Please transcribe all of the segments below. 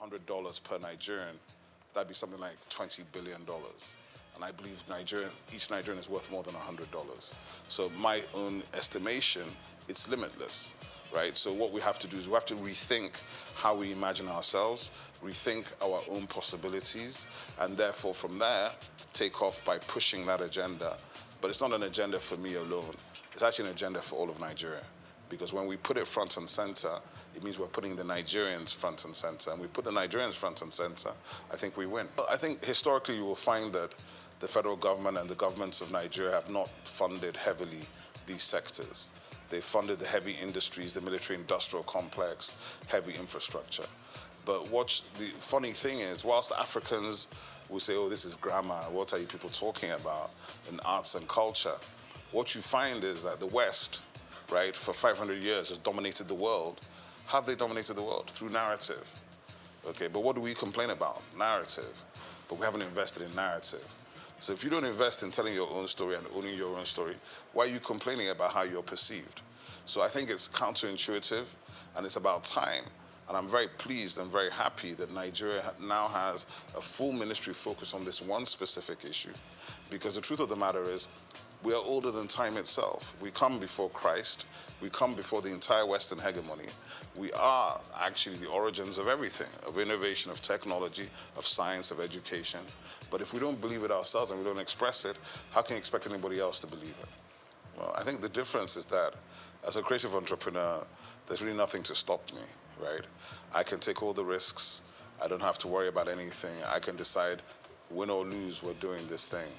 $100 per Nigerian, that'd be something like $20 billion. And I believe each Nigerian is worth more than $100. So my own estimation, it's limitless, right? So what we have to do is we have to rethink how we imagine ourselves, rethink our own possibilities, and therefore from there, take off by pushing that agenda. But it's not an agenda for me alone. It's actually an agenda for all of Nigeria. Because when we put it front and center, it means we're putting the Nigerians front and center. And we put the Nigerians front and center, I think we win. I think historically you will find that the federal government and the governments of Nigeria have not funded heavily these sectors. They funded the heavy industries, the military-industrial complex, heavy infrastructure. But the funny thing is, whilst Africans will say, oh, this is grammar, what are you people talking about in arts and culture? What you find is that the West, right, for 500 years has dominated the world. How have they dominated the world? Through narrative. Okay, but what do we complain about? Narrative. But we haven't invested in narrative. So if you don't invest in telling your own story and owning your own story, why are you complaining about how you're perceived? So I think it's counterintuitive, and it's about time. And I'm very pleased and very happy that Nigeria now has a full ministry focused on this one specific issue. Because the truth of the matter is, we are older than time itself. We come before Christ. We come before the entire Western hegemony. We are actually the origins of everything, of innovation, of technology, of science, of education. But if we don't believe it ourselves and we don't express it, how can you expect anybody else to believe it? Well, I think the difference is that as a creative entrepreneur, there's really nothing to stop me, right? I can take all the risks. I don't have to worry about anything. I can decide, win or lose, we're doing this thing.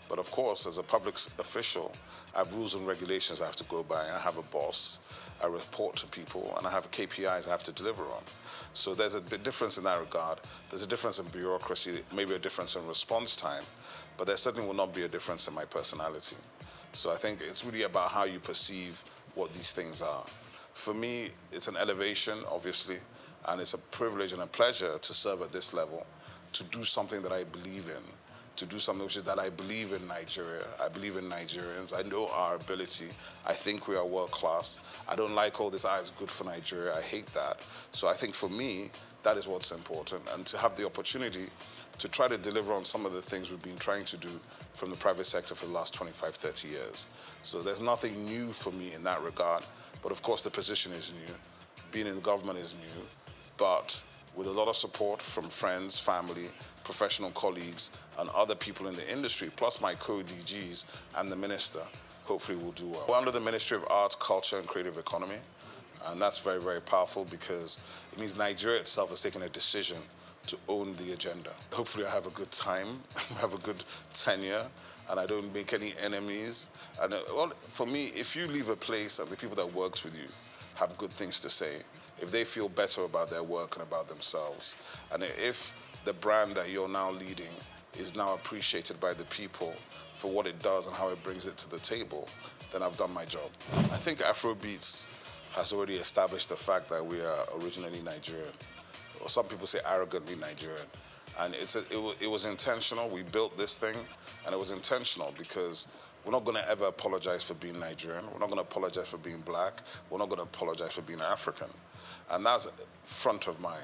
But of course, as a public official, I have rules and regulations I have to go by. I have a boss, I report to people, and I have KPIs I have to deliver on. So there's a big difference in that regard. There's a difference in bureaucracy, maybe a difference in response time, but there certainly will not be a difference in my personality. So I think it's really about how you perceive what these things are. For me, it's an elevation, obviously, and it's a privilege and a pleasure to serve at this level, to do something that I believe in, to do something which is that I believe in Nigeria. I believe in Nigerians. I know our ability. I think we are world class. I don't like all this, it's good for Nigeria. I hate that. So I think for me, that is what's important. And to have the opportunity to try to deliver on some of the things we've been trying to do from the private sector for the last 25, 30 years. So there's nothing new for me in that regard. But of course, the position is new. Being in the government is new. But with a lot of support from friends, family, professional colleagues, and other people in the industry, plus my co-DGs and the minister, hopefully we'll do well. We're under the Ministry of Arts, Culture, and Creative Economy, and that's very, very powerful because it means Nigeria itself has taken a decision to own the agenda. Hopefully I have a good time, have a good tenure, and I don't make any enemies. And well, for me, if you leave a place and the people that worked with you have good things to say, if they feel better about their work and about themselves, and if the brand that you're now leading is now appreciated by the people for what it does and how it brings it to the table, then I've done my job. I think Afrobeats has already established the fact that we are originally Nigerian, or some people say arrogantly Nigerian. And it was intentional. We built this thing, and it was intentional because we're not going to ever apologize for being Nigerian. We're not going to apologize for being black. We're not going to apologize for being African. And that's front of mind.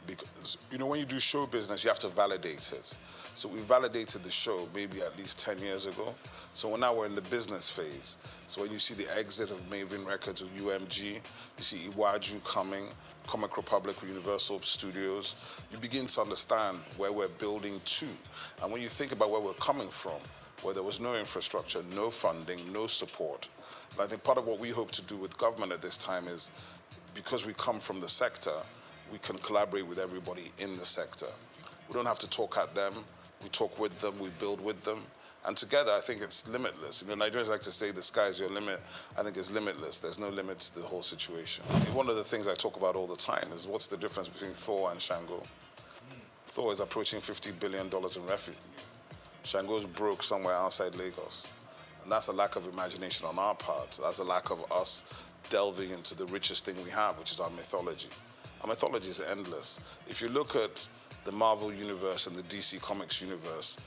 Because, when you do show business, you have to validate it. So we validated the show maybe at least 10 years ago. So now we're in the business phase. So when you see the exit of Maven Records with UMG, you see Iwaju coming, Comic Republic with Universal Studios, you begin to understand where we're building to. And when you think about where we're coming from, where there was no infrastructure, no funding, no support, and I think part of what we hope to do with government at this time is, because we come from the sector, we can collaborate with everybody in the sector. We don't have to talk at them, we talk with them, we build with them. And together, I think it's limitless. Nigerians like to say the sky is your limit. I think it's limitless. There's no limit to the whole situation. One of the things I talk about all the time is what's the difference between Thor and Shango? Thor is approaching $50 billion in revenue. Shango's broke somewhere outside Lagos. And that's a lack of imagination on our part. That's a lack of us delving into the richest thing we have, which is our mythology. Our mythology is endless. If you look at the Marvel universe and the DC Comics universe,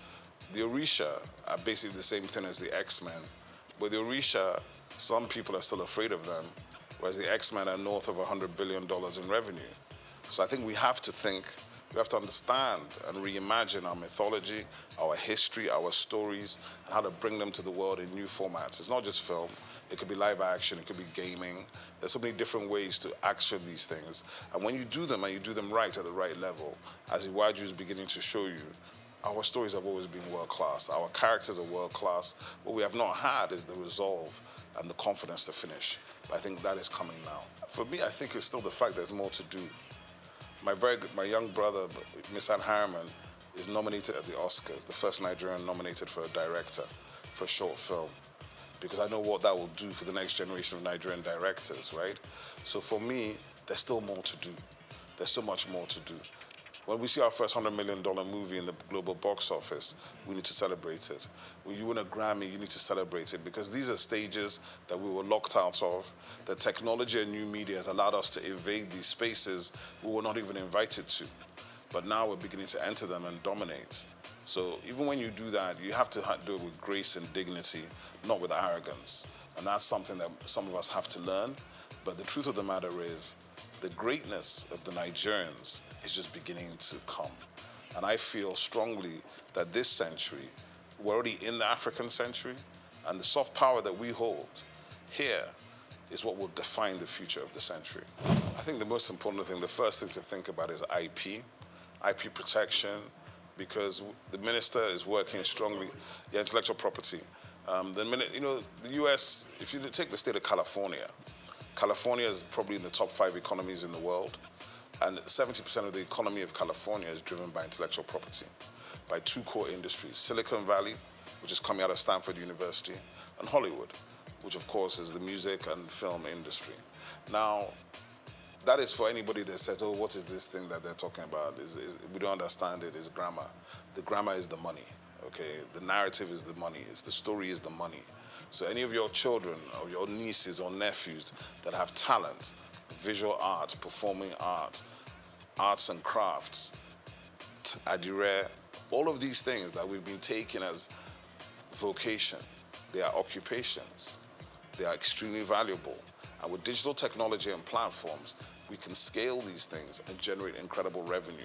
the Orisha are basically the same thing as the X-Men. But the Orisha, some people are still afraid of them, whereas the X-Men are north of $100 billion in revenue. So I think we have to think, we have to understand and reimagine our mythology, our history, our stories, and how to bring them to the world in new formats. It's not just film. It could be live action, it could be gaming. There's so many different ways to action these things. And when you do them and you do them right at the right level, as Iwaju is beginning to show you, our stories have always been world class. Our characters are world class. What we have not had is the resolve and the confidence to finish. But I think that is coming now. For me, I think it's still the fact there's more to do. My young brother, Misan Harriman, is nominated at the Oscars, the first Nigerian nominated for a director for a short film, because I know what that will do for the next generation of Nigerian directors, right? So for me, there's still more to do. There's so much more to do. When we see our first $100 million movie in the global box office, we need to celebrate it. When you win a Grammy, you need to celebrate it, because these are stages that we were locked out of. The technology and new media has allowed us to evade these spaces we were not even invited to. But now we're beginning to enter them and dominate. So even when you do that, you have to do it with grace and dignity, not with arrogance. And that's something that some of us have to learn. But the truth of the matter is, the greatness of the Nigerians is just beginning to come. And I feel strongly that this century, we're already in the African century, and the soft power that we hold here is what will define the future of the century. I think the most important thing, the first thing to think about is IP protection, because the minister is working strongly, intellectual property. The US, if you take the state of California, California is probably in the top 5 economies in the world, and 70% of the economy of California is driven by intellectual property, by 2 core industries: Silicon Valley, which is coming out of Stanford University, and Hollywood, which of course is the music and film industry. Now, that is for anybody that says, oh, what is this thing that they're talking about? We don't understand it, it's grammar. The grammar is the money, okay? The narrative is the money, the story is the money. So any of your children or your nieces or nephews that have talent, visual art, performing art, arts and crafts, adire, all of these things that we've been taking as vocation, they are occupations. They are extremely valuable. And with digital technology and platforms, we can scale these things and generate incredible revenue.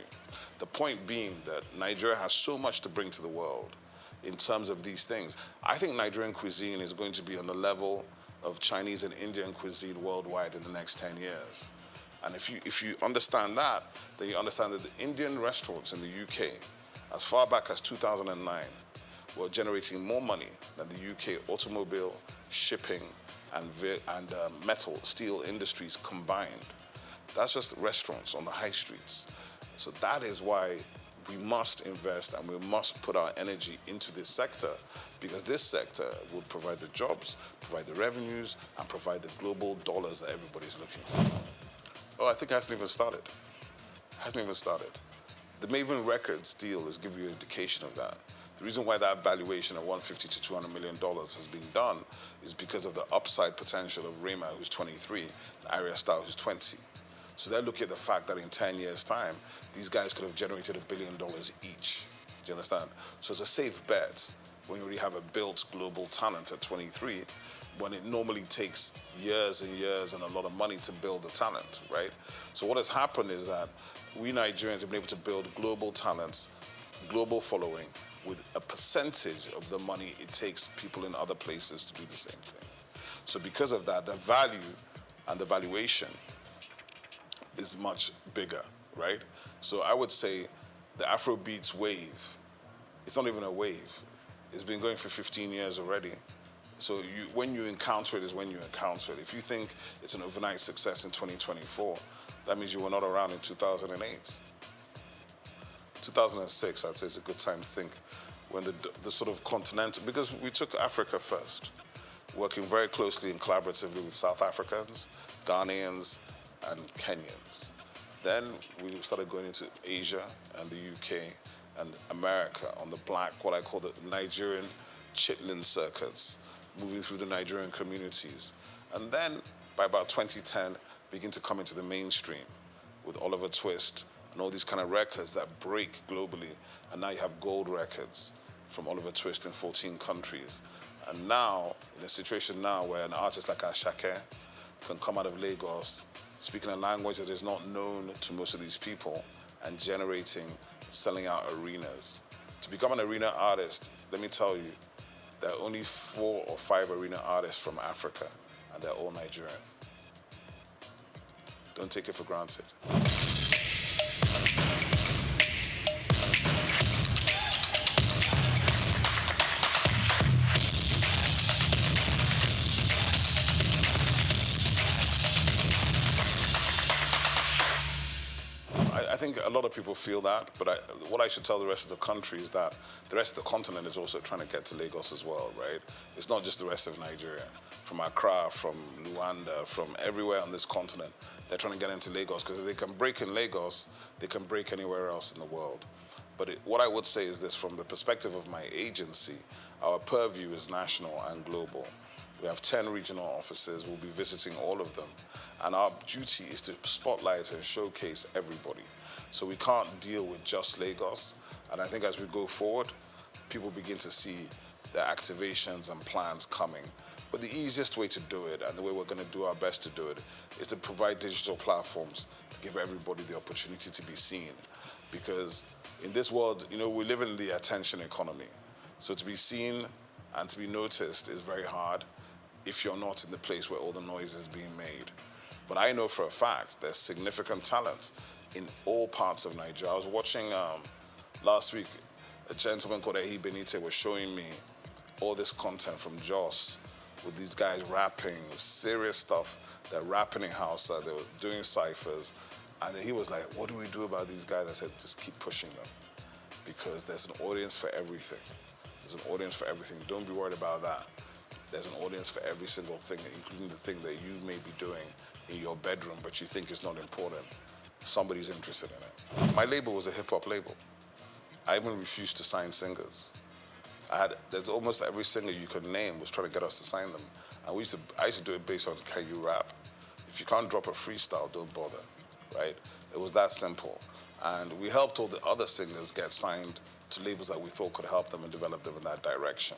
The point being that Nigeria has so much to bring to the world in terms of these things. I think Nigerian cuisine is going to be on the level of Chinese and Indian cuisine worldwide in the next 10 years. And if you understand that, then you understand that the Indian restaurants in the UK, as far back as 2009, were generating more money than the UK automobile, shipping, and metal, steel industries combined. That's just restaurants on the high streets. So that is why we must invest and we must put our energy into this sector, because this sector will provide the jobs, provide the revenues, and provide the global dollars that everybody's looking for. Oh, I think it hasn't even started. The Maven Records deal is giving you an indication of that. The reason why that valuation of $150 to $200 million has been done is because of the upside potential of Rema, who's 23, and Arya Starr, who's 20. So they're looking at the fact that in 10 years' time, these guys could have generated $1 billion each. Do you understand? So it's a safe bet when you already have a built global talent at 23, when it normally takes years and years and a lot of money to build the talent, right? So what has happened is that we Nigerians have been able to build global talents, global following, with a percentage of the money it takes people in other places to do the same thing. So because of that, the value and the valuation is much bigger, right? So I would say the Afrobeats wave, it's not even a wave. It's been going for 15 years already. So when you encounter it is when you encounter it. If you think it's an overnight success in 2024, that means you were not around in 2008. 2006, I'd say, is a good time to think, when the sort of continental, because we took Africa first, working very closely and collaboratively with South Africans, Ghanaians, and Kenyans. Then we started going into Asia and the UK and America on the black, what I call the Nigerian chitlin circuits, moving through the Nigerian communities. And then by about 2010, begin to come into the mainstream with Oliver Twist and all these kind of records that break globally. And now you have gold records from Oliver Twist in 14 countries. And now, in a situation now where an artist like Ashake can come out of Lagos speaking a language that is not known to most of these people, and selling out arenas. To become an arena artist, let me tell you, there are only 4 or 5 arena artists from Africa, and they're all Nigerian. Don't take it for granted. I think a lot of people feel that, but what I should tell the rest of the country is that the rest of the continent is also trying to get to Lagos as well, right? It's not just the rest of Nigeria. From Accra, from Luanda, from everywhere on this continent, they're trying to get into Lagos, because if they can break in Lagos, they can break anywhere else in the world. But what I would say is this, from the perspective of my agency, our purview is national and global. We have 10 regional offices. We'll be visiting all of them. And our duty is to spotlight and showcase everybody. So we can't deal with just Lagos. And I think as we go forward, people begin to see the activations and plans coming. But the easiest way to do it, and the way we're going to do our best to do it, is to provide digital platforms to give everybody the opportunity to be seen. Because in this world, you know, we live in the attention economy. So to be seen and to be noticed is very hard if you're not in the place where all the noise is being made. But I know for a fact there's significant talent in all parts of Nigeria. I was watching last week, a gentleman called Ehi Benite was showing me all this content from Jos with these guys rapping, serious stuff. They're rapping in Hausa, they were doing ciphers. And then he was like, what do we do about these guys? I said, just keep pushing them, because there's an audience for everything. There's an audience for everything. Don't be worried about that. There's an audience for every single thing, including the thing that you may be doing in your bedroom, but you think is not important. Somebody's interested in it. My label was a hip-hop label. I even refused to sign singers. There's almost every singer you could name was trying to get us to sign them. And I used to do it based on, can you rap? If you can't drop a freestyle, don't bother, right? It was that simple. And we helped all the other singers get signed to labels that we thought could help them and develop them in that direction.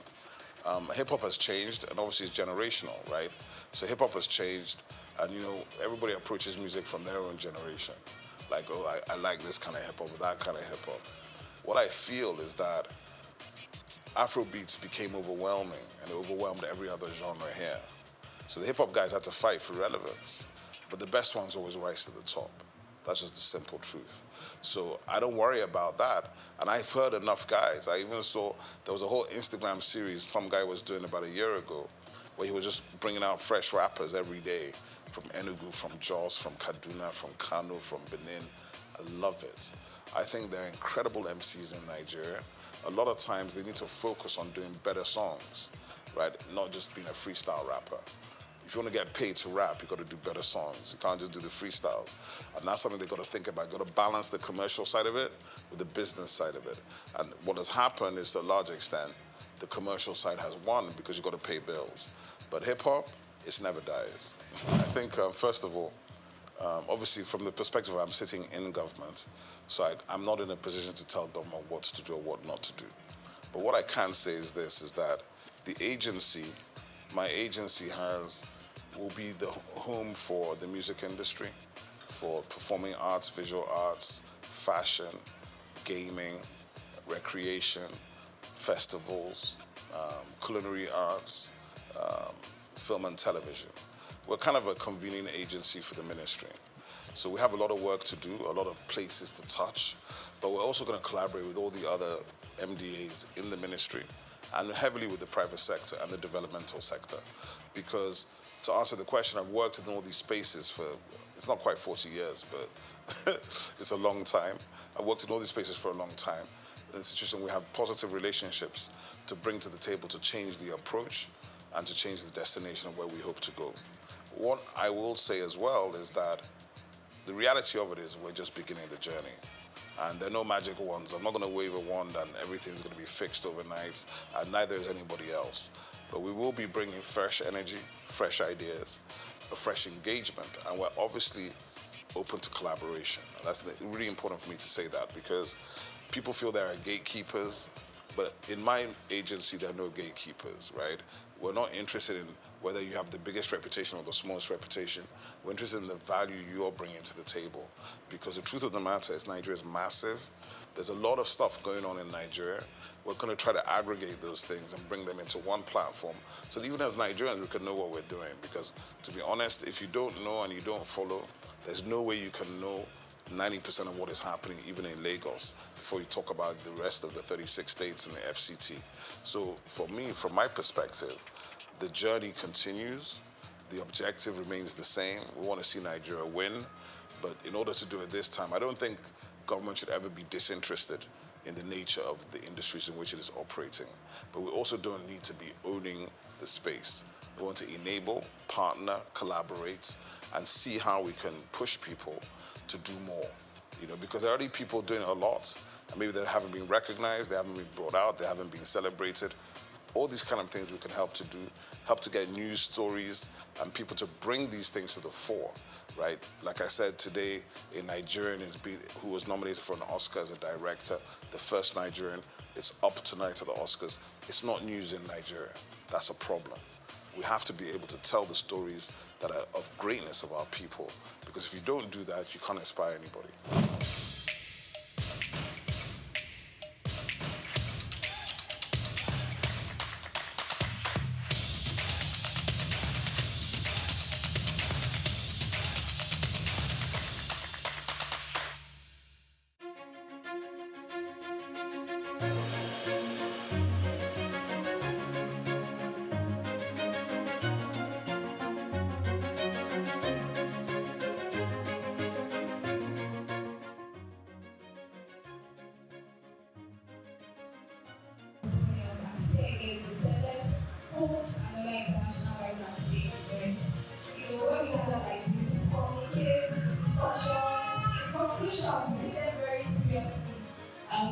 Hip-hop has changed, and obviously it's generational, right? So hip-hop has changed, and you know, everybody approaches music from their own generation. Like, oh, I like this kind of hip-hop or that kind of hip-hop. What I feel is that Afrobeats became overwhelming, and it overwhelmed every other genre here. So the hip-hop guys had to fight for relevance, but the best ones always rise to the top. That's just the simple truth. So I don't worry about that. And I've heard enough guys. I even saw there was a whole Instagram series some guy was doing about a year ago, where he was just bringing out fresh rappers every day, from Enugu, from Jos, from Kaduna, from Kano, from Benin. I love it. I think there are incredible MCs in Nigeria. A lot of times they need to focus on doing better songs, right? Not just being a freestyle rapper. If you want to get paid to rap, you've got to do better songs. You can't just do the freestyles. And that's something they've got to think about. You've got to balance the commercial side of it with the business side of it. And what has happened is, to a large extent, the commercial side has won because you've got to pay bills. But hip-hop, it never dies. I think, first of all, obviously from the perspective of I'm sitting in government, so I'm not in a position to tell government what to do or what not to do. But what I can say is this, is that the agency, my agency will be the home for the music industry, for performing arts, visual arts, fashion, gaming, recreation, festivals, culinary arts, film and television. We're kind of a convening agency for the ministry. So we have a lot of work to do, a lot of places to touch, but we're also going to collaborate with all the other MDAs in the ministry and heavily with the private sector and the developmental sector. Because to answer the question, I've worked in all these spaces for, it's not quite 40 years, but it's a long time. I've worked in all these spaces for a long time. In institution, we have positive relationships to bring to the table to change the approach and to change the destination of where we hope to go. What I will say as well is that the reality of it is we're just beginning the journey. And there are no magic wands. I'm not going to wave a wand and everything's going to be fixed overnight, and neither is anybody else. But we will be bringing fresh energy, fresh ideas, a fresh engagement, and we're obviously open to collaboration. And that's really important for me to say that, because people feel there are gatekeepers, but in my agency, there are no gatekeepers, right? We're not interested in whether you have the biggest reputation or the smallest reputation. We're interested in the value you're bringing to the table. Because the truth of the matter is Nigeria is massive. There's a lot of stuff going on in Nigeria. We're going to try to aggregate those things and bring them into one platform so that even as Nigerians, we can know what we're doing. Because to be honest, if you don't know and you don't follow, there's no way you can know 90% of what is happening even in Lagos before you talk about the rest of the 36 states in the FCT. So for me, from my perspective, the journey continues. The objective remains the same. We want to see Nigeria win. But in order to do it this time, I don't think government should ever be disinterested in the nature of the industries in which it is operating. But we also don't need to be owning the space. We want to enable, partner, collaborate, and see how we can push people to do more. Because there are already people doing a lot, and maybe they haven't been recognized, they haven't been brought out, they haven't been celebrated. All these kind of things we can help to do, help to get news stories and people to bring these things to the fore, right? Like I said today, a Nigerian who was nominated for an Oscar as a director, the first Nigerian. It's up tonight at the Oscars. It's not news in Nigeria. That's a problem. We have to be able to tell the stories that are of greatness of our people, because if you don't do that, you can't inspire anybody.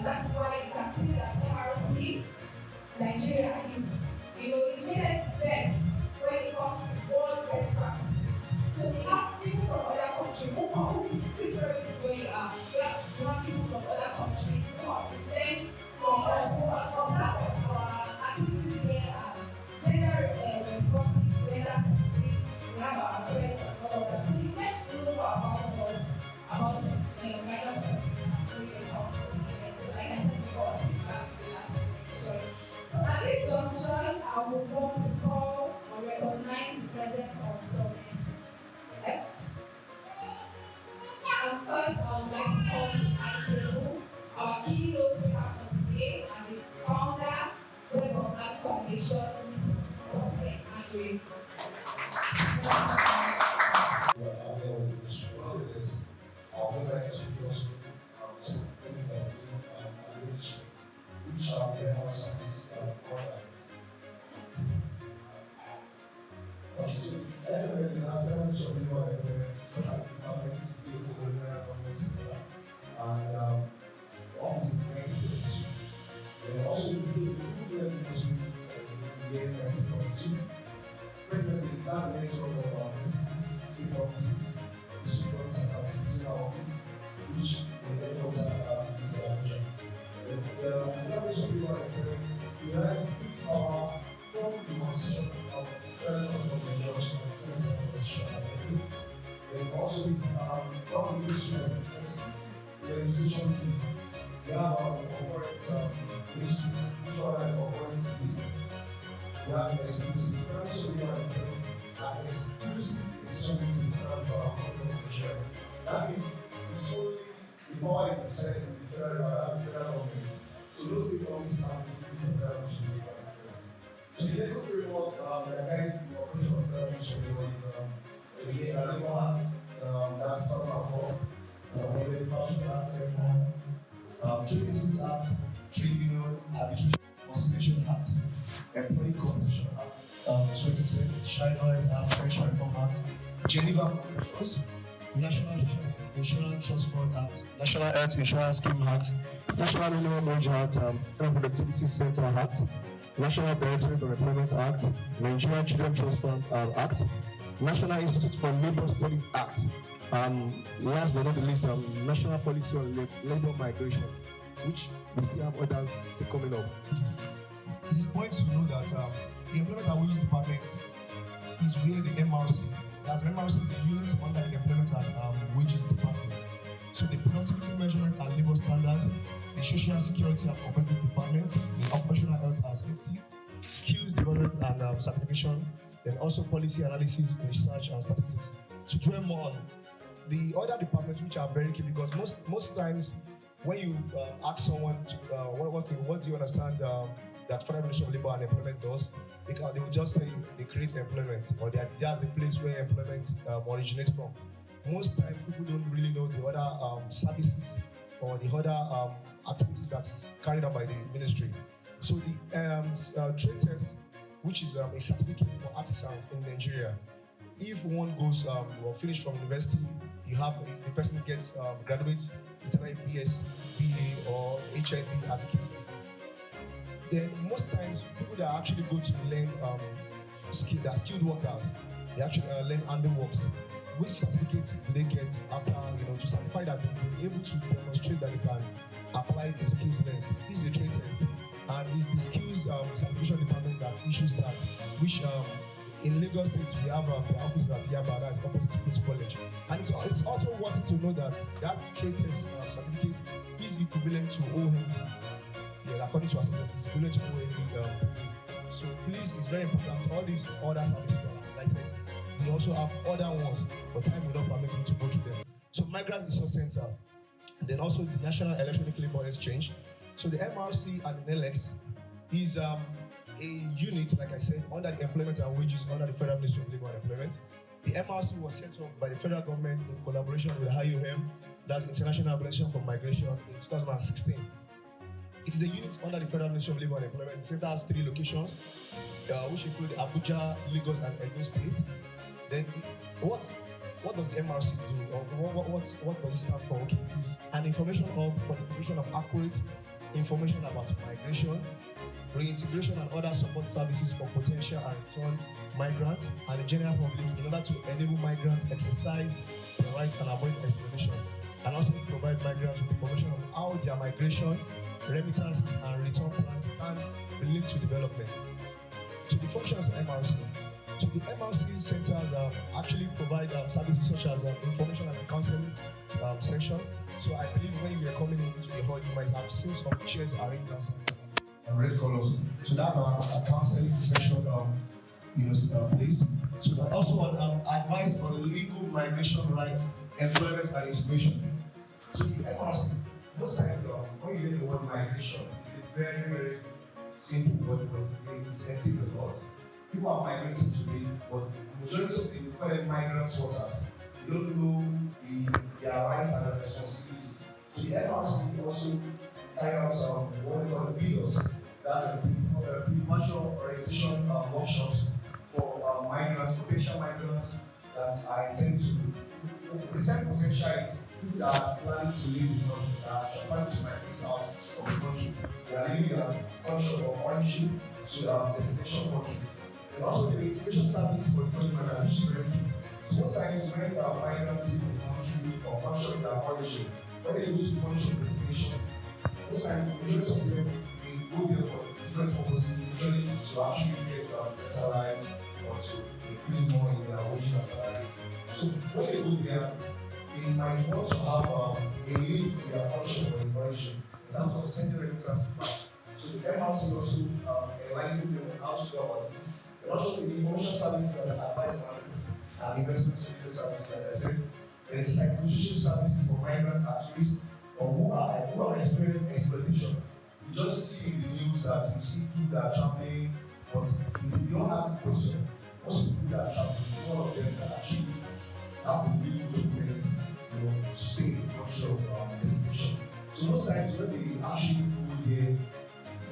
That's why you can see that MRC, Nigeria is, it's rated best when it comes to world best practice. So we have people from other countries who come, this is where you are. We have people from other countries who are to learn from us, who are from our activities here, gender responsive, gender complete. We have our approach and all of that. So you get to know about minor So at this junction, I would want to call or recognize the presence of some experts. And first, I would like to call to the table our keynote speaker for today and the founder, Web of Life Foundation, Mrs. Andre. Which are their houses okay, so definitely have very much of your elements, so that the government is able to government together. And office is next to it too. They also do the food education in the year 1942. Presently, it's at the next level of state offices, district offices, and seasonal office, which the headquarters is the Abuja. The information we want to unites our from the constitution of federal government election and senate constitution. Then also it is our non-negotiable expertise, the legislation piece. We have our corporate ministries, which are corporate business. We have exclusive information we want to are exclusive decision meetings in front of our government of Nigeria. That means it's only the power is decided in the federal government. So those things always have to do with the federal government. So the legal framework that guides the operation of federal government is the Labor Act, that's 2004, as a Manufacturing Act, Trade Disputes Act, Trade Union Arbitration Conciliation Act, Employee Competition Act, 2010, Child Rights Act, Pension Reform Act, Geneva Conventions, National Insurance Trust Fund Act, National Health Insurance Scheme Act, National Minimum Wage Act, Productivity Center Act, National Directorate of Employment Act, Nigerian Children Trust Fund Act, National Institute for Labor Studies Act, last but not the least, National Policy on Labor Migration, which we still have others still coming up. It is important to know that The Employment and Wages Department is where the MRC, as MRC is a unit under the Employment and Wages Department. So the productivity measurement and labor standards, the social security and competitive department, the occupational health and safety, skills development and certification, then also policy analysis, research and statistics. To dwell more on the other departments which are very key, because most times when you ask someone to, what do you understand that Federal Ministry of Labor and Employment does, they will just tell you they create employment, or that's the place where employment originates from. Most times people don't really know the other services or the other activities that is carried out by the ministry. So the trade test, which is a certificate for artisans in Nigeria, if one goes or finish from university, the person gets graduates with either a BSc, BA, or HND as a case. Then most times people that actually go to learn they're skilled workers, they actually learn handiworks. Which certificate do they get after, to certify that they'll be able to demonstrate that they can apply the skills learned? This is the trade test, and it's the skills certification department that issues that, which in Lagos State we have the office at Yaba, that's opposite to Queen's College. And it's also worth to know that trade test certificate is equivalent to OND. Yeah, according to assessments, it's equivalent to OND. So please, it's very important. All these other services are highlighted. We also have other ones, but time will not permit me to go through them. So Migrant Resource Center, then also the National Electronic Labor Exchange. So the MRC and the NELEX is a unit, like I said, under the Employment and Wages under the Federal Ministry of Labor and Employment. The MRC was set up by the federal government in collaboration with the IOM, that's International Organization for Migration, in 2016. It is a unit under the Federal Ministry of Labor and Employment. The center has 3 locations, which include Abuja, Lagos, and Edo State. Then, what does the MRC do? Or what does it stand for? Okay, it is an information hub for the provision of accurate information about migration, reintegration, and other support services for potential and return migrants and the general public in order to enable migrants exercise their rights and avoid exploitation, and also provide migrants with information on how their migration, remittances, and return plans can be linked to development. To the functions of MRC. So the MRC centers actually provide services such as information and counseling section. So I believe when you are coming into the hall, you might have seen some chairs arranged outside red colors. So that's our counseling section, place. So also advice on legal migration rights, employment and integration. So the MRC, most times when you hear the word migration, it's a very, very simple word, but it entails a lot. People are migrating today, but the majority of them call them migrant workers. They don't know their rights and their responsibilities. So the MRC also carry out what we call the PIOS. That's a pre-martial orientation workshops for migrants, potential migrants that are intended to pretend potential is people that are planning to leave the country, that are planning to migrate out of the country. They are leaving their country of origin to destination countries. And also the integration services for returning migrants, which is very key. So most times when migrants leave the country or country of their origin, when they go to the country of destination, most times the majority of them they go there for different purposes, usually to actually get a better life or to increase more in their wages and salaries. So when they go there, they might want to have a link in their country of origin in terms of sending remittances back. So the MRC also enlightens them on how to go about this. And also the information services and advice analytics and investment services, like I said, there's psychosocial services for migrants at risk or who are experiencing exploitation. You just see in the news that you see people that are traveling, but you don't ask the question. Most of the people that are traveling, one of them that actually have to be documents, to stay in the country of destination. So most times when they actually go there,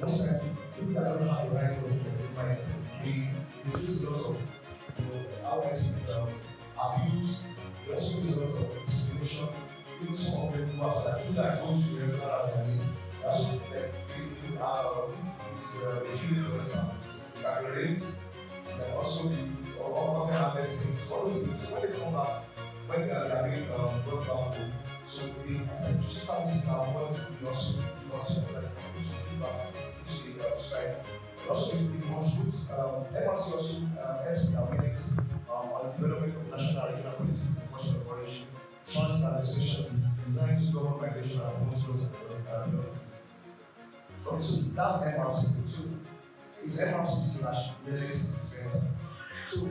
most times people that don't have the right for they face a lot of how I see it, abuse, they also face a lot of discrimination. Even some of them who are like people that go to the regular as I mean, that's what it's a feeling for themselves. They can relate, and also the organ harvesting. So all those things. So when they come back, when they are being brought back home, so the essential services are what we also like to feedback to the society. Also, it contributes, MRC also helps with awareness on the development of national and regional policy promotion of origin, trust and legislation is designed to govern migration and promote growth and development. Okay, so that's MRC. So it's MRC/NELEX Center. So the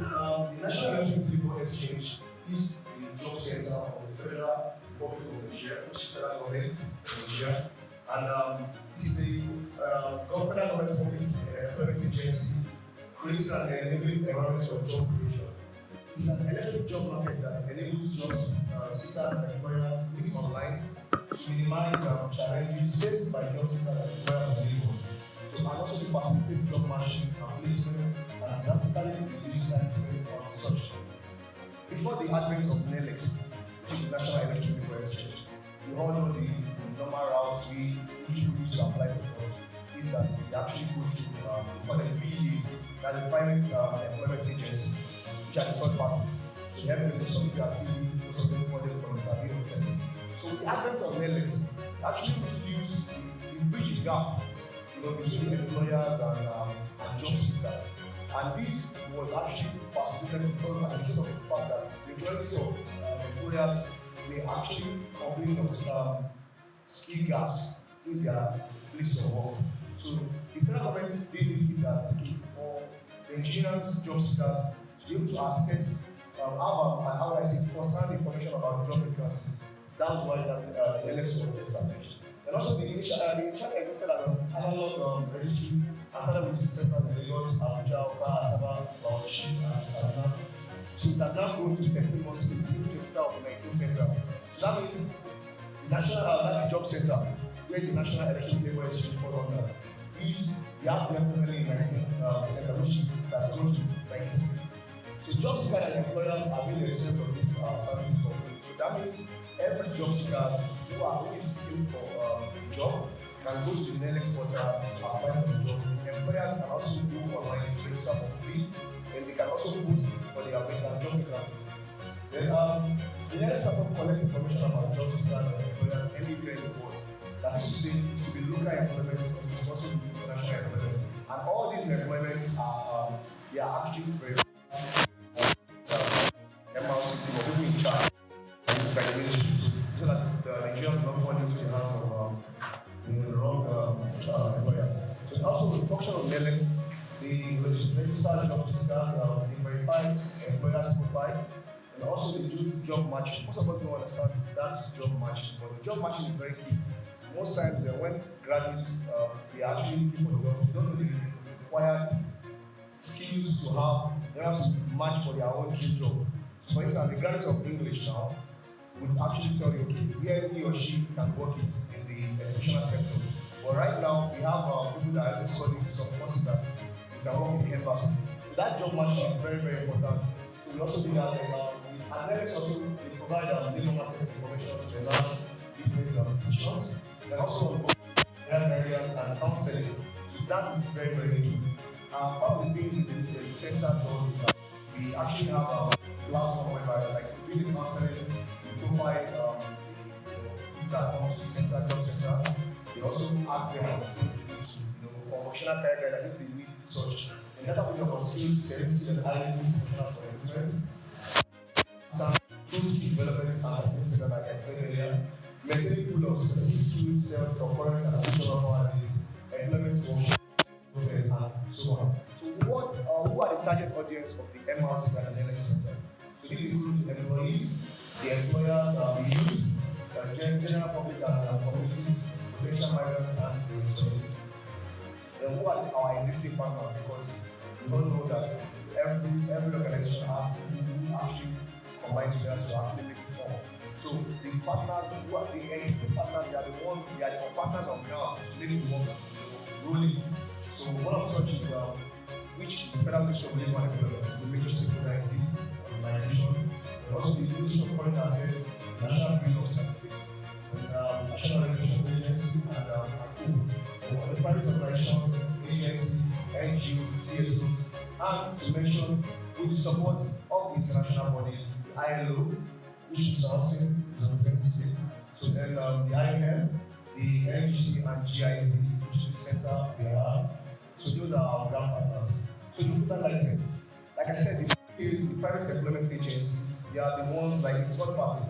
National Electronic People Exchange is the job center of the Federal Republic of Nigeria, which is federal government of Nigeria. And it is a federal government public employment agency creating an enabling environment for job creation. It's an electronic job market that enables jobs seekers and employers meet online to minimize challenges faced by job seekers and employers and labor. So, and also to facilitate job matching and placement and drastically reduce time spent on research. Before the advent of NELEX, which is the National Electronic People Exchange, we all know the normal route which people use to apply for jobs is that they actually go through what the PEs, that the private employment agencies, which are the third parties. So they have to submit their CV, most of them model from interview or test. So with the advent of NELEX, it's actually reduced the bridge gap, between the employers and job seekers. And this was actually facilitated because of the fact that the majority of employers may actually complain of skill gaps in their place of work. So the federal government did feel that for the Nigerians job seekers to be able to access, first-hand information about job vacancies. That was why the NELEX was established. And also the initial existed as an analog registry and started with 6 centers in Lagos, Abuja, Oka, Asaba, Bauchi, and Kaduna. So it has now grown to 13 months with a total of 19 centers. So that means the national that's the job center, where the National Electronic People Exchange falls under, is the app definitely in 19 center, which is that grows to 19 states. So job seekers and employers are being exempt from these services for free. So that means every job seeker who is seeking for a job can go to the NELEX portal to apply for the job. Employers can also go online to register for free, and they can also post for their job vacancies. Then the NELEX platform collects information about job seekers and employers anywhere in the world. That is to say, it could be local employment, but it could also be international employment. And all these employments are they are actually very MRC team or people in charge by the ministry, so that the Nigerians do not fall into the hands of the wrong employer. So it's also the function of NELEX, the registered job seekers, the verified employer's profile, and also the job matching. Most of us don't understand that's job matching, but the job matching is very key. Most times when graduates they are actually looking for jobs, they don't know the required skills to have, they have to match for their own dream job. For instance, the graduate of English now would actually tell you, okay, where he or she can work is in the educational sector. But right now, we have people that are studying some courses that they can work in the embassies. So that job matching is very, very important. So we also do that. And then also, they provide labor market information to enhance business decisions. And also on both areas and counseling. So that is very, very key. Part of the things the center does is that we actually have a platform whereby, like, doing the counseling, we provide people that come to the center, job center. We also ask them for vocational career guide, if they need such. And that will help us see selective and highly vocational for employment. Some tools development and like I said earlier, maintaining pool of specific tools, self-concurrent and additional qualities, employment work, and so on. So who are the target audience of the MRC and the NELEX Center? So this includes the employees, the employers, the youth, the general public and communities, potential migrants and the resources. Then who are our existing partners? Because we all know that every organization has people who actually combine together to actually make it form. So the partners, who are the existing partners, they are the ones, they are the partners on ground to make the work rolling. So one of such is which is the Federal Ministry of Labor and Employment, the major stakeholder in this organization. And also the Ministry of Foreign Affairs, National Bureau of Statistics, and National Electronic Agency, and ACO. The private organizations, agencies, NGOs, CSOs, and to mention with the support of international bodies, the ILO, which is sourcing is represented. So then the IMF, the NGC and GIZ, which is the center we are, So those are our brand partners. So the recruiter license, like I said, is the private employment agencies. They are the ones like the third party.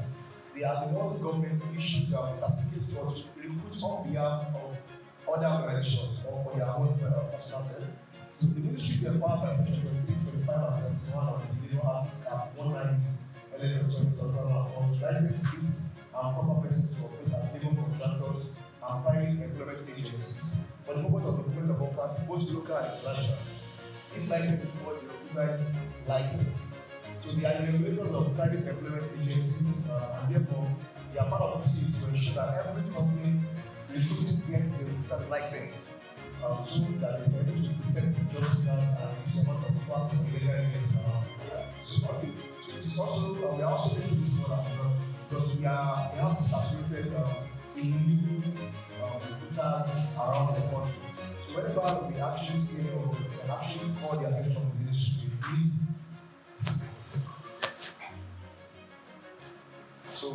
They are the ones government issues certificates for to recruit on behalf of other organizations or for their own personal self. So the ministry is empowered by section 23, 25, and 71 of the Labor Act 190 LL 2021 license fees and proper persons to operate as labor contractors and private employment agencies for the purpose of employment of workers, both local and international. This license is called the recognized license. So they are the regulators of private employment agencies, and therefore they are part of the duty to ensure that every company recruits gets the recruiter's license, so that they are able to present the job seekers and reach amount of facts and legal evidence. So it is also we are also making this more because we have saturated illegal recruiters around the country. So whenever we actually see or we can actually call the attention of the ministry to please. So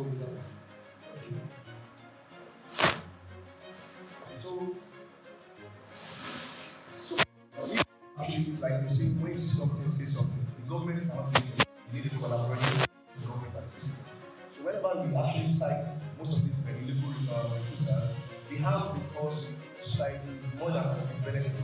actually, like you say, when you see something, say something. The government cannot do it. You need to collaborate with the government and citizens. So whenever we actually cite most of these illegal recruiters, they have because society is more than the benefits.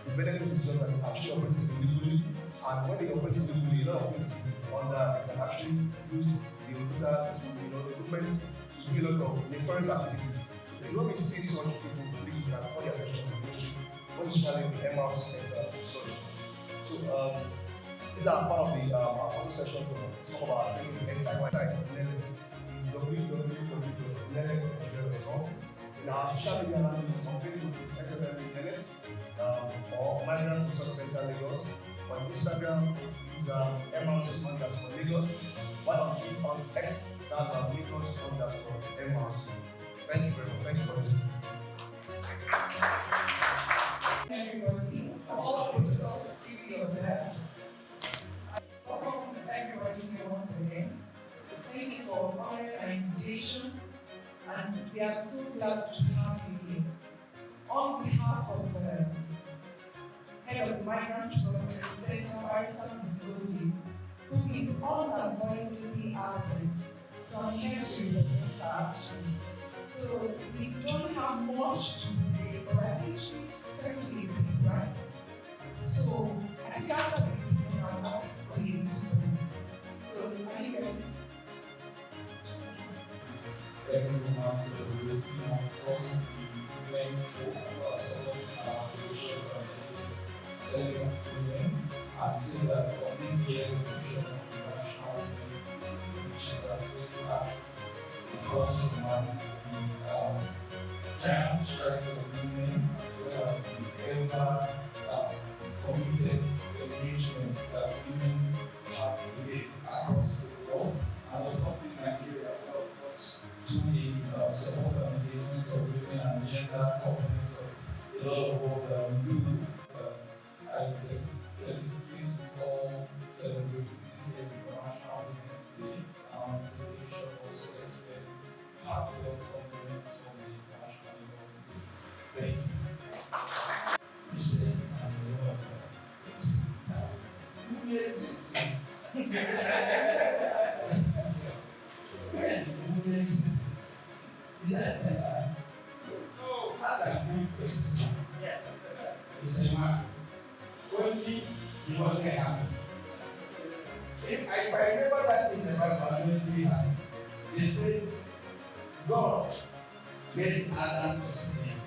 The benefit is just that they actually operate illegally, and when they operate illegally, a lot of things can actually use the recruiter to, the government to do a lot of nefarious activities. So when we see such people, we can call their attention to the ministry, especially the MRC center. So these are part of the audio session from some of our training SI website of Lenex. It's www.lenex.com. In our social media handles on Facebook, it's Lenex or Migrant Resource Center Lagos. On Instagram, it's MRC_Lagos. While on Twitter, on X, that's Lagos_MRC. Thank you very much. Thank you for listening. Everybody, all protocols to be observed. Welcome everybody here once again. Thank you for honoring our invitation, and we are so glad to have you here. On behalf of the head of the Migrant Resource Center, Barrister Mrs. who is unavoidably absent, so I'm here to represent her actually. So we don't have much to say, but I think she certainly did, right? So I think after the meeting, I'm not going to. So are you ready? Everyone celebrating, of course, the thankful for some gracious and elegant women, and say that on this year's edition of International Women, which is a state it also marks the giant strength of women, as well as the ever committed engagements that women have made across the world, and of course in Nigeria, of course, to the support and engagement of women and gender components of a lot of work that we do. I felicitate with all celebrating this year's International Women's Day, and this occasion also extend heartfelt compliments from the International Women's Day. Thank you. You said, I'm the Lord of who gets it? Who makes it? Yeah, I got a good question. Yes. You say, man, one thing he wasn't happy. If I remember that thing about my ministry, they said, God made Adam to sleep.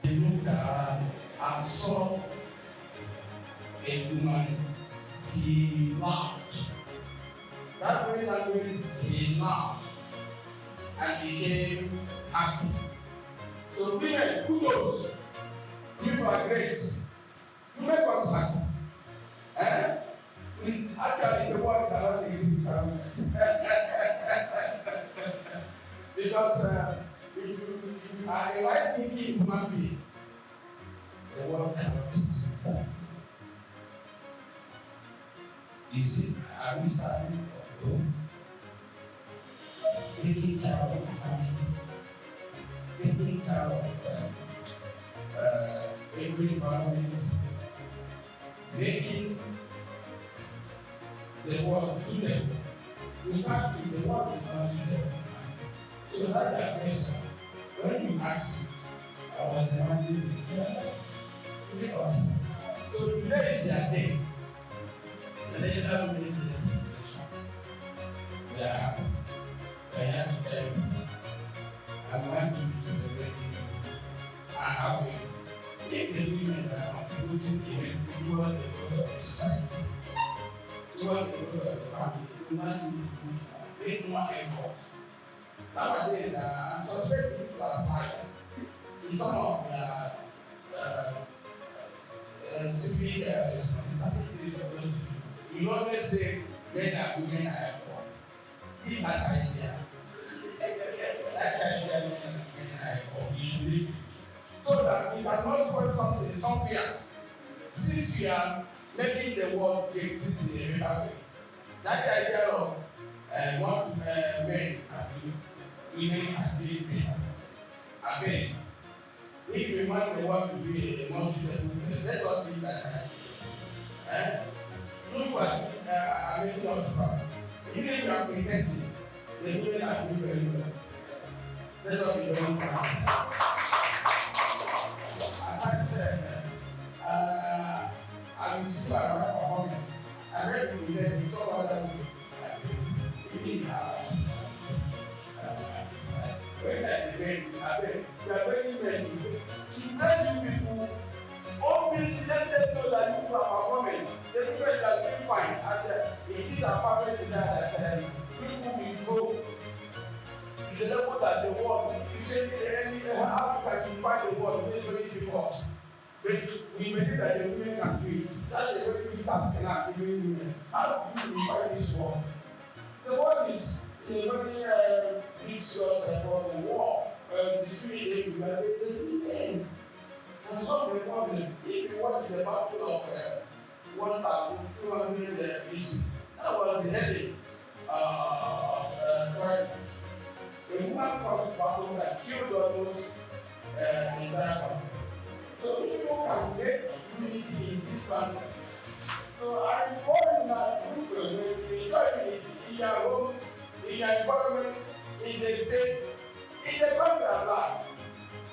He looked around and saw a woman. He laughed. That very language, he laughed and became happy. So women, kudos. You are great. You make us happy. Actually, the word is around the easy because if you are a right thinking human being, the world cannot teach you. You see, are we starting from home? Taking care of the family, taking care of every environment, the world suitable. In fact, if the world is not suitable, so that's the question. When you ask it, I was demanding because so today is your day. The national meeting is celebration. We are happy. I have to tell you, I want to celebrate it. I have it. If the women are contributing in individual the growth of the society, toward the growth of the family, we must make more effort. Nowadays, I'm suspecting people are smarter. In some of the civic responsibilities of those people, you always say men and women are equal. Leave that idea. That idea, men and women are equal. You should leave it. So that we cannot spoil something somewhere. Since you are making the world exist in a better way, that idea of what men are doing, women are doing better. Again, if you want the world to be a more suitable place, let us be that kind. Look what I'm making us proud. Even if you are pretending, the women are doing very well. Let us be very proud. I said, I will see my performance. I read the event, we talk about that like this. Even in our house. When I debate, we are very many. To tell you people, openly let them know that you are performing. The people that we find, and it is our family desire that people will grow to the level that the world, you say, how can you find the world? It's very difficult. But we believe that the women can do it. That's a very big task in our women. How do you find this world? The world is in a very big source about the war. The Swedish people are the and solve the problem. If you watch the battle of 1,200 BC, that was the headache of Christ. A woman caused battle that killed almost the entire country. So people can make unity in this planet. So I inform you that you will enjoy it in your home, in your environment, in the state, in the country at large.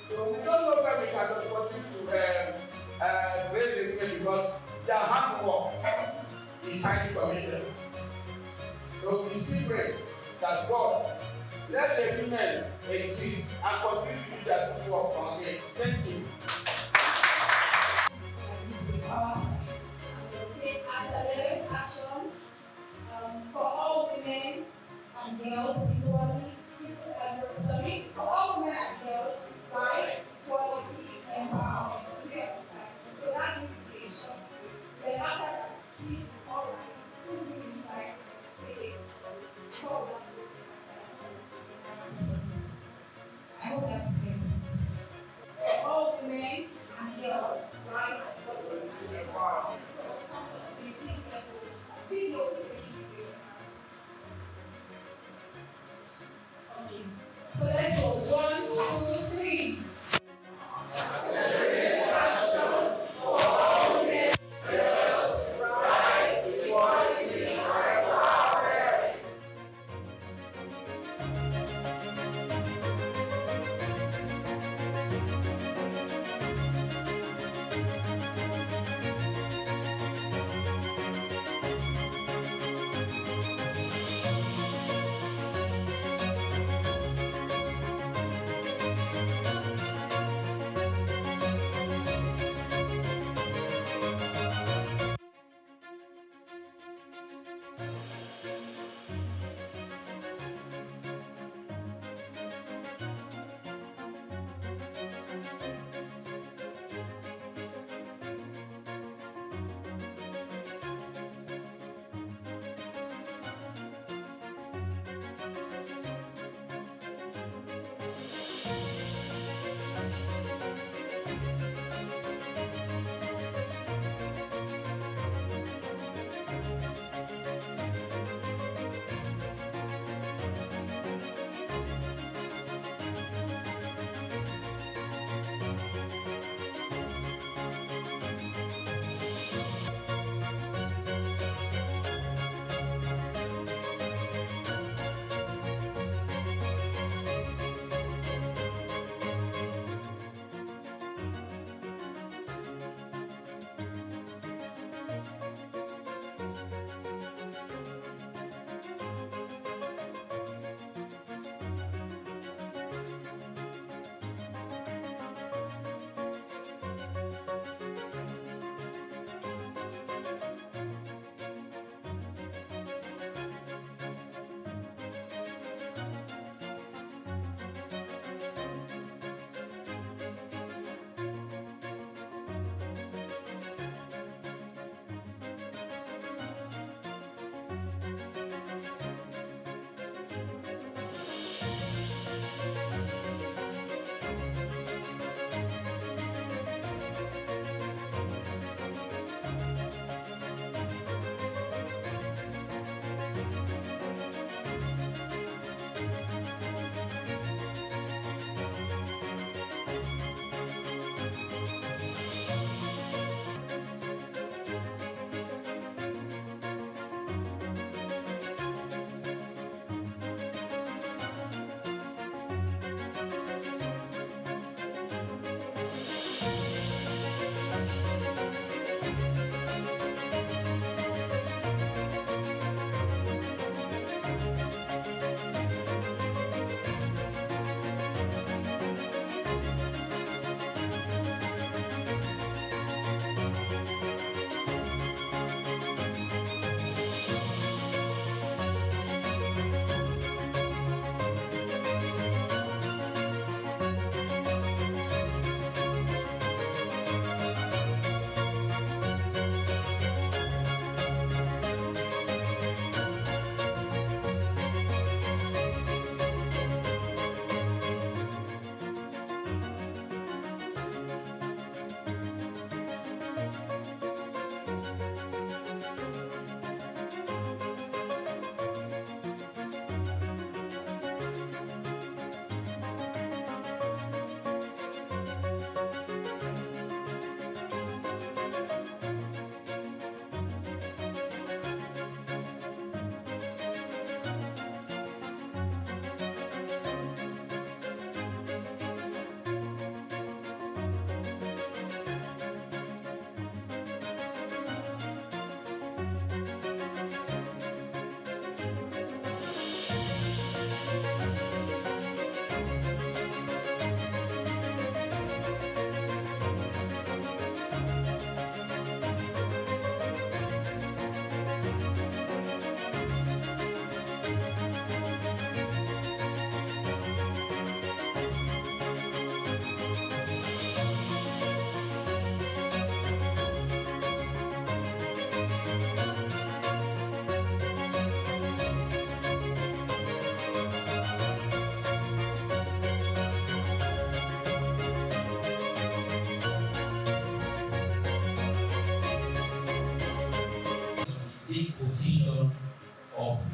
So we don't know where we can continue to raise the women because their handwork is highly commendable. So we still pray that God let the women exist and continue to do their good work for again. Thank you. Take accelerate action for all women and girls equally. For all women and girls, right, equality, empowerment. So that means creation. Then after that, please, all right, who will be inside? I hope that's clear. For all women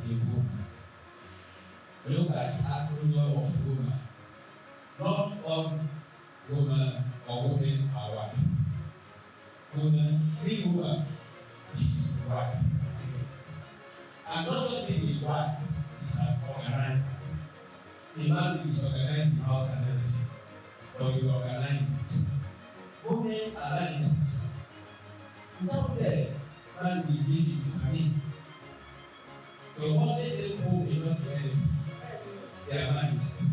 a woman. Look at the acronym of woman. Not all women or women are wife. Women, three women, she's a wife. And not only the wife, she's an organizer. The man is organizing the house and everything, but you organize it. Women are managers. Without them, man will be is I mean. The one day they go is not ready. They are managers.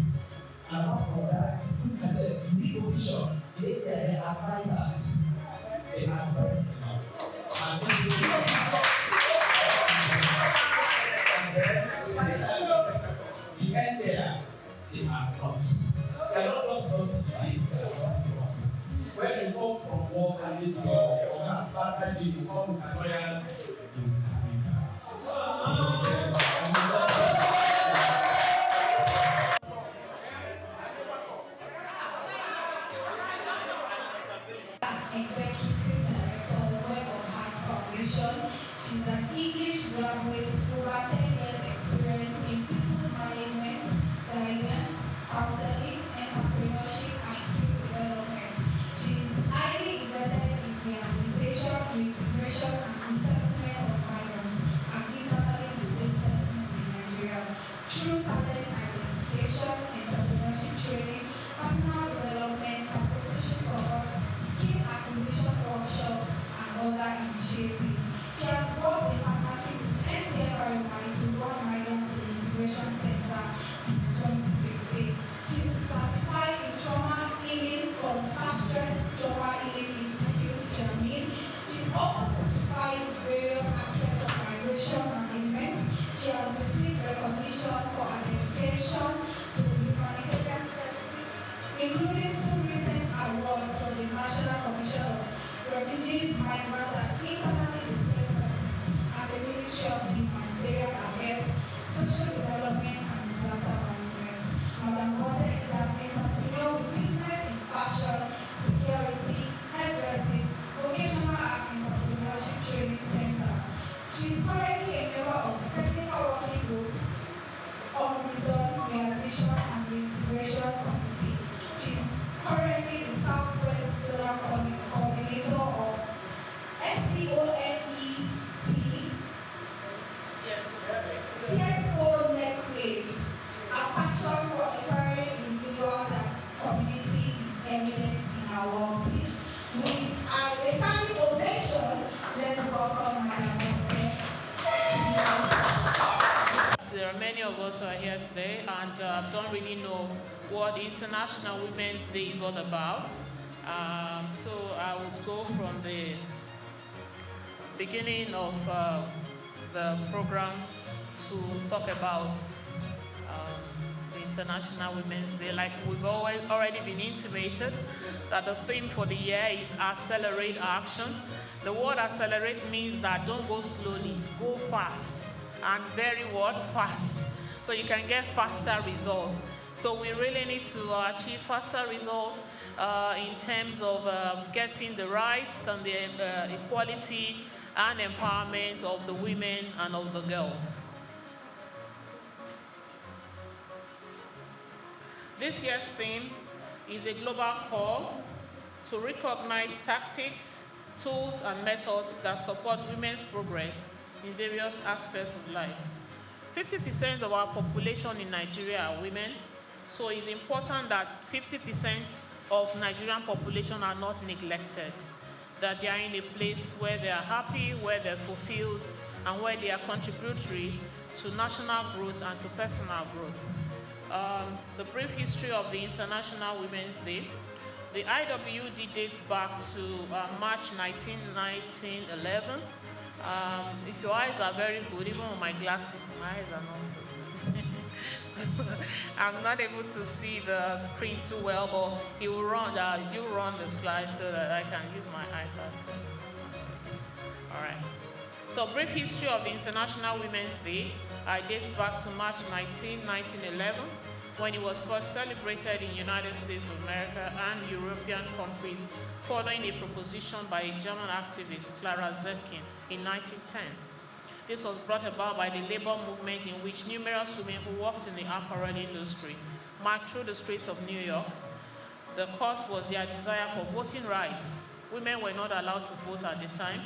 And apart from that, look at them, the position, they are the advisors. They are advisors. And the end there, they are lost. They are not lost from the life, they are lost. When you come from work and you go, or have bad time, you come with a lawyer, you carry that. Executive Director of Web of Heart Foundation. She's an English graduate with over 10 years experience in people's management, guidance, counseling, entrepreneurship, and skill development. She is highly invested in rehabilitation, reintegration, and resettlement of migrants and internally displaced persons in Nigeria through talent identification, entrepreneurship training, personal development, acquisition support, skill acquisition workshops, and other initiatives. She has worked in partnership with NCFRMI to run Migrant Reintegration Center since 2015. She is certified in trauma healing from Fast Stress Trauma Healing Institute, Germany. She is also certified in various aspects of migration management. She has received recognition for her dedication to humanitarian services, including 2 recent awards from the National Commission of Refugees, Migrants, and Internally Displaced Persons, and the Ministry of Humanitarian Affairs, Social Development, and Disaster Management. Madam Bote is an entrepreneur with business in fashion, security, hairdressing, vocational and entrepreneurship training center. She is currently a member of the Technical Working Group on Return, Rehabilitation, and Reintegration Committee. She is currently the Southwest Zonal Coordinator of CSO Next Lead. A passion for empowering individuals and communities is evident in our workplace. With a standing ovation, let's welcome Madam Bote. There are many of us who are here today and don't really know what International Women's Day is all about. So I would go from the beginning of the program to talk about the International Women's Day. Like we've already been intimated that the theme for the year is accelerate action. The word accelerate means that don't go slowly, go fast. And very fast, so you can get faster results. So we really need to achieve faster results in terms of getting the rights and the equality and empowerment of the women and of the girls. This year's theme is a global call to recognize tactics, tools, and methods that support women's progress in various aspects of life. 50% of our population in Nigeria are women, so it's important that 50% of Nigerian population are not neglected, that they are in a place where they are happy, where they're fulfilled, and where they are contributory to national growth and to personal growth. The brief history of the International Women's Day. The IWD dates back to March 19, 1911. If your eyes are very good, even with my glasses, my eyes are not so good. I'm not able to see the screen too well, but you run the slides so that I can use my iPad too. All right. So brief history of the International Women's Day dates back to March 19, 1911, when it was first celebrated in United States of America and European countries following a proposition by a German activist, Clara Zetkin, in 1910. This was brought about by the labor movement in which numerous women who worked in the apparel industry marched through the streets of New York. The cause was their desire for voting rights. Women were not allowed to vote at the time,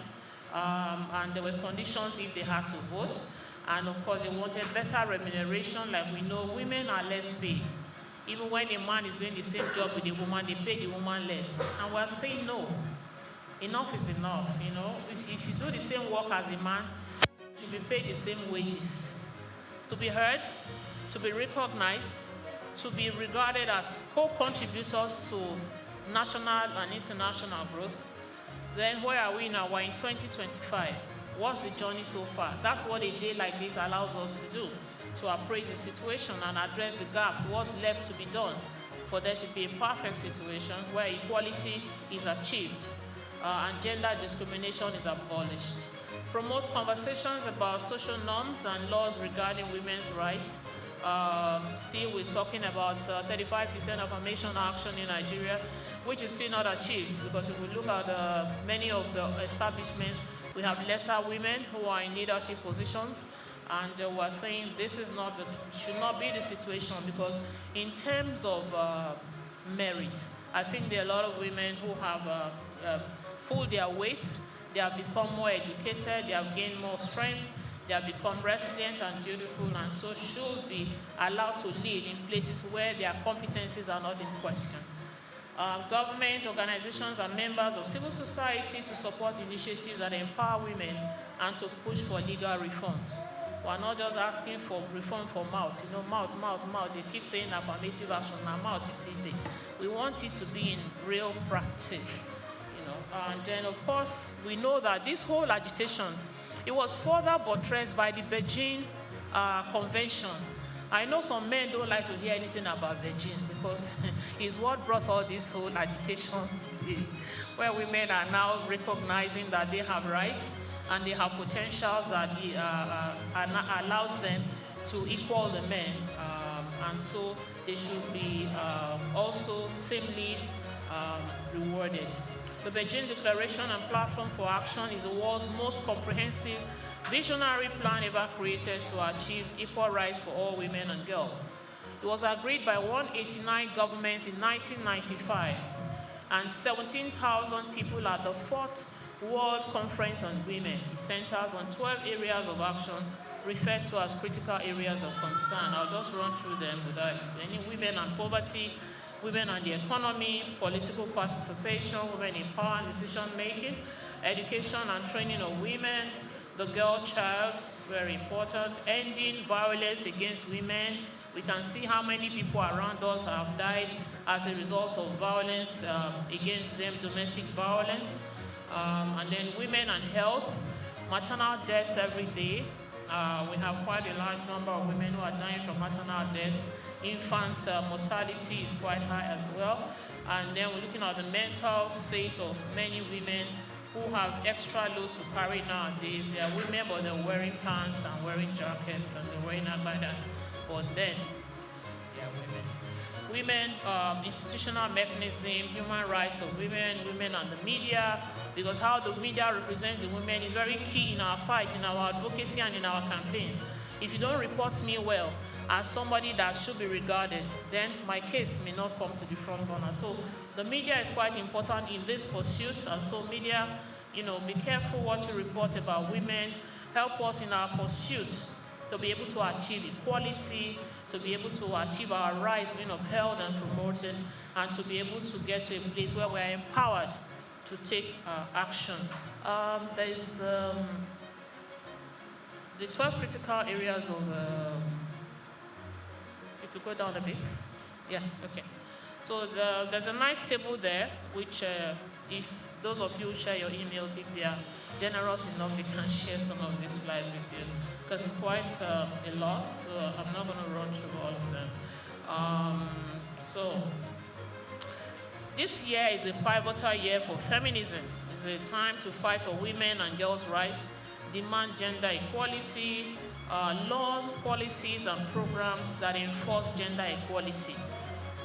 and there were conditions if they had to vote. And of course, they wanted better remuneration. Like we know, women are less paid. Even when a man is doing the same job with a woman, they pay the woman less. And we're saying no. Enough is enough, you know. If you do the same work as a man, you should be paid the same wages. To be heard, to be recognized, to be regarded as co-contributors to national and international growth. Then where are we now? We're in 2025. What's the journey so far? That's what a day like this allows us to do, to appraise the situation and address the gaps, what's left to be done for there to be a perfect situation where equality is achieved and gender discrimination is abolished. Promote conversations about social norms and laws regarding women's rights. Still, we're talking about 35% affirmation action in Nigeria, which is still not achieved, because if we look at many of the establishments, we have lesser women who are in leadership positions, and we're saying this is not should not be the situation, because in terms of merit, I think there are a lot of women who have pulled their weight. They have become more educated, they have gained more strength, they have become resilient and dutiful, and so should be allowed to lead in places where their competencies are not in question. Government, organizations, and members of civil society to support initiatives that empower women and to push for legal reforms. We're not just asking for reform for mouth. You know, mouth. They keep saying affirmative action. Now mouth is still there. We want it to be in real practice. You know, and then of course we know that this whole agitation, it was further buttressed by the Beijing Convention. I know some men don't like to hear anything about Beijing because it's what brought all this whole agitation, where women are now recognizing that they have rights and they have potentials that allows them to equal the men, and so they should be also similarly rewarded. The Beijing Declaration and Platform for Action is the world's most comprehensive visionary plan ever created to achieve equal rights for all women and girls. It was agreed by 189 governments in 1995, and 17,000 people at the 4th World Conference on Women. It centers on 12 areas of action referred to as critical areas of concern. I'll just run through them without explaining. Women and poverty, women and the economy, political participation, women in power and decision making, education and training of women, the girl child, very important, ending violence against women. We can see how many people around us have died as a result of violence against them, domestic violence. And then women and health, maternal deaths every day. We have quite a large number of women who are dying from maternal deaths. Infant mortality is quite high as well. And then we're looking at the mental state of many women who have extra load to carry nowadays. They are women, but they're wearing pants and wearing jackets and they're wearing that like that. But then, they are women. Women, institutional mechanism, human rights of women, women and the media, because how the media represents the women is very key in our fight, in our advocacy and in our campaign. If you don't report me well as somebody that should be regarded, then my case may not come to the front burner. So the media is quite important in this pursuit, and so media, you know, be careful what you report about women, help us in our pursuit to be able to achieve equality, to be able to achieve our rights being upheld and promoted, and to be able to get to a place where we are empowered to take action. There's the 12 critical areas of, you could go down a bit. Yeah, okay. So there's a nice table there, which if those of you share your emails, if they are generous enough, they can share some of these slides with you, because it's quite a lot, so I'm not going to run through all of them. So this year is a pivotal year for feminism. It's a time to fight for women and girls' rights, demand gender equality, laws, policies, and programs that enforce gender equality.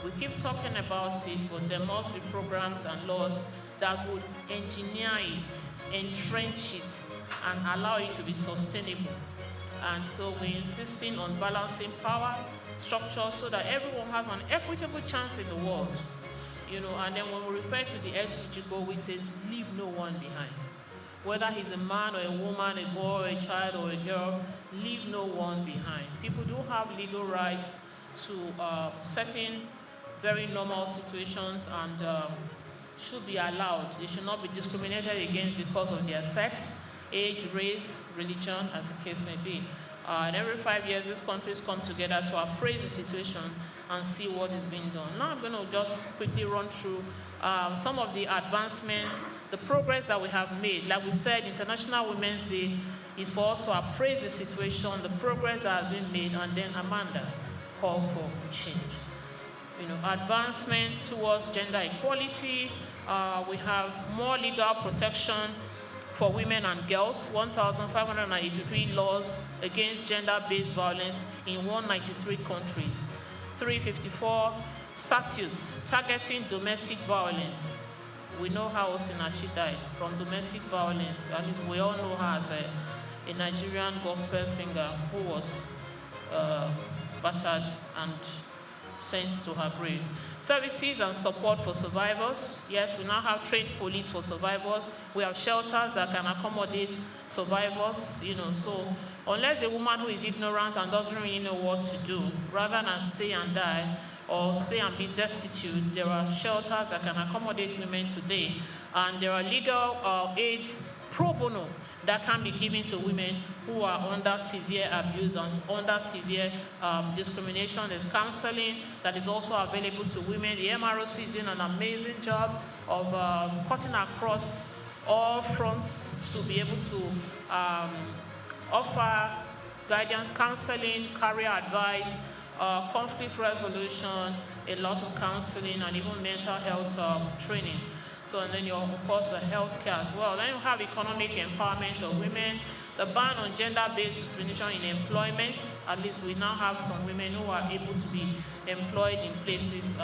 We keep talking about it, but there must be programs and laws that would engineer it, entrench it, and allow it to be sustainable. And so we're insisting on balancing power structures so that everyone has an equitable chance in the world. And then when we refer to the SDG goal, we say leave no one behind. Whether he's a man or a woman, a boy, a child, or a girl, leave no one behind. People do have legal rights to certain very normal situations and should be allowed. They should not be discriminated against because of their sex, age, race, religion, as the case may be. And every 5 years, these countries come together to appraise the situation and see what is being done. Now I'm going to just quickly run through some of the advancements, the progress that we have made. Like we said, International Women's Day is for us to appraise the situation, the progress that has been made, and then Amanda call for change. Advancement towards gender equality. We have more legal protection for women and girls, 1,583 laws against gender-based violence in 193 countries, 354 statutes targeting domestic violence. We know how Osinachi died from domestic violence. At least we all know her as a Nigerian gospel singer who was battered and sent to her grave. Services and support for survivors. Yes, we now have trained police for survivors. We have shelters that can accommodate survivors, So unless a woman who is ignorant and doesn't really know what to do, rather than stay and die or stay and be destitute, there are shelters that can accommodate women today. And there are legal aid pro bono that can be given to women who are under severe abuse and under severe discrimination. There's counseling that is also available to women. The MROC is doing an amazing job of cutting across all fronts to be able to offer guidance, counseling, career advice, conflict resolution, a lot of counseling, and even mental health training. So, and then of course, the healthcare as well. Then you have economic empowerment of women, the ban on gender-based discrimination in employment. At least we now have some women who are able to be employed in places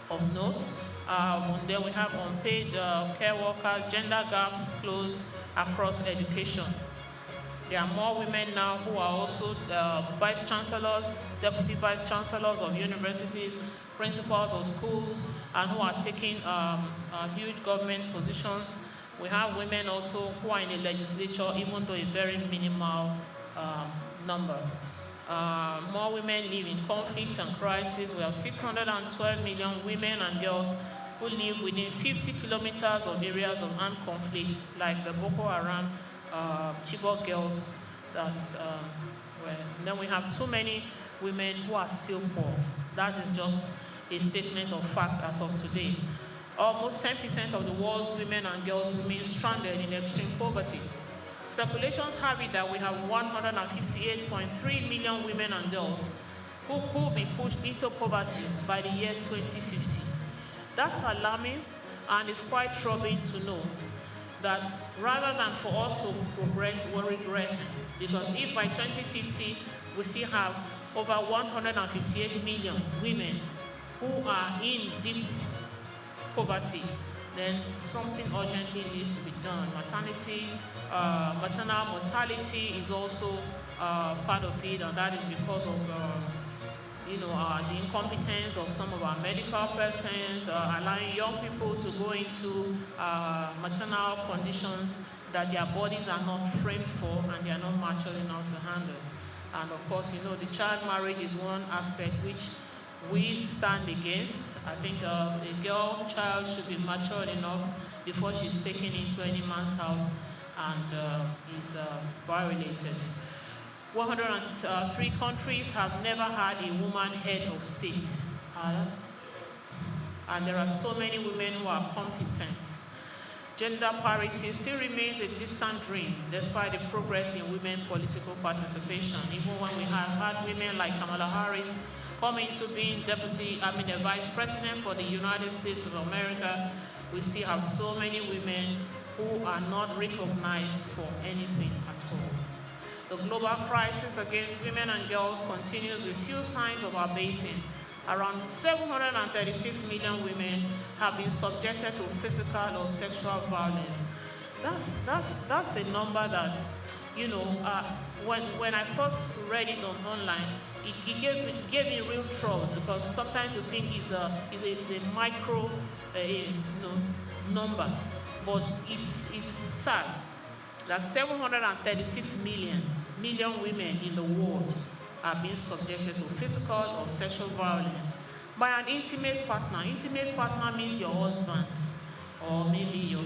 of note. And then we have unpaid care workers, gender gaps closed across education. There are more women now who are also vice chancellors, deputy vice chancellors of universities, principals of schools, and who are taking huge government positions. We have women also who are in the legislature, even though a very minimal number. More women live in conflict and crisis. We have 612 million women and girls who live within 50 kilometers of areas of armed conflict, like the Boko Haram Chibok girls. Then we have too many women who are still poor. That is just a statement of fact as of today. Almost 10% of the world's women and girls remain stranded in extreme poverty. Speculations have it that we have 158.3 million women and girls who could be pushed into poverty by the year 2050. That's alarming, and it's quite troubling to know that rather than for us to progress, we're regressing. Because if by 2050 we still have over 158 million women who are in deep poverty, then something urgently needs to be done. Maternal mortality is also part of it, and that is because of the incompetence of some of our medical persons, allowing young people to go into maternal conditions that their bodies are not framed for and they are not mature enough to handle. And of course, the child marriage is one aspect which we stand against. I think a girl child should be matured enough before she's taken into any man's house and is violated. 103 countries have never had a woman head of state. And there are so many women who are competent. Gender parity still remains a distant dream despite the progress in women political participation. Even when we have had women like Kamala Harris come into being the vice president for the United States of America, we still have so many women who are not recognized for anything at all. The global crisis against women and girls continues with few signs of abating. Around 736 million women have been subjected to physical or sexual violence. That's a number that, when I first read it online, it gave me real troubles, because sometimes you think it's a micro number, but it's sad that 736 million women in the world are being subjected to physical or sexual violence by an intimate partner. Intimate partner means your husband, or maybe your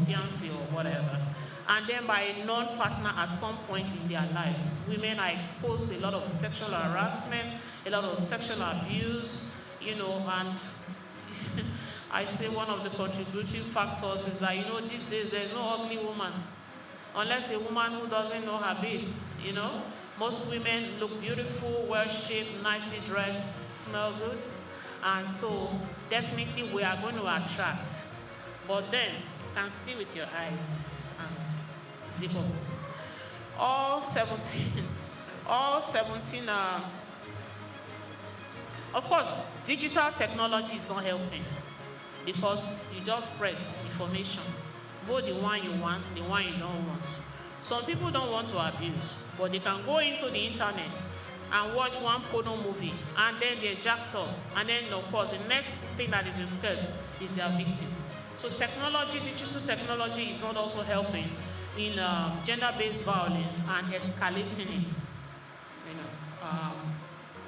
fiancé or whatever. And then by a non-partner at some point in their lives. Women are exposed to a lot of sexual harassment, a lot of sexual abuse, and I say one of the contributing factors is that, these days there's no ugly woman, unless a woman who doesn't know her bits, Most women look beautiful, well-shaped, nicely dressed, smell good. And so definitely we are going to attract. But then, you can see with your eyes and zip up. All 17, of course, digital technology is not helping, because you just press information, both the one you want, the one you don't want. Some people don't want to abuse, but they can go into the internet and watch one porno movie, and then they're jacked up, and then of course the next thing that is in skirts is their victim. So digital technology is not also helping in gender-based violence and escalating it.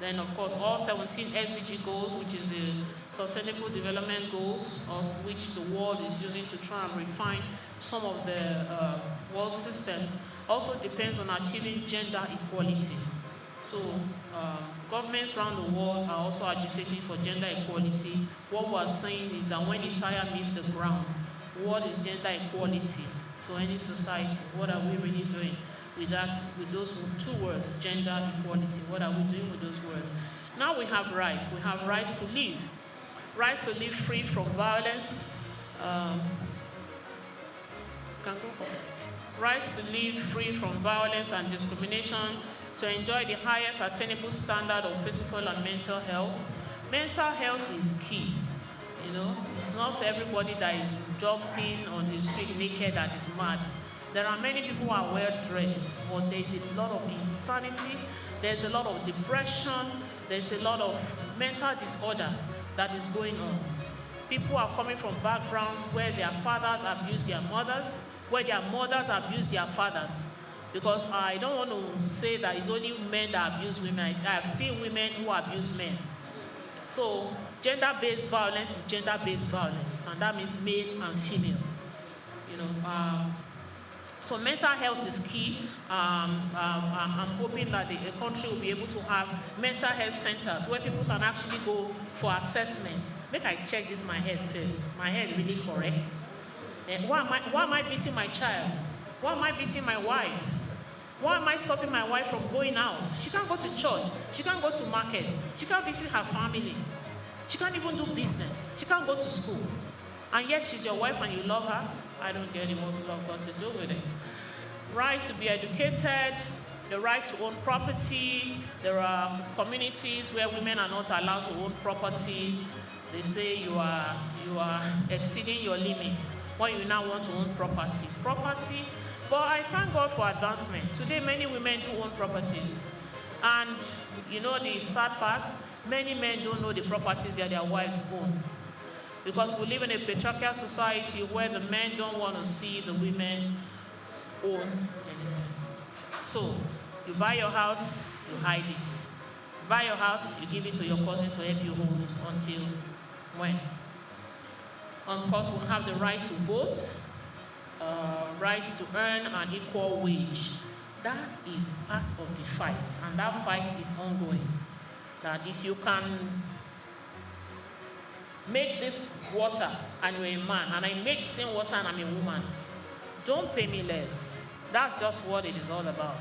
Then of course all 17 SDG goals, which is the Sustainable Development Goals, of which the world is using to try and refine some of the world systems, also depends on achieving gender equality. So governments around the world are also agitating for gender equality. What we are saying is that when the tire meets the ground, what is gender equality to any society? What are we really doing with that, with those two words, gender equality? What are we doing with those words? Now we have rights. We have rights to live. Rights to live free from violence. Rights to live free from violence and discrimination, to enjoy the highest attainable standard of physical and mental health. Mental health is key. It's not everybody that is jumping on the street naked that is mad. There are many people who are well dressed, but there's a lot of insanity, there's a lot of depression, there's a lot of mental disorder that is going on. People are coming from backgrounds where their fathers abuse their mothers, where their mothers abuse their fathers. Because I don't want to say that it's only men that abuse women. I have seen women who abuse men. So gender-based violence is gender-based violence, and that means male and female. So mental health is key. I'm hoping that the country will be able to have mental health centers where people can actually go for assessment. Make I check this my head first. My head really correct. Why am I beating my child? Why am I beating my wife? Why am I stopping my wife from going out? She can't go to church. She can't go to market. She can't visit her family. She can't even do business. She can't go to school. And yet she's your wife and you love her? I don't get it. What's love got to do with it? Right to be educated, the right to own property. There are communities where women are not allowed to own property. They say you are exceeding your limits when you now want to own property. But I thank God for advancement. Today, many women do own properties. And the sad part, many men don't know the properties that their wives own. Because we live in a patriarchal society where the men don't want to see the women own anything. So, you buy your house, you hide it. You buy your house, you give it to your cousin to help you hold until when? Of course, we have the right to vote, rights to earn an equal wage. That is part of the fight, and that fight is ongoing. That if you can make this water and you're a man, and I make the same water and I'm a woman, don't pay me less. That's just what it is all about.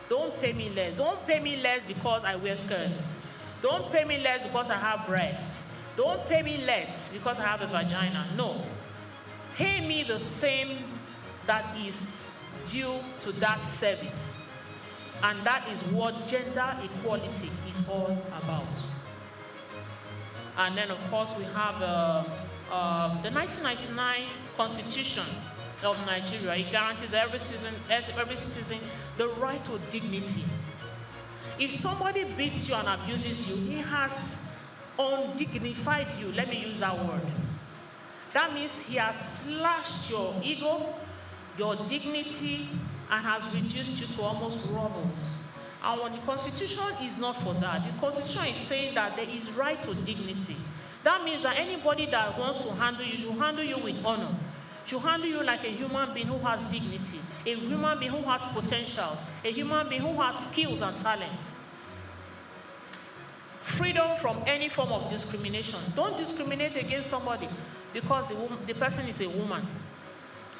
Don't pay me less. Don't pay me less because I wear skirts. Don't pay me less because I have breasts. Don't pay me less because I have a vagina. No. Pay me the same that is due to that service. And that is what gender equality is all about. And then, of course, we have the 1999 Constitution of Nigeria. It guarantees every citizen the right to dignity. If somebody beats you and abuses you, he has undignified you. Let me use that word. That means he has slashed your ego, your dignity, and has reduced you to almost rubble. And when the Constitution is not for that, the Constitution is saying that there is right to dignity. That means that anybody that wants to handle you should handle you with honor. Should handle you like a human being who has dignity, a human being who has potentials, a human being who has skills and talents. Freedom from any form of discrimination. Don't discriminate against somebody because the person is a woman.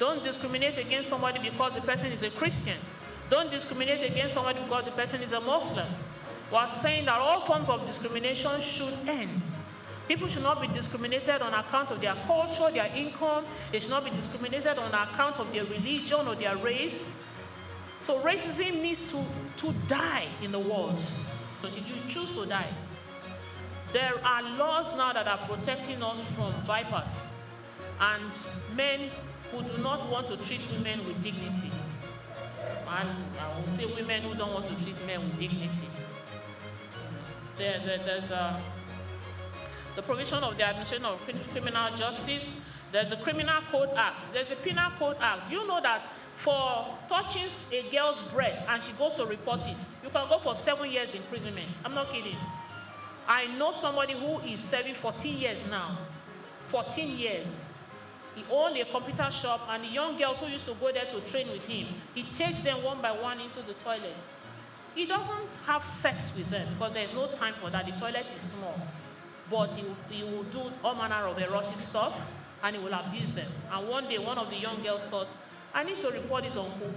Don't discriminate against somebody because the person is a Christian. Don't discriminate against somebody because the person is a Muslim. We are saying that all forms of discrimination should end. People should not be discriminated on account of their culture, their income. They should not be discriminated on account of their religion or their race. So racism needs to die in the world. So did you choose to die? There are laws now that are protecting us from vipers and men who do not want to treat women with dignity. And I will say women who don't want to treat men with dignity. There's the provision of the administration of criminal justice. There's a Criminal Code Act. There's a Penal Code Act. Do you know that for touching a girl's breast and she goes to report it, you can go for 7 years imprisonment? I'm not kidding. I know somebody who is serving 14 years now. 14 years. He owned a computer shop, and the young girls who used to go there to train with him, he takes them one by one into the toilet. He doesn't have sex with them because there's no time for that. The toilet is small. But he will do all manner of erotic stuff, and he will abuse them. And one day, one of the young girls thought, I need to report this uncle.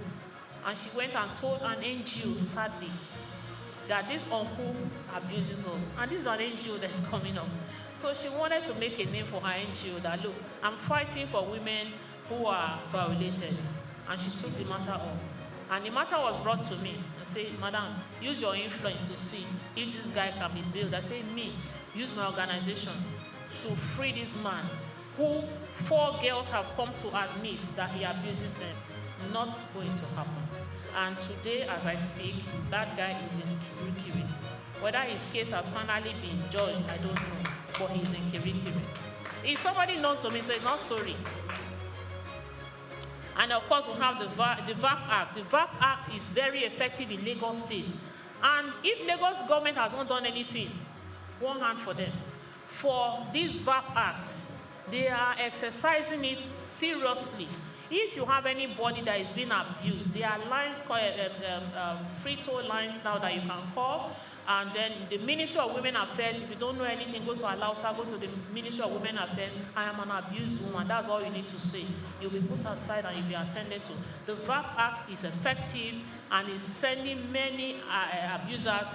And she went and told an NGO, sadly, that this uncle abuses us. And this is an NGO that's coming up. So she wanted to make a name for her NGO that, look, I'm fighting for women who are violated. And she took the matter up. And the matter was brought to me. I said, Madam, use your influence to see if this guy can be bailed. I said, me, use my organization to free this man who 4 girls have come to admit that he abuses them. Not going to happen. And today, as I speak, that guy is in Kirikiri. Whether his case has finally been judged, I don't know. But he's in Kirikiri. Is somebody known to me? So it's not story. And of course, we have the VAP Act. The VAP Act is very effective in Lagos State. And if Lagos government has not done anything, one hand for them. For this VAP Act, they are exercising it seriously. If you have anybody that is being abused, there are lines called free toll lines now that you can call. And then the Ministry of Women Affairs, if you don't know anything, go to Alausa, go to the Ministry of Women Affairs. I am an abused woman. That's all you need to say. You'll be put aside and you'll be attended to. The VAP Act is effective and is sending many abusers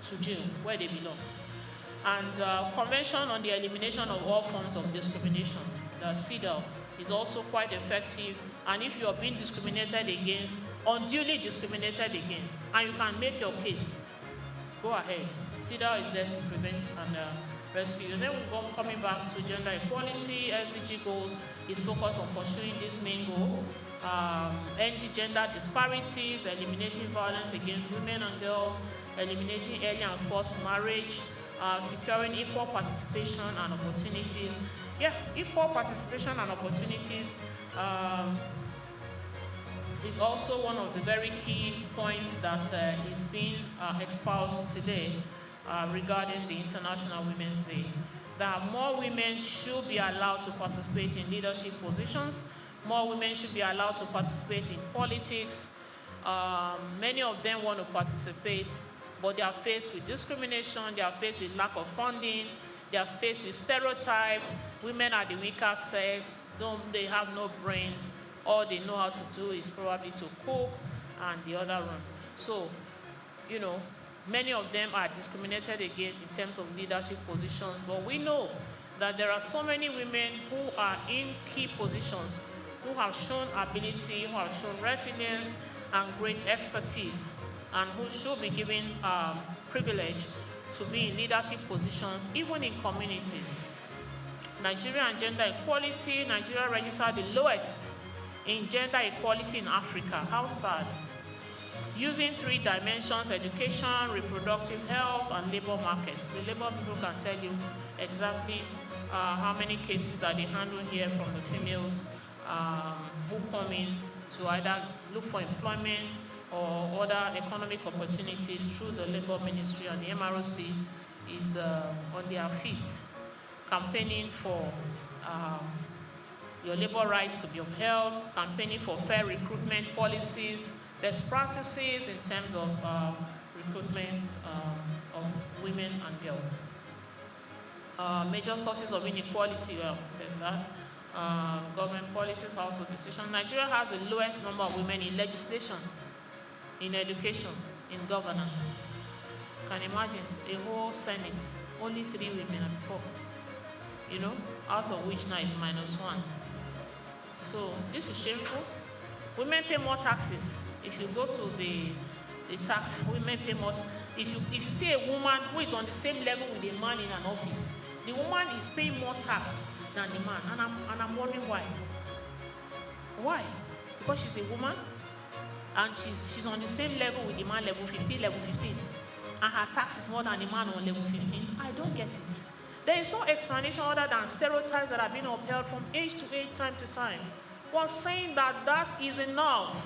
to jail where they belong. And Convention on the Elimination of All Forms of Discrimination, the CEDAW, is also quite effective. And if you are being discriminated against, unduly discriminated against, and you can make your case, go ahead. CEDAW is there to prevent and rescue. And then we're coming back to gender equality. SDG goals is focused on pursuing this main goal. Ending gender disparities, eliminating violence against women and girls, eliminating early and forced marriage, securing equal participation and opportunities. Yeah, equal participation and opportunities is also one of the very key points that is being espoused today regarding the International Women's Day. That more women should be allowed to participate in leadership positions. More women should be allowed to participate in politics. Many of them want to participate, but they are faced with discrimination, they are faced with lack of funding, they are faced with stereotypes. Women are the weaker sex, they have no brains. All they know how to do is probably to cook and the other one. So, you know, many of them are discriminated against in terms of leadership positions, but we know that there are so many women who are in key positions, who have shown ability, who have shown resilience and great expertise, and who should be given privilege to be in leadership positions, even in communities. Nigeria and gender equality, Nigeria registered the lowest in gender equality in Africa. How sad. Using 3 dimensions: education, reproductive health, and labor markets. The labor people can tell you exactly how many cases that they handle here from the females who come in to either look for employment or other economic opportunities through the labor ministry, and the MROC is on their feet campaigning for your labor rights to be upheld, campaigning for fair recruitment policies, best practices in terms of recruitment of women and girls. Major sources of inequality, well, said that. Government policies, household decisions. Nigeria has the lowest number of women in legislation, in education, in governance. Can you imagine a whole Senate, only 3 women and 4, you know, out of which now is -1. So this is shameful. Women pay more taxes. If you go to the tax, women pay more. If you see a woman who is on the same level with a man in an office, the woman is paying more tax than the man, and I'm wondering why. Why? Because she's a woman, and she's on the same level with the man, level 15, and her tax is more than the man on level 15. I don't get it. There is no explanation other than stereotypes that have been upheld from age to age, time to time. We're saying that is enough.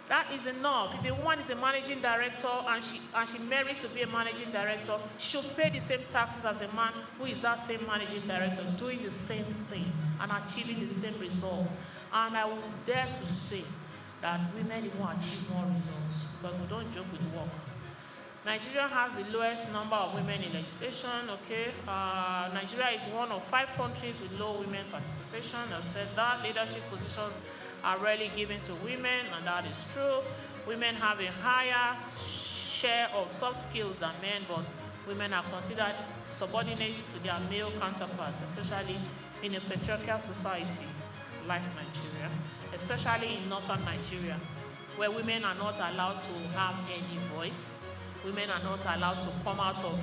That is enough. If a woman is a managing director and she marries to be a managing director, she should pay the same taxes as a man who is that same managing director, doing the same thing and achieving the same results. And I would dare to say that women even achieve more results, because we don't joke with work. Nigeria has the lowest number of women in legislation. Okay, Nigeria is one of 5 countries with low women participation. I've said that. Leadership positions are rarely given to women, and that is true. Women have a higher share of soft skills than men, but women are considered subordinates to their male counterparts, especially in a patriarchal society like Nigeria, especially in northern Nigeria, where women are not allowed to have any voice. Women are not allowed to come out of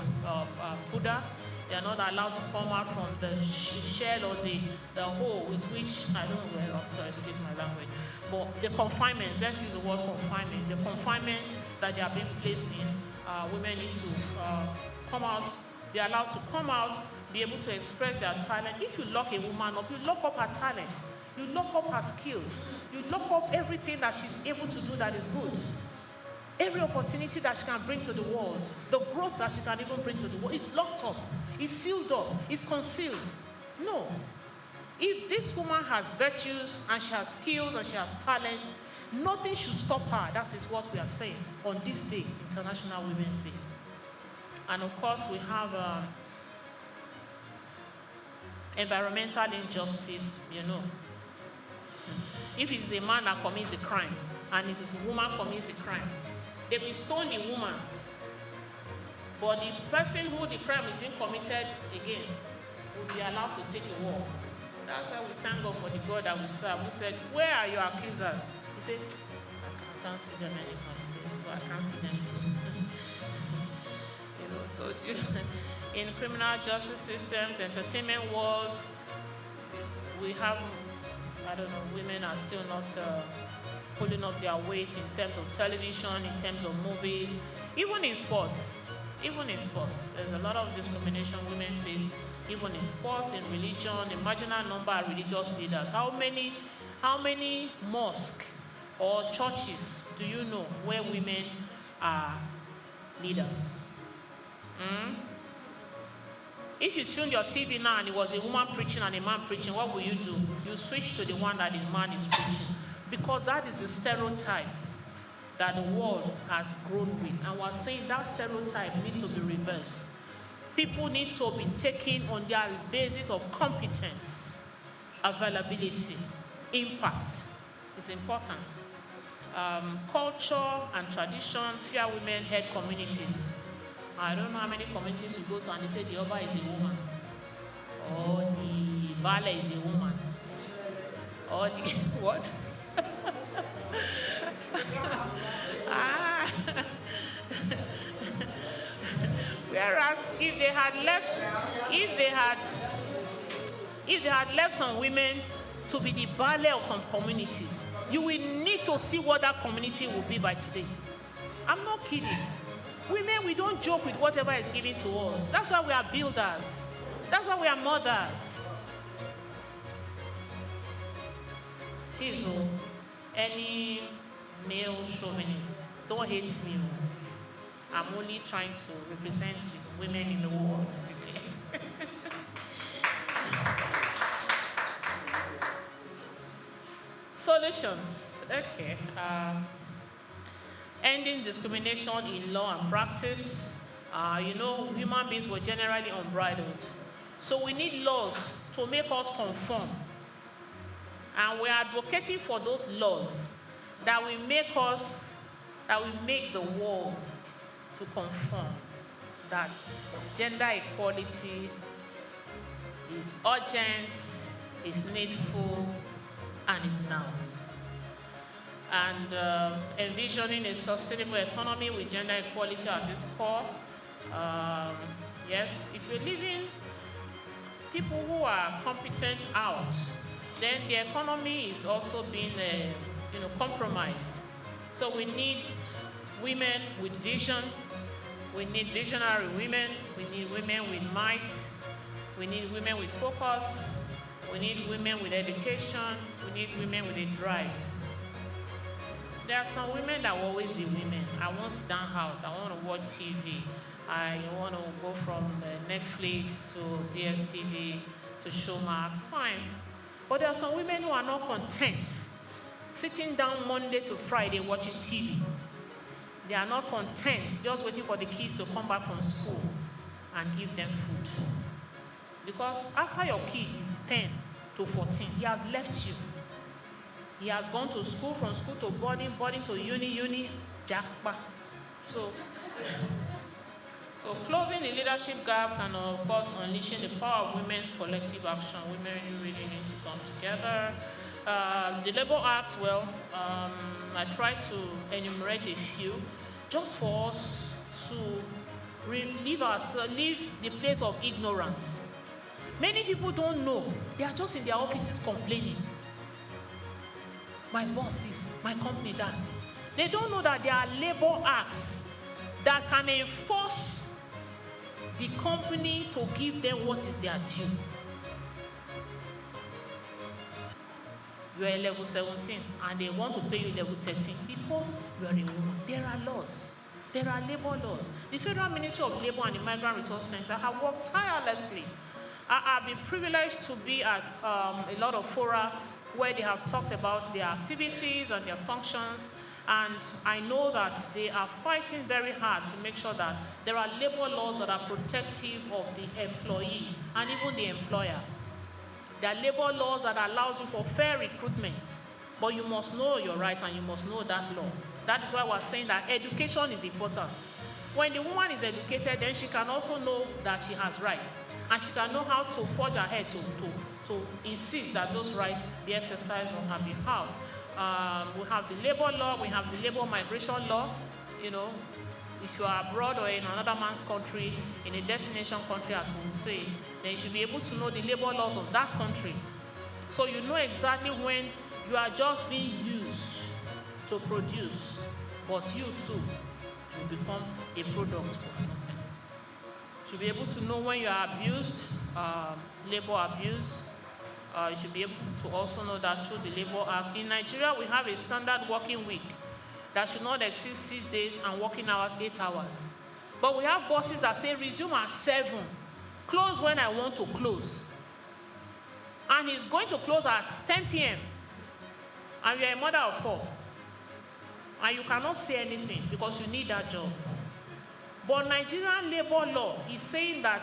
Buddha. They are not allowed to come out from the shell or the hole with which, I don't know where, sorry, excuse my language, but the confinements, let's use the word confinement, the confinements that they are being placed in, women need to come out, be allowed to come out, be able to express their talent. If you lock a woman up, you lock up her talent, you lock up her skills, you lock up everything that she's able to do that is good. Every opportunity that she can bring to the world, the growth that she can even bring to the world, is locked up, is sealed up, is concealed. No. If this woman has virtues and she has skills and she has talent, nothing should stop her. That is what we are saying on this day, International Women's Day. And of course, we have environmental injustice, you know. If it's a man that commits a crime and it is a woman commits the crime, they will stone the woman, but the person who the crime is being committed against will be allowed to take a walk. That's why we thank God for the God that we serve, who said, "Where are your accusers?" He said, "I can't see them anymore, so I can't see them too." You know, told you. In criminal justice systems, entertainment worlds, we have, I don't know, women are still not pulling up their weight in terms of television, in terms of movies, even in sports. Even in sports, there's a lot of discrimination women face, even in sports, in religion, a marginal number of religious leaders. How many mosques or churches do you know where women are leaders? If you tune your TV now and it was a woman preaching and a man preaching, what will you do? You switch to the one that the man is preaching. Because that is the stereotype that the world has grown with. And we're saying that stereotype needs to be reversed. People need to be taken on their basis of competence, availability, impact. It's important. Culture and tradition, fear women-led communities. I don't know how many communities you go to and they say the Oba is a woman, or the Bale is a woman, or the what? Whereas if they had left some women to be the baale of some communities, you will need to see what that community will be by today. I'm not kidding. Women, we don't joke with whatever is given to us. That's why we are builders. That's why we are mothers. Please, any male chauvinist, don't hate me. I'm only trying to represent the women in the world today. Solutions. Okay. Ending discrimination in law and practice. Human beings were generally unbridled. So we need laws to make us conform. And we're advocating for those laws that will make the world to conform. That gender equality is urgent, is needful, and is now. And envisioning a sustainable economy with gender equality at its core. Yes, if you're leaving people who are competent out, then the economy is also being compromised. So we need women with vision. We need visionary women. We need women with might. We need women with focus. We need women with education. We need women with a drive. There are some women that will always be women. I want to sit down house. I want to watch TV. I want to go from Netflix to DSTV to Showmax. Fine. But there are some women who are not content sitting down Monday to Friday watching TV. They are not content just waiting for the kids to come back from school and give them food. Because after your kid is 10 to 14, he has left you. He has gone to school, from school to boarding to uni, jackpot. So closing the leadership gaps and, of course, unleashing the power of women's collective action. Women really need to come together. The Labour Acts, I tried to enumerate a few just for us to leave the place of ignorance. Many people don't know. They are just in their offices complaining. My boss this, my company that. They don't know that there are Labour Acts that can enforce the company to give them what is their due. You are level 17 and they want to pay you level 13 because you are a woman. There are laws. There are labor laws. The Federal Ministry of Labor and the Migrant Resource Center have worked tirelessly. I've been privileged to be at a lot of fora where they have talked about their activities and their functions, and I know that they are fighting very hard to make sure that there are labor laws that are protective of the employee and even the employer. There are labor laws that allows you for fair recruitment, but you must know your right and you must know that law. That is why we're saying that education is important. When the woman is educated, then she can also know that she has rights, and she can know how to forge ahead to insist that those rights be exercised on her behalf. We have the labor law, we have the labor migration law. You know, if you are abroad or in another man's country, in a destination country, as we would say, then you should be able to know the labor laws of that country. So you know exactly when you are just being used to produce, but you too will become a product of nothing. You should be able to know when you are abused, labor abuse. You should be able to also know that through the Labour Act. In Nigeria, we have a standard working week that should not exceed 6 days and working hours 8 hours. But we have bosses that say resume at 7, close when I want to close. And he's going to close at 10 p.m. And you're a mother of 4. And you cannot say anything because you need that job. But Nigerian labor law is saying that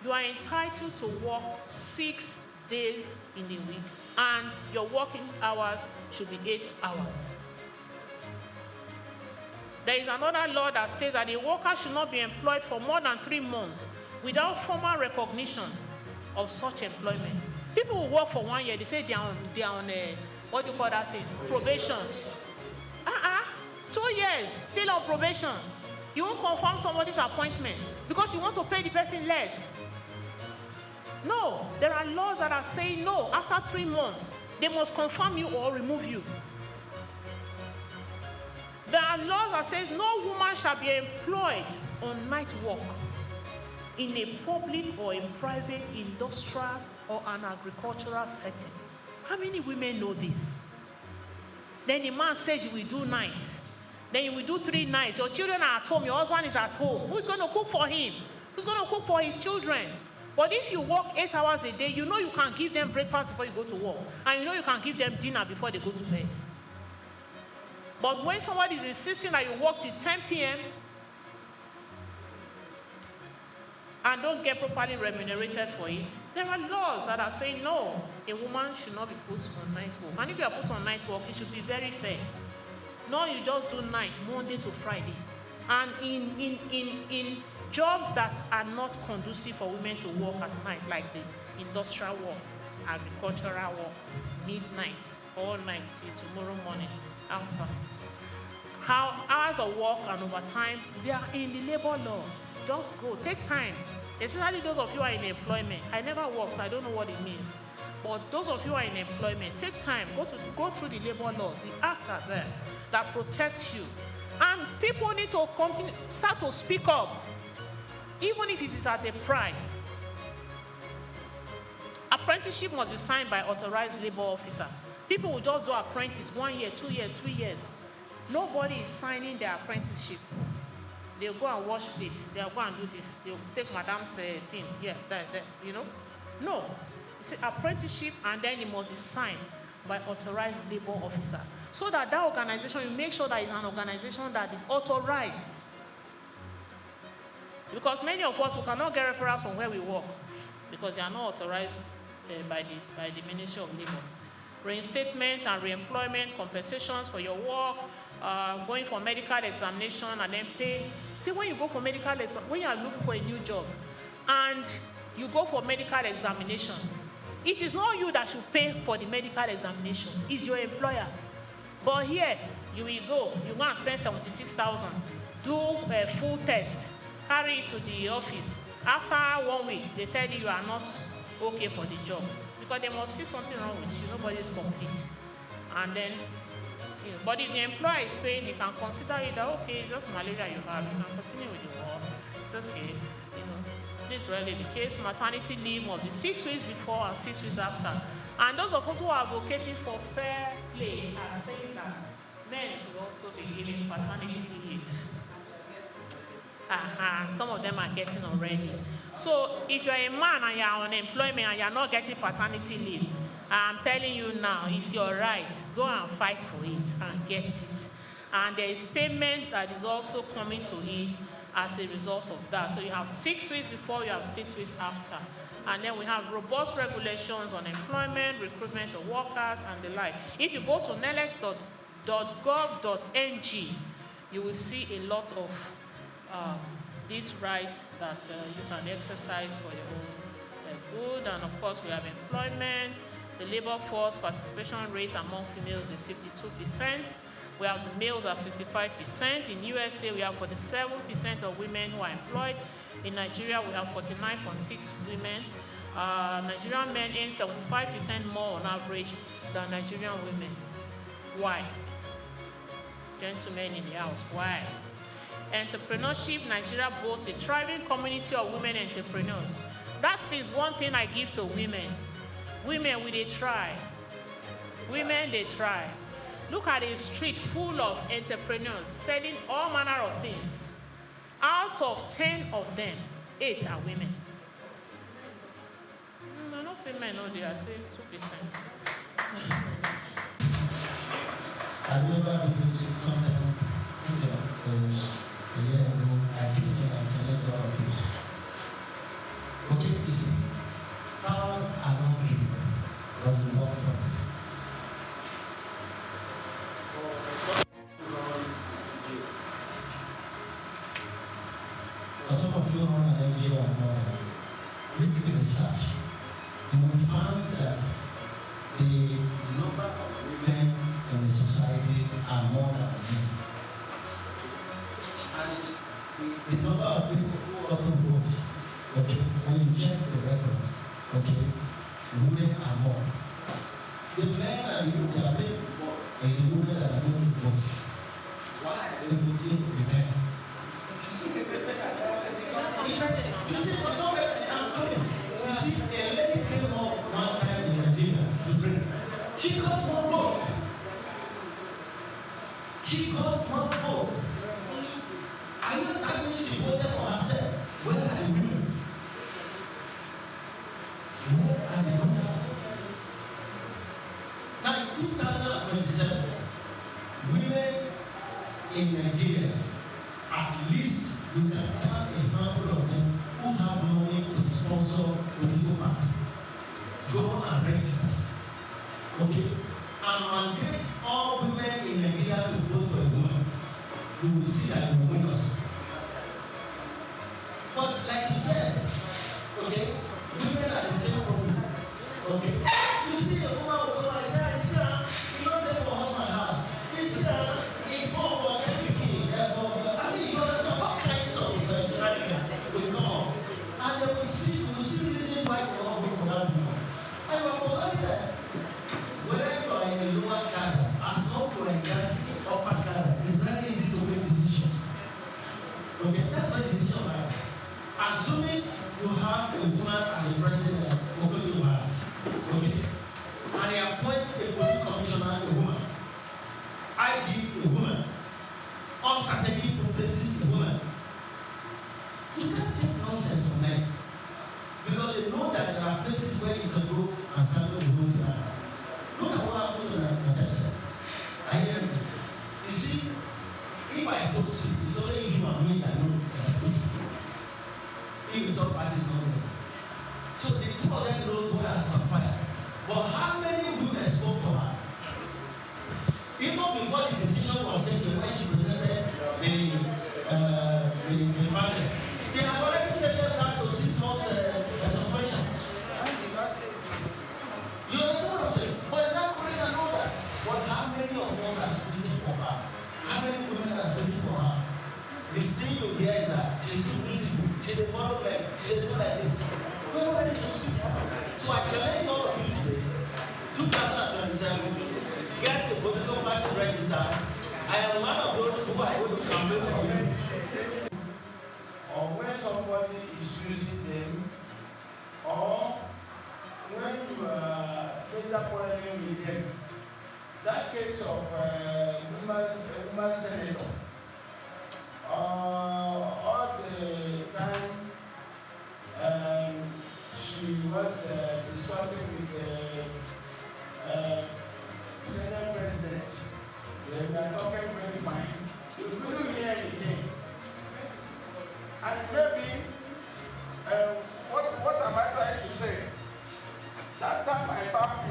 you are entitled to work 6 days in a week, and your working hours should be 8 hours. There is another law that says that a worker should not be employed for more than 3 months without formal recognition of such employment. People who work for 1 year, they say they are on what do you call that thing? Probation. 2 years, still on probation. You won't confirm somebody's appointment because you want to pay the person less. No, there are laws that are saying no. After 3 months, they must confirm you or remove you. There are laws that says no woman shall be employed on night work in a public or a private, industrial, or an agricultural setting. How many women know this? Then the man says you will do nights. Then you will do 3 nights. Your children are at home. Your husband is at home. Who's going to cook for him? Who's going to cook for his children? But if you work 8 hours a day, you know you can give them breakfast before you go to work. And you know you can give them dinner before they go to bed. But when somebody is insisting that you work till 10 p.m. and don't get properly remunerated for it, there are laws that are saying no, a woman should not be put on night work. And if you are put on night work, it should be very fair. No, you just do night, Monday to Friday. And in jobs that are not conducive for women to work at night, like the industrial work, agricultural work, midnight, all night till tomorrow morning, after. How hours of work and overtime, they are in the labor law. Just go, take time. Especially those of you who are in employment. I never work, so I don't know what it means. But those of you who are in employment, take time, go through the labor laws. The acts are there that protect you. And people need to start to speak up, even if it is at a price. Apprenticeship must be signed by authorized labor officer. People will just do apprentice 1 year, 2 years, 3 years. Nobody is signing their apprenticeship. They'll go and wash plates. They'll go and do this. They'll take madam's thing here, there, you know. No. It's an apprenticeship, and then it must be signed by authorized labor officer. So that organization, you make sure that it's an organization that is authorized. Because many of us, we cannot get referrals from where we work because they are not authorized by the Ministry of Labor. Reinstatement and reemployment, compensations for your work, going for medical examination and then pay. See, when you go for medical examination, when you are looking for a new job and you go for medical examination, it is not you that should pay for the medical examination. It's your employer. But here, you will go and spend 76,000, do a full test, carry it to the office. After 1 week, they tell you are not okay for the job because they must see something wrong with you. Nobody is complete. And then, but if the employer is paying, you can consider it that, okay, it's just malaria you have. You can continue with the work. It's okay. This is really the case. Maternity leave must be 6 weeks before and 6 weeks after. And those of us who are advocating for fair play are saying that men should also be giving paternity leave. Some of them are getting already. So if you're a man and you're on unemployment and you're not getting paternity leave, I'm telling you now, it's your right. Go and fight for it and get it. And there is payment that is also coming to it as a result of that. So you have 6 weeks before, you have 6 weeks after. And then we have robust regulations on employment, recruitment of workers, and the like. If you go to nelex.gov.ng, you will see a lot of these rights that you can exercise for your own good. And of course, we have employment. The labor force participation rate among females is 52%. We have males at 55%. In USA, we have 47% of women who are employed. In Nigeria, we have 49.6 women. Nigerian men earn 75% more on average than Nigerian women. Why? Gentlemen in the house, why? Entrepreneurship, Nigeria boasts a thriving community of women entrepreneurs. That is one thing I give to women. Women, they try. Women, they try. Look at a street full of entrepreneurs selling all manner of things. Out of 10 of them, 8 are women. No, not say men, no, they are saying 2%. I remember because sometimes, a year ago, I think in an intellectual office. Okay, you see, powers are not given when you work from it. For some of you who are in Nigeria and all that, we did research, and we found that the number of women in the society are more than men. And the number of people who also vote, okay, when you check the record, okay, women are more. The men where the decision lies. Assuming you have a woman as a president, okay, and he appoints a police commissioner, a woman, IG, a woman, all strategic places, a woman. You can't take nonsense from them because they know that there are places where you can go and settle the whole thing. Look at what happened to the I hear you. You see, if I told you, it's only you and me that know that if the third party is not there. So the two of them knows what has transpired. But how many women spoke for her? Even before the decision was taken when she presented the panel, they have already sentenced her to 6 months suspension. You understand what I'm saying? But is that correct and all that? But how many of us are speaking for her? How many women are speaking for her? The thing you hear is that she's too beautiful. She dey follow men. She dey do like this. Nobody can speak for her. So I challenge all of you today. 2027, get a political party register. I am one of those who are able to campaign for you. Or when somebody is using them, or when you are quarreling with them. That case of woman senator, all the time she was discussing with the Senate President, they were talking very fine. You couldn't hear anything. And maybe, what am I trying to say? That time I found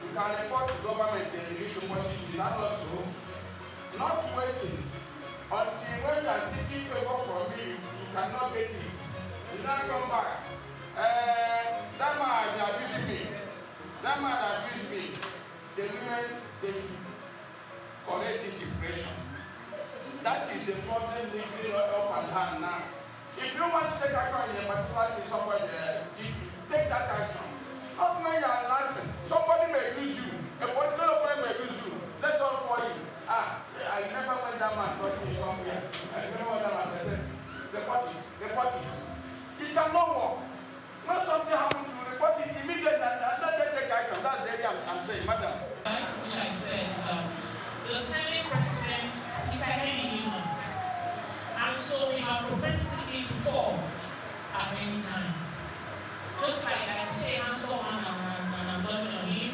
you can report to government and you need to punish me. That also, not waiting until when you are seeking favor from me, you cannot get it. You now come back. That man abused me. That man abused me. The women, they correct this impression. That is the problem living up and down now. If you want to take action in a particular thing, somebody take that action. Not when you are laughing. Somebody may use you. A political friend may use you. Let us for you. I never went that man talking to somewhere. I never went that man. I said, report it. It cannot work. When something happens, you report it immediately and let them take action. That's the area I'm saying, madam. Which I said, the Senate president is highly human. And so we have propensity to fall at any time. Just like I say, I'm someone and I'm loving on him,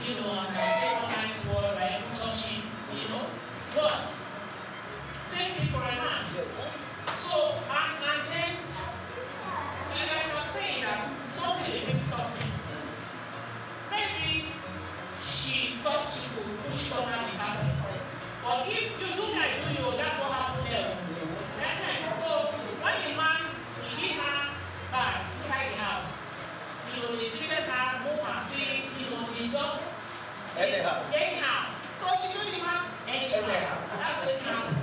and I say one nice word, I touch him, But, same thing for a man. So, and then, and I was saying that something makes something. Maybe she thought she could push it on the family. But if you do like you, that's what happened there. So, when the man, he did her bad inside the house, they treated her, move her seats, they just anyhow. So she told the man anyhow. That's what happened.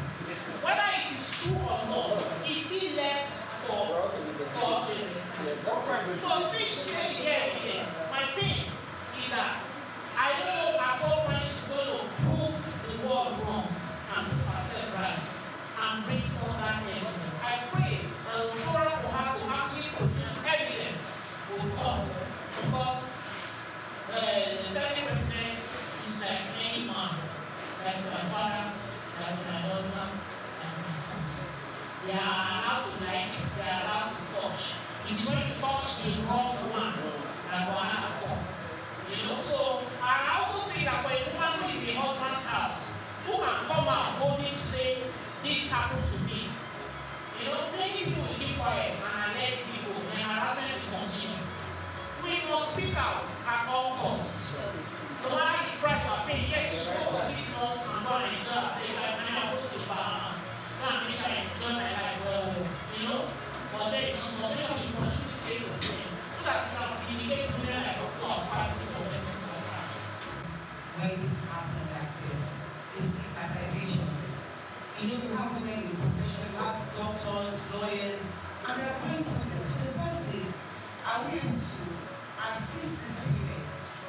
Whether it is true or not, it's still left for us to understand. So since she said she had evidence, my thing is that I don't know at what point she's going to prove the world wrong and put herself right and bring forth that evidence. I pray that the forum for her to actually produce evidence will come because the Senate president is like any man, like my father, like my daughter, and my sons. They are allowed to like, they are allowed to touch. It is when you touch the wrong one that will have to come. So I also think that when a woman who is in the husband's house, who can come out boldly to say, this happened to me. Many people will keep quiet and let people, and harassment will continue. We must speak out at all costs. No matter the price of paying, yes, you go for 6 months and go and enjoy and say, I go to the Bahamas. Go and make sure I enjoy my life well, But then she must make sure she pursue the state of pain. So that she can indicate to them like to our fighting for blessings of her. When it happens like this, it's stigmatization. You have women in the profession, you have doctors, lawyers, and they are great women. So the first is, are we able to assist these women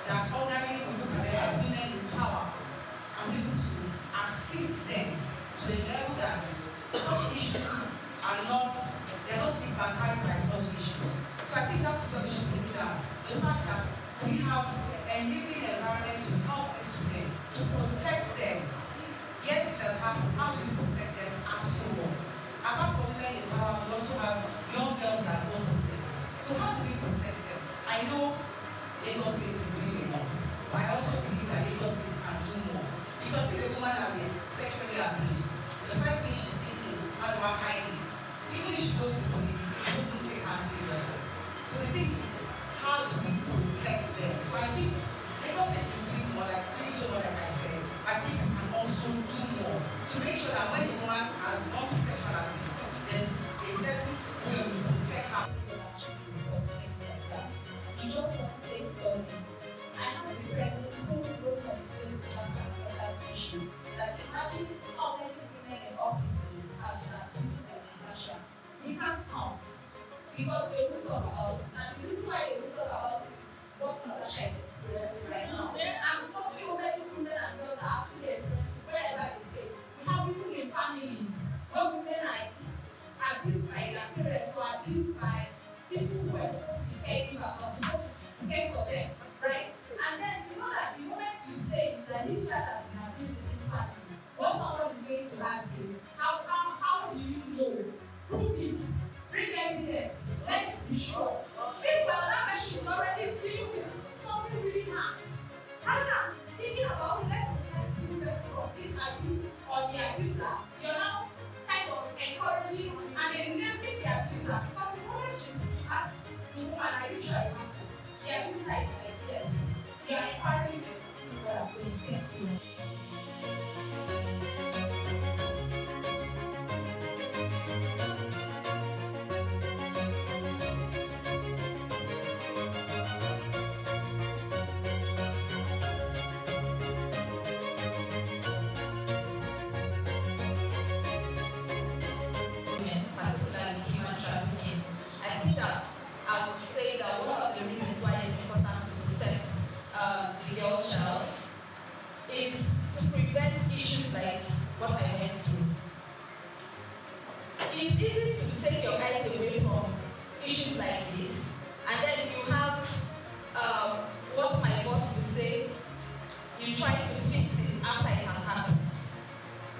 that ordinarily we look at them as women in power and be able to assist them to the level that such issues are stigmatized by such issues. So I think that's what we should be looking at. The fact that we have an enabling environment to help these women, to protect them. Yes, it has happened. How do we protect them afterwards? Apart from women in power, we also have young girls that go through this. So how do we protect them? I know Lagos State is doing a lot, but I also believe that Lagos State can do more. Because if a woman has been sexually abused, the first thing she's thinking, how do I hide it? Even if she goes to the police, they won't take her seriously. So the thing is, how do we protect them? So I think Lagos State is doing more, doing so more like I said. I think we can also do more to make sure that when a woman has gone to sexual abuse, there's a certain way we protect her. You just want to take the I have a friend who wrote on his Facebook about that issue. That imagine how many women in offices have been abused by Natasha. We can't count because they will talk about, and the reason why they will talk about what Natasha is experiencing right now. And not so many women and girls are actually experiencing wherever they stay. We have people in families where women are abused by their parents or abused by people who are supposed to be caregivers or supposed to care for them, right? And then you know that the moment you say that this child has been abused in this family, what someone is going to ask is, how do you know? Prove it. Bring evidence. Let's be sure. Meanwhile, that person is already dealing with something really hard. Rather than thinking about, let's protect this person from this abuse or the abuser, you're now kind of encouraging and enabling the abuser. Because the moment she asks the woman, are you sure it happened? The abuser is like, yes. You are encouraging the people that are doing. Thank you. Particularly human trafficking. I think that I would say that one of the reasons why it's important to protect the girl child is to prevent issues like what I went through. It's easy to take your eyes away from issues like this, and then you have what my boss would say, you try to fix it after it has happened.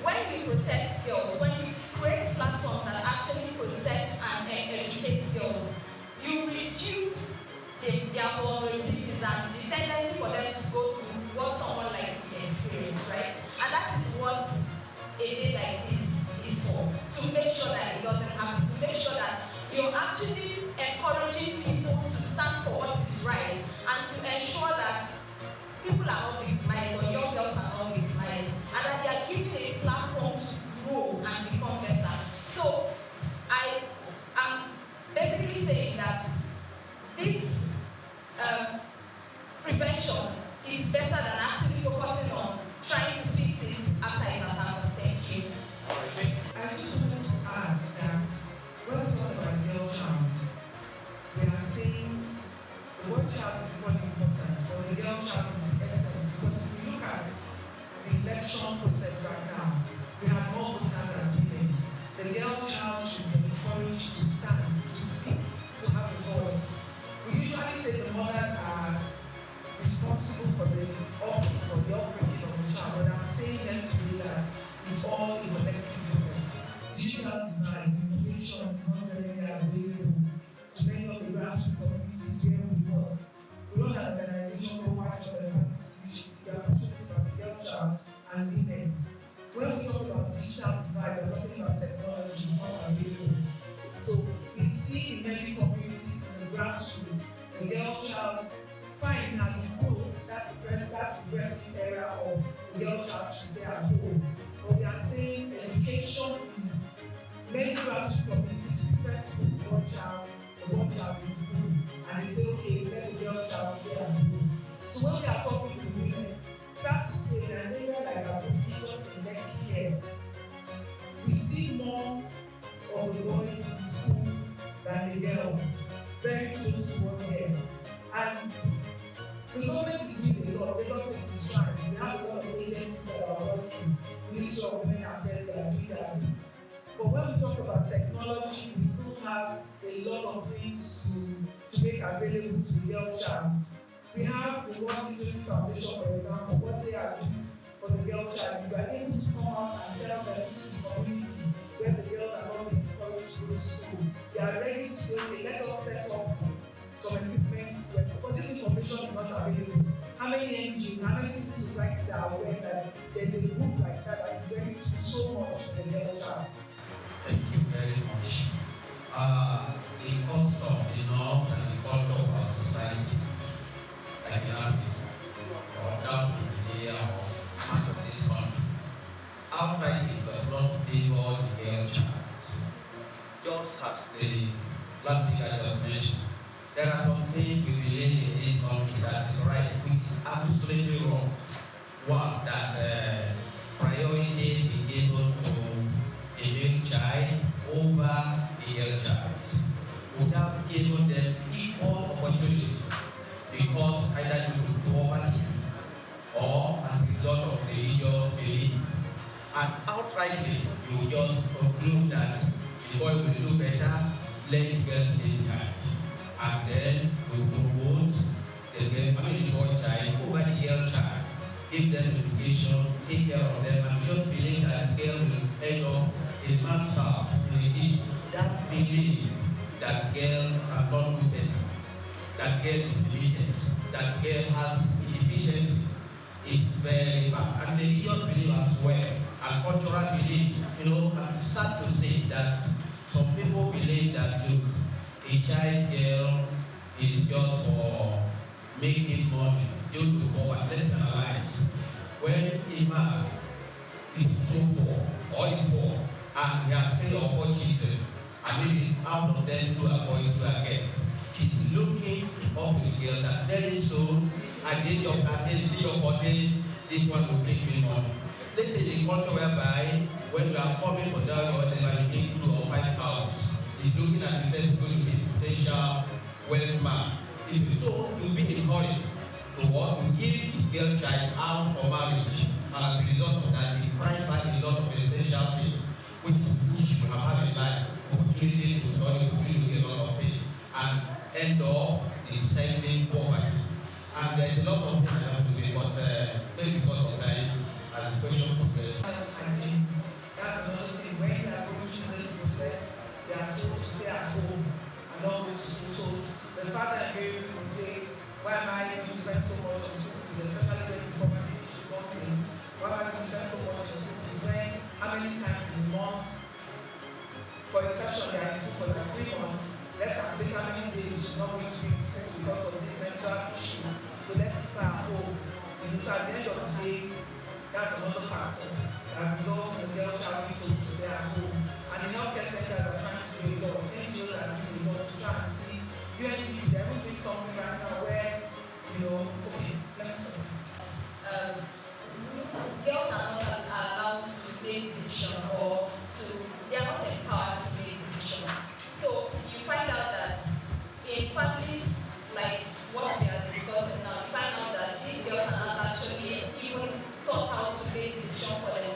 When you protect girls, when you create platforms that actually protect and educate girls, you reduce their vulnerabilities and the tendency for them to go through what someone like me experienced, right? And that is what a day like this is for, to make sure that it doesn't happen, to make sure that you're actually encouraging people to stand for what is right and to ensure that people are not victimized or young girls are not victimized and that they are given a platform to grow and become better. So I am basically saying that this prevention is better than actually focusing on trying to fix it after it has happened. Thank you. I just wanted to add that when we talk about the girl child, we are saying the boy child is more important, but the girl child is the essence. Because if we look at the election process right now, we have more voters as women. The girl child should be encouraged to stand, to speak, to have a voice. We usually say the mothers are responsible for the upbringing of the child, but I'm saying here today that it's all a collective business. Digital divide, information is not readily available to many of the grassroots communities where we work. We run an organization called White Child Activity. We are passionate about the girl child and women. When we talk about digital divide, we're talking about technology not available. So we see in many communities in the grassroots, the girl child fine has improved that progressive era of the girl child should stay at home. But we are saying education is many grassroots communities prefer to put the one child in school, and they say, okay, let the girl child stay at home. So when we are talking to women, sad to say that they are like our just in next year, we see more of the boys in school than the girls, very close to us here. And the government is doing a lot, Lagos State is trying. We have a lot of agencies that are working, Ministry of Women Affairs that are doing their bit. But when we talk about technology, we still have have a lot of things to make available to the girl child. We have the World Literacy Foundation, for example. What they are doing for the girl child is they are able to come out and tell them this is the community where the girls are not being encouraged to go to school. They are ready to say, okay, let us set up some equipment, but this information is not available. How many NGOs, how many civil societies are aware that there's a group like that that is ready to do so much for the girl child? Thank you very much. The custom, the norms, and the culture of our society, like in Africa, or down to Nigeria, or part of this country, outrightly does not favor the girl child. Just as the last thing I just mentioned, there are some things we believe in this country that is right, which is absolutely wrong. One, that priority be given to a male child over the girl child, without giving them equal opportunity, because either due to poverty or as a result of religious belief. And outrightly, you just conclude that the boy will do better, let the girl stay behind. And then we promote the boy child over the girl child, give them education, take care of them, and we don't believe that the girl will end up in man's house. That belief that girl cannot do better, that girl is limited, that girl has inefficiency, is very bad. And the religious belief as well, and cultural belief, I'm sad to say that some people believe that, look, a child girl is just for making money due to poverty. Let's analyze. When a man is so poor, or is poor, and he has 3 or 4 children, and maybe out of them 2 are boys, 2 are girls, he's looking up with the girl that very soon, at the age of 13, 3 or 14, this one will make me money. Let's say the culture whereby when you are coming for that or whatever, you need 2 or 5 cows. He's looking at himself going to be a potential wealth man. If so, you'll be encouraged to what? To give the girl child out for marriage. And as a result of that, he finds back a lot of essential things, which you should have in life, opportunity to study, opportunity to get a lot of things, and end up descending poverty. And there's a lot of things I have to say, but maybe because of time, as the question progresses. That's another thing. When they are going through this process, they are told to stay at home and not go to school. So the father and baby will say, why am I going to spend so much on school fees, especially when the poverty issue comes in? Why am I going to spend so much on school fees? When how many times in a month, for a session they are in school for like 3 months, let's calculate how many days she's not going to be in school because of this mental issue. So let's keep her at home. So at the end of the day, that's another factor that results in the girl child being told to stay at home. And the healthcare centers are trying to do a lot, NGOs are doing a lot to try and see UNDP, they're doing something right now where, okay, let me say. Girls are not allowed to make decisions or they are not empowered to make decisions. So you find out that in families like what we are discussing now, you find out that these girls are not actually even taught how to make decisions for themselves.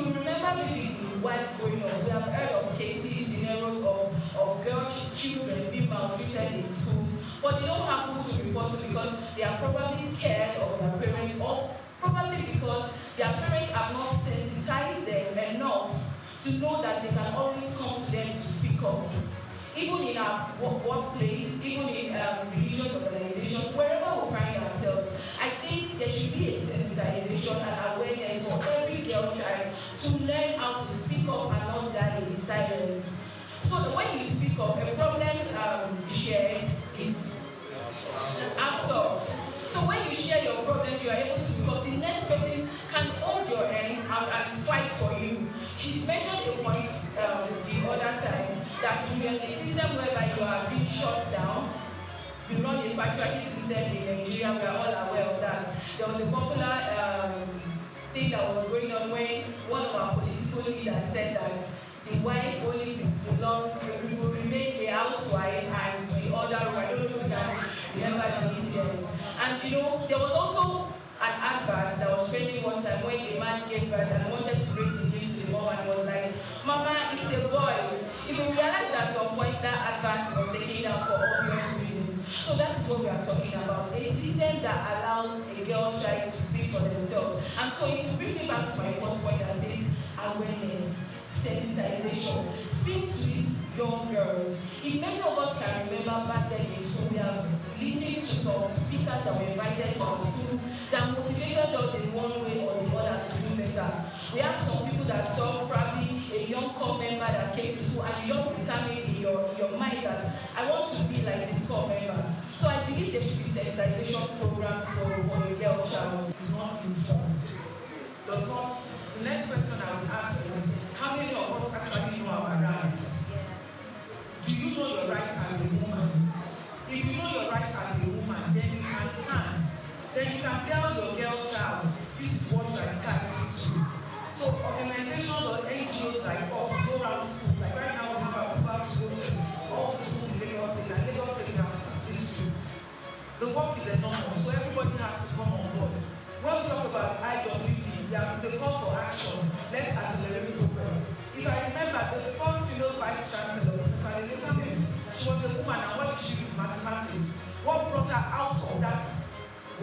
you remember maybe while growing up, we have heard of cases, scenarios of girls, children being maltreated in schools, but they don't have who to report to because they are probably scared of their parents, or probably because their parents have not sensitized them enough to know that they can always come to them to speak up. Even in our workplace, even in religious organizations, wherever we find ourselves, I think there should be a sensitization and awareness for every girl child to learn how to speak up and not die in silence. So that when you speak up, a problem shared is absorbed. So when you share your problem, you are able to speak up. The next person can hold your hand and fight for you. She mentioned a point the other time that we are in a system whereby you are being shut down. We run a patriarchy system in Nigeria, we are all aware of that. There was a popular thing that was going on when one of our political leaders said that the wife only belongs, will remain the housewife and the other, I don't know if you can remember the incident. And you know, there was also an advert that was trending one time when a man gave birth and wanted to break the news to the mom and was like, Mama, it's a boy. If you realize that at some point that advert was taken down for obvious reasons. So that is what we are talking about. A system that allows a girl child to speak for themselves. And so to bring me back to my first point that says awareness, sensitization. Speak to these young girls. If many of us can remember back then in school, we have listened to some speakers that were invited to our schools that motivated us in one way or the other to do better. We have some people that saw probably a young core member that came to school and you just determined in your mind that I want to be like this core member. So I believe there should be sensitization programs for a girl child. Is not informed. Does not. The next question I would ask is, how many of us actually know our rights? Do you know your rights as a woman? If you know your rights as a woman, then you can stand. Then you can tell your girl child, this is what you are entitled to. So organizations or NGOs like us go around schools. Like right now we have our people to go to all the schools in Lagos State. And Lagos State we have 60 streets. The work is enormous, so everybody has to come on board. When we talk about IWD, there is a call for action. Let's accelerate progress. If I remember, the first female vice chancellor, Professor Elizabeth, she was a woman, and what did she do? Mathematics. What brought her out of that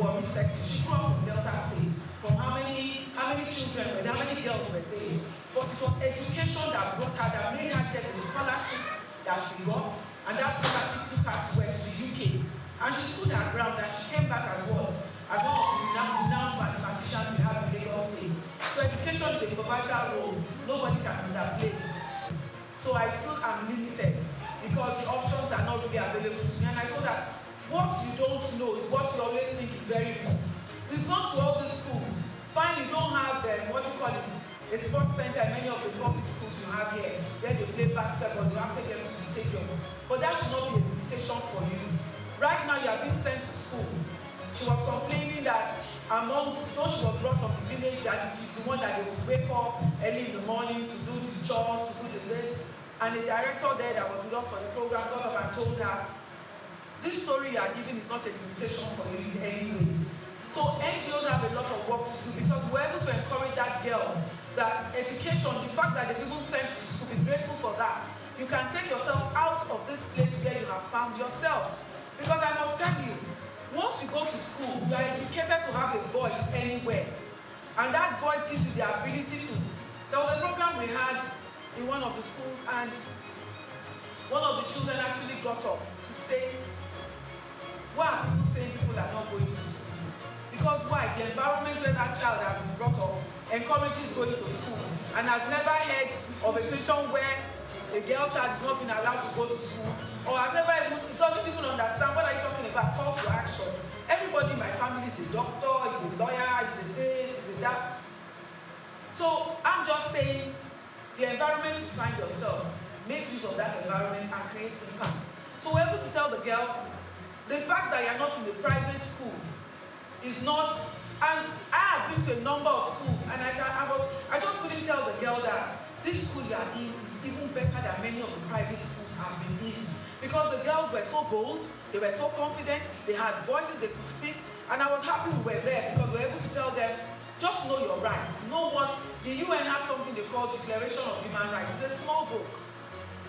worry section? She grew up from Delta State. From how many children were there, how many girls were there? But it was education that brought her, that made her get the scholarship that she got, and that scholarship took her to the UK. And she stood her ground, and she came back as what? As one of the renowned mathematicians we have in Lagos State. So education is a provider role. Nobody can underplay it. So I feel I'm limited because the options are not really available to me. And I thought that what you don't know is what you always think is very good. We've gone to all these schools. Fine, you don't have a sports center in many of the public schools you have here. Where they play basketball, you have to take them to the stadium. But that should not be a limitation for you. Right now you are being sent to school. She was complaining that amongst those she was brought from the village, that she's the one that they would wake up early in the morning to do the chores, to do the list. And the director there that was with us for the program got up and told her, this story you are giving is not a limitation for you in any way. So NGOs have a lot of work to do because we're able to encourage that girl, that education, the fact that they've even sent you to school, be grateful for that. You can take yourself out of this place where you have found yourself. Because I must tell you, once you go to school, you are educated to have a voice anywhere. And that voice gives you the ability to. There was a program we had in one of the schools, and one of the children actually got up to say, why are people saying people are not going to school? Because why? The environment where that child has been brought up encourages going to school and has never heard of a situation where a girl child is not being allowed to go to school, or has never even, it doesn't even understand what are you talking about, call to action. Everybody in my family is a doctor, is a lawyer, is a this, is a that. So I'm just saying, the environment you find yourself, make use of that environment and create impact. So we're able to tell the girl, the fact that you're not in a private school is not, and I have been to a number of schools, and I just couldn't tell the girl that this school you are in is even better than many of the private schools I've been in. Because the girls were so bold, they were so confident, they had voices they could speak, and I was happy we were there because we were able to tell them, Just know your rights. Know what the UN has something they call Declaration of Human Rights. It's a small book.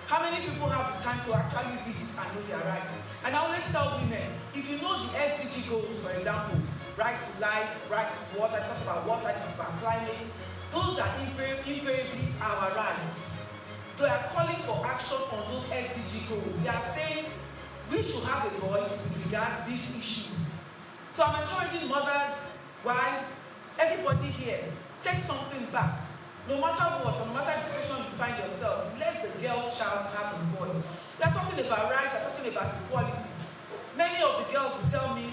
How many people have the time to actually read it and know their rights? And I always tell women, if you know the SDG goals, for example, right to life, right to water, I talk about water, I talk about climate, those are invariably our rights. They are calling for action on those SDG goals. They are saying we should have a voice with regards to these issues. So I'm encouraging mothers, wives, everybody here, take something back. No matter what, no matter the situation you find yourself, let the girl child have a voice. We are talking about rights, we are talking about equality. Many of the girls will tell me,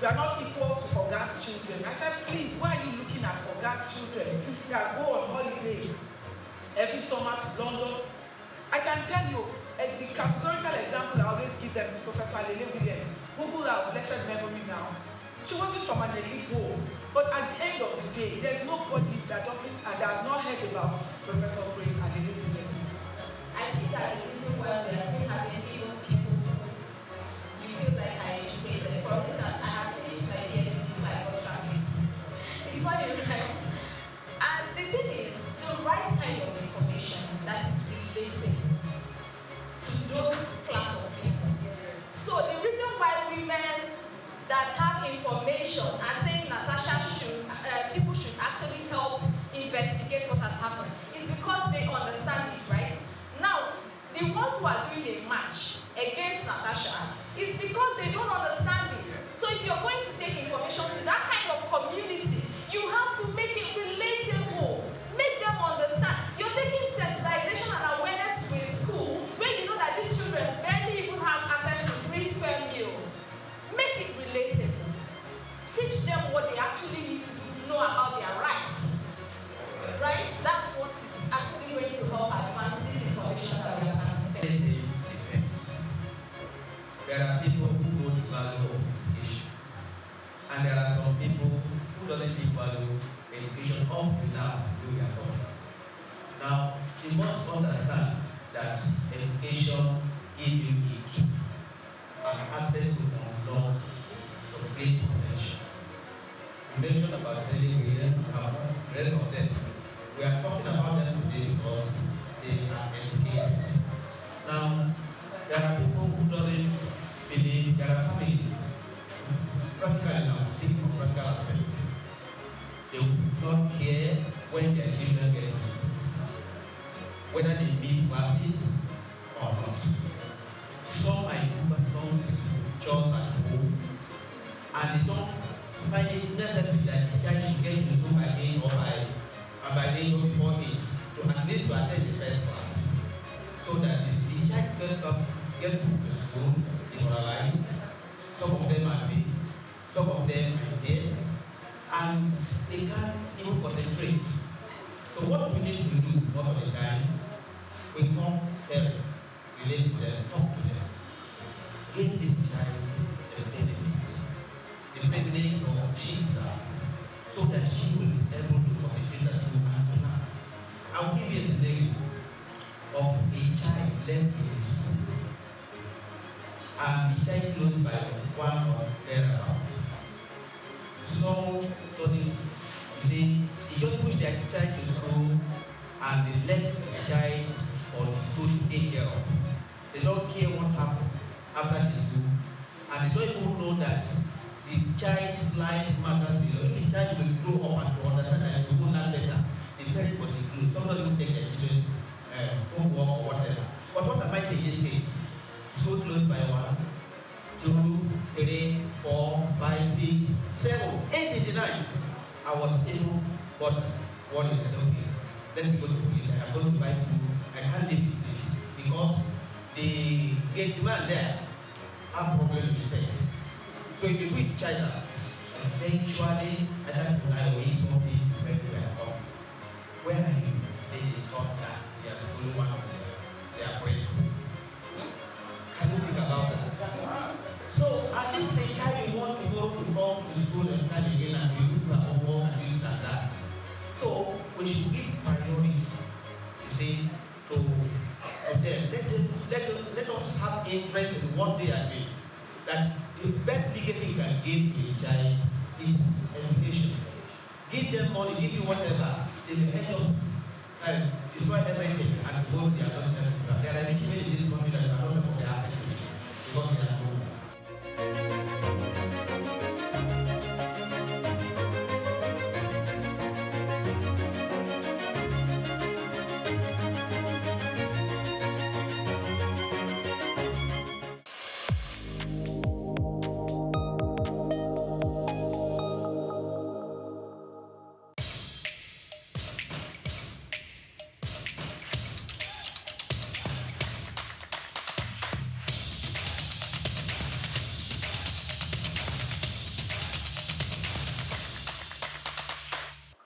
we are not equal to Oga's children. I said, please, why are you looking at Oga's children that go on holiday every summer to London? I can tell you, the categorical example I always give them is Professor Lele Williams. Google our blessed memory now. She wasn't from an elite home, but at the end of the day, there's nobody that has not heard about Professor Grace Lele Williams. I think that the reason why we are still having even people who you feel like are educated. For instance, I have finished my BSc before I got graduate. It's funny, right? And the thing is, the right kind of information that is related to those class of people. So the reason why women that have information are saying Natasha people should actually help investigate what has happened is because they understand it, right? Now, the ones who are doing a march against Natasha is because they don't understand it. So if you're going to take information to that kind of community, you have to make it relatable, make them understand. You're taking sensitization and awareness to a school where you know that these children barely even have access to 3 square meal. Make it relatable. Teach them what they actually need to know about their rights. Right? That's what is actually going to help advance this information that we are passing. There are people who know the value of education. And there are some people who don't value education up to now we are talking. Now, you must understand that education is unique and access to unlock the great potential. You mentioned about television and the rest of them. We are talking about them today because they are educated. Now, there are people who don't believe there are families. Practically now, speaking from practical aspect, they will not care when their children get to school, whether they miss classes or not. Some might do some chores at home, and they don't find it necessary that the child should get to school by 8 or by day or before 8 to at least to attend the first class, so that the child get to the school demoralized. Some of them are big, some of them are dead, and they can't even concentrate. So what we need to do most of the time, we come there, relate to them, talk to them, give this child the privilege of Shiksa, so that she will be able to concentrate at school and learn. I'll give you a scenario of a child left in the school, and the child close by 1 or thereabout. So, you see, they just push their child to school and they let the child or the school take care of. They don't care what happens after the school, and they don't even know that the child's life matters. The child will grow up and to understand that they will not later. The parents will include. Somebody will take their children's homework or whatever. But what am I saying these days? So close by 1, 2, 3, 4, 5, 6, 7, 8 in the night. I was able, but what is okay? Let me go to police. I'm going to buy food. I can't live with this because the gate man there have problem with sex. So if you reach China, eventually I don't know if something where you are from. Where are you? Say it's not that. They are only one of them. They are afraid. Can you think about that? So at least the child you want to go to come to school and come again and you do a homework and this and that. So we should give priority, you see, to them. Let us have interest in what they are doing. That the best legacy you can give to a child is education. give them money, give you whatever, they will end up destroy everything and go their own level. There are literally in this country that are not of the African because they are known.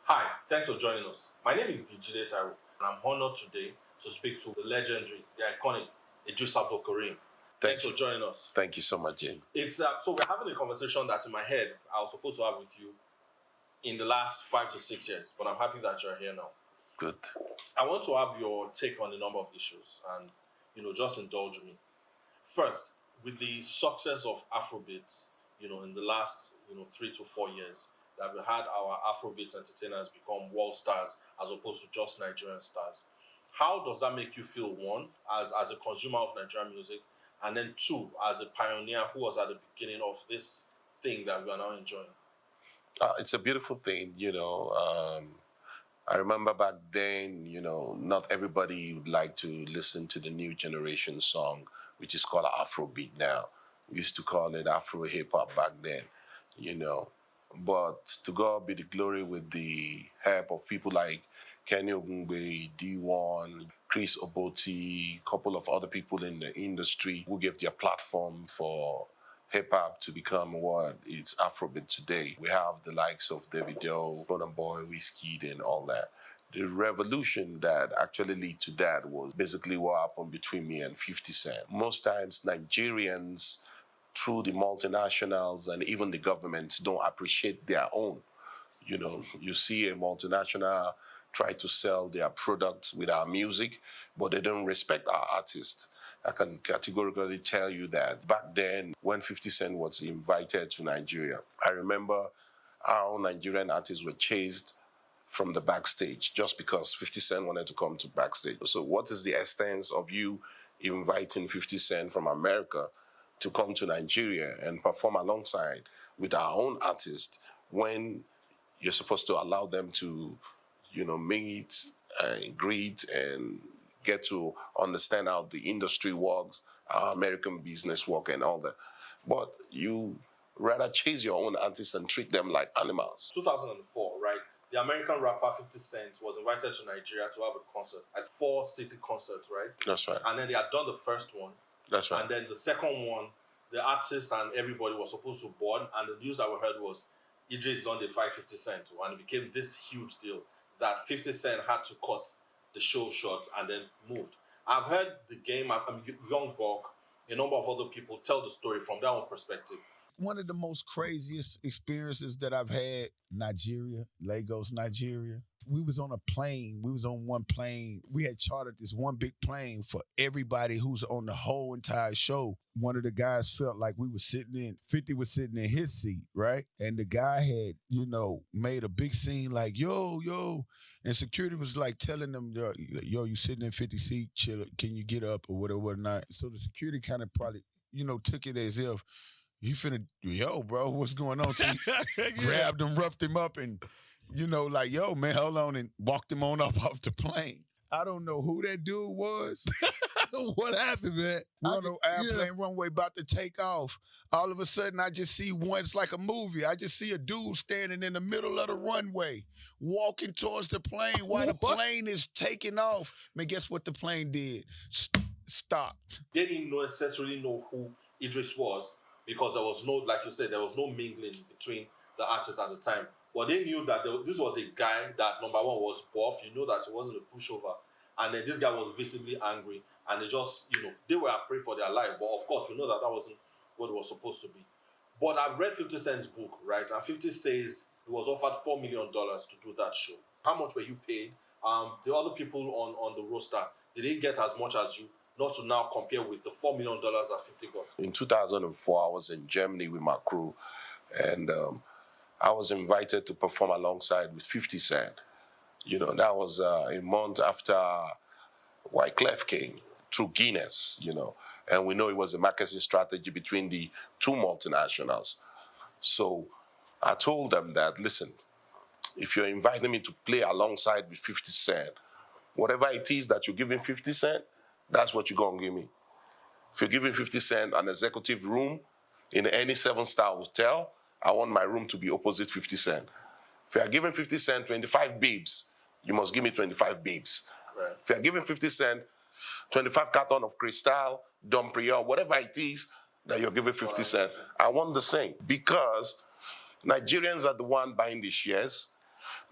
Hi, thanks for joining us. My name is DJ Taro, and I'm honored today to speak to the legendary, the iconic Idris Abdul-Karim. Thanks for joining us. Thank you so much, Jane. It's so we're having a conversation that's in my head I was supposed to have with you in the last 5 to 6 years, but I'm happy that you're here now. Good. I want to have your take on a number of issues and, just indulge me. First, with the success of Afrobeats, in the last, 3 to 4 years, that we had our Afrobeat entertainers become world stars as opposed to just Nigerian stars. How does that make you feel, one, as a consumer of Nigerian music, and then two, as a pioneer who was at the beginning of this thing that we are now enjoying? It's a beautiful thing, I remember back then, not everybody would like to listen to the new generation song, which is called Afrobeat now. We used to call it Afro hip hop back then, But to God be the glory with the help of people like Kenny Ogungbe, D1, Chris Oboti, a couple of other people in the industry who gave their platform for hip-hop to become what it's Afrobeat today. We have the likes of Davido, Burna Boy, Wizkid, and all that. The revolution that actually led to that was basically what happened between me and 50 Cent. Most times, Nigerians, through the multinationals and even the governments, don't appreciate their own. You see a multinational try to sell their products with our music, but they don't respect our artists. I can categorically tell you that back then, when 50 Cent was invited to Nigeria, I remember how Nigerian artists were chased from the backstage just because 50 Cent wanted to come to backstage. So what is the essence of you inviting 50 Cent from America to come to Nigeria and perform alongside with our own artists when you're supposed to allow them to, meet and greet and get to understand how the industry works, how American business work and all that. But you rather chase your own artists and treat them like animals. 2004, right? The American rapper 50 Cent was invited to Nigeria to have a concert at 4 city concerts, right? That's right. And then they had done the first one. That's right. And then the second one, the artists and everybody was supposed to board, and the news that we heard was Idris done the 50 Cent, and it became this huge deal that 50 Cent had to cut the show short and then moved. I've heard the game, Young Buck, a number of other people tell the story from their own perspective. One of the most craziest experiences that I've had, Nigeria, Lagos, Nigeria. We was on a plane. We was on one plane. We had chartered this one big plane for everybody who's on the whole entire show. One of the guys felt like we were sitting in, 50 was sitting in his seat, right? And the guy had, made a big scene like, yo. And security was like telling them, yo, you sitting in 50 seat, chill, can you get up or whatnot. So the security kind of probably, took it as if, he finna, yo, bro, what's going on? So he grabbed him, roughed him up, and, like, yo, man, hold on, and walked him on up off the plane. I don't know who that dude was. What happened, man? We're on the airplane runway about to take off. All of a sudden, I just see one, it's like a movie. I just see a dude standing in the middle of the runway, walking towards the plane while the plane is taking off. Man, guess what the plane did? Stop. They didn't necessarily know who Idris was, because there was no, like you said, there was no mingling between the artists at the time. But they knew that this was a guy that, number one, was buff. You know that he wasn't a pushover. And then this guy was visibly angry. And they just, they were afraid for their life. But of course, we know that wasn't what it was supposed to be. But I've read 50 Cent's book, right? And 50 says he was offered $4 million to do that show. How much were you paid? The other people on the roster, did they get as much as you? Not to now compare with the $4 million that 50 got. In 2004, I was in Germany with my crew, and I was invited to perform alongside with 50 Cent. You know, that was a month after Wyclef came through Guinness, you know. And we know it was a marketing strategy between the two multinationals. So I told them that, listen, if you're inviting me to play alongside with 50 Cent, whatever it is that you're giving 50 Cent, that's what you're going to give me. If you're giving 50 Cent an executive room in any 7-star hotel, I want my room to be opposite 50 Cent. If you're giving 50 Cent 25 babes, you must give me 25 babes. Right. If you're giving 50 Cent 25 carton of Cristal, Dom Perignon, whatever it is that you're giving 50 Cent, I want the same. Because Nigerians are the one buying the shares.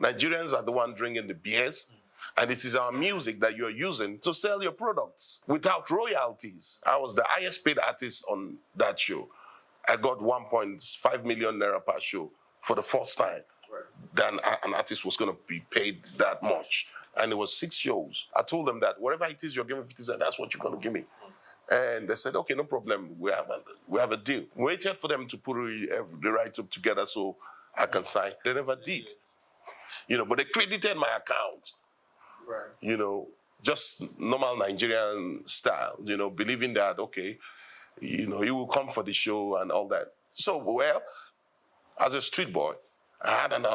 Nigerians are the one drinking the beers. And it is our music that you're using to sell your products without royalties. I was the highest paid artist on that show. I got 1.5 million naira per show for the first time. Then an artist was going to be paid that much. And it was 6 shows. I told them that whatever it is you're giving 50 Cent, that's what you're going to give me. And they said, okay, no problem. We have a deal. Waited for them to put the write-up together so I can sign. They never did. You know, but they credited my account. Right. You know, just normal Nigerian style, you know, believing that, okay, you know, you will come for the show and all that. So, well, as a street boy, I had an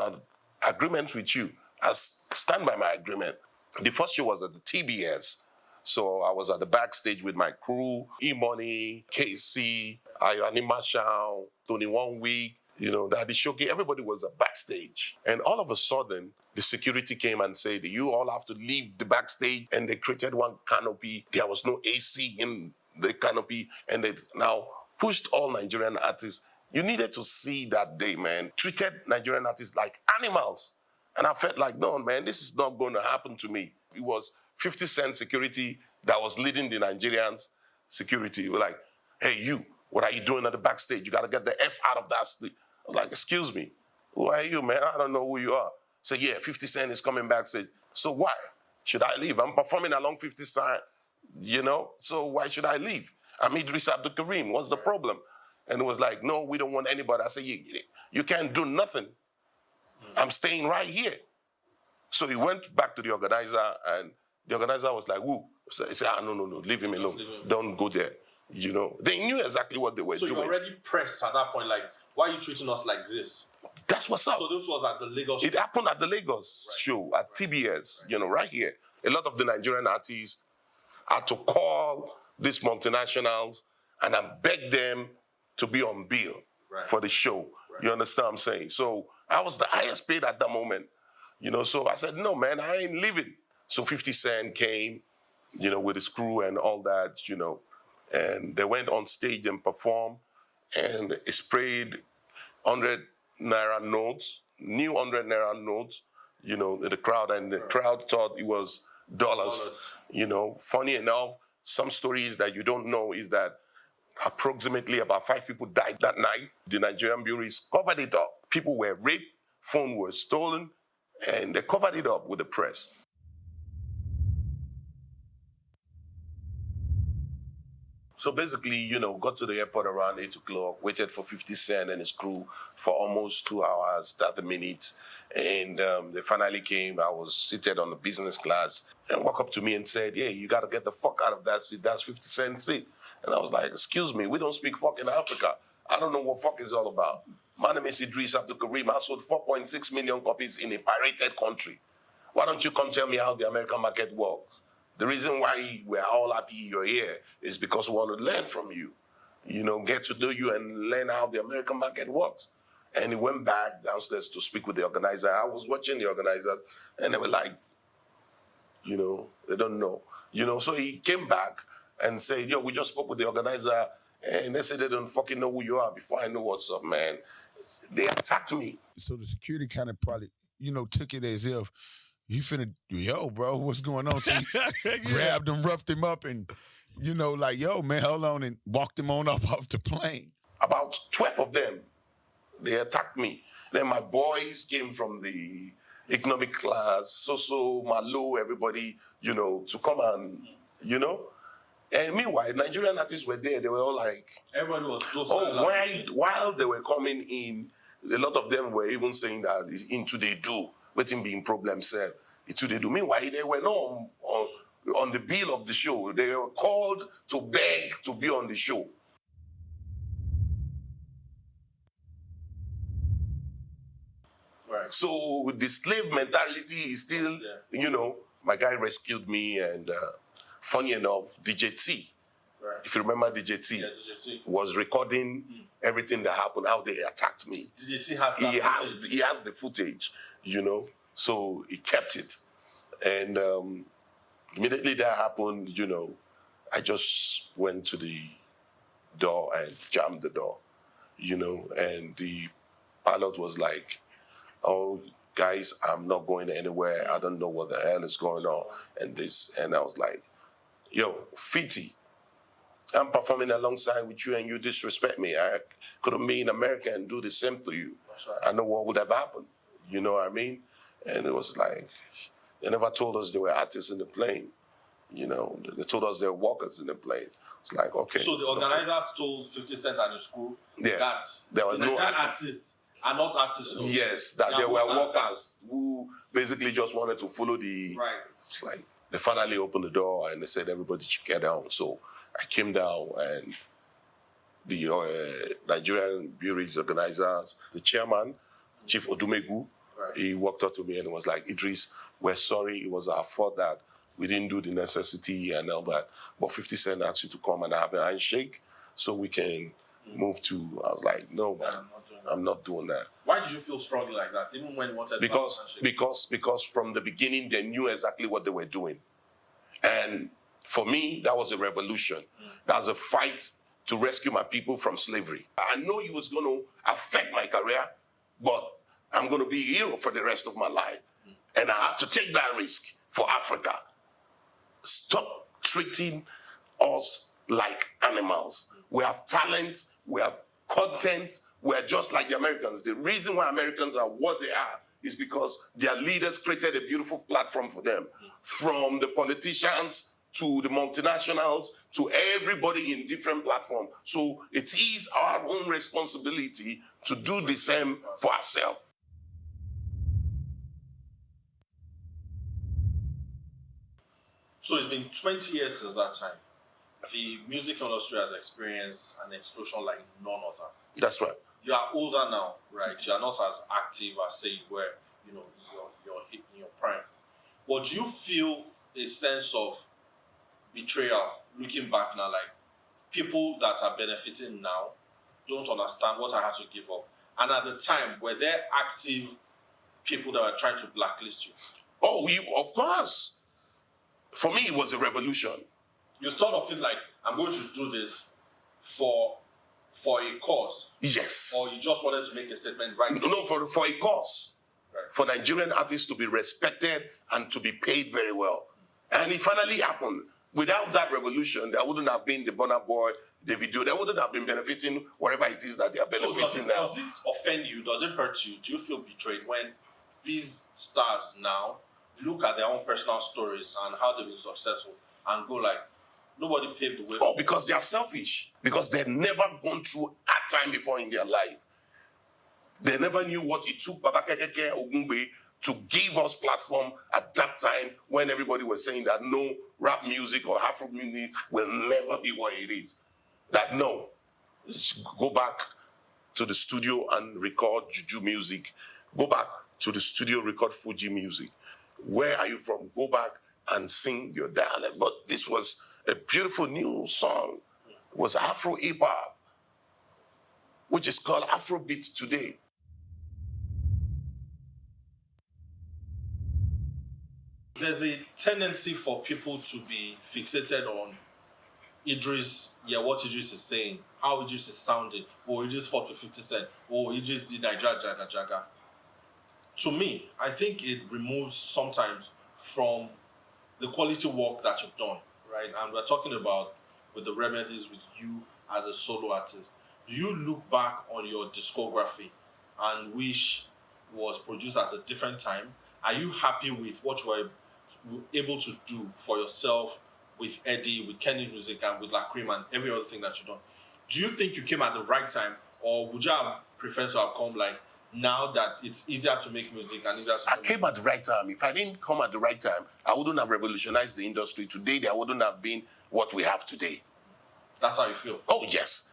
agreement with you. I stand by my agreement. The first show was at the TBS. So I was at the backstage with my crew, E-Money, KC, Ayani Marshall, Tony 1 Week, you know, that the show, everybody was at backstage. And all of a sudden, the security came and said, you all have to leave the backstage. And they created one canopy. There was no AC in the canopy. And they now pushed all Nigerian artists. You needed to see that day, man. Treated Nigerian artists like animals. And I felt like, no, man, this is not going to happen to me. It was 50 Cent security that was leading the Nigerians security. We're like, hey, you, what are you doing at the backstage? You got to get the F out of that. I was like, excuse me, who are you, man? I don't know who you are. So, yeah, 50 Cent is coming backstage. So why should I leave? I'm performing along 50 Cent, you know, so why should I leave? I'm Idris Abdul Karim. What's the problem? And it was like, no, we don't want anybody. I said, you can't do nothing. I'm staying right here. So he went back to the organizer, and the organizer was like, who? So he said, no, leave him alone. Don't go there. You know, they knew exactly what they were doing. So you already pressed at that point, like, why are you treating us like this? That's what's up. So this was at the Lagos show? It happened at the Lagos show, at TBS, you know, right here. A lot of the Nigerian artists had to call these multinationals and I begged them to be on bill for the show. Right. You understand what I'm saying? So I was the highest paid at that moment. You know, so I said, no, man, I ain't leaving. So 50 Cent came, you know, with his crew and all that, you know, and they went on stage and performed, and it sprayed 100 naira notes, new 100 naira notes, you know, in the crowd, and the crowd thought it was dollars. You know, funny enough, some stories that you don't know is that approximately about 5 people died that night. The Nigerian bureaus covered it up. People were raped, phones were stolen, and they covered it up with the press. So basically, you know, got to the airport around 8 o'clock, waited for 50 Cent and his crew for almost 2 hours, 30 minutes. And they finally came. I was seated on the business class and walked up to me and said, yeah, you got to get the fuck out of that seat. That's 50 Cent's seat. And I was like, excuse me, we don't speak fuck in Africa. I don't know what fuck is all about. My name is Idris Abdul Karim. I sold 4.6 million copies in a pirated country. Why don't you come tell me how the American market works? The reason why we're all happy you're here is because we want to learn from you. You know, get to know you and learn how the American market works. And he went back downstairs to speak with the organizer. I was watching the organizers, and they were like, you know, they don't know. You know, so he came back and said, yo, we just spoke with the organizer, and they said they don't fucking know who you are. Before I know what's up, man, they attacked me. So the security kind of probably, you know, took it as if, he finna, yo, bro, what's going on? So he grabbed him, roughed him up, and, you know, like, yo, man, hold on, and walked him on up off the plane. About 12 of them, they attacked me. Then my boys came from the economic class, so Malo, everybody, you know, to come and, you know. And meanwhile, Nigerian artists were there. They were all like, everybody was while they were coming in, A lot of them were even saying that it's into they do, waiting being problem said. Into they do. Meanwhile, they were not on the bill of the show. They were called to beg to be on the show. Right. So the slave mentality is still, my guy rescued me, and funny enough, DJ T, right. If you remember DJ T, yeah, DJ T. was recording everything that happened, how they attacked me. DJ T has he has the footage, so he kept it. And immediately that happened, I just went to the door and jammed the door, and the pilot was like, "Oh, guys, I'm not going anywhere. I don't know what the hell is going on." And I was like, "Yo, Fiti, I'm performing alongside with you and you disrespect me. I could have been in America and do the same to you. Right. I know what would have happened." You know what I mean? And it was like, they never told us there were artists in the plane. They told us there were workers in the plane. It's like, okay. So the organizers told 50 Cent and his crew that there was no artists. Are not artists. No. Yes, that there were workers who basically just wanted to follow the... Right. It's like, they finally opened the door and they said everybody should get down. So I came down, and the Nigerian breweries organizers, the chairman, Chief Odumegu, right. He walked up to me and was like, "Idris, we're sorry, it was our fault that we didn't do the necessity and all that. But 50 Cent asked you to come and have a handshake so we can move to..." I was like, "No, man, I'm not doing that." Why did you feel strongly like that, even when you wanted to have a handshake? Because from the beginning, they knew exactly what they were doing. And for me, that was a revolution. That was a fight to rescue my people from slavery. I know it was going to affect my career, but I'm going to be a hero for the rest of my life. And I had to take that risk for Africa. Stop treating us like animals. We have talent, we have content, we're just like the Americans. The reason why Americans are what they are is because their leaders created a beautiful platform for them. From the politicians to the multinationals, to everybody in different platforms. So it is our own responsibility to do the same for ourselves. So it's been 20 years since that time. The music industry has experienced an explosion like none other. That's right. You are older now, right? You are not as active as, say, you were, you're in your prime. But do you feel a sense of betrayal looking back now, like people that are benefiting now don't understand what I had to give up? And at the time, were there active people that were trying to blacklist you? Oh, of course. For me, it was a revolution. You thought of it like, I'm going to do this for a cause? Yes. Or you just wanted to make a statement right now? No, for a cause. Right. For Nigerian artists to be respected and to be paid very well. And it finally happened. Without that revolution, there wouldn't have been the Burna Boy, the video. They wouldn't have been benefiting whatever it is that they are benefiting now. Does it offend you? Does it hurt you? Do you feel betrayed when these stars now look at their own personal stories and how they've been successful and go like, nobody paved the way? Oh, because they are selfish. Because they've never gone through a time before in their life. They never knew what it took Baba Kekeke Ogungbe to give us platform at that time when everybody was saying that no, rap music or Afro music will never be what it is. That no, go back to the studio and record Juju music. Go back to the studio, record Fuji music. Where are you from? Go back and sing your dialect. But this was a beautiful new song. It was Afro hip hop, which is called Afrobeat today. There's a tendency for people to be fixated on Idris, what Idris is saying, how Idris is sounding, or Idris fought with 50 Cent, or Idris did Nigeria Jaga Jaga. To me, I think it removes sometimes from the quality work that you've done, right? And we're talking about with the remedies with you as a solo artist. Do you look back on your discography and wish it was produced at a different time? Are you happy with what you were able to do for yourself with Eddie, with Kenny Music, and with La Cream and every other thing that you've done? Do you think you came at the right time, or would you have preferred to have come like now that it's easier to make music and easier to... I came at the right time. If I didn't come at the right time, I wouldn't have revolutionized the industry. Today, there wouldn't have been what we have today. That's how you feel? Oh, yes.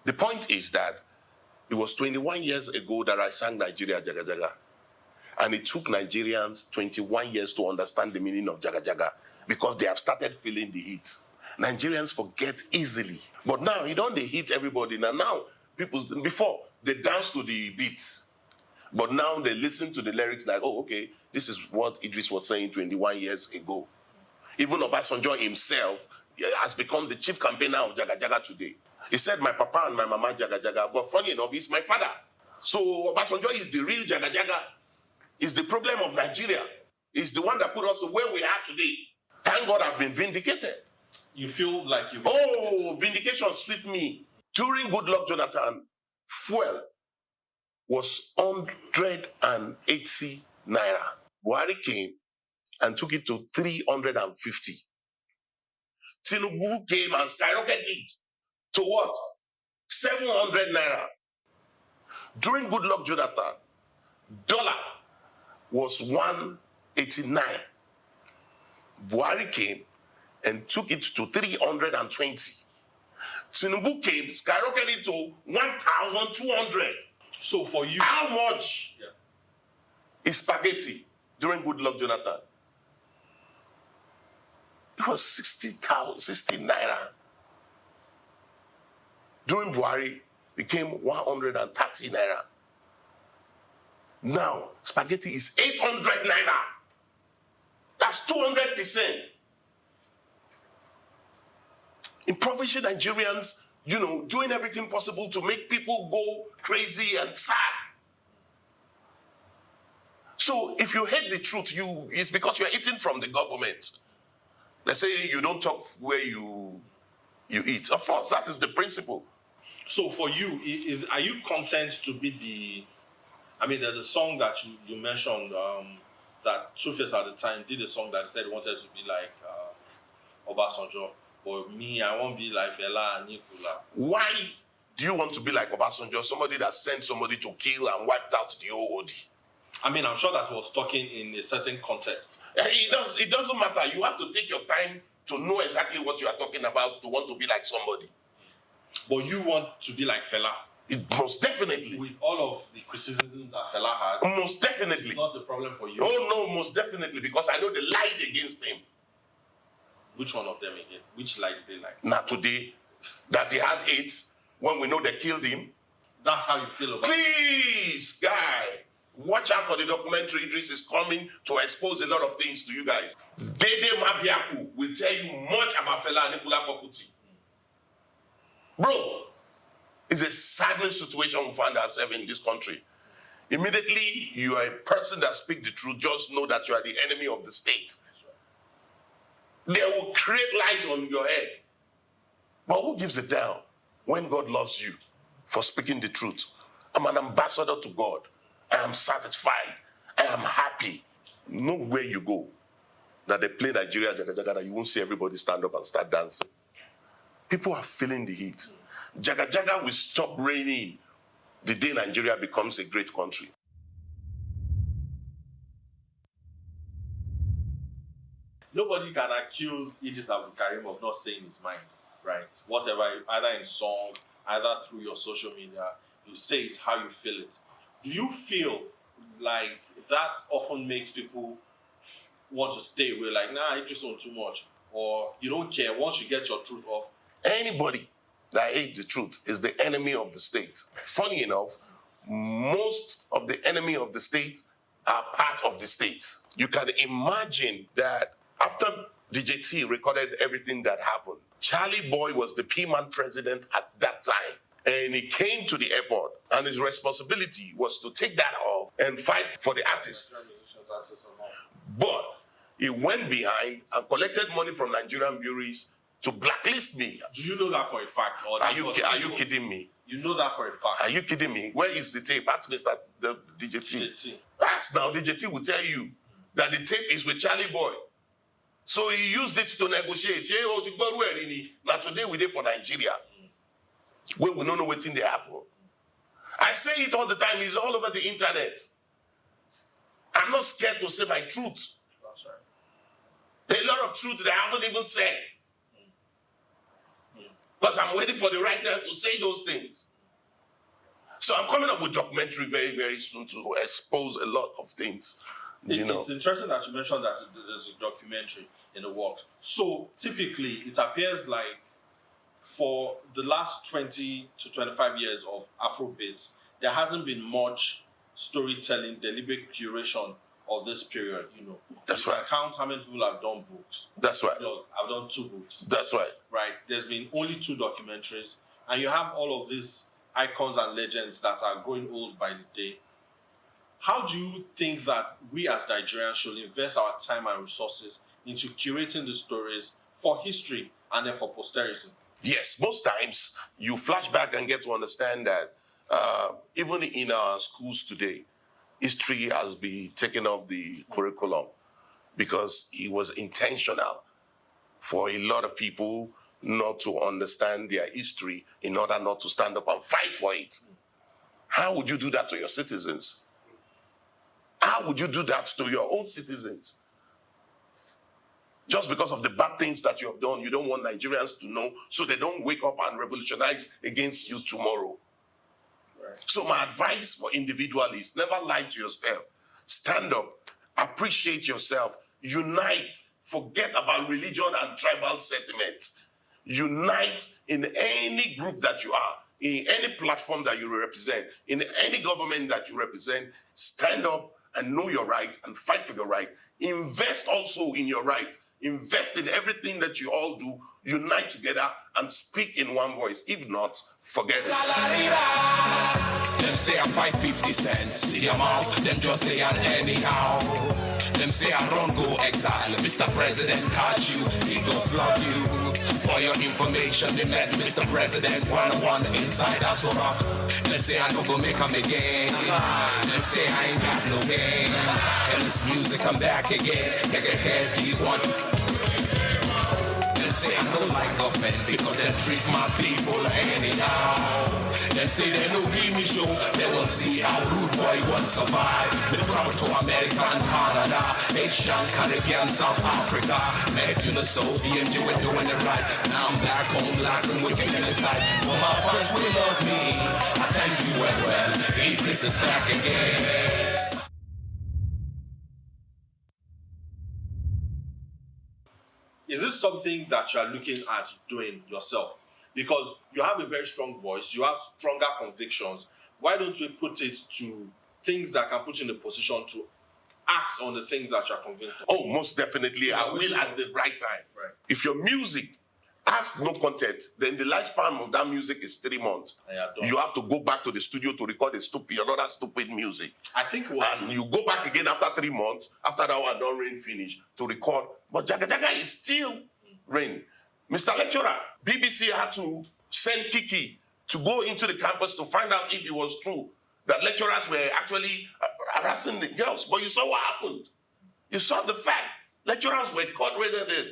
The point is that it was 21 years ago that I sang Nigeria Jaga Jaga. And it took Nigerians 21 years to understand the meaning of Jaga Jaga because they have started feeling the heat. Nigerians forget easily. But now, you don't hit everybody. Now, people, before, they dance to the beats. But now they listen to the lyrics like, oh, okay, this is what Idris was saying 21 years ago. Even Obasanjo himself has become the chief campaigner of Jaga Jaga today. He said, my papa and my mama Jaga Jaga, but funny enough, he's my father. So Obasanjo is the real Jaga Jaga. He's the problem of Nigeria. He's the one that put us to where we are today. Thank God I've been vindicated. You feel like you... Oh, vindication sweet me. During Goodluck Jonathan, fuel was 180 naira. Buhari came and took it to 350. Tinubu came and skyrocketed it to what? 700 naira. During Goodluck Jonathan, dollar was 189. Buhari came and took it to 320. Tinubu came, skyrocketed to 1,200. So for you... How much is spaghetti during Goodluck Jonathan? It was 60 naira. During Buhari, became 130 naira. Now, spaghetti is 800 naira. That's 200%. Impoverished Nigerians, doing everything possible to make people go crazy and sad. So if you hate the truth, it's because you're eating from the government. They say you don't talk where you eat. Of course, that is the principle. So for you, are you content to be the... I mean, there's a song that you mentioned that Two-Face at the time did a song that said he wanted to be like Obasanjo. But me, I won't be like Fela and Nicola. Why do you want to be like Obasanjo, somebody that sent somebody to kill and wiped out the OOD? I mean, I'm sure that he was talking in a certain context. It doesn't matter. You have to take your time to know exactly what you are talking about to want to be like somebody. But you want to be like Fela? Most definitely. With all of the criticisms that Fela had? Most definitely. It's not a problem for you? Oh, no, most definitely, because I know they lied against him. Which one of them again? Which lie did they lie? Not today. That he had AIDS when we know they killed him. That's how you feel about it? Please, guy. Watch out for the documentary. Idris is coming to expose a lot of things to you guys. Dede Mabiaku will tell you much about Fela Anikulapo Kuti. Bro, it's a saddening situation we find ourselves in this country. Immediately, you are a person that speaks the truth. Just know that you are the enemy of the state. They will create lies on your head. But who gives a damn when God loves you for speaking the truth? I'm an ambassador to God. I am satisfied. I am happy. Nowhere you go that they play Nigeria Jaga Jaga that you won't see everybody stand up and start dancing. People are feeling the heat. Jaga Jaga will stop raining the day Nigeria becomes a great country. Nobody can accuse Idris Abdulkarim of not saying his mind, right? Whatever, either in song, either through your social media, you say it's how you feel it. Do you feel like that often makes people want to stay away, like, nah, Idris on too much, or you don't care once you get your truth off? Anybody that hates the truth is the enemy of the state. Funny enough, most of the enemy of the state are part of the state. You can imagine that after DJ T recorded everything that happened, Charlie Boy was the P-Man president at that time. And he came to the airport, and his responsibility was to take that off and fight for the artists. But he went behind and collected money from Nigerian bureaus to blacklist me. Do you know that for a fact? Or are you kidding me? You know that for a fact? Are you kidding me? Where is the tape? Ask Mr. DJ T. Ask now. DJ T will tell you that the tape is with Charlie Boy. So he used it to negotiate. Now today we did for Nigeria, where we don't know what's in the apple. I say it all the time. It's all over the internet. I'm not scared to say my truth. That's right. There are a lot of truth that I haven't even said. Because I'm waiting for the right time to say those things. So I'm coming up with documentary very, very soon to expose a lot of things. It's interesting that you mentioned that there's a documentary in the works. So typically, it appears like for the last 20 to 25 years of Afrobeats, there hasn't been much storytelling, deliberate curation of this period. That's right. Count how many people have done books. That's right. I've done 2 books. That's right. Right. There's been only 2 documentaries, and you have all of these icons and legends that are growing old by the day. How do you think that we as Nigerians should invest our time and resources into curating the stories for history and then for posterity? Yes, most times you flash back and get to understand that even in our schools today, history has been taken off the curriculum because it was intentional for a lot of people not to understand their history in order not to stand up and fight for it. How would you do that to your citizens? How would you do that to your own citizens? Just because of the bad things that you have done, you don't want Nigerians to know so they don't wake up and revolutionize against you tomorrow. Right. So my advice for individuals is never lie to yourself. Stand up, appreciate yourself, unite, forget about religion and tribal sentiment. Unite in any group that you are, in any platform that you represent, in any government that you represent. Stand up and know your right and fight for your right. Invest also in your right. Invest in everything that you all do. Unite together and speak in one voice. If not, forget it. Them say I fight 50 cents. See them out, them just say and anyhow. Them say I don't go exile. Mr. President catch you, he go flog you. For your information, they met Mr. President 101 inside us rock. Them say I don't go make them again. Them say I ain't got no game. Tell this music I'm back again. Take a head, do you want? Them say I don't like government because they treat my people anyhow. Them say they no give me show. They won't see how rude boy won't survive. They travel to America and Canada, Asian, Caribbean, South Africa. Met you the Soviet, you were doing it right. Now I'm back home, locked and wicked and inside. For my friends will love me. I thank you well. Idris is back again. Is this something that you are looking at doing yourself? Because you have a very strong voice, you have stronger convictions. Why don't we put it to things that can put you in a position to act on the things that you are convinced of? Oh, most definitely. I will at the right time. Right. If your music has no content, then the lifespan of that music is 3 months. You have to go back to the studio to record another stupid music. I think and you go back again after 3 months, after that one don't rain finish, to record. But Jaga Jaga is still raining. Mr. Lecturer, BBC had to send Kiki to go into the campus to find out if it was true that lecturers were actually harassing the girls. But you saw what happened. You saw the fact. Lecturers were caught red-handed.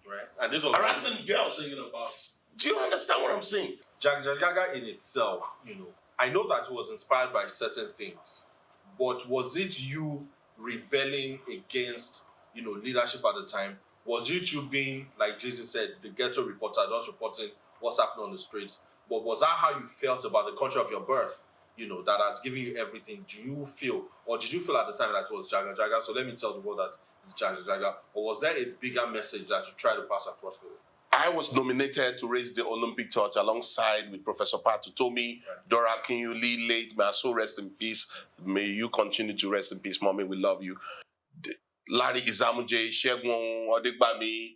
Right. And this was harassing girls. About. Do you understand what I'm saying? Jaga Jaga in itself, I know that it was inspired by certain things, but was it you rebelling against, leadership at the time? Was it you being, like Jesus said, the ghetto reporter, just reporting what's happening on the streets? But was that how you felt about the country of your birth, that has given you everything? Do you feel, or did you feel at the time that it was Jaga Jaga? So let me tell the world that it's Jaga Jaga. Or was there a bigger message that you tried to pass across with it? I was nominated to raise the Olympic torch alongside with Professor Patu Tomi, Dora Kinyuli, late, may her soul rest in peace. May you continue to rest in peace, Mommy. We love you. Larry Izamuje, Shegun Odegbami,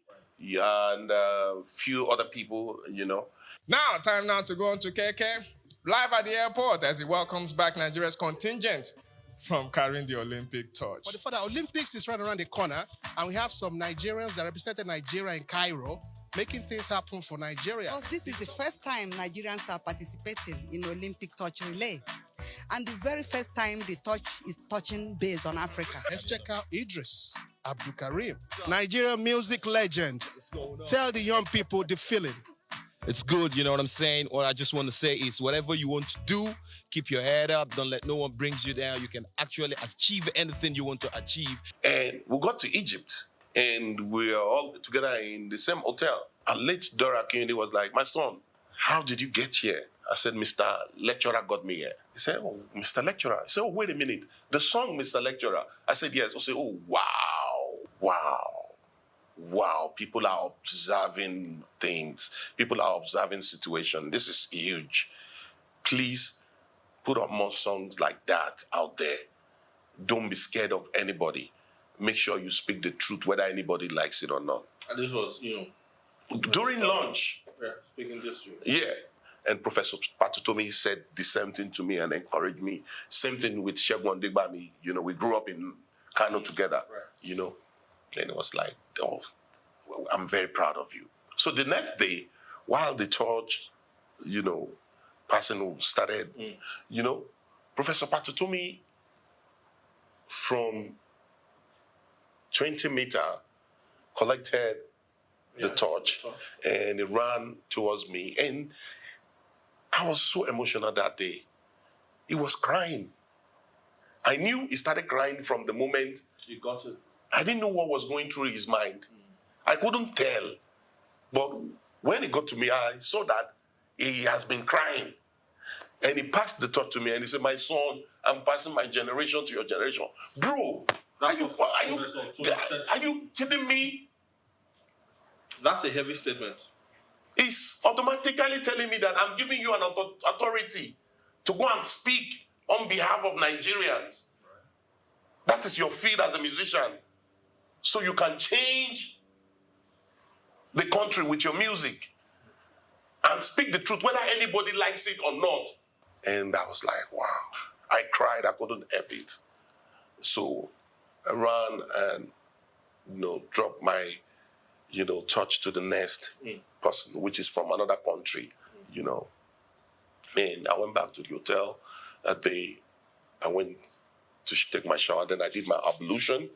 and a few other people, Now, time now to go on to KK, live at the airport as he welcomes back Nigeria's contingent from carrying the Olympic torch. But for the Olympics is right around the corner, and we have some Nigerians that represented Nigeria in Cairo, making things happen for Nigeria. Because this is the first time Nigerians are participating in Olympic torch relay. And the very first time the torch is touching base on Africa. Let's check out Idris Abdul Karim, Nigerian music legend. Tell the young people the feeling. It's good, you know what I'm saying? What I just want to say is whatever you want to do, Keep your head up. Don't let no one brings you down. You can actually achieve anything you want to achieve. And we got to Egypt, and we are all together in the same hotel. And late Dora Kennedy was like, my son, how did you get here? I said, Mr. Lecturer got me here. He said, oh, Mr. Lecturer. I said, oh, wait a minute. The song, Mr. Lecturer. I said, yes. I said, oh, wow. People are observing things. People are observing situations. This is huge. Please put up more songs like that out there. Don't be scared of anybody. Make sure you speak the truth, whether anybody likes it or not. And this was, during lunch. Yeah, speaking this way. Yeah. And Professor Patutomi said the same thing to me and encouraged me. Same thing with Shegun Digbami. We grew up in Kano together, And it was like, oh, I'm very proud of you. So the next day, while the church, passing started, Professor Patutomi from 20 meter collected the torch and it ran towards me. And I was so emotional that day. He was crying. I knew he started crying from the moment you got it. I didn't know what was going through his mind. I couldn't tell. But when it got to me, I saw that he has been crying. And he passed the torch to me and he said, my son, I'm passing my generation to your generation. Bro, are you kidding me? That's a heavy statement. It's automatically telling me that I'm giving you an authority to go and speak on behalf of Nigerians. That is your field as a musician. So you can change the country with your music and speak the truth, whether anybody likes it or not. And I was like, wow. I cried. I couldn't help it. So I ran and, dropped my, touch to the next person, which is from another country, And I went back to the hotel that day. I went to take my shower. Then I did my ablution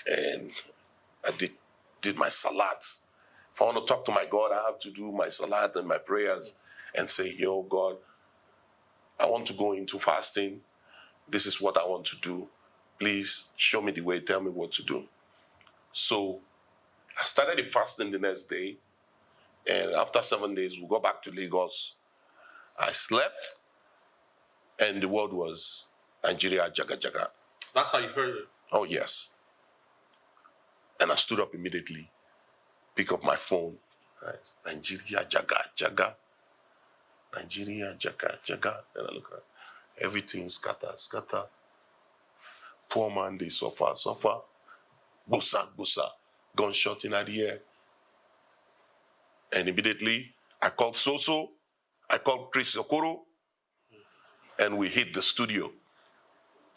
and I did my salat. If I want to talk to my God, I have to do my salat and my prayers and say, yo, God, I want to go into fasting. This is what I want to do. Please show me the way. Tell me what to do. So I started the fasting the next day. And after 7 days, we got back to Lagos. I slept. And the word was Nigeria, Jaga Jaga. That's how you heard it? Oh, yes. And I stood up immediately, pick up my phone. Right. Nigeria, Jaga Jaga. Nigeria, Jaga Jaga. And I look at everything scatter. Poor man, they suffer. Busa. Gunshot in the air. And immediately, I called Soso, I called Chris Okoro, and we hit the studio.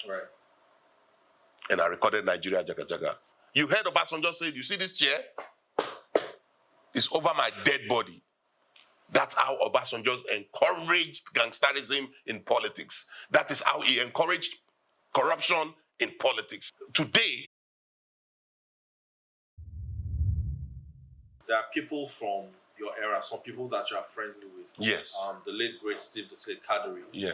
Right. And I recorded Nigeria, Jaga Jaga. You heard Obasanjo say, you see this chair? It's over my dead body. That's how Obasanjo encouraged gangsterism in politics. That is how he encouraged corruption in politics. Today, there are people from your era, some people that you are friendly with. Yes. The late great Steve Kadri. Yeah.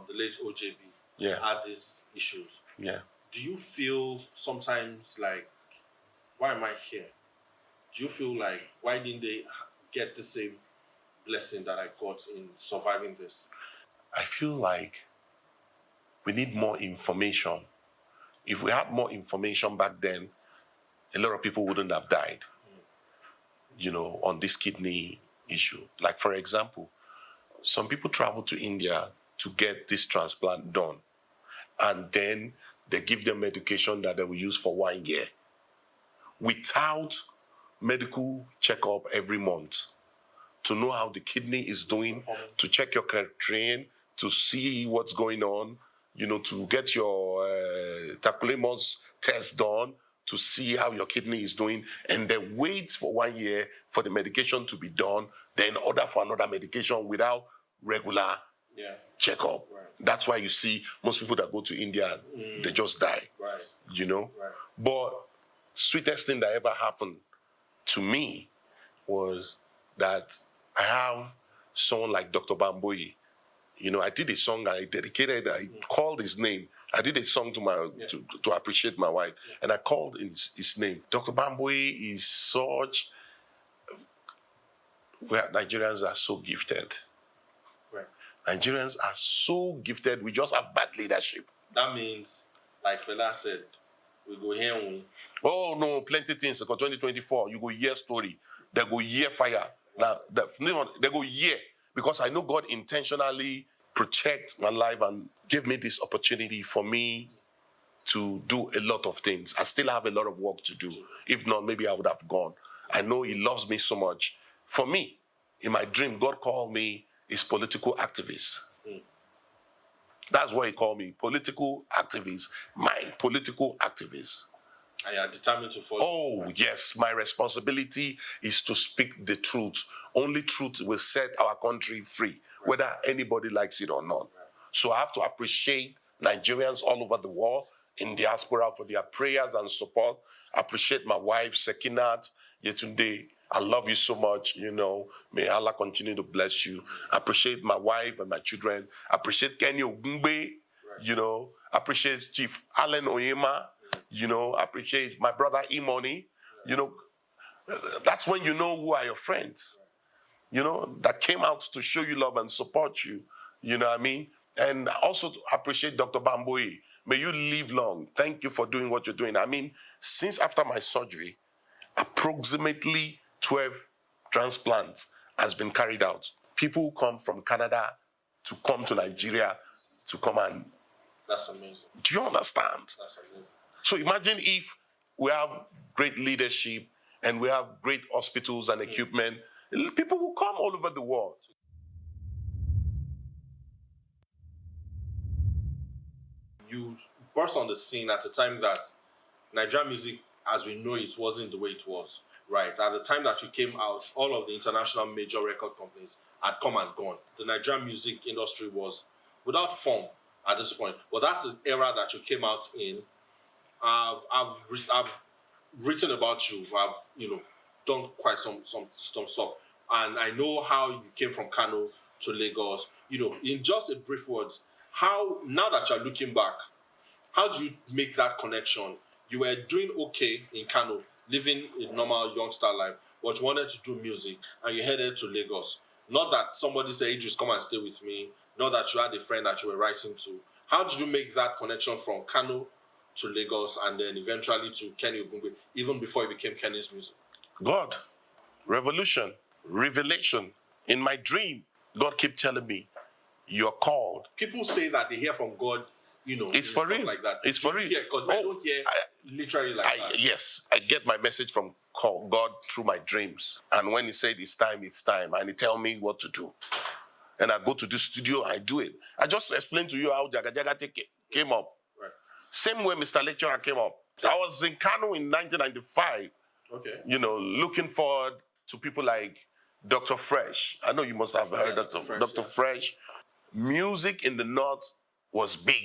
The late OJB. Yeah. Had these issues. Yeah. Do you feel sometimes like, why am I here? Do you feel like, why didn't they get the same blessing that I got in surviving this? I feel like we need more information. If we had more information back then, a lot of people wouldn't have died, on this kidney issue. Like, for example, some people travel to India to get this transplant done, and then they give them medication that they will use for 1 year without medical checkup every month to know how the kidney is doing, to check your creatinine, to see what's going on, to get your tacrolimus test done, to see how your kidney is doing, and then wait for 1 year for the medication to be done, then order for another medication without regular checkup. Right. That's why you see most people that go to India, they just die. Right. Right. But sweetest thing that ever happened to me was that I have someone like Dr. Bamboyi, You know, I did a song, I called his name. I did a song to appreciate my wife, and I called his name. Dr. Bamboe is such. Nigerians are so gifted. Right. Nigerians are so gifted. We just have bad leadership. That means, like Fela said, we go here and win. Oh no, plenty things. Because 2024, you go hear story. They go hear fire. Now, they go hear. Because I know God intentionally protect my life and gave me this opportunity for me to do a lot of things. I still have a lot of work to do. If not, maybe I would have gone. I know He loves me so much. For me, in my dream, God called me his political activist. That's what He called me, political activist. My political activist. And you are determined to follow. Oh, yes. My responsibility is to speak the truth. Only truth will set our country free, whether anybody likes it or not. So I have to appreciate Nigerians all over the world in diaspora for their prayers and support. Appreciate my wife, Sekinat Yetunde. I love you so much, you know. May Allah continue to bless you. Appreciate my wife and my children. Appreciate Kenny Ogungbe, you know. Appreciate Chief Allen Oyema, you know. Appreciate my brother Imoni, you know. That's when you know who are your friends, you know, that came out to show you love and support you, you know what I mean? And also to appreciate Dr. Bamboe. May you live long. Thank you for doing what you're doing. I mean, since after my surgery, approximately 12 transplants has been carried out. People come from Canada to come to Nigeria to come and... That's amazing. Do you understand? That's amazing. So imagine if we have great leadership and we have great hospitals and equipment, people will come all over the world. You burst on the scene at a time that Nigerian music, as we know it, wasn't the way it was. Right. At the time that you came out, all of the international major record companies had come and gone. The Nigerian music industry was without form at this point. But that's the era that you came out in. I've written about you. I've, you know, done quite some stuff. And I know how you came from Kano to Lagos. You know, in just a brief words, how, now that you're looking back, how do you make that connection? You were doing okay in Kano, living a normal youngster life, but you wanted to do music, and you headed to Lagos. Not that somebody said, Idris, come and stay with me. Not that you had a friend that you were writing to. How did you make that connection from Kano to Lagos and then eventually to Kenny Ogungbe, even before it became Kenny's music? God, revolution, revelation. In my dream, God kept telling me, you're called. People say that they hear from God, you know, it's for real. Like that. It's for real. Because I don't hear literally like that. Yes, I get my message from God through my dreams. And when He said it's time, and He tell me what to do. And I go to the studio, I do it. I just explained to you how Jaga Jaga came up. Right. Same way Mr. Lecturer came up. I was in Kano in 1995. Okay. You know, looking forward to people like Dr. Fresh. I know you must have heard Dr. Fresh. Music in the North was big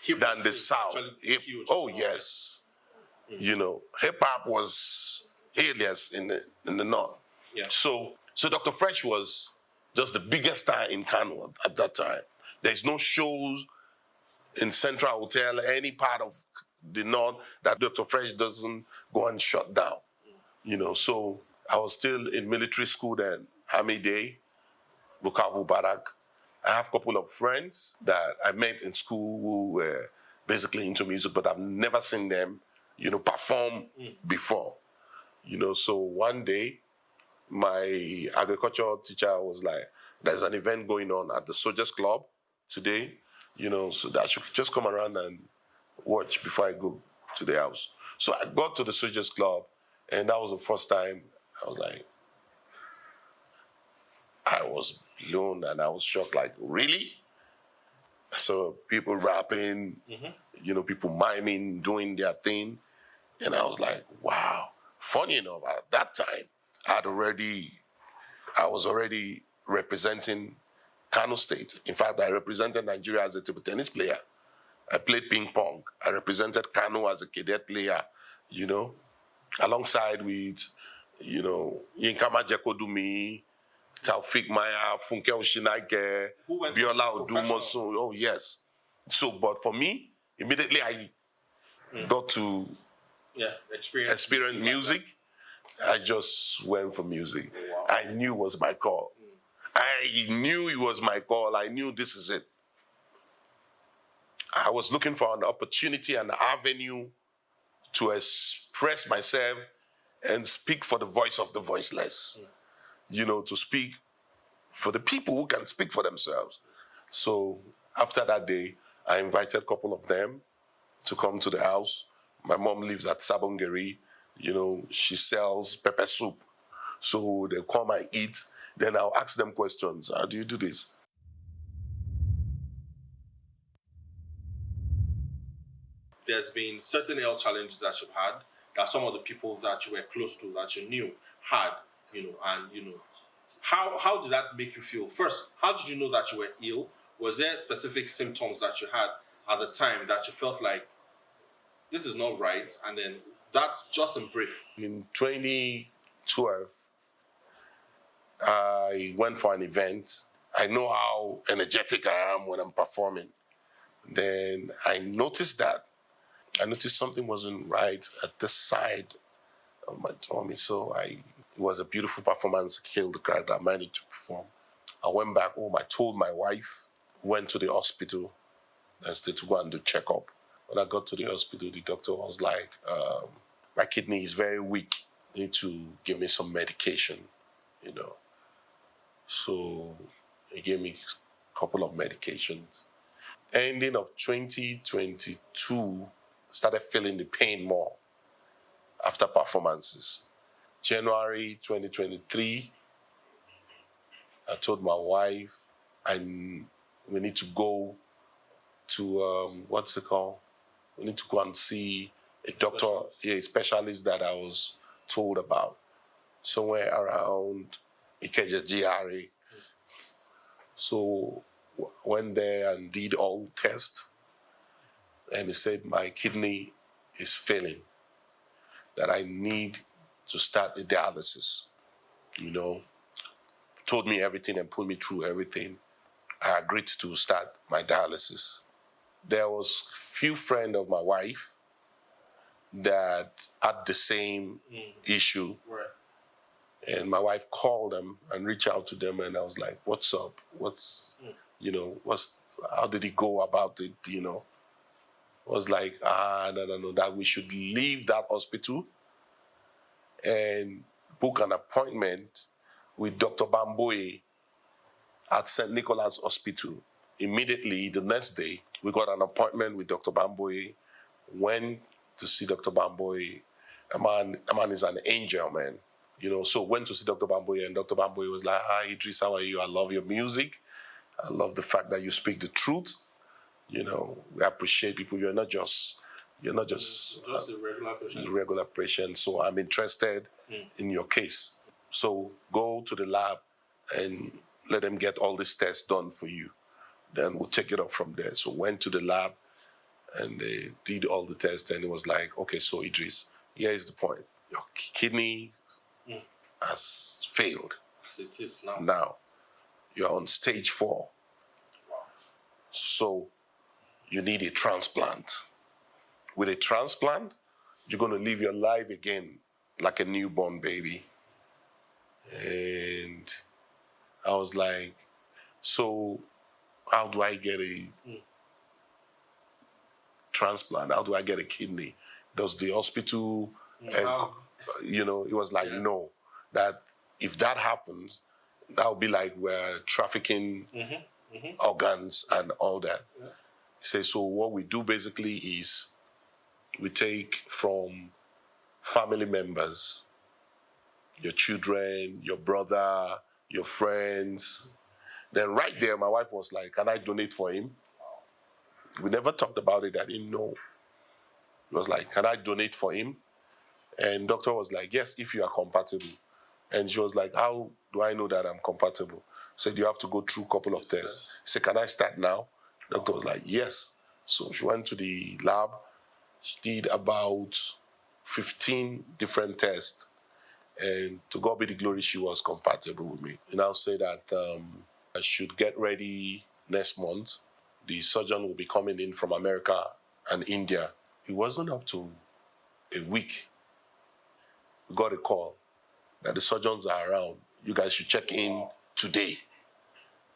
than the South. Yes. You know, hip-hop was alias in the North. Yeah. So Dr. Fresh was just the biggest star in Kano at that time. There's no shows in Central Hotel, any part of the North, that Dr. Fresh doesn't go and shut down. You know, so I was still in military school then, Army Day, Bukavu Barak. I have a couple of friends that I met in school who were basically into music, but I've never seen them, you know, perform before. You know, so one day, my agricultural teacher was like, there's an event going on at the Soldiers Club today, you know, so that I should just come around and watch before I go to the house. So I got to the Soldiers Club, and that was the first time I was like, I was blown and I was shocked, like, really? So people rapping, you know, people miming, doing their thing. And I was like, wow. Funny enough, at that time, I was already representing Kano State. In fact, I represented Nigeria as a table tennis player. I played ping pong. I represented Kano as a cadet player, you know, alongside with, you know, Yinkama Jekodumi, Taufik Maya, Funke Oshinaike, Biola Odumosun. Oh, yes. So, but for me, immediately I got to experience music. I just went for music. Wow. I knew it was my call. I knew it was my call. I knew this is it. I was looking for an opportunity, an avenue to express myself and speak for the voice of the voiceless. You know, to speak for the people who can speak for themselves. So after that day, I invited a couple of them to come to the house. My mom lives at Sabongeri. You know, she sells pepper soup. So they come and eat. Then I'll ask them questions. How do you do this? There's been certain health challenges that you've had, that some of the people that you were close to, that you knew, had, you know, and, you know, how did that make you feel? First, how did you know that you were ill? Was there specific symptoms that you had at the time that you felt like, this is not right? And then that's just in brief. In 2012, I went for an event. I know how energetic I am when I'm performing. Then I noticed something wasn't right at the side of my tummy. So it was a beautiful performance, killed the crowd that I managed to perform. I went back home, I told my wife, went to the hospital, and stayed to go and do checkup. When I got to the hospital, the doctor was like, my kidney is very weak. You need to give me some medication, you know. So he gave me a couple of medications. Ending of 2022, started feeling the pain more after performances. January 2023, I told my wife, we need to go to, what's it called? We need to go and see a doctor, a specialist that I was told about, somewhere around Ikeja GRA. So went there and did all tests, and he said my kidney is failing, that I need to start the dialysis. You know, told me everything and put me through everything. I agreed to start my dialysis. There was few friends of my wife that had the same issue. Right. And my wife called them and reached out to them, and I was like, what's up? How did he go about it, you know? I was like, no, that we should leave that hospital and book an appointment with Dr. Bamboye at St. Nicholas Hospital. Immediately, the next day, we got an appointment with Dr. Bamboye, went to see Dr. Bamboye. A man is an angel, man. You know, so went to see Dr. Bamboye, and Dr. Bamboye was like, hi, Idris, how are you? I love your music. I love the fact that you speak the truth. You know, we appreciate people. You're not just a regular patient. So I'm interested in your case. So go to the lab and let them get all these tests done for you. Then we'll take it up from there. So went to the lab and they did all the tests, and it was like, okay, so Idris, here is the point. Your kidney has failed. It is now. Now, you're on stage 4. Wow. So you need a transplant. With a transplant, you're going to live your life again like a newborn baby. And I was like, so how do I get a transplant? How do I get a kidney? Does the hospital, it was like, no, that if that happens, that would be like we're trafficking organs and all that. Yeah. He says, so what we do basically is we take from family members, your children, your brother, your friends. Then right there, my wife was like, can I donate for him? We never talked about it. I didn't know. It was like, can I donate for him? And doctor was like, yes, if you are compatible. And she was like, how do I know that I'm compatible? Said, you have to go through a couple of tests. He said, can I start now? Doctor was like, yes. So she went to the lab. She did about 15 different tests. And to God be the glory, she was compatible with me. And I'll say that I should get ready next month. The surgeon will be coming in from America and India. It wasn't up to a week. We got a call that the surgeons are around. You guys should check in today.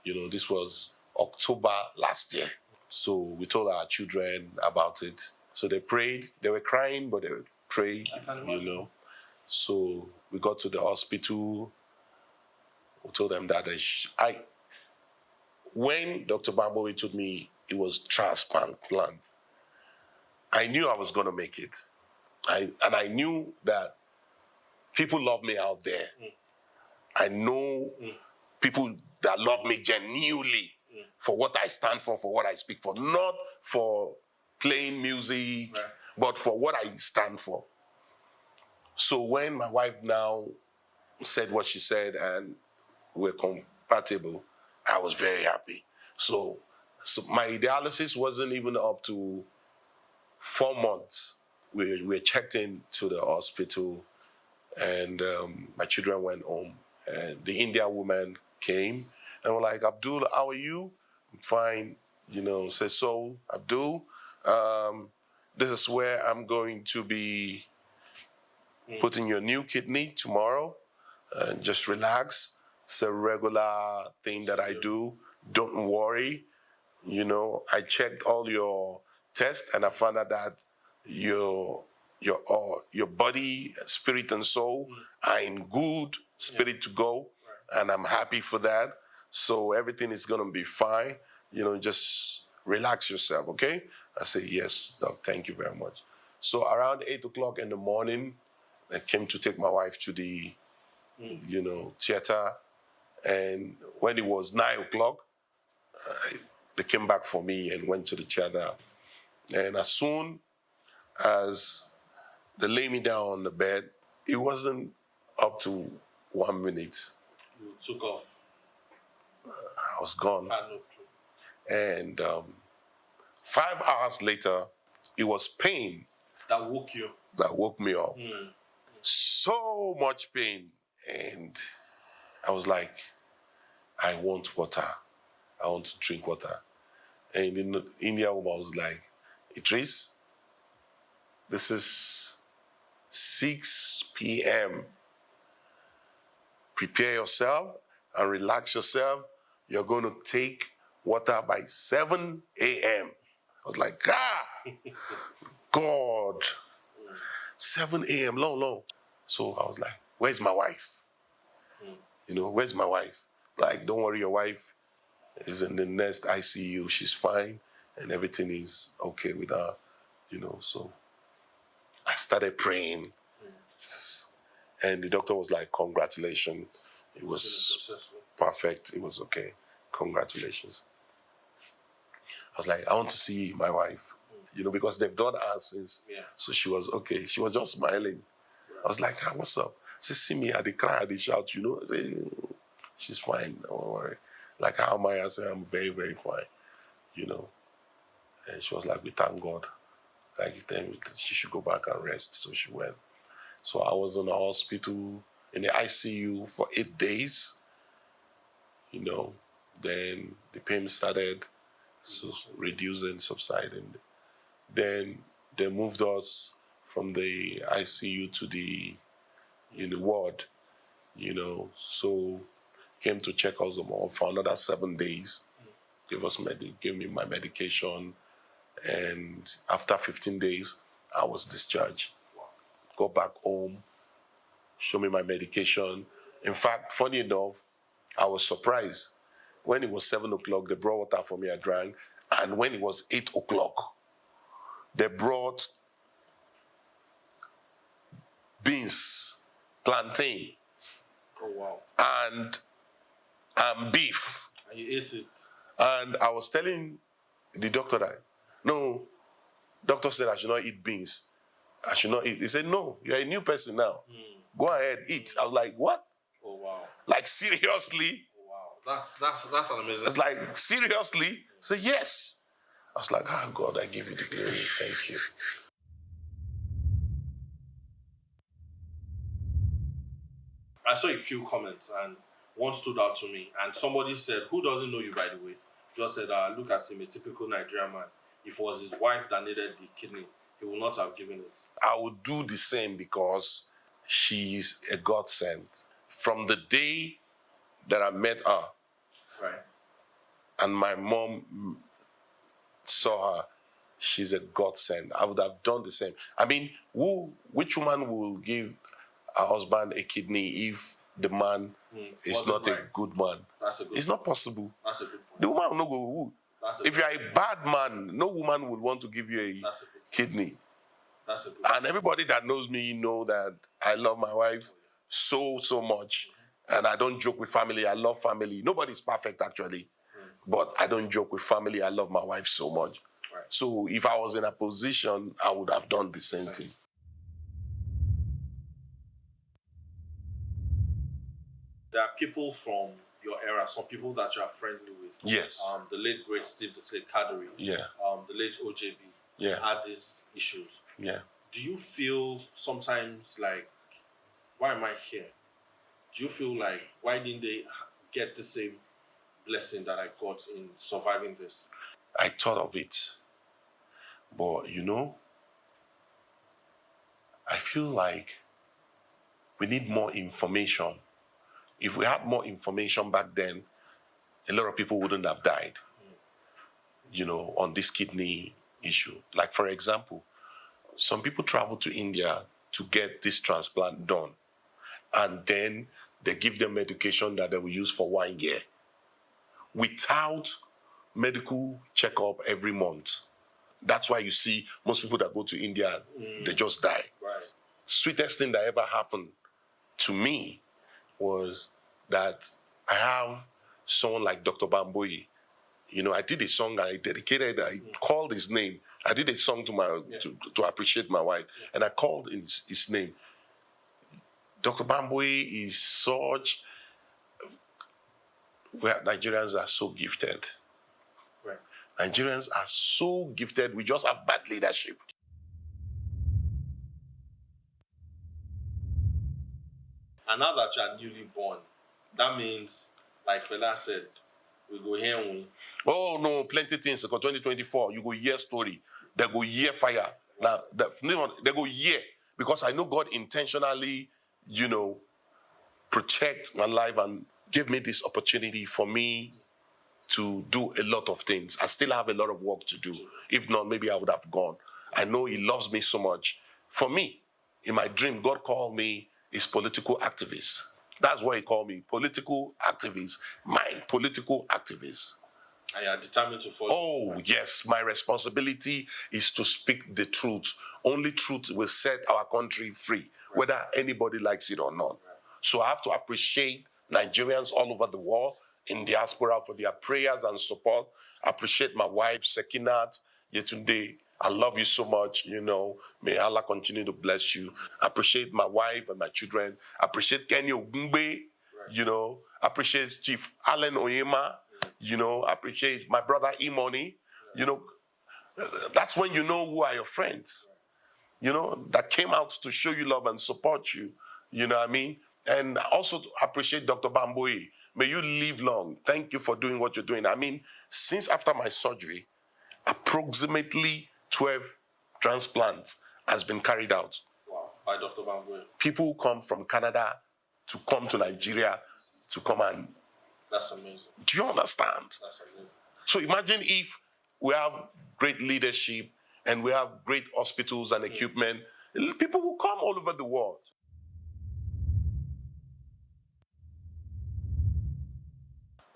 This was October last year. So we told our children about it. So they prayed. They were crying, but they would pray, So we got to the hospital. We told them that when Dr. Bambowe told me it was transplant plan, I knew I was going to make it. I knew that people love me out there. I know people that love me genuinely for what I stand for what I speak for. Not for playing music, but for what I stand for. So when my wife now said what she said and we're compatible, I was very happy. So my dialysis wasn't even up to 4 months. We were checked in to the hospital and my children went home. And the India woman came and were like, Abdul, how are you? I'm fine. Say, so, Abdul, this is where I'm going to be putting your new kidney tomorrow. Just relax. It's a regular thing that I do. Don't worry. I checked all your tests and I found out that your body, spirit, and soul are in good spirit to go, and I'm happy for that. So everything is gonna be fine. Just relax yourself, okay? I say, yes, doc, thank you very much. So around 8 o'clock in the morning, I came to take my wife to the, theater. And when it was 9 o'clock, they came back for me and went to the theater. And as soon as they lay me down on the bed, it wasn't up to 1 minute. You took off. I was gone. And 5 hours later, it was pain. That woke you? That woke me up. So much pain. And I was like, I want water. I want to drink water. And the Indian woman was like, Idris, this is 6 p.m. Prepare yourself and relax yourself. You're going to take water by 7 a.m. I was like, God, 7 a.m., long. So I was like, where's my wife? Where's my wife? Like, don't worry, your wife is in the next ICU. She's fine and everything is okay with her, So I started praying. And the doctor was like, congratulations. It was perfect. It was okay. Congratulations. I was like, I want to see my wife, because they've done her since. Yeah. So she was okay. She was just smiling. I was like, what's up? She see me, I cry, I shout, I say, she's fine, don't worry. Like, how am I? I said, I'm very, very fine, And she was like, we thank God. Like, then she should go back and rest. So she went. So I was in the hospital, in the ICU for 8 days, Then the pain started reducing, subsiding. Then they moved us from the ICU to the ward, So came to check us for another 7 days. Gave me my medication, and after 15 days, I was discharged. Go back home, show me my medication. In fact, funny enough, I was surprised. When it was 7 o'clock, they brought water for me, I drank. And when it was 8 o'clock, they brought beans, plantain, and beef. And you ate it? And I was telling the doctor that, no, doctor said I should not eat beans. I should not eat. He said, no, you're a new person now. Go ahead, eat. I was like, what? Oh, wow. Like, seriously? Oh, wow. That's an amazing. It's like, seriously? So yes. I was like, God, I give you the glory. Thank you. I saw a few comments, and one stood out to me. And somebody said, "Who doesn't know you, by the way?" Just said, "Look at him, a typical Nigerian man. If it was his wife that needed the kidney, he would not have given it." I would do the same because she's a godsend. From the day that I met her, right, and my mom saw her, she's a godsend. I would have done the same. I mean, which woman will give her husband a kidney if the man is not a good man? It's not possible. That's a good point. The woman will not go. If you are a bad man, no woman will want to give you a kidney. That's a good And everybody that knows me know that I love my wife so much. And I don't joke with family. I love family. Nobody's perfect, actually. But I don't joke with family. I love my wife so much. Right. So if I was in a position, I would have done the same thing. There are people from your era, some people that you are friendly with. Yes. The late great Steve the Kadri. Yeah. The late OJB. Yeah. Had these issues. Yeah. Do you feel sometimes like, why am I here? Do you feel like, why didn't they get the same blessing that I got in surviving this? I thought of it. But, I feel like we need more information. If we had more information back then, a lot of people wouldn't have died, on this kidney issue. Like, for example, some people travel to India to get this transplant done, and then they give them medication that they will use for 1 year without medical checkup every month. That's why you see most people that go to India, they just die. Right. Sweetest thing that ever happened to me was that I have someone like Dr. Bamboyi. I did a song, I called his name. I did a song to appreciate my wife, and I called his name. Dr. Bamboyi is Nigerians are so gifted. Right. Nigerians are so gifted, we just have bad leadership. And now that you are newly born, that means, like Fela said, we go here and win. Oh no, plenty things. Because 2024, you go hear story. They go hear fire. Now, they go hear. Because I know God intentionally, protect my life and give me this opportunity for me to do a lot of things. I still have a lot of work to do. If not, maybe I would have gone. I know He loves me so much. For me, in my dream, God called me his political activist. That's what He called me, political activist. My political activist. And you are determined to follow. Oh, yes. My responsibility is to speak the truth. Only truth will set our country free, whether anybody likes it or not. So I have to appreciate Nigerians all over the world in diaspora for their prayers and support. Appreciate my wife, Sekinat Yetunde. I love you so much, May Allah continue to bless you. Appreciate my wife and my children. Appreciate Kenny Ogungbe, Appreciate Chief Allen Oyema, Appreciate my brother Imoni, That's when you know who are your friends, that came out to show you love and support you, you know what I mean? And also to appreciate Dr. Bamboyi. May you live long. Thank you for doing what you're doing. I mean, since after my surgery, approximately 12 transplants has been carried out. Wow, by Dr. Bamboyi. People who come from Canada to come to Nigeria to come and... That's amazing. Do you understand? That's amazing. So imagine if we have great leadership and we have great hospitals and equipment, people will come all over the world.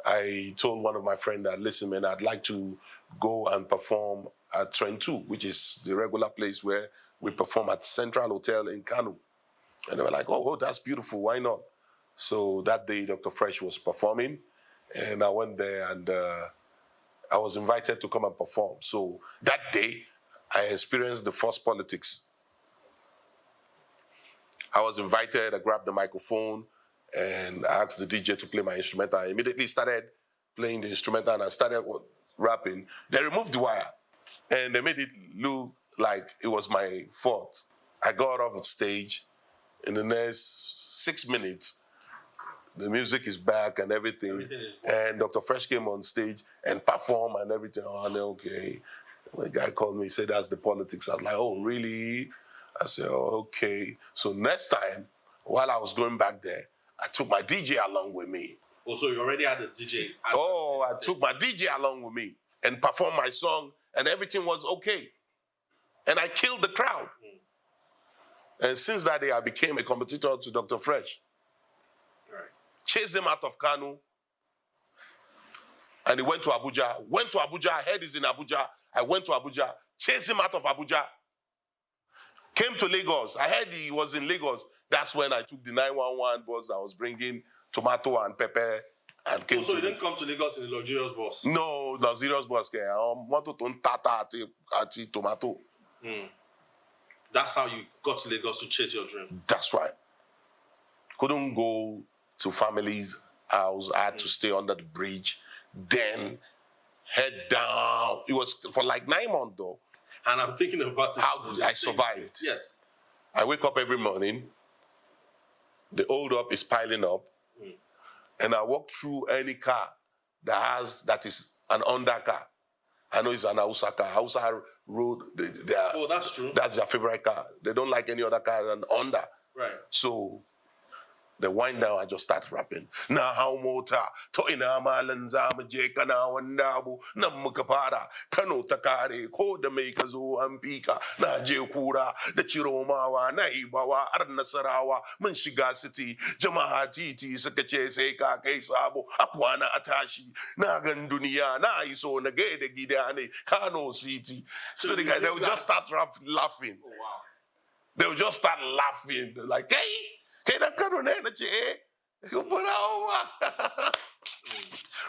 I told one of my friends that, listen, man, I'd like to go and perform at Trend 2, which is the regular place where we perform at Central Hotel in Kano. And they were like, oh, that's beautiful. Why not? So that day, Dr. Fresh was performing, and I went there and I was invited to come and perform. So that day, I experienced the first politics. I was invited, I grabbed the microphone, and I asked the DJ to play my instrumental. I immediately started playing the instrumental and I started rapping. They removed the wire and they made it look like it was my fault. I got off the stage. In the next 6 minutes, the music is back and everything. And Dr. Fresh came on stage and performed and everything. Oh, okay. When the guy called me, he said, that's the politics. I was like, oh, really? I said, oh, okay. So next time, while I was going back there, I took my DJ along with me. Oh, so you already had a DJ? Oh, I took my DJ along with me and performed my song, and everything was okay. And I killed the crowd. And since that day, I became a competitor to Dr. Fresh. Right. Chased him out of Kanu. And he went to Abuja. Went to Abuja. I heard he's in Abuja. I went to Abuja. Chased him out of Abuja. Came to Lagos. I heard he was in Lagos. That's when I took the 911 bus. I was bringing tomato and pepper. And came so you didn't come to Lagos in a luxurious bus? No, luxurious bus. I wanted to tata at tomato. That's how you got to Lagos to chase your dream? That's right. Couldn't go to family's house. I had to stay under the bridge. Then head down. It was for like 9 months though. And I'm thinking about it. How I survived. Yes. I wake up every morning. The hold up is piling up. And I walk through any car that is an under car. I know it's an Hausa car. Hausa road. Oh, that's true. That's their favorite car. They don't like any other car than Honda. Right. So the wind down, I just start rapping. Na how mota to ina malan zamu je kana wanda abu nan muka fara Kano ta kare ko da mai ka zo an fika na je kura da ciromawa na ibawa har nasarawa mun shiga city jama'a titi suka ce sai ka kai sabo akwana a tashi na gan duniya na iso na ga da gida ne Kano city. So the guy, they will just start laughing. Oh, wow. They will just start laughing. They're like, hey.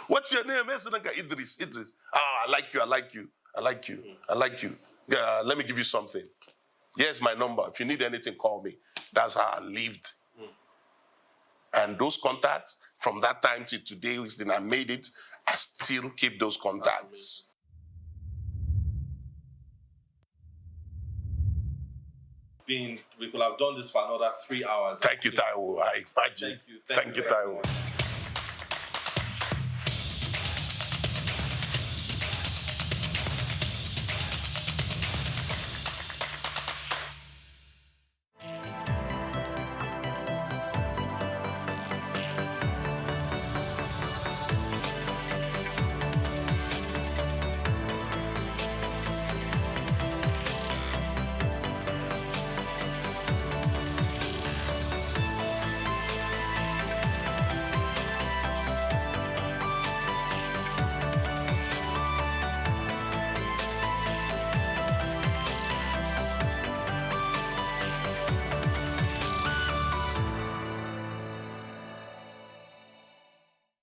What's your name? Idris. Idris. Ah, I like you. I like you. I like you. I like you. Yeah, let me give you something. Here's my number. If you need anything, call me. That's how I lived. And those contacts, from that time till today, when I made it, I still keep those contacts. We could have done this for another 3 hours. Thank you, Taiwo. I imagine. Thank you, Taiwo.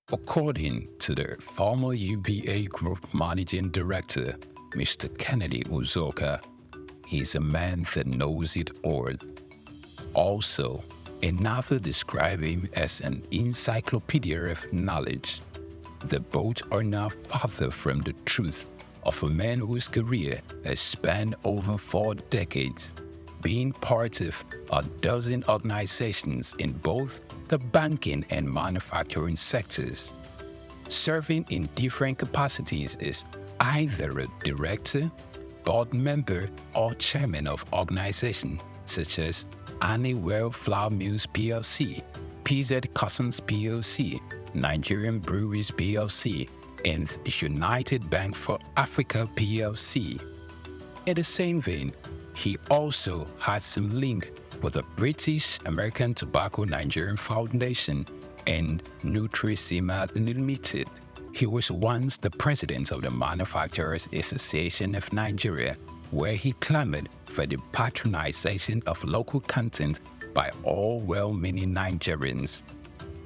According to the former UBA Group Managing Director, Mr. Kennedy Uzoka, he's a man that knows it all. Also, another described him as an encyclopedia of knowledge. The both are not far from the truth of a man whose career has spanned over 4 decades, being part of a dozen organizations in both the banking and manufacturing sectors. Serving in different capacities as either a director, board member, or chairman of organizations such as Honeywell Flour Mills PLC, PZ Cousins PLC, Nigerian Breweries PLC, and United Bank for Africa PLC. In the same vein, he also had some link with the British American Tobacco Nigerian Foundation and Nutrisima Limited. He was once the president of the Manufacturers Association of Nigeria, where he clamored for the patronization of local content by all well-meaning Nigerians.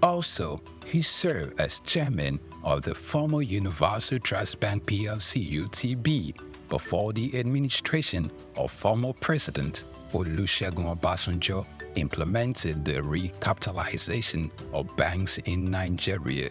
Also, he served as chairman of the former Universal Trust Bank PLC (UTB) before the administration of former President Olusegun Obasanjo implemented the recapitalization of banks in Nigeria.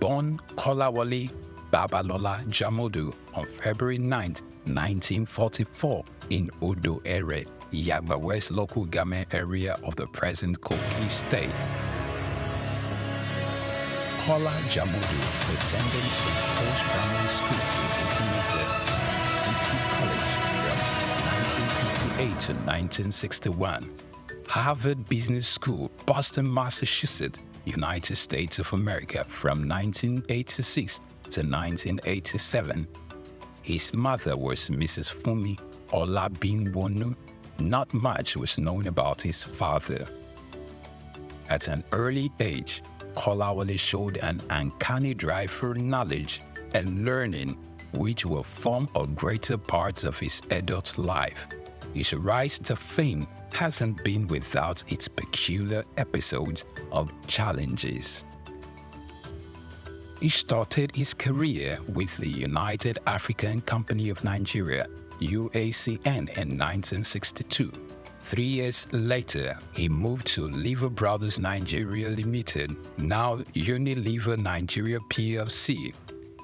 born Kolawole Babalola Jamodu on February 9, 1944 in Odo Ere, Yagba West local government area of the present Kogi State. Kola Jamodu attended St. Paul's Primary School in City from 1958 to 1961. Harvard Business School, Boston, Massachusetts, United States of America from 1986 to 1987. His mother was Mrs. Fumi Olabinwonu. Not much was known about his father. At an early age, Kolawole showed an uncanny drive for knowledge and learning, which will form a greater part of his adult life. His rise to fame hasn't been without its peculiar episodes of challenges. He started his career with the United African Company of Nigeria, UACN, in 1962. 3 years later, he moved to Lever Brothers Nigeria Limited, now Unilever Nigeria PLC,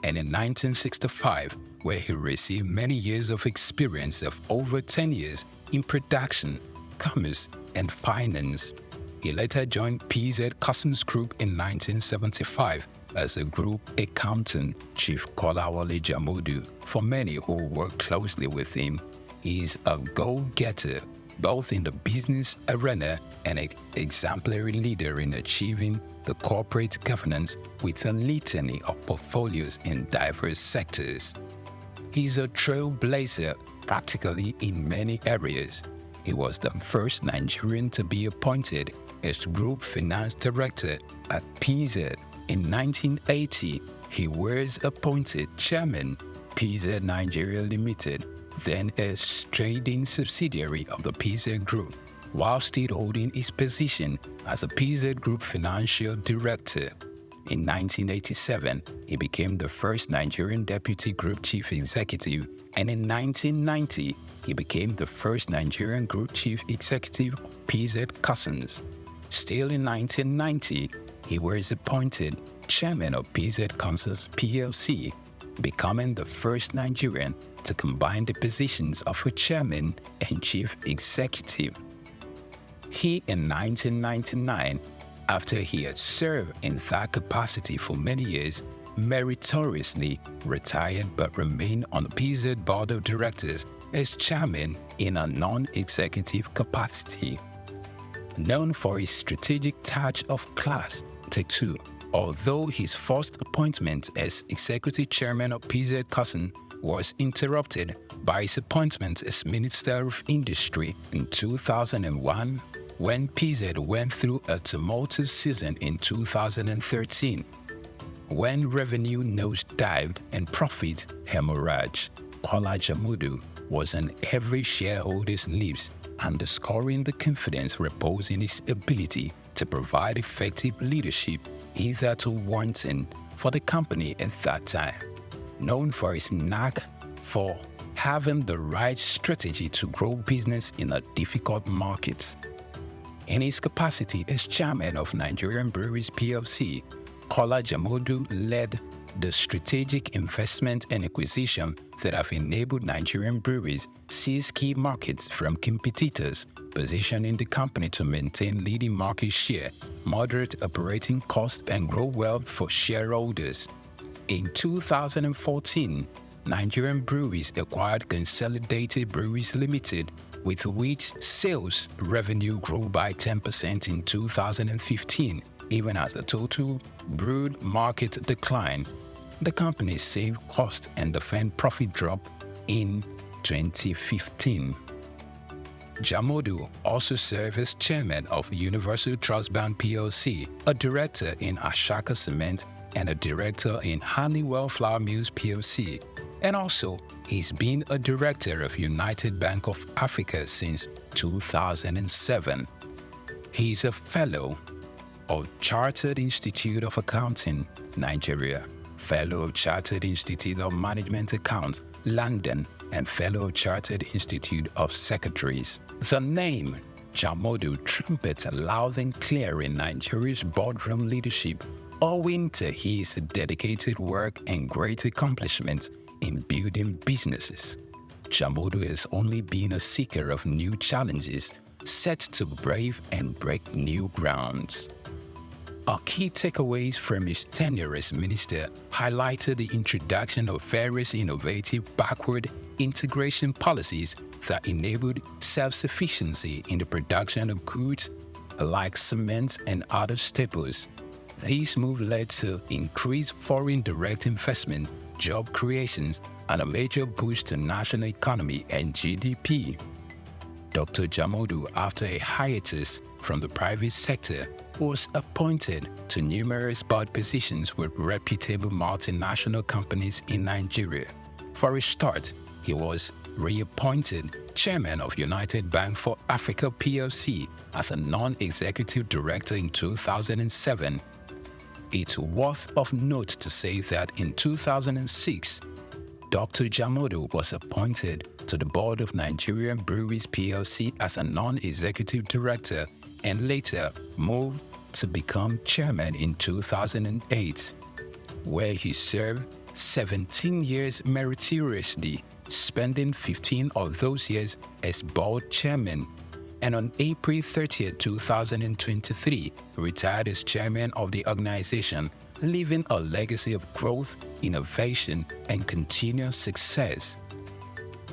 and in 1965, where he received many years of experience of over 10 years in production, commerce, and finance. He later joined PZ Customs Group in 1975 as a group accountant. Chief Kolawole Jamodu, for many who work closely with him, is a go-getter, both in the business arena and an exemplary leader in achieving the corporate governance with a litany of portfolios in diverse sectors. He's a trailblazer practically in many areas. He was the first Nigerian to be appointed as Group Finance Director at PZ. In 1980, he was appointed Chairman, PZ Nigeria Limited, then a trading subsidiary of the PZ Group, while still holding his position as a PZ Group Financial Director. In 1987, he became the first Nigerian Deputy Group Chief Executive, and in 1990, he became the first Nigerian Group Chief Executive of PZ Customs. Still in 1990, he was appointed Chairman of PZ Customs PLC, becoming the first Nigerian to combine the positions of a Chairman and Chief Executive. He, in 1999, after he had served in that capacity for many years, meritoriously retired but remained on the PZ Board of Directors as Chairman in a non-executive capacity. Known for his strategic touch of class, Take Two, although his first appointment as Executive Chairman of PZ Customs was interrupted by his appointment as Minister of Industry in 2001, when PZ went through a tumultuous season in 2013, when revenue nosedived and profit hemorrhaged. Kola Jamodu was on every shareholder's lips, underscoring the confidence reposed in his ability to provide effective leadership hitherto wanting for the company at that time. Known for his knack for having the right strategy to grow business in a difficult market. In his capacity as Chairman of Nigerian Breweries PLC, Kola Jamodu led the strategic investment and acquisition that have enabled Nigerian breweries seize key markets from competitors, positioning the company to maintain leading market share, moderate operating costs, and grow wealth for shareholders. In 2014, Nigerian Breweries acquired Consolidated Breweries Limited, with which sales revenue grew by 10% in 2015, even as the total brewed market declined. The company saved cost and defend profit drop in 2015. Jamodu also served as chairman of Universal Trust Bank PLC, a director in Ashaka Cement, and a director in Honeywell Flour Mills PLC. And also, he's been a director of United Bank of Africa since 2007. He's a fellow of Chartered Institute of Accounting, Nigeria, fellow of Chartered Institute of Management Accounts, London, and fellow of Chartered Institute of Secretaries. The name Jamodu trumpets loud and clear in Nigeria's boardroom leadership, owing to his dedicated work and great accomplishments in building businesses. Jamodu has only been a seeker of new challenges, set to brave and break new grounds. Our key takeaways from his tenure as minister highlighted the introduction of various innovative backward integration policies that enabled self-sufficiency in the production of goods like cement and other staples. This move led to increased foreign direct investment, job creations, and a major boost to national economy and GDP. Dr. Jamodu, after a hiatus from the private sector, was appointed to numerous board positions with reputable multinational companies in Nigeria. For a start, he was reappointed chairman of United Bank for Africa plc as a non-executive director in 2007. It's worth of note to say that in 2006, Dr. Jamodu was appointed to the board of Nigerian Breweries plc as a non-executive director and later moved to become chairman in 2008, where he served 17 years meritoriously, spending 15 of those years as board chairman, and on April 30, 2023, retired as chairman of the organization, leaving a legacy of growth, innovation, and continuous success.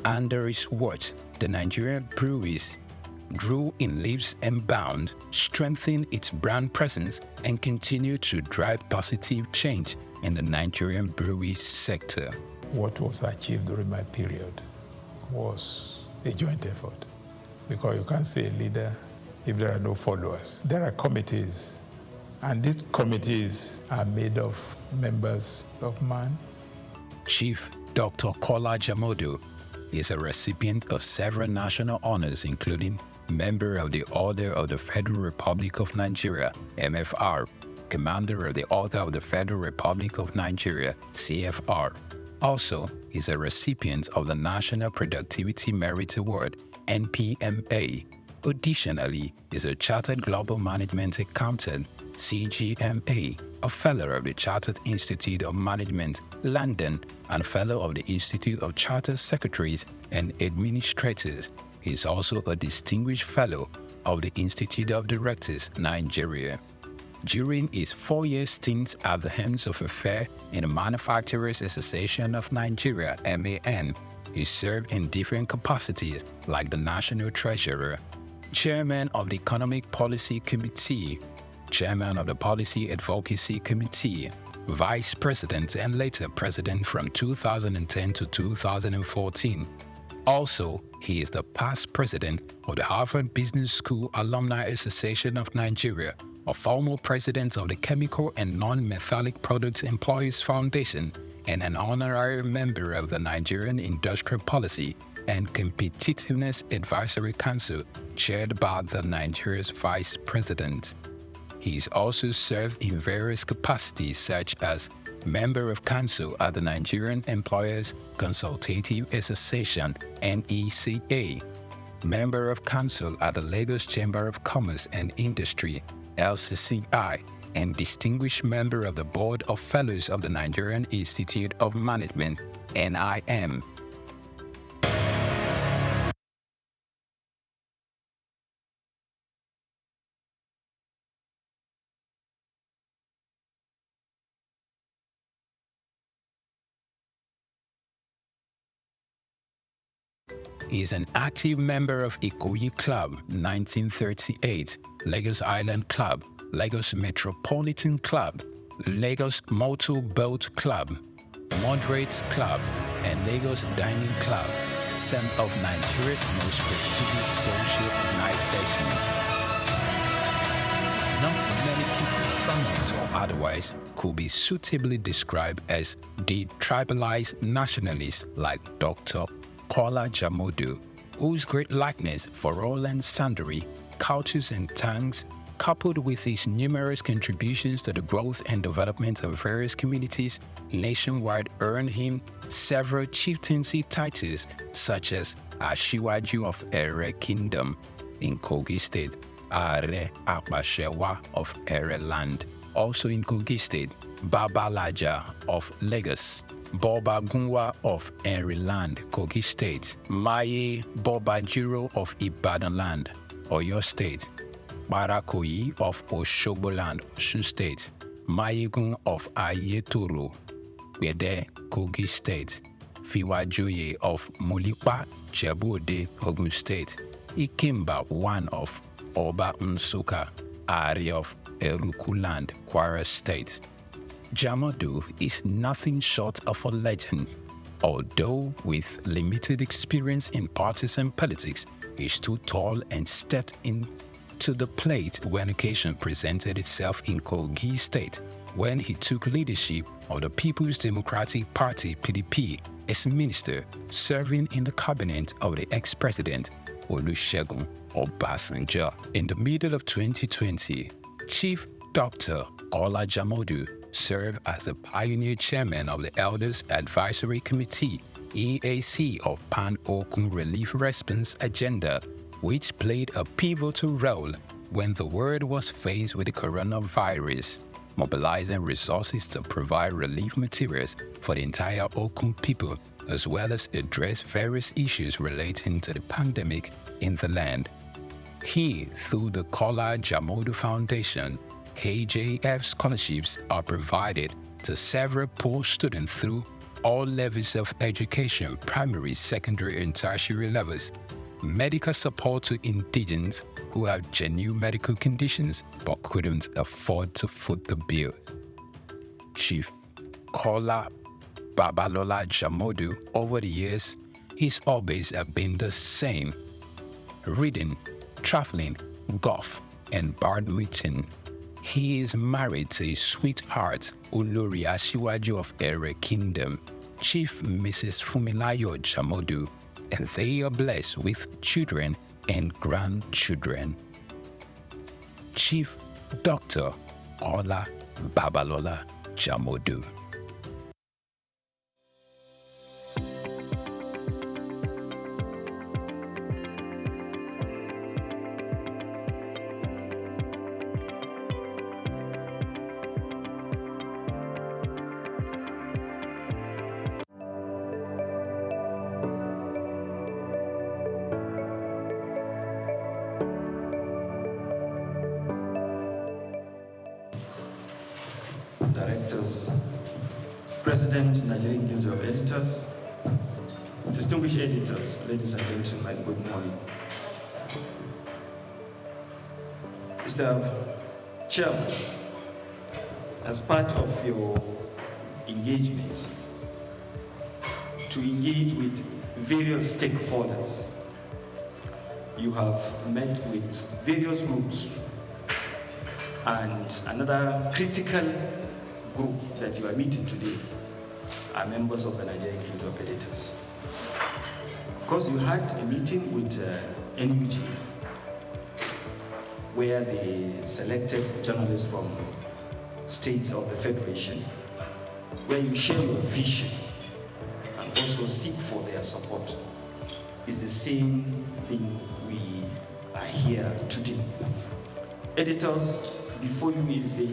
Under his watch, the Nigerian breweries grew in leaps and bounds, strengthened its brand presence, and continued to drive positive change in the Nigerian breweries sector. What was achieved during my period was a joint effort, because you can't say a leader if there are no followers. There are committees, and these committees are made of members of MAN. Chief Dr. Kola Jamodu is a recipient of several national honors, including Member of the Order of the Federal Republic of Nigeria, MFR, Commander of the Order of the Federal Republic of Nigeria, CFR. Also, he is a recipient of the National Productivity Merit Award, NPMA. Additionally, he is a Chartered Global Management Accountant, CGMA, a Fellow of the Chartered Institute of Management, London, and Fellow of the Institute of Chartered Secretaries and Administrators. He is also a Distinguished Fellow of the Institute of Directors, Nigeria. During his 4-year stint at the helms of affairs in the Manufacturers Association of Nigeria, MAN, he served in different capacities like the National Treasurer, Chairman of the Economic Policy Committee, Chairman of the Policy Advocacy Committee, Vice President, and later President from 2010 to 2014. Also, he is the past president of the Harvard Business School Alumni Association of Nigeria, a former president of the Chemical and Non-Metallic Products Employees Foundation, and an honorary member of the Nigerian Industrial Policy and Competitiveness Advisory Council, chaired by the Nigeria's Vice President. He's also served in various capacities such as Member of Council at the Nigerian Employers Consultative Association, NECA, Member of Council at the Lagos Chamber of Commerce and Industry, LCCI, and Distinguished Member of the Board of Fellows of the Nigerian Institute of Management, NIM. He is an active member of Ikoyi Club 1938, Lagos Island Club, Lagos Metropolitan Club, Lagos Motor Boat Club, Moderates Club, and Lagos Dining Club, some of Nigeria's most prestigious social organizations. Not many people, prominent or otherwise, could be suitably described as detribalized nationalists like Dr. Kola Jamodu, whose great likeness for all and sundry, cultures and tongues, coupled with his numerous contributions to the growth and development of various communities nationwide, earned him several chieftaincy titles such as Ashiwaju of Ere Kingdom, in Kogi State, Are Akpashewa of Ereland. Also in Kogi State, Babalaja of Lagos, Boba Gunwa of Ereland, Kogi State, Maye Bobajiro of Ibadanland, Oyo State, Barakoyi of Oshoboland, Osun State, Mayegun of Ayetoro, Bede, Kogi State, Fiwajoye of Mulipa, Jebode, Ogun State, Ikimba 1 of Oba Nsuka, Ari of Erukuland, Kwara State. Jamodu is nothing short of a legend. Although with limited experience in partisan politics, he stood tall and stepped into the plate when occasion presented itself in Kogi State, when he took leadership of the People's Democratic Party (PDP) as minister, serving in the cabinet of the ex-president Olusegun Obasanjo. In the middle of 2020, Chief Dr. Ola Jamodu served as the pioneer chairman of the Elders Advisory Committee (EAC) of Pan-Okun Relief Response Agenda, which played a pivotal role when the world was faced with the coronavirus, mobilizing resources to provide relief materials for the entire Okun people, as well as address various issues relating to the pandemic in the land. He, through the Kola Jamodu Foundation, KJF scholarships are provided to several poor students through all levels of education, primary, secondary, and tertiary levels, medical support to indigents who have genuine medical conditions but couldn't afford to foot the bill. Chief Kola Babalola Jamodu, over the years, his hobbies have been the same: reading, traveling, golf, and badminton. He is married to his sweetheart, Olori Asiwaju of Ere Kingdom, Chief Mrs. Fumilayo Jamodu, and they are blessed with children and grandchildren. Chief Dr. Ola Babalola Jamodu. Directors, President, Nigerian Guild of Editors, distinguished editors, ladies and gentlemen, good morning. Mr. Chairman, as part of your engagement to engage with various stakeholders, you have met with various groups, and another critical group that you are meeting today are members of the Nigerian Guild of Editors. Of course, you had a meeting with NUG where they selected journalists from states of the Federation, where you share your vision and also seek for their support. It's the same thing we are here today. Editors, before you is the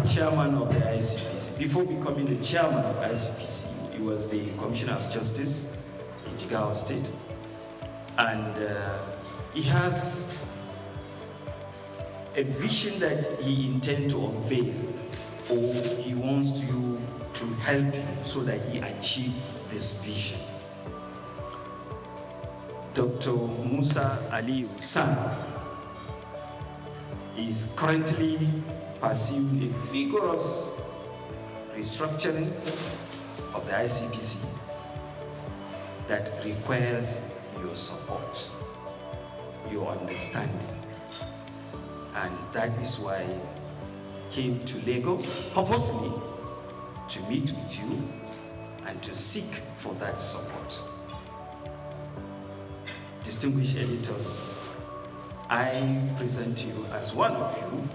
chairman of the ICPC. Before becoming the chairman of ICPC, he was the Commissioner of Justice in Jigawa State. And he has a vision that he intends to unveil, or he wants you to help him so that he achieve this vision. Dr. Musa Ali San is currently pursuing a vigorous restructuring of the ICPC that requires your support, your understanding. And that is why I came to Lagos purposely to meet with you and to seek for that support. Distinguished editors, I present you as one of you.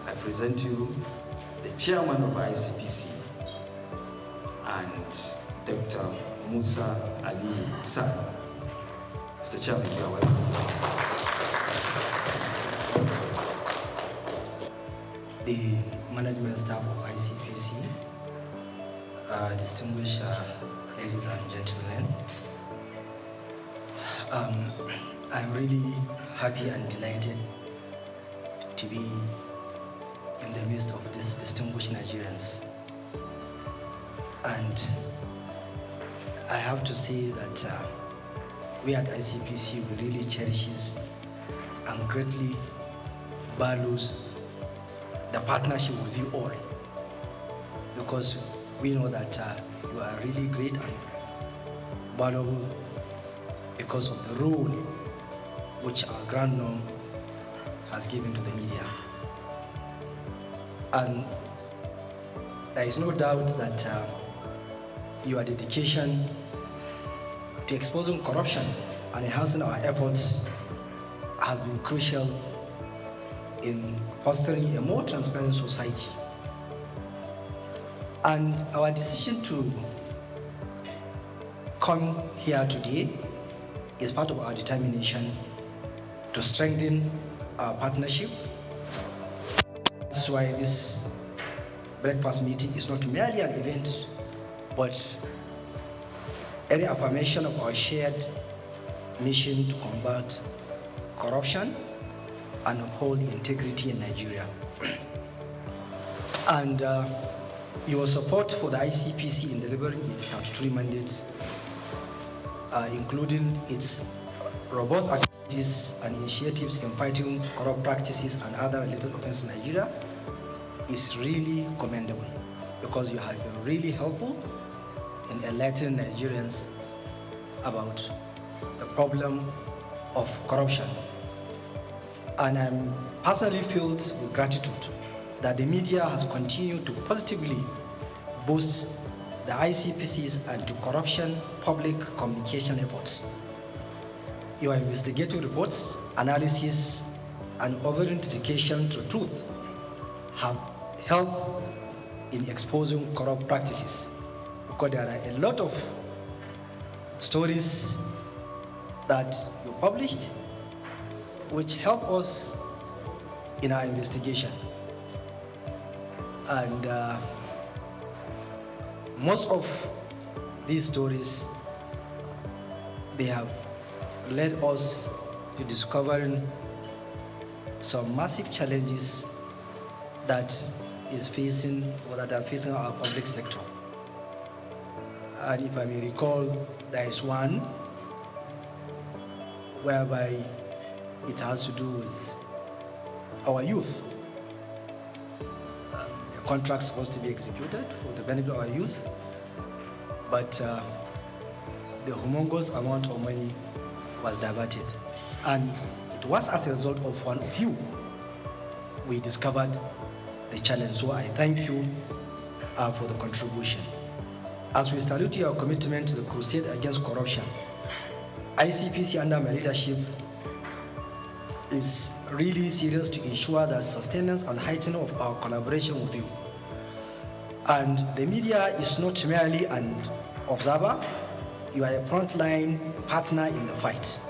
I present you the chairman of ICPC and Dr. Musa Ali San. Mr. Chairman, you are welcome, sir. The management staff of ICPC, distinguished ladies and gentlemen, I'm really happy and delighted to be in the midst of these distinguished Nigerians. And I have to say that we at ICPC, we really cherishes and greatly values the partnership with you all, because we know that you are really great and valuable because of the role which our Grand Norm has given to the media. And there is no doubt that your dedication to exposing corruption and enhancing our efforts has been crucial in fostering a more transparent society. And our decision to come here today is part of our determination to strengthen our partnership. This is why this breakfast meeting is not merely an event, but a reaffirmation of our shared mission to combat corruption and uphold integrity in Nigeria. And your support for the ICPC in delivering its statutory mandate, including its robust activities and initiatives in fighting corrupt practices and other related offenses in Nigeria, is really commendable, because you have been really helpful in enlightening Nigerians about the problem of corruption. And I'm personally filled with gratitude that the media has continued to positively boost the ICPC's anti-corruption public communication efforts. Your investigative reports, analysis, and overall dedication to truth have helped in exposing corrupt practices, because there are a lot of stories that you published which help us in our investigation. And most of these stories, they have led us to discovering some massive challenges that is facing, or that are facing our public sector. And if I may recall, there is one whereby it has to do with our youth. The contract is supposed to be executed for the benefit of our youth, but the humongous amount of money was diverted. And it was as a result of one of you we discovered the challenge. So I thank you for the contribution. As we salute your commitment to the crusade against corruption, ICPC under my leadership is really serious to ensure that sustenance and heightening of our collaboration with you. And the media is not merely an observer, you are a frontline partner in the fight.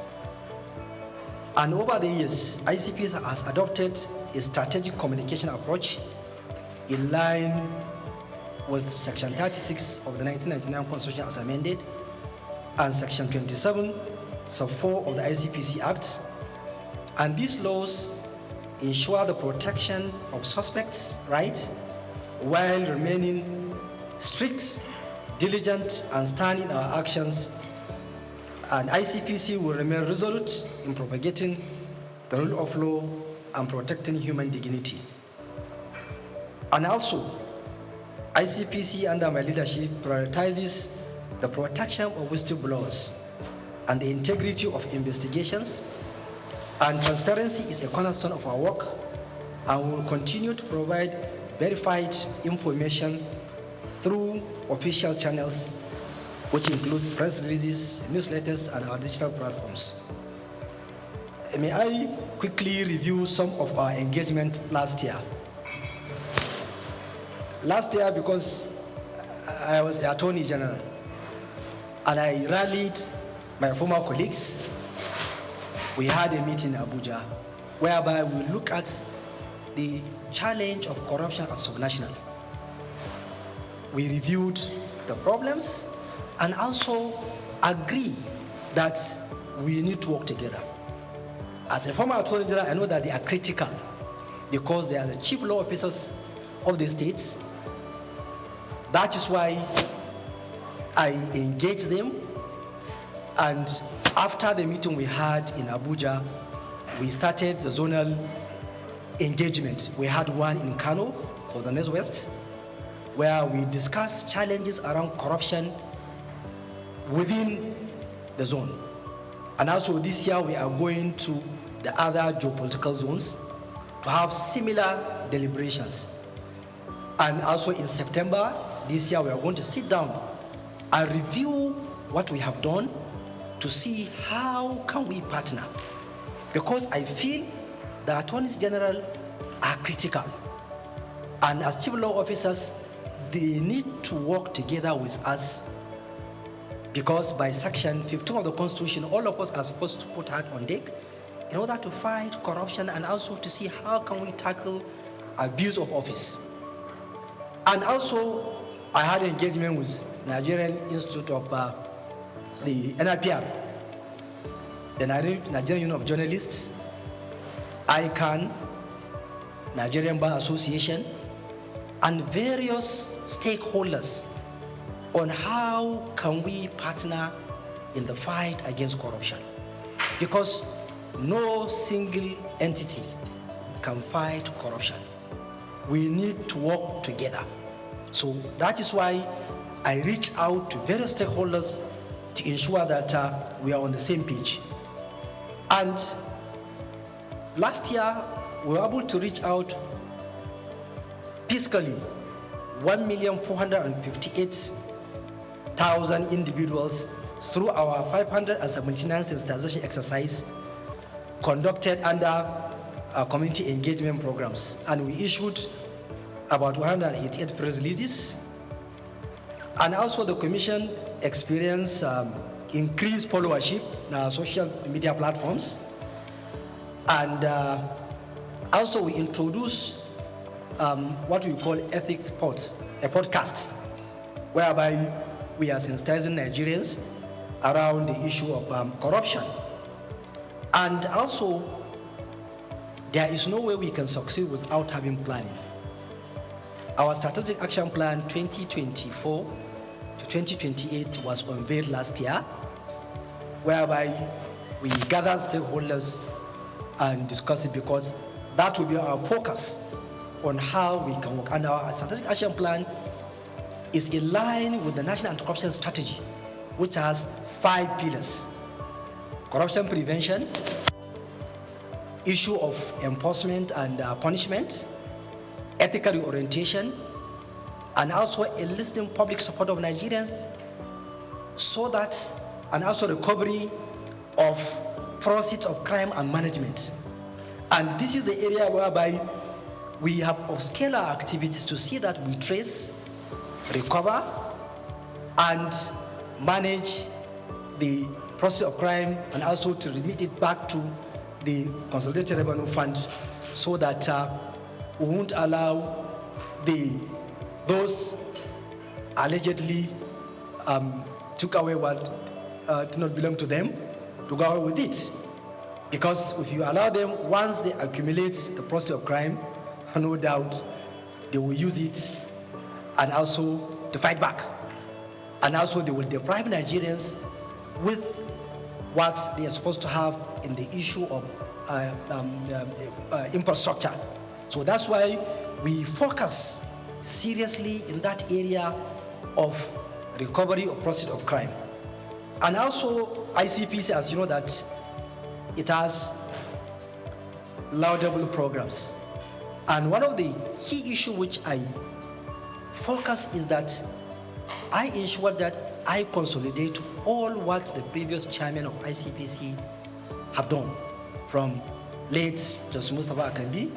And over the years, ICPC has adopted a strategic communication approach in line with Section 36 of the 1999 Constitution as amended, and Section 27, Sub 4 of the ICPC Act. And these laws ensure the protection of suspects' rights while remaining strict, diligent, and stern in our actions. And ICPC will remain resolute in propagating the rule of law and protecting human dignity. And also, ICPC under my leadership prioritizes the protection of whistleblowers and the integrity of investigations. And transparency is a cornerstone of our work, and we will continue to provide verified information through official channels, which include press releases, newsletters, and our digital platforms. May I quickly review some of our engagement last year? Last year, because I was the Attorney General, and I rallied my former colleagues we had a meeting in Abuja whereby we look at the challenge of corruption at subnational. We reviewed the problems and also agree that we need to work together. As a former Attorney General, I know that they are critical because they are the chief law officers of the states. That is why I engaged them, and after the meeting we had in Abuja, we started the zonal engagement. We had one in Kano for the Northwest, where we discussed challenges around corruption within the zone. And also this year we are going to the other geopolitical zones to have similar deliberations. And also in September this year we are going to sit down and review what we have done to see how can we partner. Because I feel the attorneys general are critical. And as chief law officers, they need to work together with us, because by section 15 of the Constitution, all of us are supposed to put heart on deck in order to fight corruption and also to see how can we tackle abuse of office. And also, I had engagement with Nigerian Institute of the NIPR, the Nigerian Union of Journalists, ICANN, Nigerian Bar Association, and various stakeholders on how can we partner in the fight against corruption. Because no single entity can fight corruption. We need to work together. So that is why I reach out to various stakeholders to ensure that we are on the same page. And last year, we were able to reach out fiscally 1,458,000 individuals through our 579 sensitization exercise conducted under our community engagement programs. And we issued about 188 press releases. And also the Commission experienced increased followership in our social media platforms. And also we introduced what we call ethics pods, a podcast, whereby we are sensitizing Nigerians around the issue of corruption. And also, there is no way we can succeed without having planning. Our strategic action plan 2024 to 2028 was unveiled last year, whereby we gathered stakeholders and discussed it, because that will be our focus on how we can work. And our strategic action plan is in line with the National Anti-Corruption Strategy, which has 5 pillars: corruption prevention, issue of enforcement and punishment, ethical reorientation, and also enlisting public support of Nigerians, so that, and also recovery of proceeds of crime and management. And this is the area whereby we have upscaled our activities to see that we trace, recover, and manage the process of crime, and also to remit it back to the Consolidated Revenue Fund, so that we won't allow those allegedly took away what did not belong to them to go away with it. Because if you allow them, once they accumulate the process of crime, no doubt they will use it and also to fight back. And also they will deprive Nigerians with what they are supposed to have in the issue of infrastructure. So that's why we focus seriously in that area of recovery of process of crime. And also ICPC, as you know, that it has laudable programs. And one of the key issues which I focus is that I ensure that I consolidate all what the previous chairman of ICPC have done, from late Justice Mustafa Akambi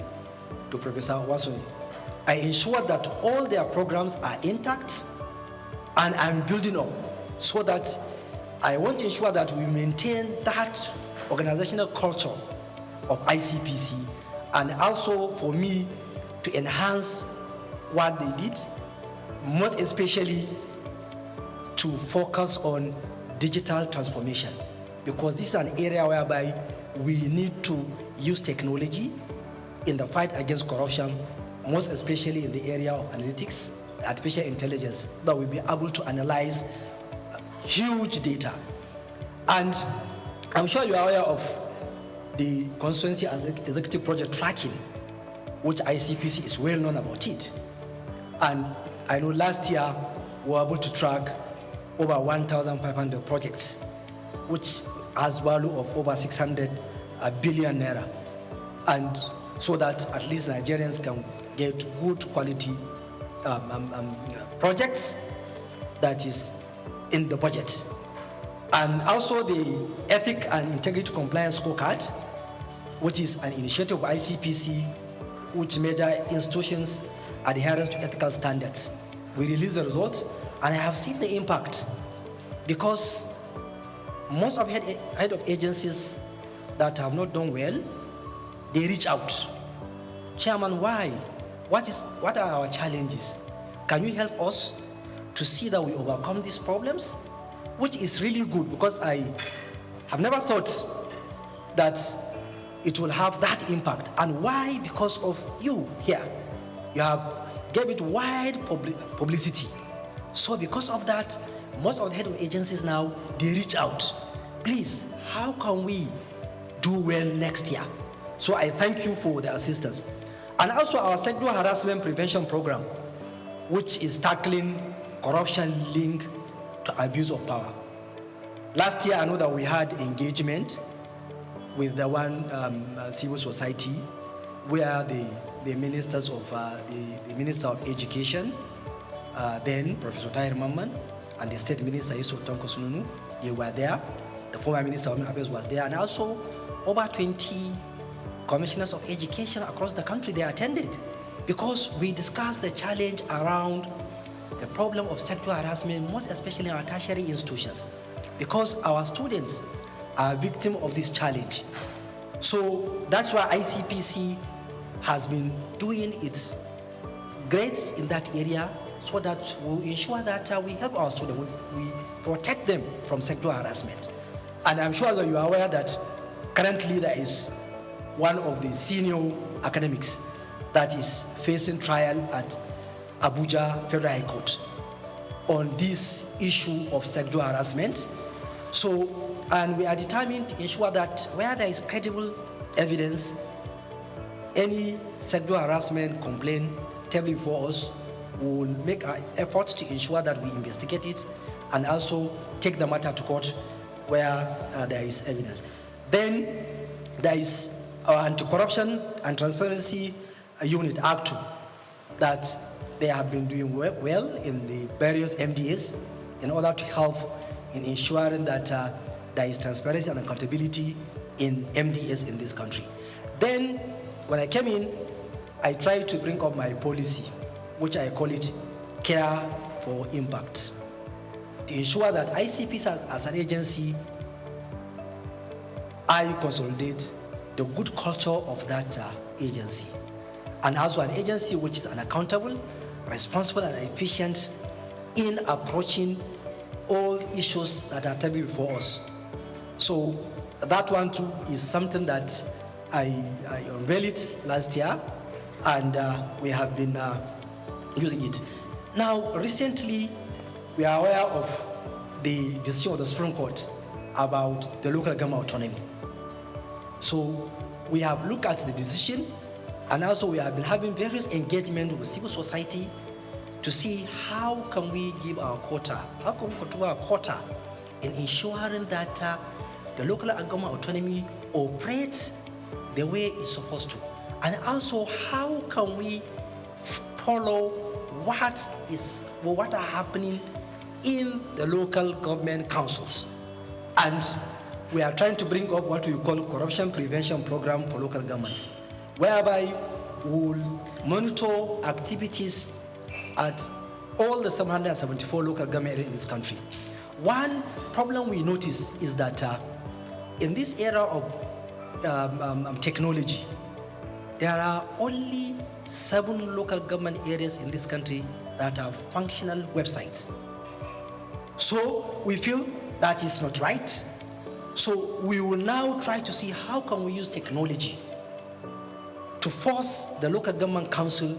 to Professor Wasoni. I ensure that all their programs are intact, and I'm building up, so that I want to ensure that we maintain that organizational culture of ICPC, and also for me to enhance what they did, most especially to focus on digital transformation, because this is an area whereby we need to use technology in the fight against corruption, most especially in the area of analytics, artificial intelligence, that we'll be able to analyze huge data. And I'm sure you are aware of the constituency and executive project tracking, which ICPC is well known about it. And I know last year we were able to track over 1,500 projects, which has value of over 600 billion naira. And so that at least Nigerians can get good quality projects that is in the budget. And also the Ethic and Integrity Compliance Scorecard, which is an initiative of ICPC, which measure institutions' adherence to ethical standards. We released the results, and I have seen the impact, because most of head of agencies that have not done well, they reach out. Chairman, why? What are our challenges? Can you help us to see that we overcome these problems? Which is really good, because I have never thought that it will have that impact. And why? Because of you here. You have gave it wide publicity. So because of that, most of the head of agencies now, they reach out. Please, how can we do well next year? So I thank you for the assistance. And also our sexual harassment prevention program, which is tackling corruption linked to abuse of power. Last year, I know that we had engagement with the one civil society, where the ministers of the Minister of Education, then Professor Tahir Mamman, and the State Minister Yusuf Tonko Sununu, they were there. The former Minister of Affairs was there, and also over 20 commissioners of education across the country, they attended, because we discussed the challenge around the problem of sexual harassment, most especially in our tertiary institutions, because our students are victims of this challenge. So that's why ICPC has been doing its great in that area, so that we ensure that we help our students, we protect them from sexual harassment. And I'm sure that you are aware that currently there is one of the senior academics that is facing trial at Abuja Federal High Court on this issue of sexual harassment. So, and we are determined to ensure that where there is credible evidence, any sexual harassment complaint tabled before us, we will make our efforts to ensure that we investigate it and also take the matter to court where there is evidence. Then there is our Anti-Corruption and Transparency Unit, Act 2, that they have been doing well in the various MDAs in order to help in ensuring that there is transparency and accountability in MDAs in this country. Then, when I came in, I tried to bring up my policy, which I call it Care for Impact, to ensure that ICPs as an agency, I consolidate the good culture of that agency, and also an agency which is accountable, responsible, and efficient in approaching all issues that are tabled before us. So that one too is something that I unveiled it last year, and we have been using it. Now, recently, we are aware of the decision of the Supreme Court about the local government autonomy. So we have looked at the decision, and also we have been having various engagement with civil society to see how can we give our quota, how can we control our quota in ensuring that the local government autonomy operates the way it's supposed to. And also, how can we follow what are happening in the local government councils. And we are trying to bring up what we call corruption prevention program for local governments, whereby we'll monitor activities at all the 774 local government areas in this country. One problem we notice is that in this era of technology, there are only 7 local government areas in this country that have functional websites. So we feel that is not right. So we will now try to see how can we use technology to force the local government council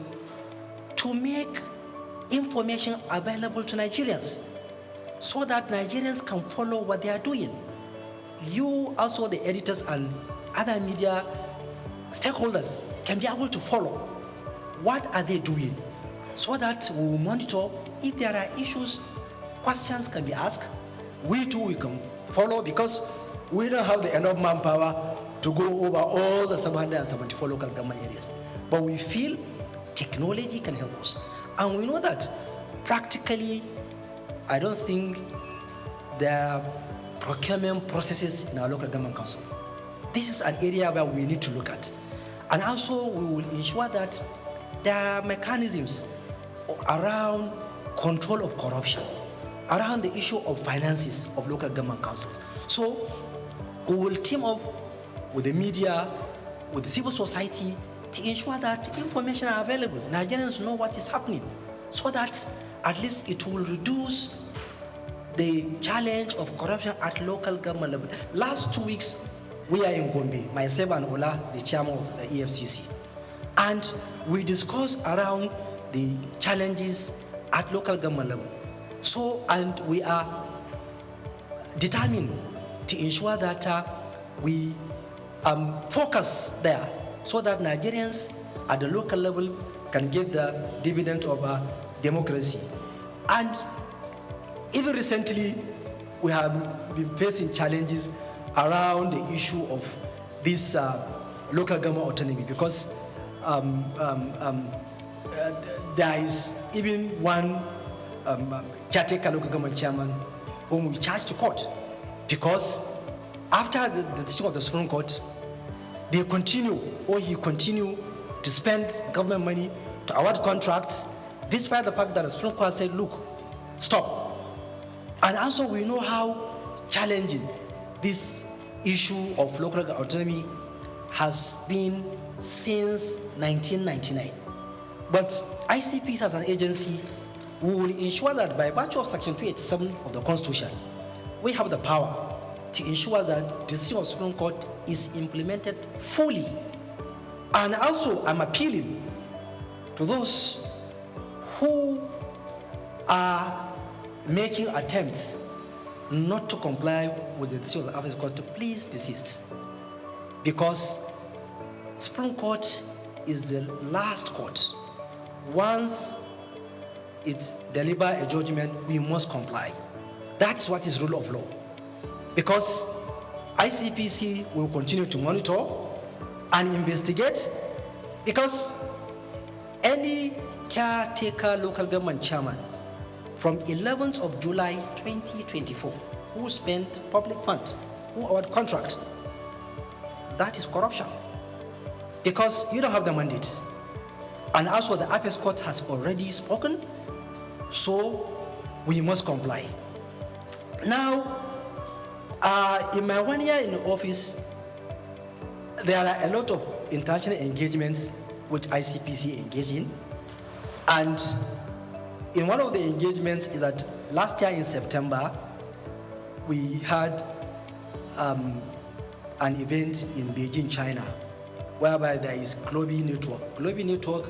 to make information available to Nigerians so that Nigerians can follow what they are doing. You also, the editors and other media stakeholders, can be able to follow what are they doing so that we will monitor if there are issues, questions can be asked. We too, we can follow because we don't have the enough manpower to go over all the 774 local government areas. But we feel technology can help us. And we know that practically, I don't think there are procurement processes in our local government councils. This is an area where we need to look at. And also, we will ensure that there are mechanisms around control of corruption, around the issue of finances of local government councils. So we will team up with the media, with the civil society to ensure that information are available. Nigerians know what is happening so that at least it will reduce the challenge of corruption at local government level. Last 2 weeks, we are in Gombe, myself and Ola, the chairman of the EFCC. And we discussed around the challenges at local government level. So, and we are determined to ensure that we focus there so that Nigerians at the local level can get the dividend of democracy. And even recently, we have been facing challenges around the issue of this local government autonomy because there is even one caretaker local government chairman whom we charged to court because after the decision of the Supreme Court, he continue to spend government money to award contracts despite the fact that the Supreme Court said, look, stop. And also we know how challenging this issue of local autonomy has been since 1999. But ICPs as an agency, we will ensure that by virtue of Section 287 of the Constitution, we have the power to ensure that the decision of the Supreme Court is implemented fully. And also, I'm appealing to those who are making attempts not to comply with the decision of the African Court to please desist. Because Supreme Court is the last court. Once it delivers a judgment, we must comply. That's what is rule of law. Because ICPC will continue to monitor and investigate because any caretaker local government chairman from 11th of July 2024 who spent public funds, who award contract, that is corruption. Because you don't have the mandate. And also the Apex Court has already spoken, so we must comply. Now, in my 1 year in office, there are a lot of international engagements which ICPC engage in. And in one of the engagements is that last year in September, we had an event in Beijing, China, whereby there is Global Network. Global Network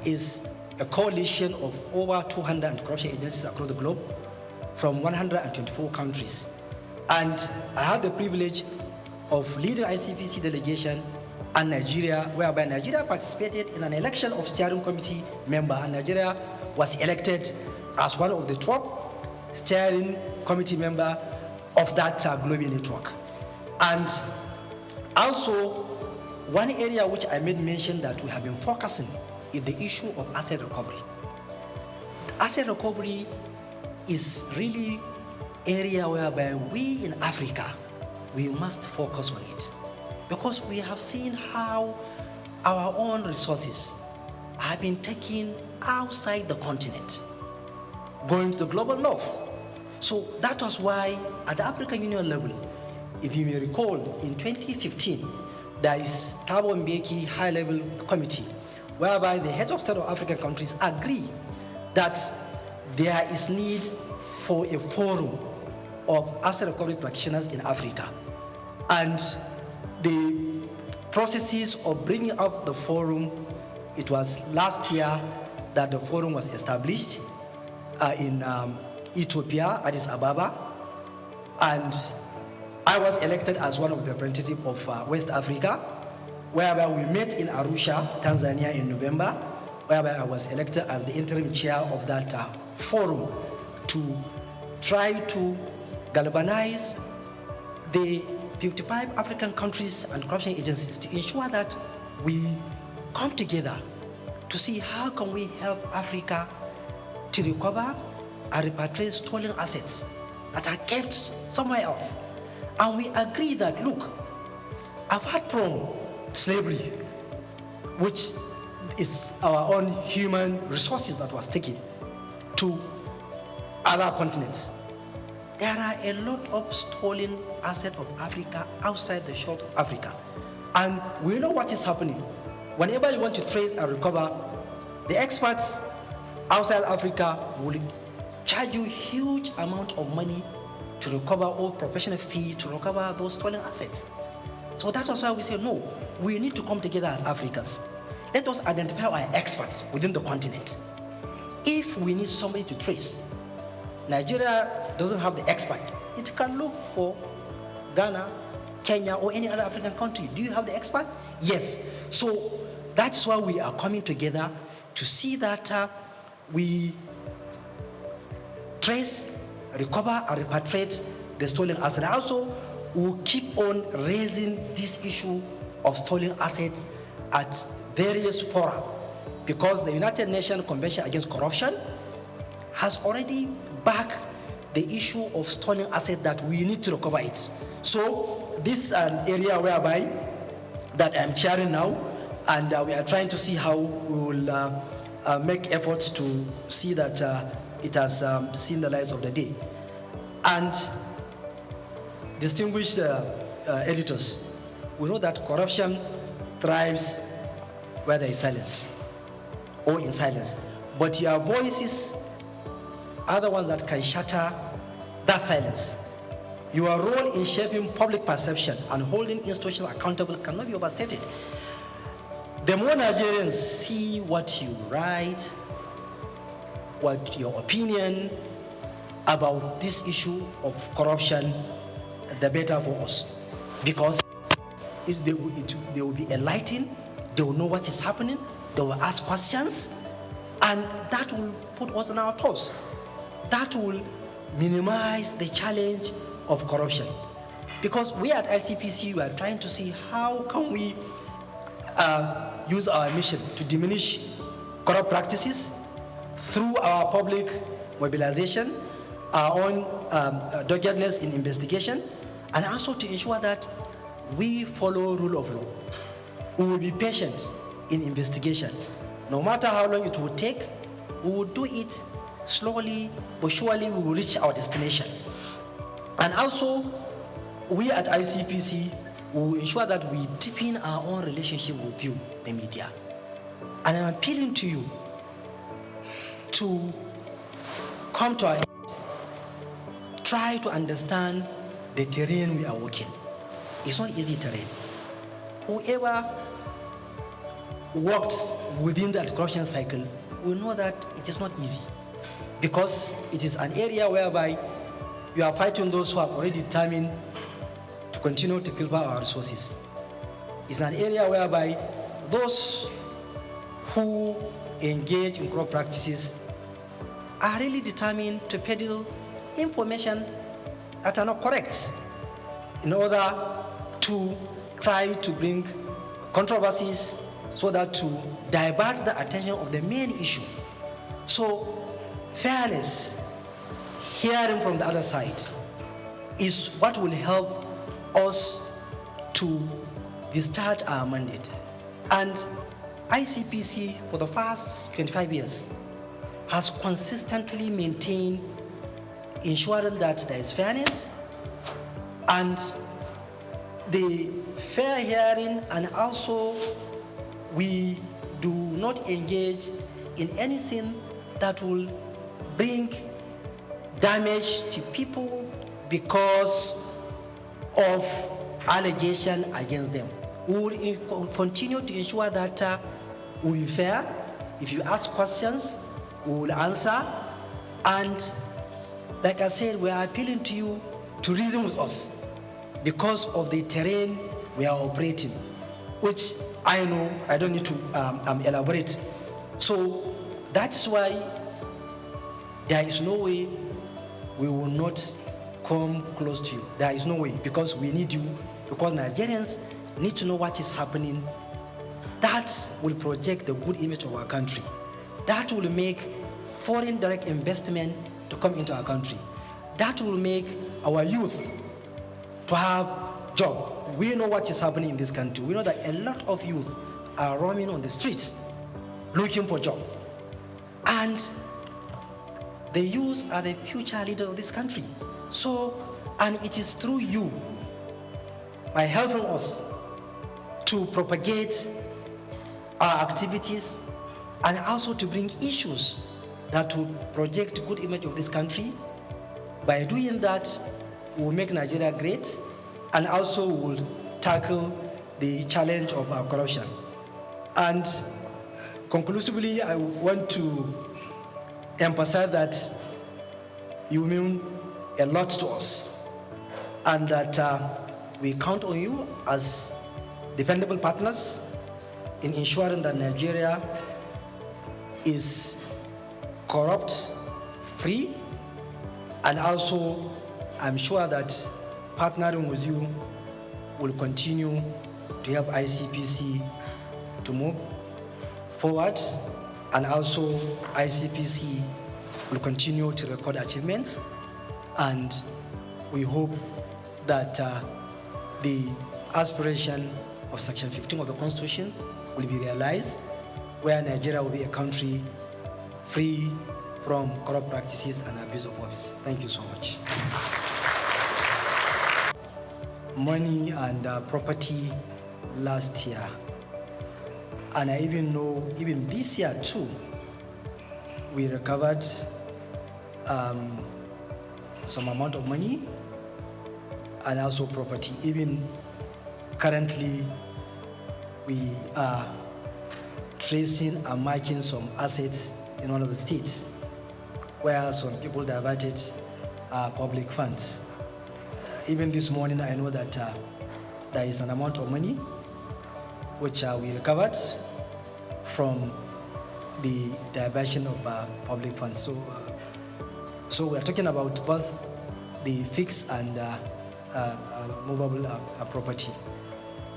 is a coalition of over 200 anti-corruption agencies across the globe from 124 countries. And I had the privilege of leading ICPC delegation and Nigeria, whereby Nigeria participated in an election of steering committee member, and Nigeria was elected as one of the top steering committee member of that global network. And also, one area which I made mention that we have been focusing is the issue of asset recovery. Asset recovery is really area whereby we in Africa, we must focus on it. Because we have seen how our own resources have been taken outside the continent, going to the global north. So that was why at the African Union level, If you may recall, in 2015, there is Thabo Mbeki high-level committee, whereby the heads of state of African countries agree that there is need for a forum of asset recovery practitioners in Africa. And the processes of bringing up the forum, it was last year that the forum was established in Ethiopia, Addis Ababa, and I was elected as one of the representatives of West Africa, whereby we met in Arusha, Tanzania in November, whereby I was elected as the interim chair of that forum to try to galvanize the 55 African countries and corruption agencies to ensure that we come together to see how can we help Africa to recover and repatriate stolen assets that are kept somewhere else. And we agree that, look, apart from slavery, which is our own human resources that was taken to other continents, there are a lot of stolen assets of Africa outside the shore of Africa. And we know what is happening. Whenever you want to trace and recover, the experts outside Africa will charge you huge amount of money to recover all professional fee to recover those stolen assets. So that was why we say, no, we need to come together as Africans. Let us identify our experts within the continent. If we need somebody to trace, Nigeria doesn't have the expert. It can look for Ghana, Kenya, or any other African country. Do you have the expert? Yes. So that's why we are coming together to see that we trace, recover, and repatriate the stolen assets. Also, we'll keep on raising this issue of stolen assets at various fora, because the United Nations Convention Against Corruption has already backed the issue of stolen assets that we need to recover it. So this is an area whereby that I'm chairing now, and we are trying to see how we will make efforts to see that it has seen the light of the day. And distinguished editors, we know that corruption thrives where there is silence or in silence. But your voices are the ones that can shatter that silence. Your role in shaping public perception and holding institutions accountable cannot be overstated. The more Nigerians see what you write, what your opinion about this issue of corruption, the better for us. Because they will be enlightened, they will know what is happening, they will ask questions, and that will put us on our toes. That will minimize the challenge of corruption. Because we at ICPC, we are trying to see how can we use our mission to diminish corrupt practices through our public mobilization, our own doggedness in investigation, and also to ensure that we follow rule of law. We will be patient in investigation. No matter how long it will take, we will do it slowly but surely. We will reach our destination. And also, we at ICPC will ensure that we deepen our own relationship with you, the media. And I'm appealing to you to come to our aid. Try to understand the terrain we are working. It's not easy terrain. Whoever worked within that corruption cycle will know that it is not easy, because it is an area whereby you are fighting those who are already determined to continue to pilfer our resources. It's an area whereby those who engage in corrupt practices are really determined to peddle information that are not correct in order to try to bring controversies so that to divert the attention of the main issue. So fairness, hearing from the other side, is what will help us to discharge our mandate. And ICPC, for the past 25 years, has consistently maintained ensuring that there is fairness and the fair hearing, and also we do not engage in anything that will bring damage to people because of allegation against them. We will continue to ensure that we will be fair. If you ask questions, we will answer. And like I said, we are appealing to you to reason with us because of the terrain we are operating, which I know I don't need to elaborate. So that's why there is no way we will not come close to you. There is no way, because we need you, because Nigerians need to know what is happening. That will project the good image of our country. That will make foreign direct investment to come into our country. That will make our youth to have job. We know what is happening in this country. We know that a lot of youth are roaming on the streets looking for job. And the youth are the future leaders of this country. So, and it is through you, by helping us to propagate our activities and also to bring issues that will project good image of this country. By doing that, we will make Nigeria great, and also will tackle the challenge of our corruption. And conclusively, I want to emphasize that you mean a lot to us, and that we count on you as dependable partners in ensuring that Nigeria is corrupt-free, and also I'm sure that partnering with you will continue to help ICPC to move forward, and also ICPC will continue to record achievements, and we hope that the aspiration of Section 15 of the Constitution will be realized, where Nigeria will be a country free from corrupt practices and abuse of office. Thank you so much. Money and property last year, and I even know even this year too, we recovered some amount of money and also property. Even currently, we are tracing and marking some assets in one of the states where some people diverted public funds. Even this morning, I know that there is an amount of money which we recovered from the diversion of public funds. So we are talking about both the fixed and movable property.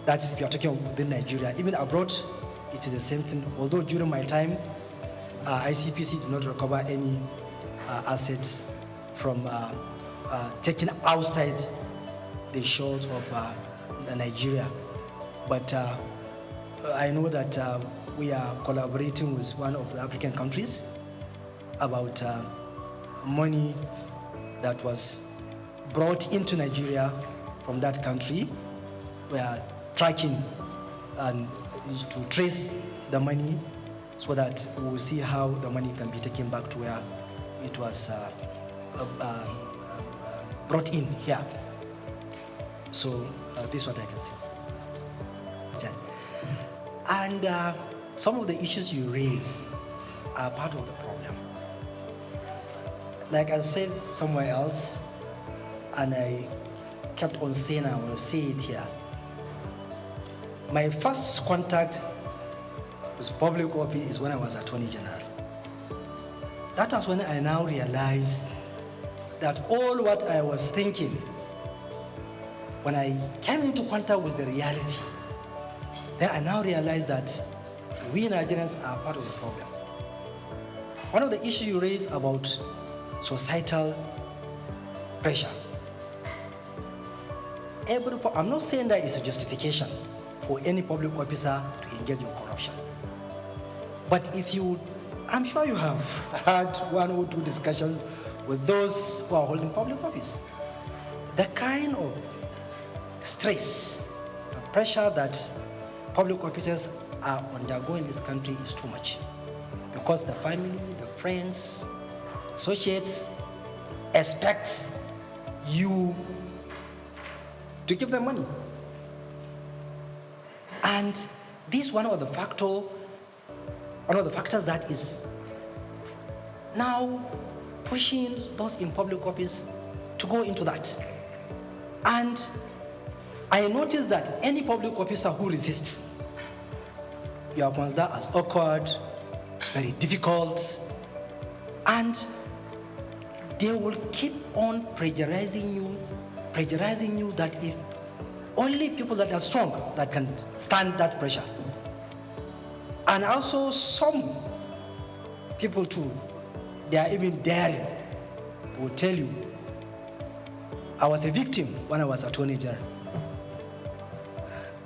That's if you are talking within Nigeria. Even abroad, it is the same thing. Although during my time, ICPC did not recover any assets from taken outside the shores of Nigeria. But I know that we are collaborating with one of the African countries about money that was brought into Nigeria from that country. We are tracking and to trace the money so that we will see how the money can be taken back to where it was brought in here. So this is what I can say. And some of the issues you raise are part of the problem. Like I said somewhere else, and I kept on saying, I will say it here. My first contact with public office is when I was Attorney General. That was when I now realized that all what I was thinking, when I came into contact with the reality, then I now realize that we Nigerians are part of the problem. One of the issues you raised about societal pressure. I'm not saying that it's a justification for any public officer to engage in corruption. But if you, I'm sure you have had one or two discussions with those who are holding public office. The kind of stress pressure that public officers are undergoing in this country is too much. Because the family, the friends, associates expect you to give them money. And this is one of the factors that is now pushing those in public office to go into that. And I noticed that any public officer who resists, you are considered as awkward, very difficult, and they will keep on pressurizing you that if only people that are strong that can stand that pressure. And also some people too, they are even daring, will tell you, I was a victim when I was Attorney General.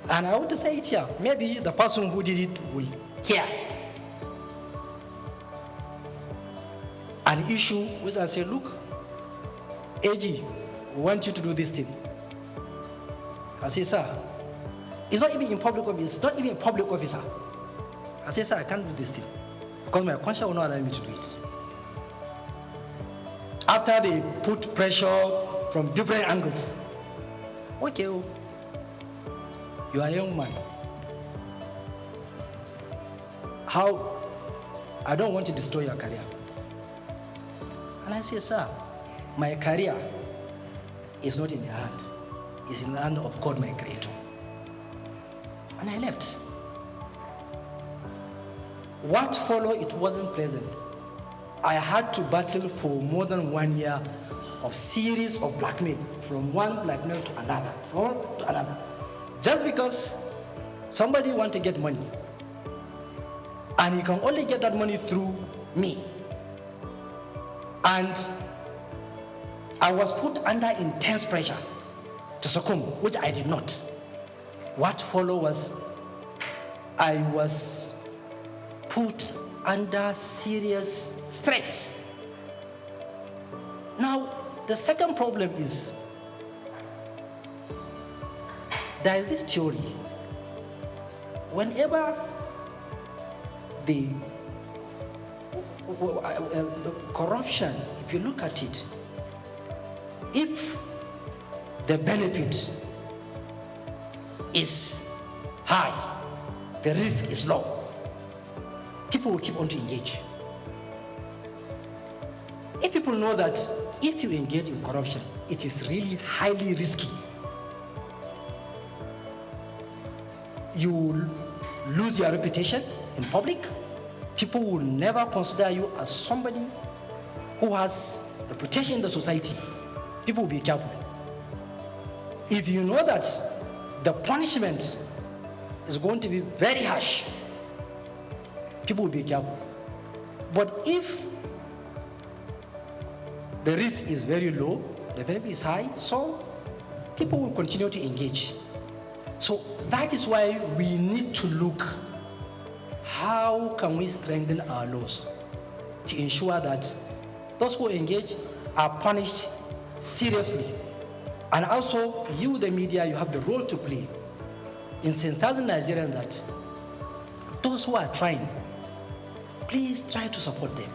And I want to say it here, maybe the person who did it will hear an issue which I say, look, AG, we want you to do this thing. I say, sir, it's not even in public office, it's not even a public officer. I say, sir, I can't do this thing because my conscience will not allow me to do it. After they put pressure from different angles, okay, you are a young man. How? I don't want to destroy your career. And I say, sir, my career is not in your hand. It's in the hand of God, my Creator. And I left. What followed, it wasn't pleasant. I had to battle for more than 1 year of series of blackmail, from one blackmail to another, just because somebody wants to get money, and he can only get that money through me. And I was put under intense pressure to succumb, which I did not. What followed was I was put under serious stress. Now, the second problem is there is this theory. Whenever the corruption, if you look at it, if the benefit is high, the risk is low, people will keep on to engage. If people know that if you engage in corruption, it is really highly risky, you will lose your reputation in public. People will never consider you as somebody who has reputation in the society. People will be careful. If you know that the punishment is going to be very harsh, people will be careful. But if the risk is very low, the benefit is high, so people will continue to engage. So that is why we need to look, how can we strengthen our laws to ensure that those who engage are punished seriously. And also, you, the media, you have the role to play in sensitizing Nigerians that those who are trying, please try to support them.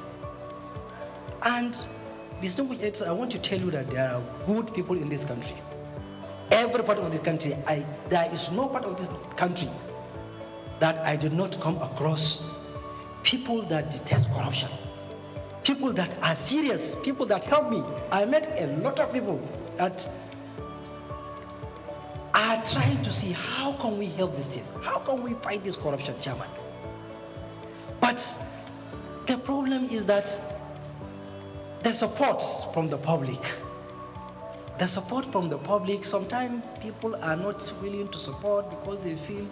And distinguished, I want to tell you that there are good people in this country. Every part of this country, there is no part of this country that I did not come across people that detest corruption, people that are serious, people that help me. I met a lot of people that are trying to see how can we help this thing, how can we fight this corruption, Chairman. But the problem is that the support from the public, sometimes people are not willing to support because they feel,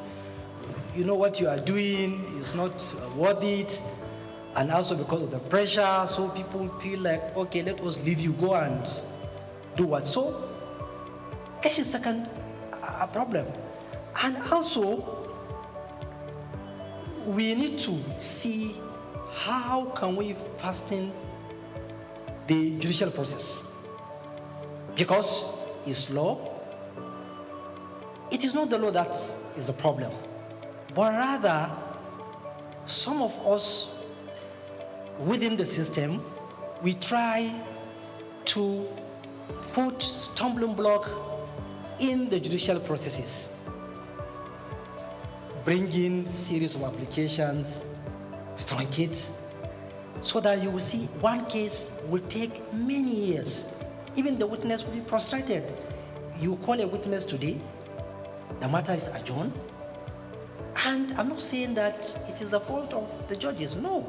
you know, what you are doing is not worth it. And also because of the pressure, so people feel like, okay, let us leave you, go and do what. So this is second problem. And also, we need to see how can we fasten the judicial process, because it's slow, it is not the law that is the problem, but rather some of us within the system, we try to put stumbling block in the judicial processes, bring in series of applications, truncate, so that you will see one case will take many years. Even the witness will be frustrated. You call a witness today, the matter is adjourned, and I'm not saying that it is the fault of the judges. No,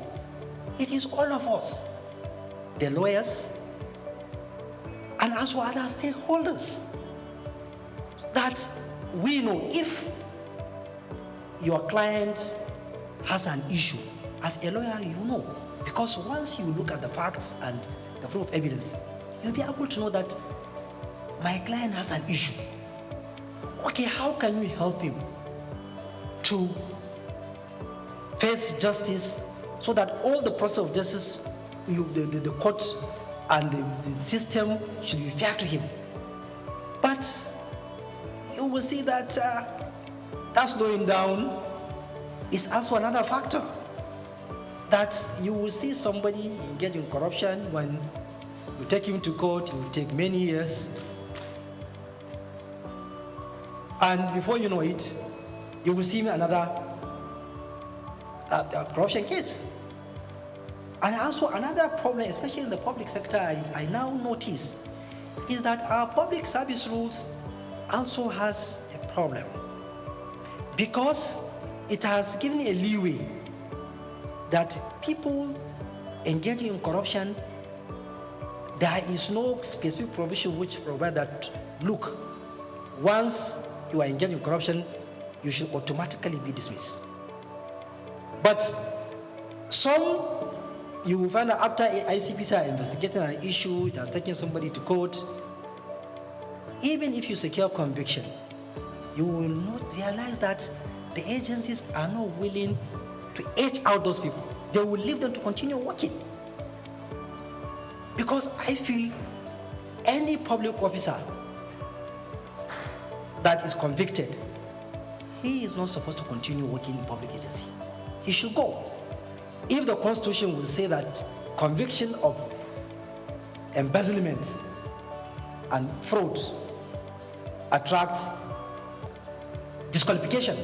it is all of us, the lawyers, and also other stakeholders, that we know if your client has an issue, as a lawyer, you know, because once you look at the facts and the proof of evidence, you'll be able to know that my client has an issue. Okay, how can we help him to face justice so that all the process of justice, the court and the system should be fair to him? But you will see that that slowing down is also another factor. That you will see somebody engage in corruption. When you take him to court, it will take many years. And before you know it, you will see another corruption case. And also another problem, especially in the public sector, I now notice, is that our public service rules also has a problem, because it has given a leeway that people engaging in corruption, there is no specific provision which provides that, look, once you are engaged in corruption, you should automatically be dismissed. But some, you will find that after ICPC are investigating an issue, it has taken somebody to court, even if you secure conviction, you will not realize that the agencies are not willing to edge out those people. They will leave them to continue working. Because I feel any public officer that is convicted, he is not supposed to continue working in public agency. He should go. If the Constitution will say that conviction of embezzlement and fraud attracts disqualification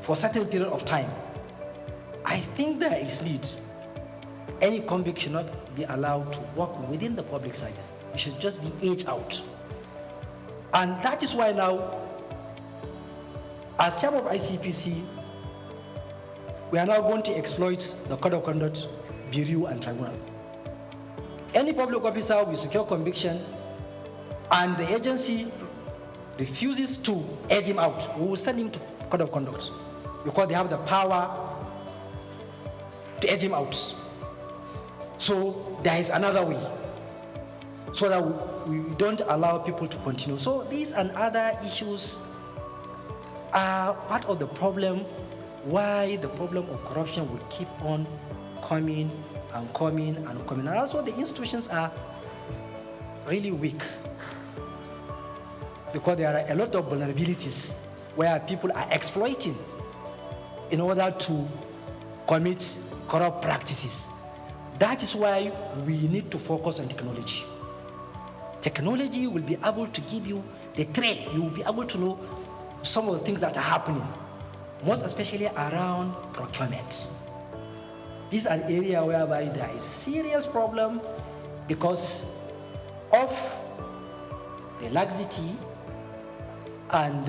for a certain period of time, I think there is need. Any convict should not be allowed to work within the public service. It should just be aged out. And that is why now, as chairman of ICPC, we are now going to exploit the Code of Conduct, Bureau and Tribunal. Any public officer with secure conviction and the agency refuses to edge him out, we will send him to Code of Conduct, because they have the power to edge him out. So there is another way, so that we don't allow people to continue. So these and other issues are part of the problem, why the problem of corruption will keep on coming and coming and coming. And also the institutions are really weak, because there are a lot of vulnerabilities where people are exploiting in order to commit corrupt practices. That is why we need to focus on technology. Technology will be able to give you the threat. You will be able to know some of the things that are happening, most especially around procurement. This is an area whereby there is serious problem because of the laxity and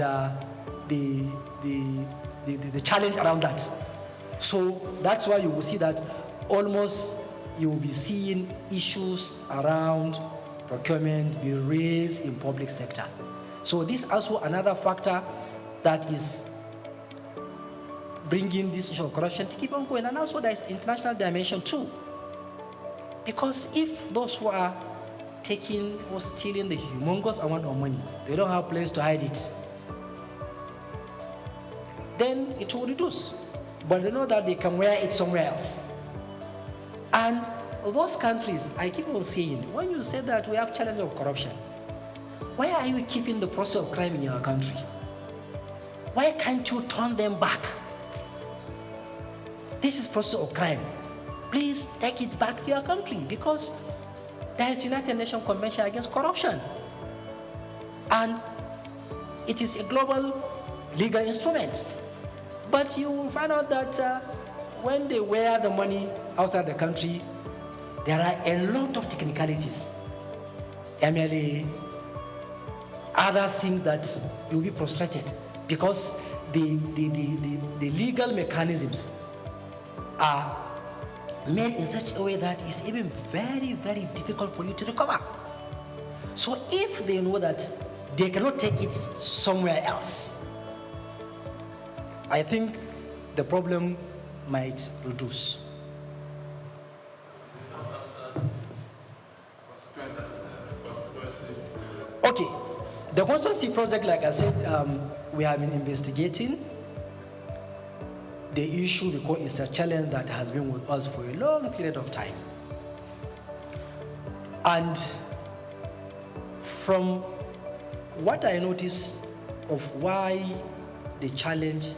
the challenge around that. So that's why you will see that almost you will be seeing issues around procurement be raised in public sector. So this is also another factor that is bringing this issue of corruption to keep on going. And also there is international dimension too. Because if those who are taking or stealing the humongous amount of money, they don't have a place to hide it, then it will reduce. But they know that they can wear it somewhere else. And those countries, I keep on saying, when you say that we have challenge of corruption, why are you keeping the process of crime in your country? Why can't you turn them back? This is process of crime. Please take it back to your country, because there is United Nations Convention Against Corruption. And it is a global legal instrument. But you will find out that when they wear the money outside the country, there are a lot of technicalities. MLA, other things that you'll be frustrated because the legal mechanisms are made in such a way that it's even very, very difficult for you to recover. So if they know that they cannot take it somewhere else, I think the problem might reduce. Okay, the constancy project, like I said, we have been investigating the issue because it's a challenge that has been with us for a long period of time. And from what I notice of why the challenge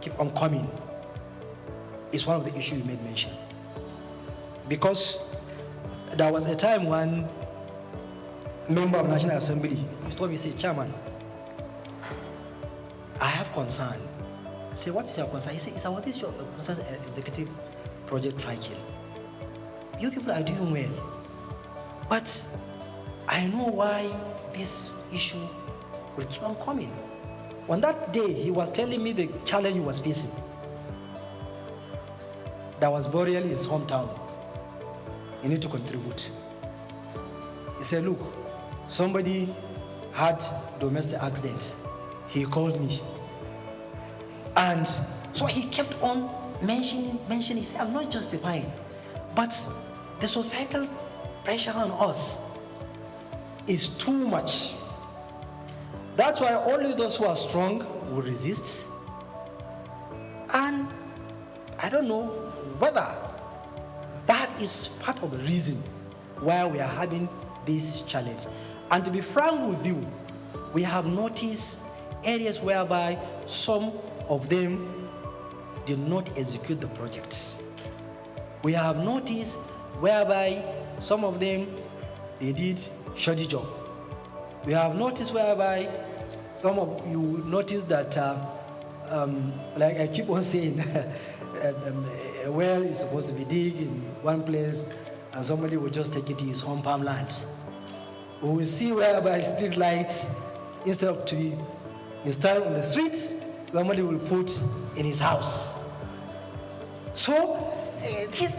keep on coming is one of the issues you made mention. Because there was a time when member of National Assembly told me, say, Chairman, I have concern. I say, what is your concern? He said, it's about this your concern executive project tracking. You people are doing well, but I know why this issue will keep on coming. On that day, he was telling me the challenge he was facing. There was burial in his hometown. You need to contribute. He said, look, somebody had domestic accident. He called me. And so he kept on mentioning, he said, I'm not justifying, but the societal pressure on us is too much. That's why only those who are strong will resist. And I don't know whether that is part of the reason why we are having this challenge. And to be frank with you, we have noticed areas whereby some of them did not execute the project. We have noticed whereby some of them, they did shoddy job. We have noticed whereby some of you noticed that, like I keep on saying, a well is supposed to be dig in one place and somebody will just take it to his home farmland. We will see whereby street lights, instead of to be installed on the streets, somebody will put in his house. So these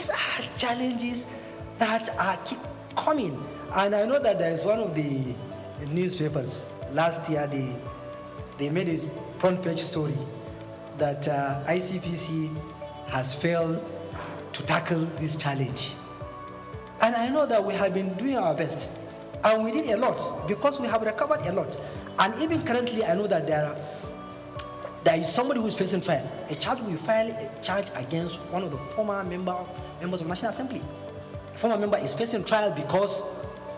are challenges that are keep coming. And I know that there is one of the newspapers last year, they made a front page story that ICPC has failed to tackle this challenge. And I know that we have been doing our best. And we did a lot because we have recovered a lot. And even currently, I know that there is somebody who is facing trial. A charge will file a charge against one of the former members of National Assembly. The former member is facing trial because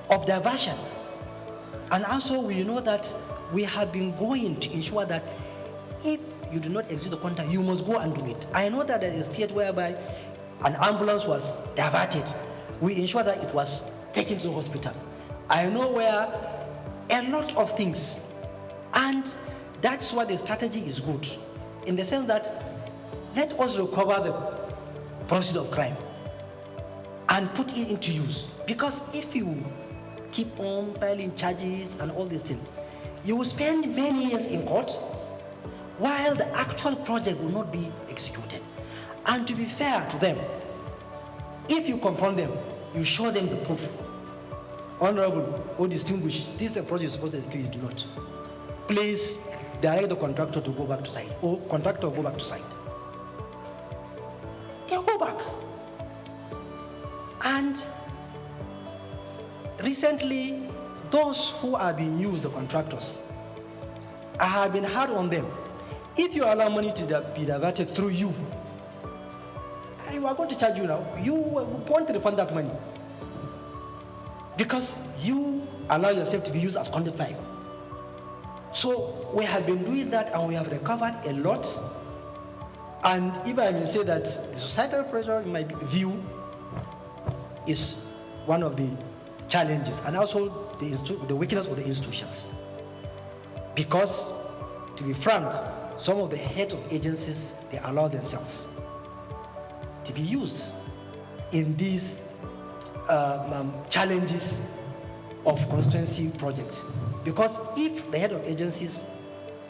of diversion. And also, we know that we have been going to ensure that if you do not execute the contract, you must go and do it. I know that there is a state whereby an ambulance was diverted. We ensure that it was taken to the hospital. I know where a lot of things, and that's why the strategy is good, in the sense that let us recover the proceeds of crime and put it into use. Because if you keep on filing charges and all these things, you will spend many years in court while the actual project will not be executed. And to be fair to them, if you confront them, you show them the proof. Honorable or distinguished, this is a project supposed to execute, you do not. Please direct the contractor to go back to site, or contractor go back to site. They go back. And recently, those who are being used, the contractors, I have been hard on them. If you allow money to be diverted through you, we are going to charge you now. You want to refund that money because you allow yourself to be used as conduit pipe. So we have been doing that and we have recovered a lot. And if I may say that the societal pressure, in my view, is one of the challenges, and also the weakness of the institutions. Because, to be frank, some of the heads of agencies, they allow themselves to be used in these challenges of constituency projects. Because if the head of agencies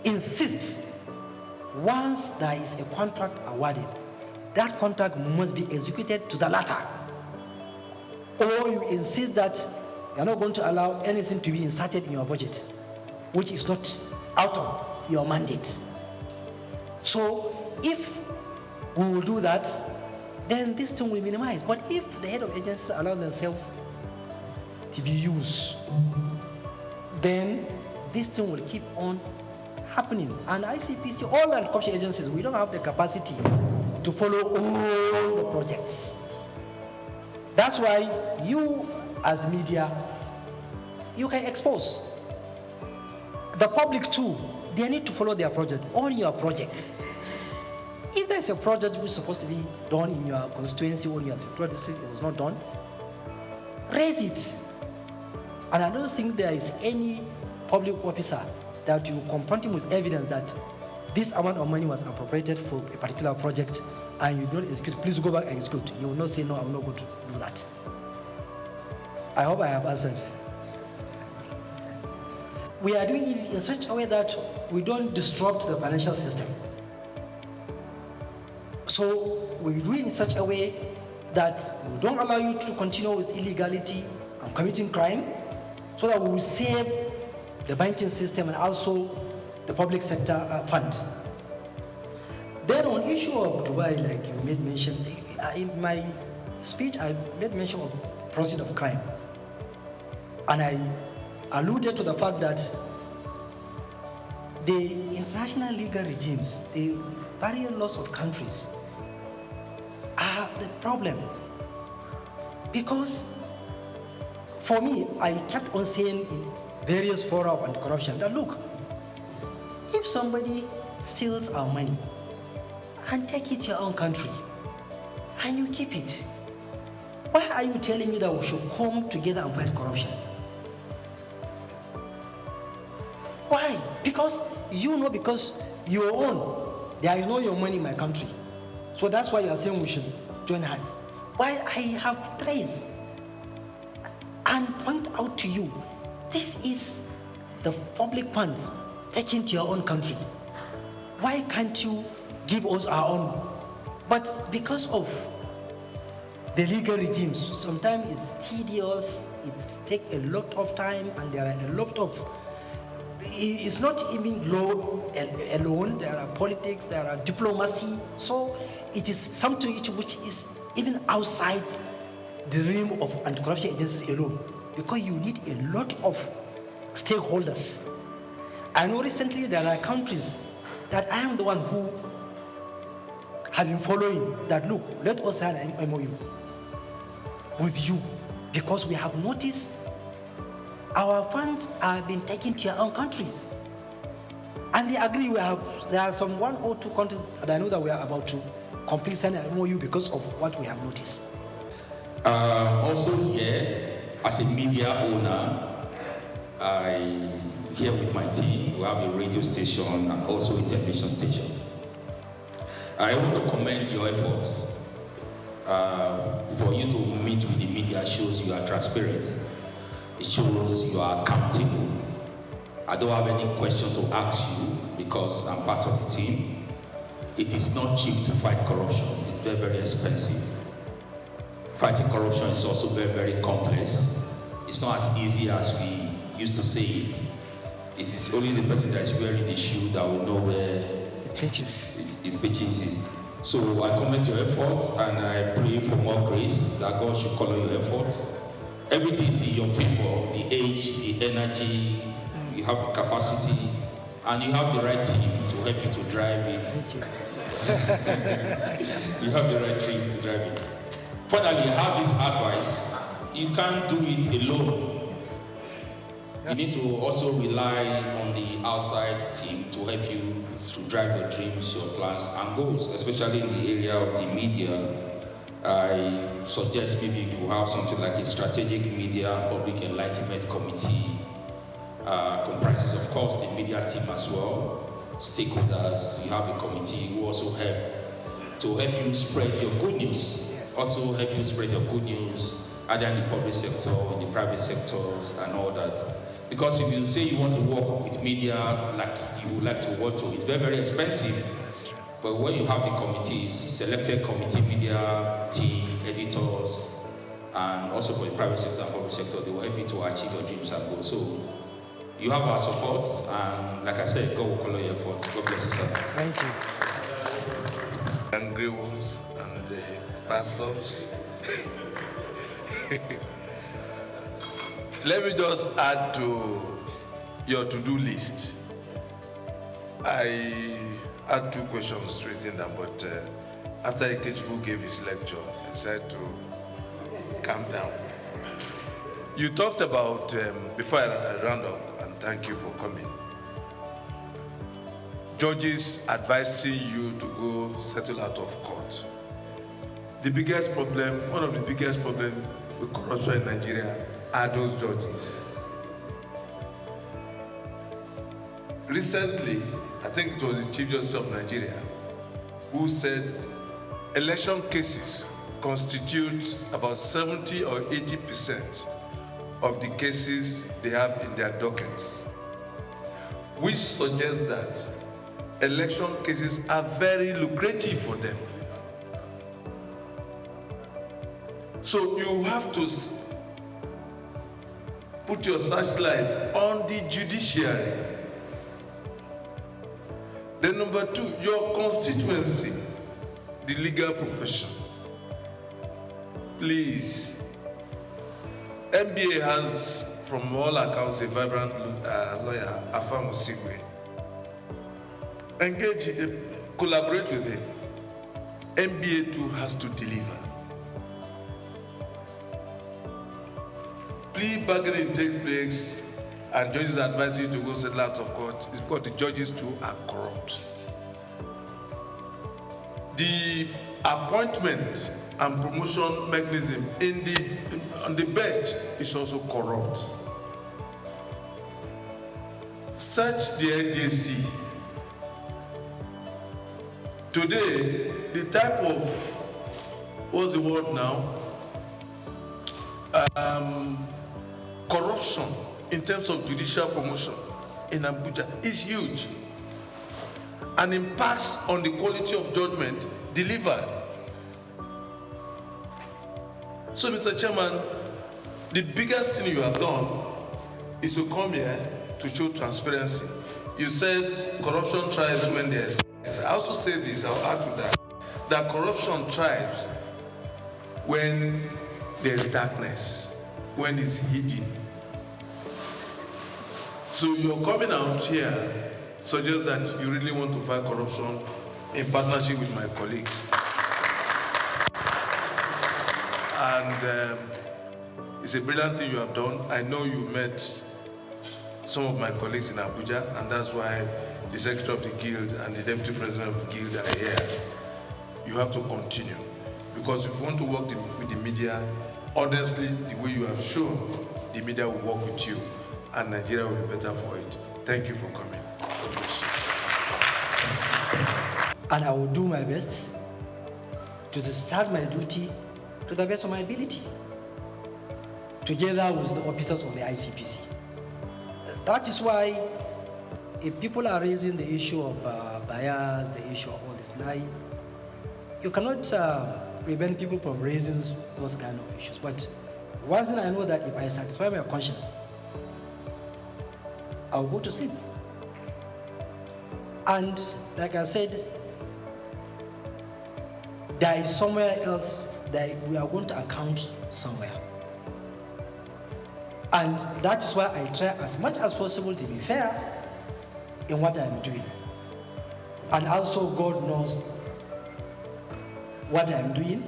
insists, once there is a contract awarded, that contract must be executed to the latter. Or you insist that you're not going to allow anything to be inserted in your budget, which is not out of your mandate. So if we will do that, then this thing will minimize. But if the head of agencies allow themselves to be used, then this thing will keep on happening. And ICPC, all the corruption agencies, we don't have the capacity to follow all the projects. That's why you, as the media, you can expose. The public too, they need to follow their project, on your project. If there's a project which is supposed to be done in your constituency or in your sector district, it was not done, raise it. And I don't think there is any public officer that you confront him with evidence that this amount of money was appropriated for a particular project and you don't execute, please go back and execute. You will not say, no, I'm not going to do that. I hope I have answered. We are doing it in such a way that we don't disrupt the financial system. So we do it in such a way that we don't allow you to continue with illegality and committing crime, so that we will save the banking system and also the public sector fund. Then on issue of Dubai, like you made mention, in my speech I made mention of proceeds of crime. And I alluded to the fact that the international legal regimes, the various laws of countries are the problem. Because for me, I kept on saying in various fora on corruption that look, if somebody steals our money and take it to your own country and you keep it, why are you telling me that we should come together and fight corruption? Why? Because you know, because your own, there is no your money in my country. So that's why you are saying we should join hands. Why I have traced and point out to you, this is the public funds taken to your own country. Why can't you give us our own? But because of the legal regimes, sometimes it's tedious, it takes a lot of time, and there are a lot of, it's not even law alone, there are politics, there are diplomacy, so it is something which is even outside the realm of anti-corruption agencies alone, because you need a lot of stakeholders. I know recently there are countries that I am the one who have been following that, look, let us sign an MOU with you, because we have noticed our funds are being taken to your own countries. And they agree. There are some 1 or 2 countries that I know that we are about to complete signing an MOU because of what we have noticed. Also here, as a media owner, I here with my team, we have a radio station and also a television station. I want to commend your efforts. For you to meet with the media shows you are transparent. It shows you are accountable. I don't have any question to ask you because I'm part of the team. It is not cheap to fight corruption. It's very, very expensive. Fighting corruption is also very, very complex. It's not as easy as we used to say it. It is only the person that is wearing the shoe that will know where it pinches is. So I commend your efforts and I pray for more grace that God should color your efforts. Everything is in your favor, the age, the energy, you have the capacity, and you have the right team to help you to drive it. Thank you. You have the right team to drive it. Finally, I have this advice. You can't do it alone. You need to also rely on the outside team to help you to drive your dreams, your plans and goals, especially in the area of the media. I suggest maybe you could have something like a strategic media public enlightenment committee. Comprises, of course, the media team as well, stakeholders. You have a committee who also help you spread your good news. Also help you spread your good news either in the public sector, in the private sectors, and all that. Because if you say you want to work with media like you would like to work to, it's very, very expensive. But when you have the committees, selected committee, media team, editors, and also for the private sector and public sector, they will help you to achieve your dreams and goals. So you have our support, and like I said, God will color your efforts. God bless you, sir. Thank you. Angry ones and the pastors. Let me just add to your to-do list. I had 2 questions written down, but after Ikechukwu gave his lecture, I decided to calm down. You talked about, before I round up, and thank you for coming, judges advising you to go settle out of court. The biggest problem, one of the biggest problems with corruption in Nigeria are those judges. Recently, I think it was the Chief Justice of Nigeria who said election cases constitute about 70 or 80% of the cases they have in their docket, which suggests that election cases are very lucrative for them. So you have to put your searchlight on the judiciary. Then number 2, your constituency, the legal profession. Please, MBA has, from all accounts, a vibrant lawyer, Afam Osigwe. Engage, collaborate with him. MBA too has to deliver. Plea bargaining takes place and judges advise you to go settle out of court. It's because the judges too are corrupt. The appointment and promotion mechanism on the bench is also corrupt. Search the NJC. Today, the type of, what's the word now? Corruption in terms of judicial promotion in Abuja is huge and impacts on the quality of judgment delivered. So, Mr. Chairman, the biggest thing you have done is to come here to show transparency. You said corruption thrives when there's. I also say this, I'll add to that corruption thrives when there's darkness, when it's hidden. So you're coming out here suggests that you really want to fight corruption in partnership with my colleagues. And it's a brilliant thing you have done. I know you met some of my colleagues in Abuja, and that's why the Secretary of the Guild and the Deputy President of the Guild are here. You have to continue. Because if you want to work with the media, honestly, the way you have shown, the media will work with you, and Nigeria will be better for it. Thank you for coming. God bless you. And I will do my best to discharge my duty to the best of my ability, together with the officers of the ICPC. That is why, if people are raising the issue of bias, the issue of all this lie, you cannot prevent people from raising those kind of issues. But one thing I know, that if I satisfy my conscience, I'll go to sleep. And like I said, there is somewhere else that we are going to account somewhere. And that is why I try as much as possible to be fair in what I'm doing. And also God knows what I'm doing,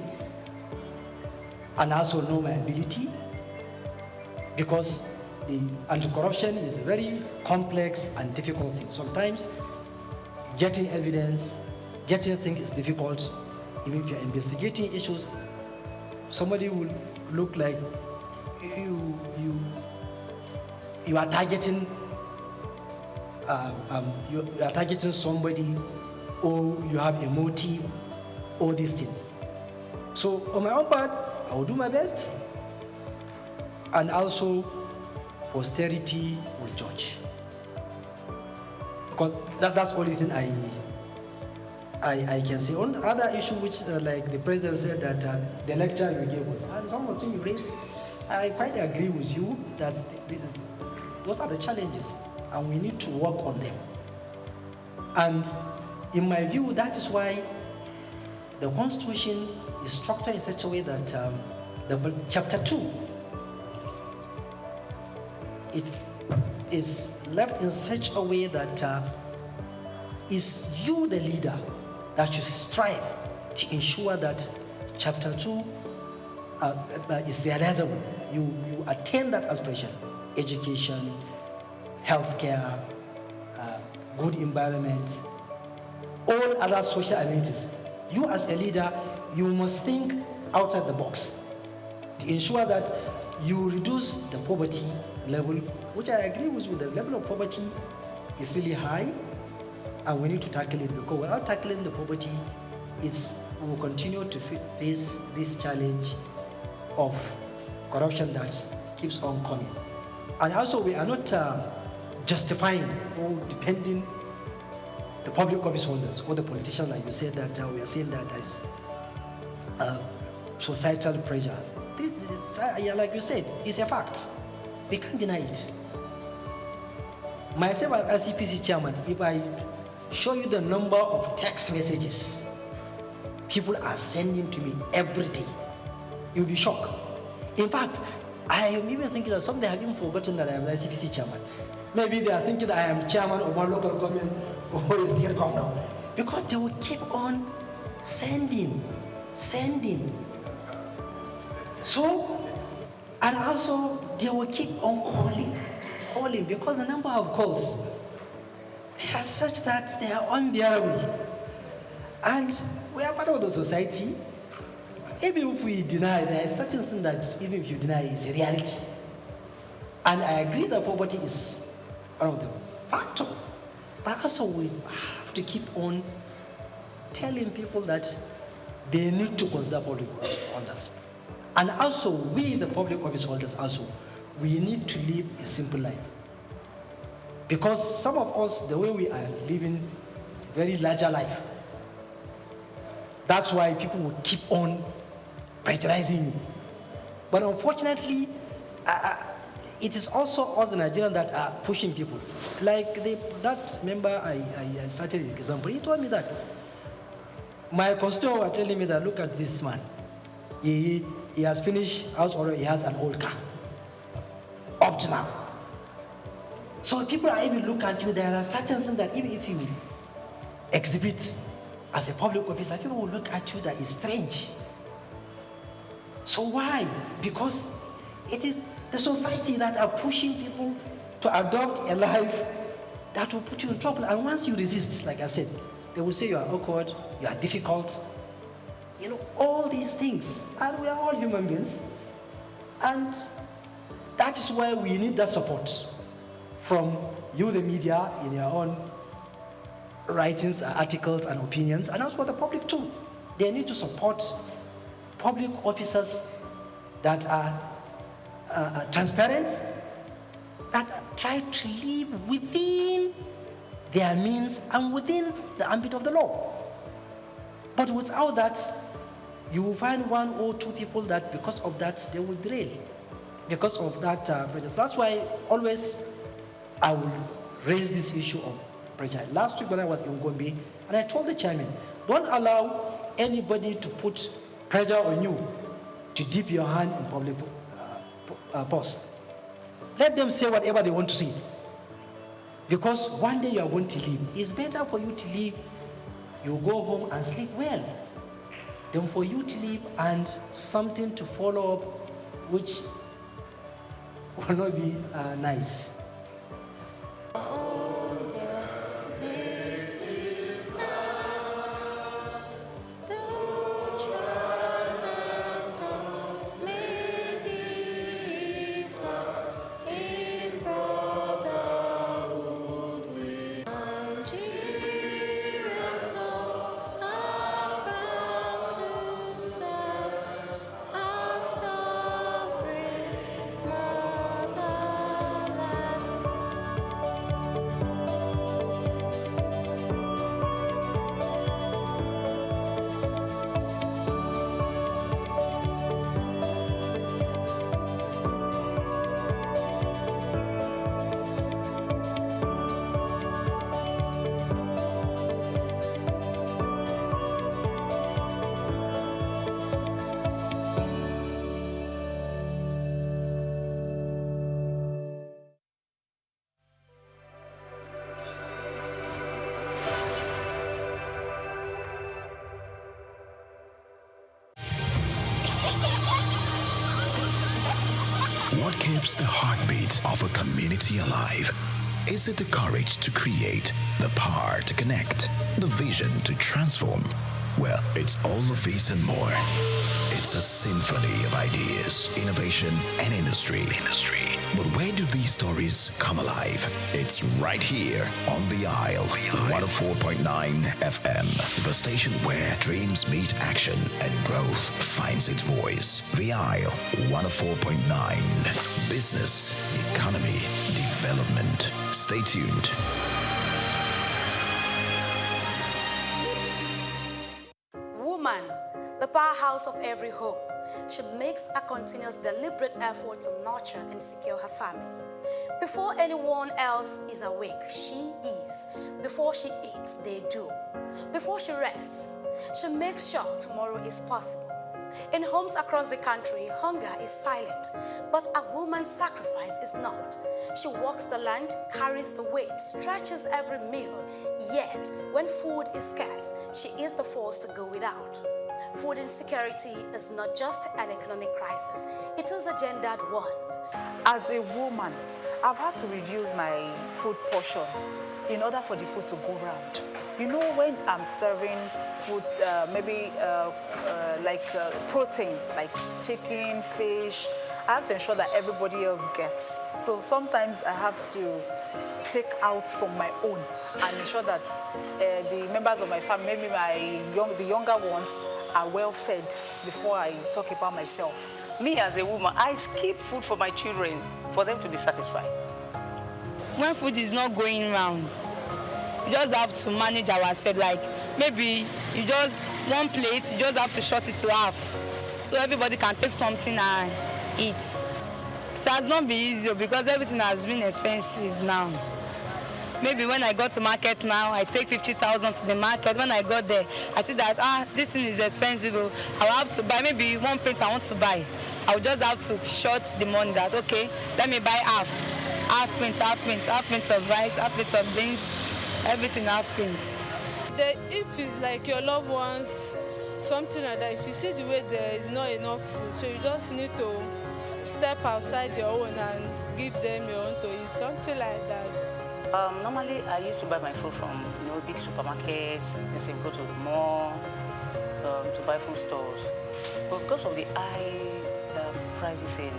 and also know my ability, because the anti-corruption is a very complex and difficult thing. Sometimes getting evidence, getting things is difficult. Even if you're investigating issues, somebody will look like you are targeting you are targeting somebody, or you have a motive, or this thing. So on my own part, I will do my best, and also posterity will judge. Because that's the only thing I can say. On other issue, which like the president said that the lecture you gave us, and some of the things you raised, I quite agree with you that those are the challenges, and we need to work on them. And in my view, that is why the Constitution is structured in such a way that the Chapter 2, it is left in such a way that is you, the leader, that should strive to ensure that Chapter 2 is realizable. You attain that aspiration: education, healthcare, good environment, all other social amenities. You as a leader, you must think outside the box to ensure that you reduce the poverty level, which I agree with you. The level of poverty is really high, and we need to tackle it, because without tackling the poverty, we will continue to face this challenge of corruption that keeps on coming. And also, we are not justifying or depending the public office holders or the politicians, like you said, that we are saying that there is societal pressure. Like you said, it's a fact. We can't deny it. Myself as ICPC chairman, if I show you the number of text messages people are sending to me every day, you'll be shocked. In fact, I am even thinking that some they have even forgotten that I am the ICPC chairman. Maybe they are thinking that I am chairman of one local government or a state governor, because they will keep on sending. So, and also they will keep on calling, because the number of calls are such that they are unbearable. And we are part of the society. Even if we deny, there is certain thing that even if you deny is a reality. And I agree that poverty is one of the factors. But also we have to keep on telling people that they need to consider public holders. And also we, the public office holders, also, we need to live a simple life. Because some of us, the way we are living a very larger life, that's why people will keep on pressurizing you. But unfortunately, it is also us, the Nigerians, that are pushing people. Like that member I started the example, he told me that my constituents were telling me that, look at this man. He has finished house order, he has an old car. Up to now. So people are even looking at you, there are certain things that even if you exhibit as a public officer, people will look at you that is strange. So why? Because it is the society that are pushing people to adopt a life that will put you in trouble. And once you resist, like I said, they will say you are awkward, you are difficult, all these things. And we are all human beings. And that is why we need that support from you, the media, in your own writings, articles, and opinions, and also the public too. They need to support public officers that are transparent, that try to live within their means and within the ambit of the law. But without that, you will find one or two people that because of that, they will derail. Because of that prejudice. That's why always I will raise this issue of prejudice. Last week when I was in Gombe, and I told the chairman, don't allow anybody to put pressure on you to dip your hand in public purse. Let them say whatever they want to say. Because one day you are going to leave. It's better for you to leave, you go home and sleep well, than for you to leave and something to follow up which will not be nice. What keeps the heartbeat of a community alive? Is it the courage to create, the power to connect, the vision to transform? Well, it's all of this and more. It's a symphony of ideas, innovation, and industry. But where do these stories come alive? It's right here on The Isle, 104.9 FM, the station where dreams meet action and growth finds its voice. The Isle, 104.9. Business, economy, development. Stay tuned. Woman, the powerhouse of every home. She makes a continuous, deliberate effort to nurture and secure her family. Before anyone else is awake, she is. Before she eats, they do. Before she rests, she makes sure tomorrow is possible. In homes across the country, hunger is silent, but a woman's sacrifice is not. She walks the land, carries the weight, stretches every meal, yet when food is scarce, she is the force to go without. Food insecurity is not just an economic crisis, it is a gendered one. As a woman, I've had to reduce my food portion in order for the food to go round. You know, when I'm serving food, protein, like chicken, fish, I have to ensure that everybody else gets. So sometimes I have to take out from my own and ensure that the members of my family, maybe the younger ones, are well fed before I talk about myself. Me as a woman, I skip food for my children for them to be satisfied. When food is not going round, you just have to manage ourselves. Like maybe you just one plate, you just have to short it to half, so everybody can take something and eat. It has not been easy because everything has been expensive now. Maybe when I go to market now, I take 50,000 to the market. When I got there, I see that this thing is expensive. I will have to buy maybe one plate I want to buy. I will just have to short the money that okay, let me buy half plate of rice, half plate of beans, everything half plates. If it's like your loved ones, something like that, if you see the way there is not enough food, so you just need to step outside your own and give them your own to eat, something like that. Normally, I used to buy my food from big supermarkets, let's say go to the mall, to buy food stores. But because of the high prices in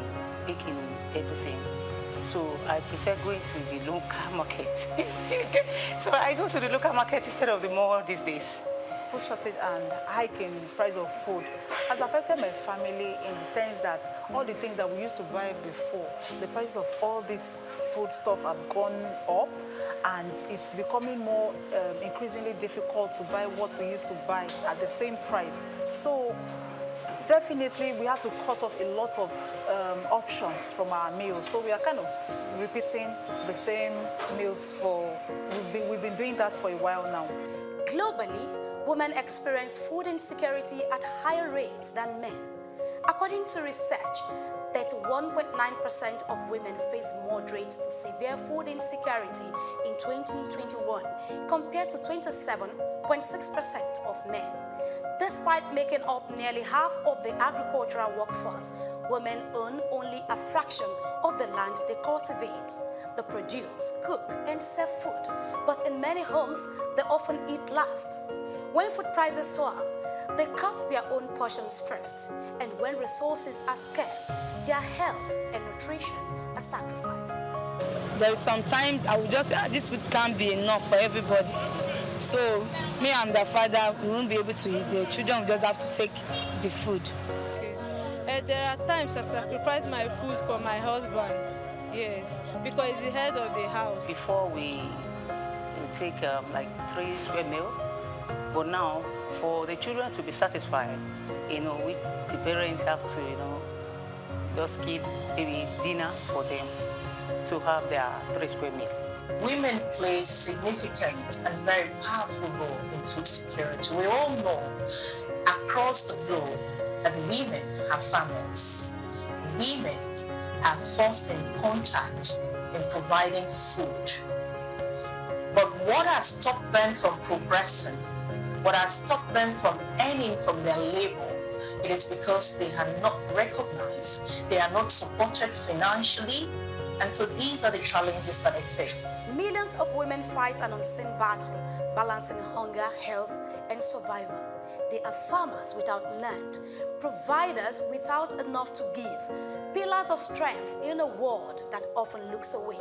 making everything, so I prefer going to the local market. So I go to the local market instead of the mall these days. Food shortage and hiking price of food has affected my family in the sense that all the things that we used to buy before, the price of all this food stuff have gone up, and it's becoming more increasingly difficult to buy what we used to buy at the same price. So definitely we have to cut off a lot of options from our meals. So we are kind of repeating the same meals we've been doing that for a while now. Globally, women experience food insecurity at higher rates than men. According to research, 31.9% of women face moderate to severe food insecurity in 2021, compared to 27.6% of men. Despite making up nearly half of the agricultural workforce, women own only a fraction of the land they cultivate. They produce, cook, and sell food, but in many homes, they often eat last. When food prices soar, they cut their own portions first, and when resources are scarce, their health and nutrition are sacrificed. There's sometimes I would just say, this food can't be enough for everybody. So me and the father, we won't be able to eat. The children will just have to take the food. Okay. There are times I sacrifice my food for my husband. Yes, because he's the head of the house. Before we take like 3 square meal, but now for the children to be satisfied, we, the parents have to, just keep maybe dinner for them to have their 3 square meal. Women play a significant and very powerful role in food security. We all know across the globe that women have families. Women are forced in contact in providing food. But what has stopped them from progressing, what has stopped them from earning from their labor, it is because they are not recognized, they are not supported financially, and so these are the challenges that they face. Millions of women fight an unseen battle, balancing hunger, health, and survival. They are farmers without land, providers without enough to give, pillars of strength in a world that often looks away.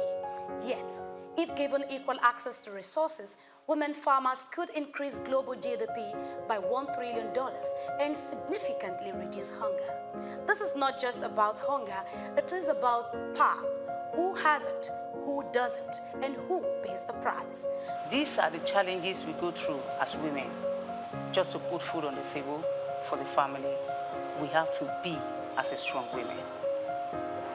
Yet, if given equal access to resources, women farmers could increase global GDP by $1 trillion and significantly reduce hunger. This is not just about hunger, it is about power. Who has it, who doesn't, and who pays the price? These are the challenges we go through as women. Just to put food on the table for the family, we have to be as a strong women.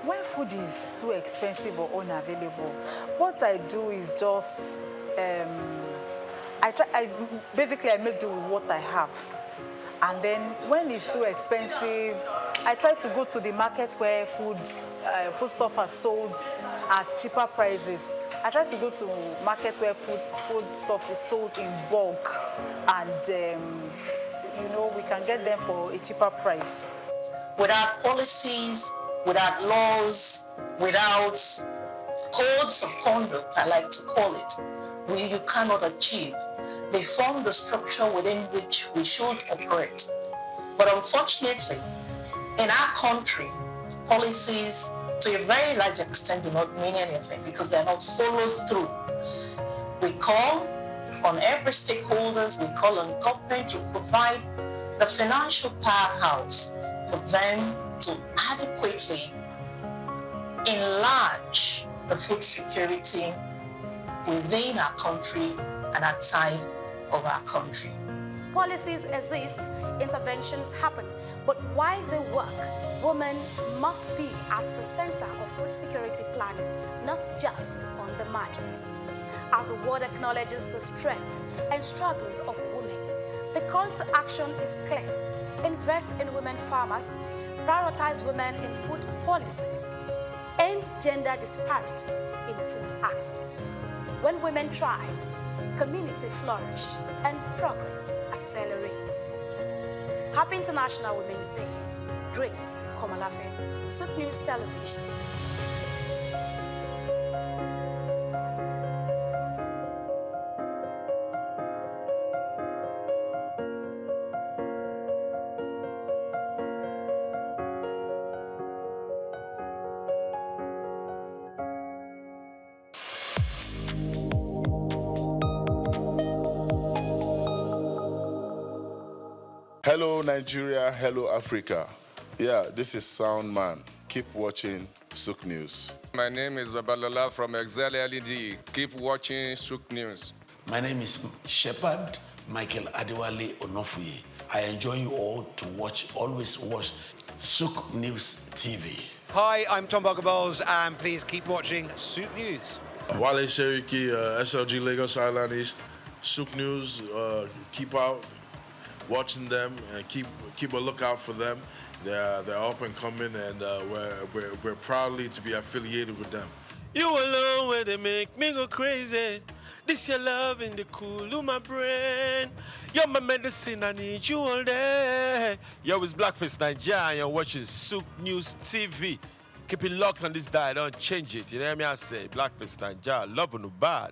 When food is too expensive or unavailable, what I do is just, basically I make do with what I have. And then when it's too expensive, I try to go to the markets where foodstuff are sold at cheaper prices. I try to go to markets where food stuff is sold in bulk, and we can get them for a cheaper price. Without policies, without laws, without codes of conduct, I like to call it, you cannot achieve. They form the structure within which we should operate. But unfortunately, in our country, policies to a very large extent do not mean anything because they are not followed through. We call on every stakeholders, we call on government to provide the financial powerhouse for them to adequately enlarge the food security within our country and outside of our country. Policies exist, interventions happen, but while they work, women must be at the center of food security planning, not just on the margins. As the world acknowledges the strength and struggles of women, the call to action is clear. Invest in women farmers, prioritize women in food policies, end gender disparity in food access. When women thrive, community flourish, and progress accelerates. Happy International Women's Day. Grace Komalafe, Souq News Television. Hello Nigeria, hello Africa. Yeah, this is Sound Man. Keep watching Souq News. My name is Babalola from Excel LED. Keep watching Souq News. My name is Shepherd Michael Adewale Onofuye. I enjoy you all to always watch Souq News TV. Hi, I'm Tom Bogaballs, and please keep watching Souq News. Wale Seriki, SLG Lagos Island East. Souq News, keep out watching them and keep a lookout for them. They're up and coming, and we're proudly to be affiliated with them. You alone where they make me go crazy. This your love in the cool of my brain. You're my medicine, I need you all day. Yo, it's Blackface Nigeria, and you're watching Souq News TV. Keep it locked on this dial, don't change it. You know what I say? Blackface Nigeria, love no bad.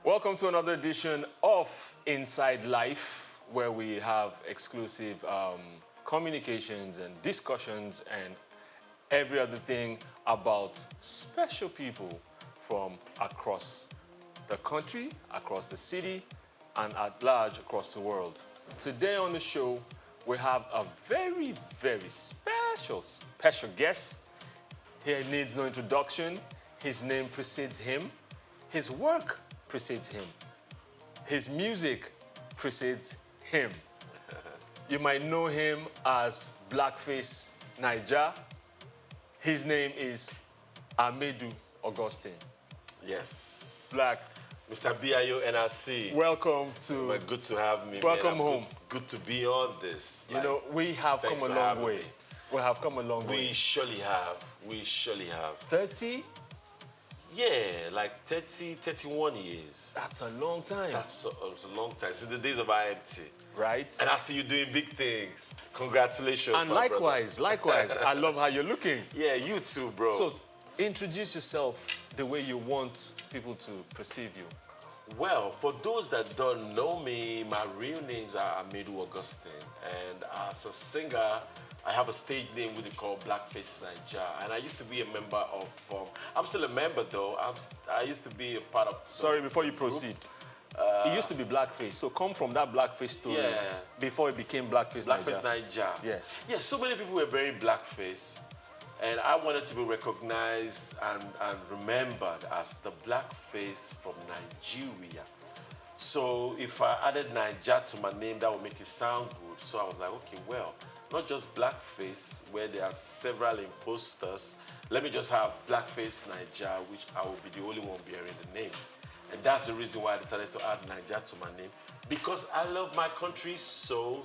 Welcome to another edition of Inside Life, where we have exclusive communications and discussions and every other thing about special people from across the country, across the city, and at large across the world. Today on the show, we have a very, very special guest. He needs no introduction. His name precedes him. His work precedes him. His music precedes him. You might know him as Blackface Nigeria. His name is Amedu Augustine. Yes. Black. Mr. BIO NRC. Welcome to... Well, good to have me. Welcome home. Good to be on this. You know, we have come a long way. We have come a long way. We surely have. We surely have. 30? Yeah, like 30, 31 years. That's a long time. That's a long time. Since the days of IMT. Right. And I see you doing big things. Congratulations, and likewise, I love how you're looking. Yeah, you too, bro. So, introduce yourself the way you want people to perceive you. Well, for those that don't know me, my real names are Amedu Augustine. And as a singer, I have a stage name which they call Blackface Nigeria. And I used to be a member of, I'm still a member though. I used to be a part of... Sorry, before you proceed. It used to be Blackface, so come from that Blackface story before it became Blackface Nigeria. Blackface Nigeria. Yes. Yes, so many people were very Blackface. And I wanted to be recognized and remembered as the Blackface from Nigeria. So if I added Nigeria to my name, that would make it sound good. So I was like, okay, well, not just Blackface, where there are several imposters. Let me just have Blackface Nigeria, which I will be the only one bearing the name. And that's the reason why I decided to add Nigeria to my name. Because I love my country so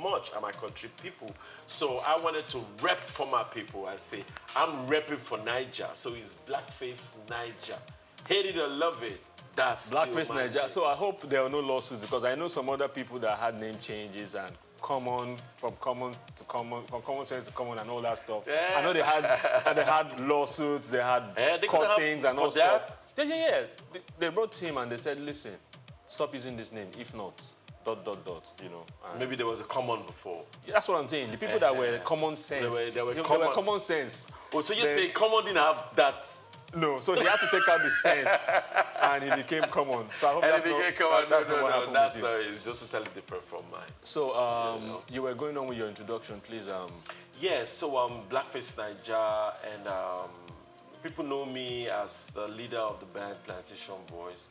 much, and my country people. So I wanted to rep for my people and say, I'm repping for Nigeria. So it's Blackface Nigeria. Hate it or love it, that's Blackface Nigeria. So I hope there are no lawsuits, because I know some other people that had name changes and from common sense to common and all that stuff. Yeah. I know they had lawsuits, they had court things and all stuff. Yeah. They wrote him and they said, listen, stop using this name. If not, ... you know. Maybe there was a common before. Yeah, that's what I'm saying. The people that were common sense. They were common sense. Oh, so you're saying common didn't have that? No, so he had to take out the sense, and he became common. So I hope that's not what happened that's with you. not. It's just totally different from mine. So you were going on with your introduction, please. Yeah, so Blackface Nigeria, and people know me as the leader of the band Plantation Boys.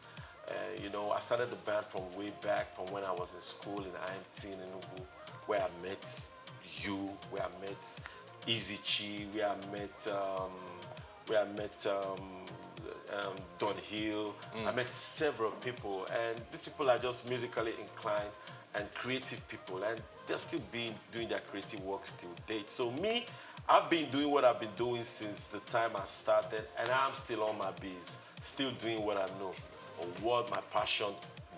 You know, I started the band from way back, from when I was in school in IMT in Enugu, where I met you, where I met Easy Chi, where I met Don Hill. I met several people, and these people are just musically inclined and creative people, and they're still doing their creative work till date. So me, I've been doing what I've been doing since the time I started, and I'm still on my biz, still doing what I know, or what my passion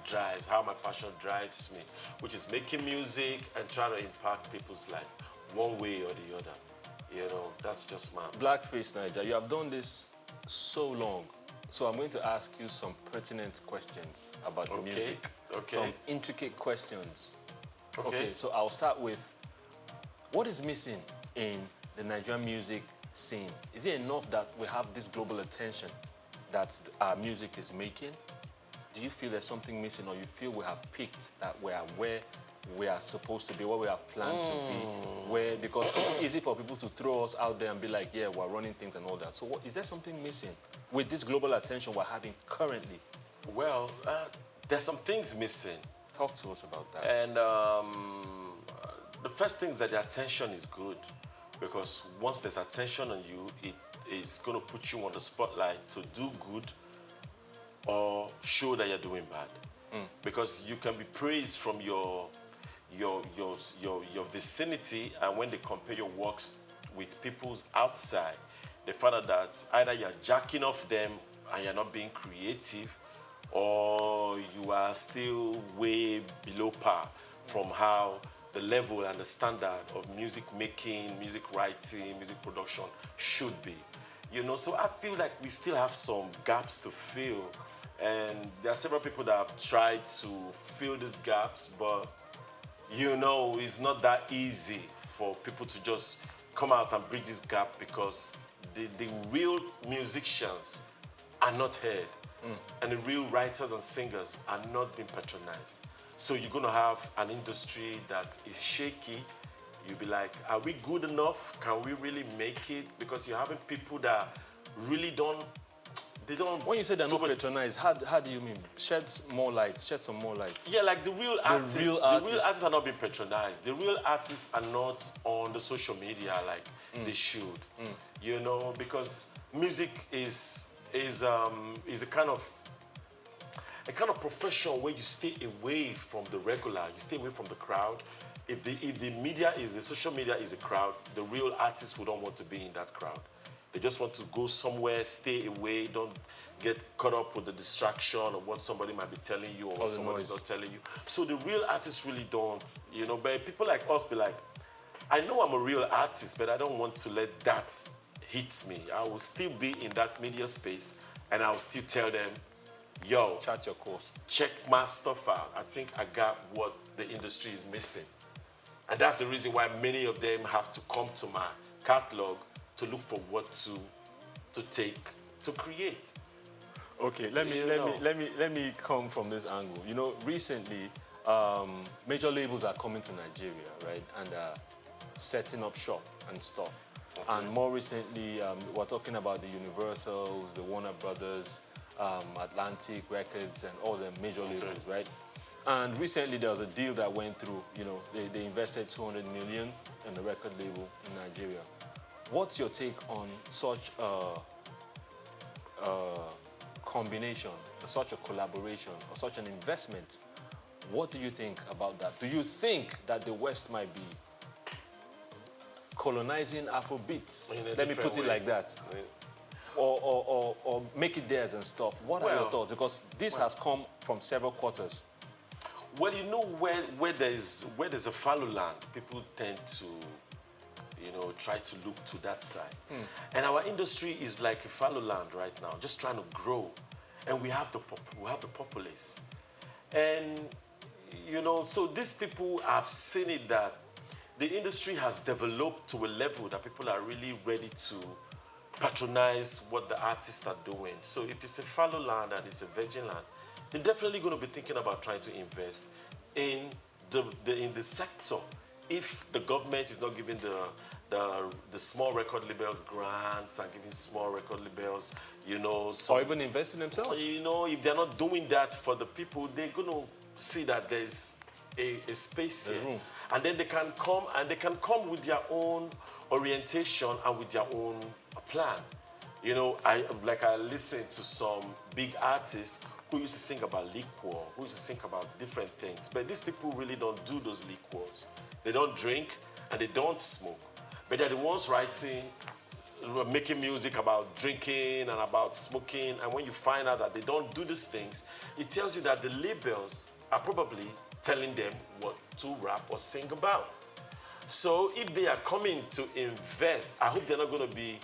drives, how my passion drives me, which is making music and trying to impact people's life one way or the other. You know, that's just my... Blackface Nigeria, you have done this so long, so I'm going to ask you some pertinent questions about the music. Okay. Some intricate questions. Okay. So I'll start with, what is missing in the Nigerian music scene? Is it enough that we have this global attention that our music is making? Do you feel there's something missing, or you feel we have picked that we are where we are supposed to be, where we are planned to be, because it's easy for people to throw us out there and be like, yeah, we're running things and all that. So is there something missing with this global attention we're having currently? Well, there's some things missing. Talk to us about that. And the first thing is that the attention is good, because once there's attention on you, it is going to put you on the spotlight to do good or show that you're doing bad. Because you can be praised from your vicinity, and when they compare your works with people's outside, they find out that either you're jacking off them and you're not being creative, or you are still way below par from how the level and the standard of music making, music writing, music production should be. You know, so I feel like we still have some gaps to fill. And there are several people that have tried to fill these gaps, but you know, it's not that easy for people to just come out and bridge this gap, because the real musicians are not heard. And the real writers and singers are not being patronized. So you're going to have an industry that is shaky. You'll be like, are we good enough? Can we really make it? Because you're having people that really don't. When you say they're not patronized, how do you mean? Shed some more light. Yeah, like the real artists. The real artists are not being patronized. The real artists are not on the social media like they should. You know, because music is a kind of profession where you stay away from the regular. You stay away from the crowd. If the social media is a crowd, the real artists would not want to be in that crowd. They just want to go somewhere, stay away, don't get caught up with the distraction of what somebody might be telling you or what somebody's not telling you. So the real artists really don't, you know, but people like us be like, I know I'm a real artist, but I don't want to let that hit me. I will still be in that media space, and I will still tell them, yo, chart your course. Check my stuff out. I think I got what the industry is missing. And that's the reason why many of them have to come to my catalog to look for what to take to create. Okay, let me come from this angle. You know, recently, major labels are coming to Nigeria, right, and setting up shop and stuff. Okay. And more recently, we're talking about the Universals, the Warner Brothers, Atlantic Records, and all the major labels, right? And recently, there was a deal that went through. You know, they invested 200 million in a record label in Nigeria. What's your take on such a combination, such a collaboration, or such an investment? What do you think about that? Do you think that the West might be colonizing Afrobeats? Let me put it like that. Or make it theirs and stuff. What are your thoughts? Because this has come from several quarters. Well, you know, where there's a fallow land, people tend to, you know, try to look to that side. And our industry is like a fallow land right now, just trying to grow. And we have the populace. And, you know, so these people have seen it that the industry has developed to a level that people are really ready to patronize what the artists are doing. So if it's a fallow land and it's a virgin land, they're definitely going to be thinking about trying to invest in the sector. If the government is not giving the small record labels grants and giving small record labels, you know, or even invest in themselves. You know, if they're not doing that for the people, they're going to see that there's a space here. And then they can come with their own orientation and with their own plan. You know, I listen to some big artists who used to sing about liquor, who used to sing about different things. But these people really don't do those liquors. They don't drink and they don't smoke. But they're the ones writing, making music about drinking and about smoking. And when you find out that they don't do these things, it tells you that the labels are probably telling them what to rap or sing about. So if they are coming to invest, I hope they're not going to be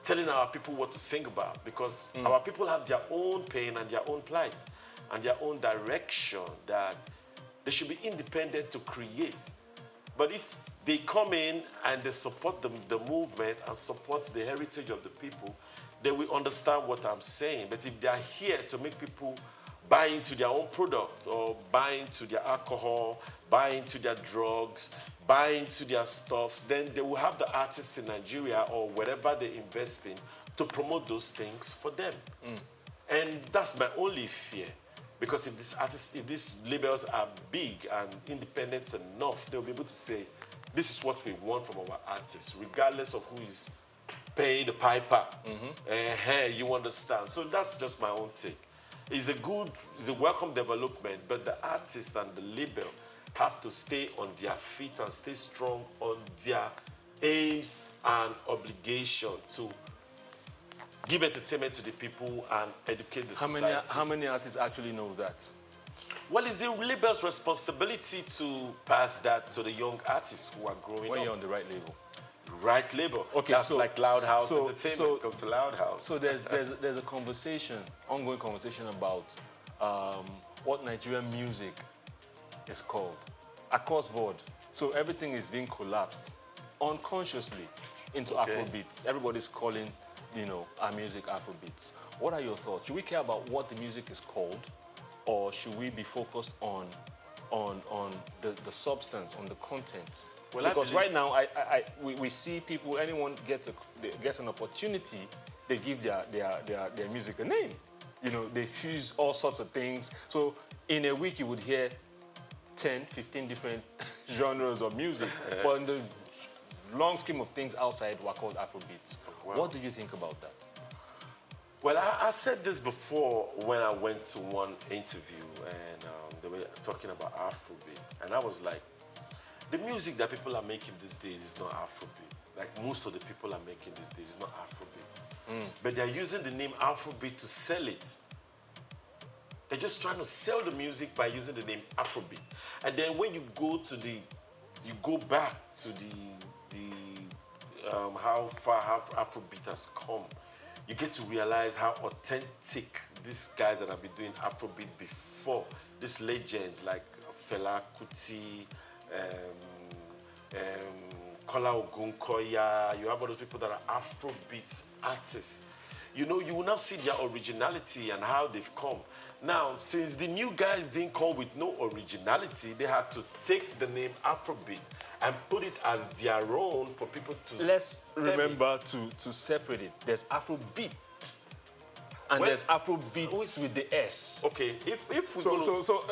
telling our people what to sing about, because our people have their own pain and their own plight and their own direction that they should be independent to create. But if they come in and they support the movement and support the heritage of the people, they will understand what I'm saying. But if they are here to make people buy into their own product or buy into their alcohol, buy into their drugs, buy into their stuffs, then they will have the artists in Nigeria or wherever they invest in to promote those things for them. And that's my only fear. Because if these labels are big and independent enough, they'll be able to say, this is what we want from our artists, regardless of who is paying the piper. Hey, you understand. So that's just my own take. It's a welcome development, but the artist and the label have to stay on their feet and stay strong on their aims and obligation to give entertainment to the people and educate the society. How many artists actually know that? Well, it's the label's responsibility to pass that to the young artists who are growing When up. you're on the right label. Right label. Okay, That's so like Loud House so- Entertainment. so- Come to Loud House. So there's a conversation, ongoing conversation about what Nigerian music is called across board. So everything is being collapsed unconsciously into Okay. Afrobeats. Everybody's calling, our music Afrobeats. What are your thoughts? Should we care about what the music is called, or should we be focused on the substance, on the content? Well, Because right now, we see people, anyone gets an opportunity, they give their music a name. They fuse all sorts of things. So in a week, you would hear 10, 15 different genres of music. But in the long scheme of things outside, were called Afrobeats. Wow. What do you think about that? Well, I said this before when I went to one interview and they were talking about Afrobeat. And I was like, the music that people are making these days is not Afrobeat. Like most of the people are making these days is not Afrobeat. But they're using the name Afrobeat to sell it. They're just trying to sell the music by using the name Afrobeat. And then when you go back to how far Afrobeat has come, you get to realize how authentic these guys that have been doing Afrobeat before, these legends like Fela Kuti, Kola Ogunkoya, you have all those people that are Afrobeat artists. You will now see their originality and how they've come. Now, since the new guys didn't come with no originality, they had to take the name Afrobeat and put it as their own for people to... Let's remember to separate it. There's Afrobeat and there's Afrobeats with the S. Okay, if we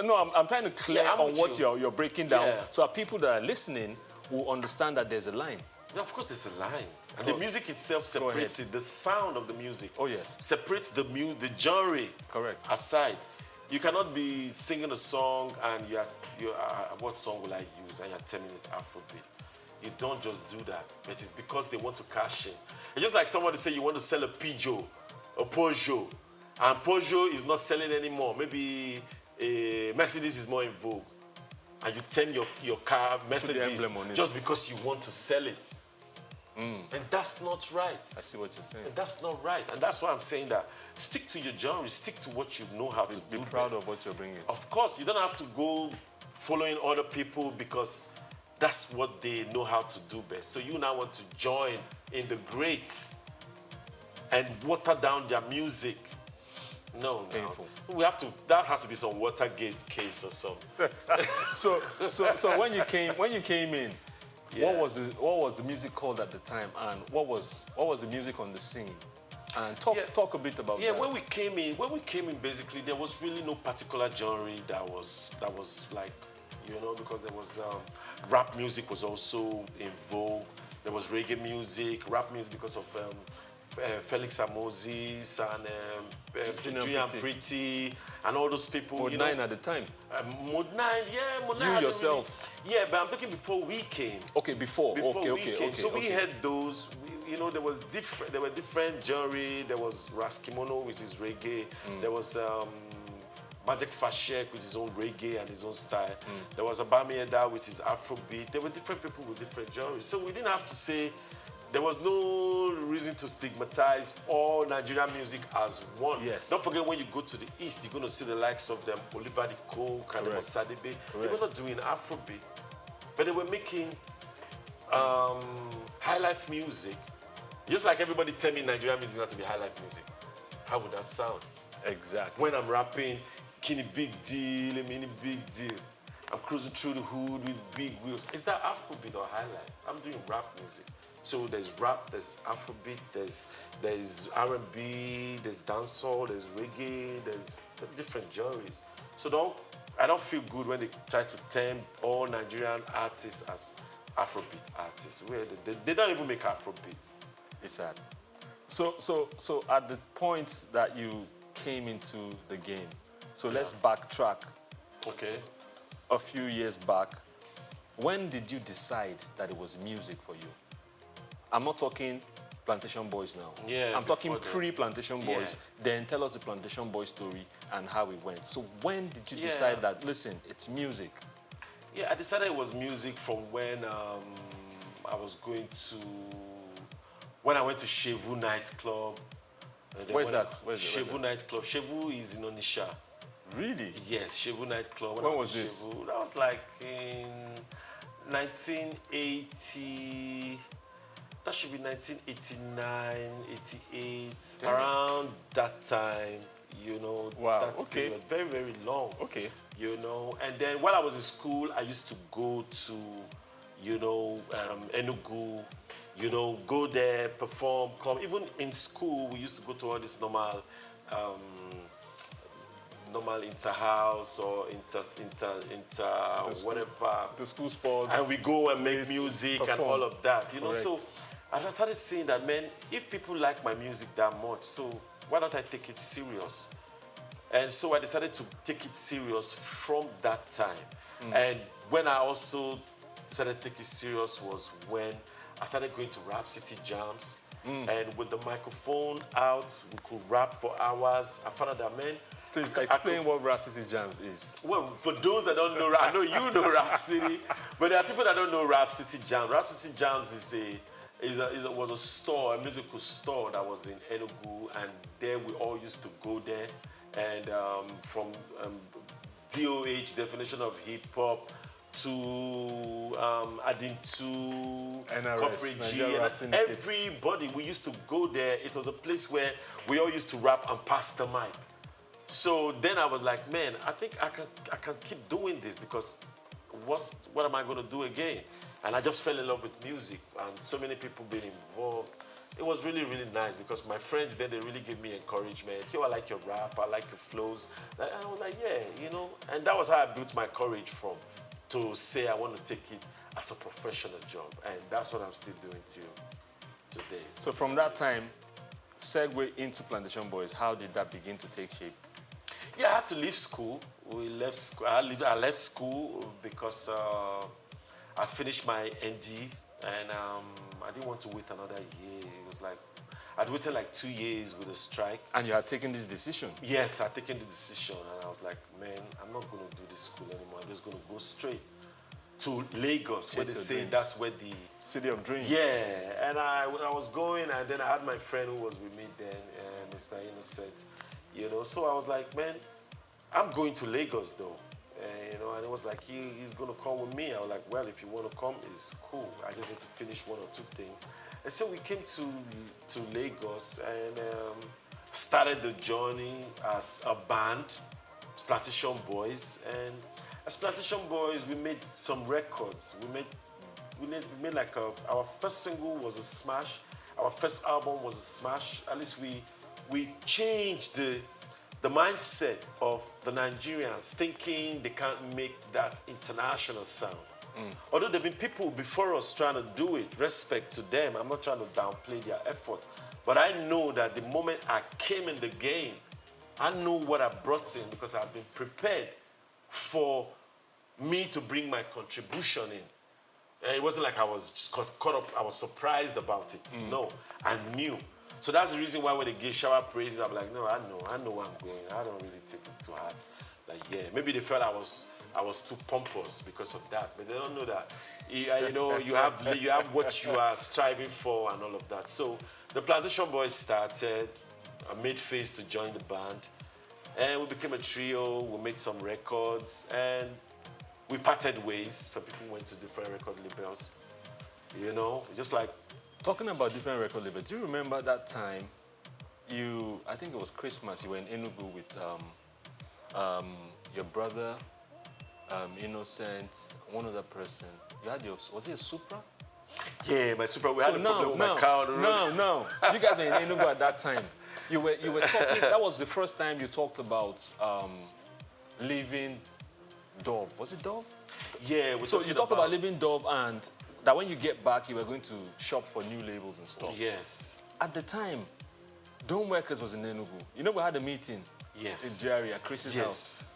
no, I'm trying to clear on what you. you're breaking down, Yeah. so that people that are listening will understand that there's a line. Yeah, of course there's a line. And the music itself separates it. The sound of the music separates the genre aside. You cannot be singing a song and what song will I use? And you're telling it Afrobeat. You don't just do that. But it's because they want to cash in. It's just like somebody say you want to sell a Peugeot, and Peugeot is not selling anymore. Maybe a Mercedes is more in vogue. And you turn your car Mercedes just because you want to sell it. And that's not right. I see what you're saying. And that's not right. And that's why I'm saying that stick to your genre, stick to what you know how to do. Be proud of what you're bringing. Of course, you don't have to go following other people because that's what they know how to do best. So you now want to join in the greats and water down their music. No, painful. We have to. That has to be some Watergate case or something. So when you came in, what was the music called at the time, and what was the music on the scene? And talk a bit about that. Yeah, when we came in, basically there was really no particular genre that was like, because there was rap music was also in vogue. There was reggae music, rap music because of Felix Amozis and Junior Pretty and all those people. Mode 9 at the time. Mode 9, yeah, Mode 9. You yourself. Really, yeah, but I'm talking before we came. Okay, before we came. So we had those. There were different genre. There was Raskimono, which is reggae. There was Magic Fashek with his own reggae and his own style. There was Abami Eda with his Afrobeat. There were different people with different genres. So we didn't have to say. There was no reason to stigmatize all Nigerian music as one. Yes. Don't forget when you go to the East, you're going to see the likes of them, Oliver the Coke, and Sadebe. They were not doing Afrobeat, but they were making high life music. Just like everybody tell me Nigerian music not to be high life music. How would that sound? Exactly. When I'm rapping, Kini big deal, mini big deal. I'm cruising through the hood with big wheels. Is that Afrobeat or high life? I'm doing rap music. So there's rap, there's Afrobeat, there's R&B, there's dancehall, there's reggae, there's different genres. So I don't feel good when they try to term all Nigerian artists as Afrobeat artists. They don't even make Afrobeat. It's sad. So at the point that you came into the game. So let's backtrack. Okay. A few years back. When did you decide that it was music for you? I'm not talking Plantation Boys now. Yeah, I'm talking before pre-Plantation Boys. Then tell us the Plantation Boys story and how it went. So when did you decide that, listen, it's music? Yeah, I decided it was music from when I was going to, when I went to Shevu nightclub. Where's that? Shevu nightclub. Shevu is in Onisha. Really? Yes, Shevu nightclub. When was this? Shevu, that was like in 1980. That should be 1989, 88. Damn. Around that time, you know. Wow. That's Okay. very, very long. Okay. You know, and then while I was in school, I used to go to, you know, Enugu, you know, go there, perform, come. Even in school, we used to go to all this normal inter-house or whatever. The school sports. And we go and make music and all of that, you know. Correct. So I started seeing that, man, if people like my music that much, so why don't I take it serious? And so I decided to take it serious from that time. And when I also started taking it serious was when I started going to Rap City Jams. And with the microphone out, we could rap for hours. I found out that, man, please explain what Rap City Jams is. Well, for those that don't know, I know you know Rap City, but there are people that don't know Rap City Jams. Rap City Jams was a store, a musical store that was in Enugu, and there we all used to go there. And from DOH, definition of hip hop, to adding to Corporate G, and everybody, we used to go there. It was a place where we all used to rap and pass the mic. So then I was like, man, I think I can keep doing this, because what am I going to do again? And I just fell in love with music, and so many people being involved. It was really, really nice, because my friends there, they really gave me encouragement. Yo, I like your rap, I like your flows. And I was like, yeah, you know. And that was how I built my courage to say I want to take it as a professional job. And that's what I'm still doing till today. So from that time, segue into Plantation Boys, how did that begin to take shape? Yeah, I had to leave school. We left school. I left school because I finished my ND, and I didn't want to wait another year. It was like, I'd waited like 2 years with a strike. And you had taken this decision? Yes, I'd taken the decision, and I was like, man, I'm not going to do this school anymore. I'm just going to go straight to Lagos, where they say that's where the city of dreams. Yeah, and I was going, and then I had my friend who was with me then, Mr. Innocent, you know. So I was like, man, I'm going to Lagos though, you know. And it was like, he's going to come with me. I was like, well, if you want to come, it's cool. I just need to finish 1 or 2 things. And so we came to Lagos and started the journey as a band, Plantation Boys. And as Plantation Boys, we made some records. We made like our first single was a smash. Our first album was a smash. At least we changed the mindset of the Nigerians, thinking they can't make that international sound. Although there have been people before us trying to do it, respect to them. I'm not trying to downplay their effort. But I know that the moment I came in the game, I know what I brought in, because I've been prepared for me to bring my contribution in. And it wasn't like I was just caught up, I was surprised about it. No, I knew. So that's the reason why when they give shower praises, I'm like, no, I know where I'm going. I don't really take it to heart. Like, yeah, maybe they felt I was too pompous because of that, but they don't know that. You know, you have what you are striving for and all of that. So the Plantation Boys started. I made Face to join the band, and we became a trio. We made some records, and we parted ways. So people went to different record labels. You know, just like talking about different record labels. Do you remember that time? I think it was Christmas. You were in Enugu with your brother. Innocent, one other person. You had was it a Supra? Yeah, my Supra. We had a problem with my car on the road. No. You guys were in Enugu at that time. You were talking. That was the first time you talked about leaving Dove. Was it Dove? Yeah. So you talked about leaving Dove, and that when you get back, you were going to shop for new labels and stuff. Yes. At the time, Dome Workers was in Enugu. You know we had a meeting Yes. in Jerry at Chris's house.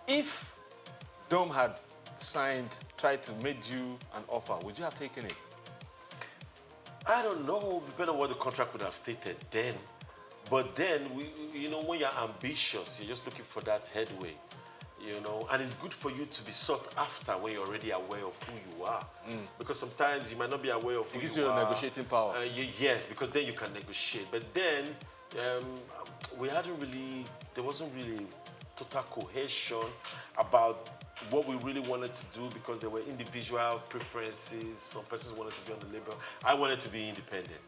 If Dome had tried to make you an offer, would you have taken it? I don't know, depending on what the contract would have stated then. But then, you know, when you're ambitious, you're just looking for that headway, you know, and it's good for you to be sought after when you're already aware of who you are. Because sometimes you might not be aware of who it gives you you are. a negotiating power. Yes, because then you can negotiate. But then, there wasn't really total cohesion about what we really wanted to do because there were individual preferences. Some persons wanted to be on the label. I wanted to be independent.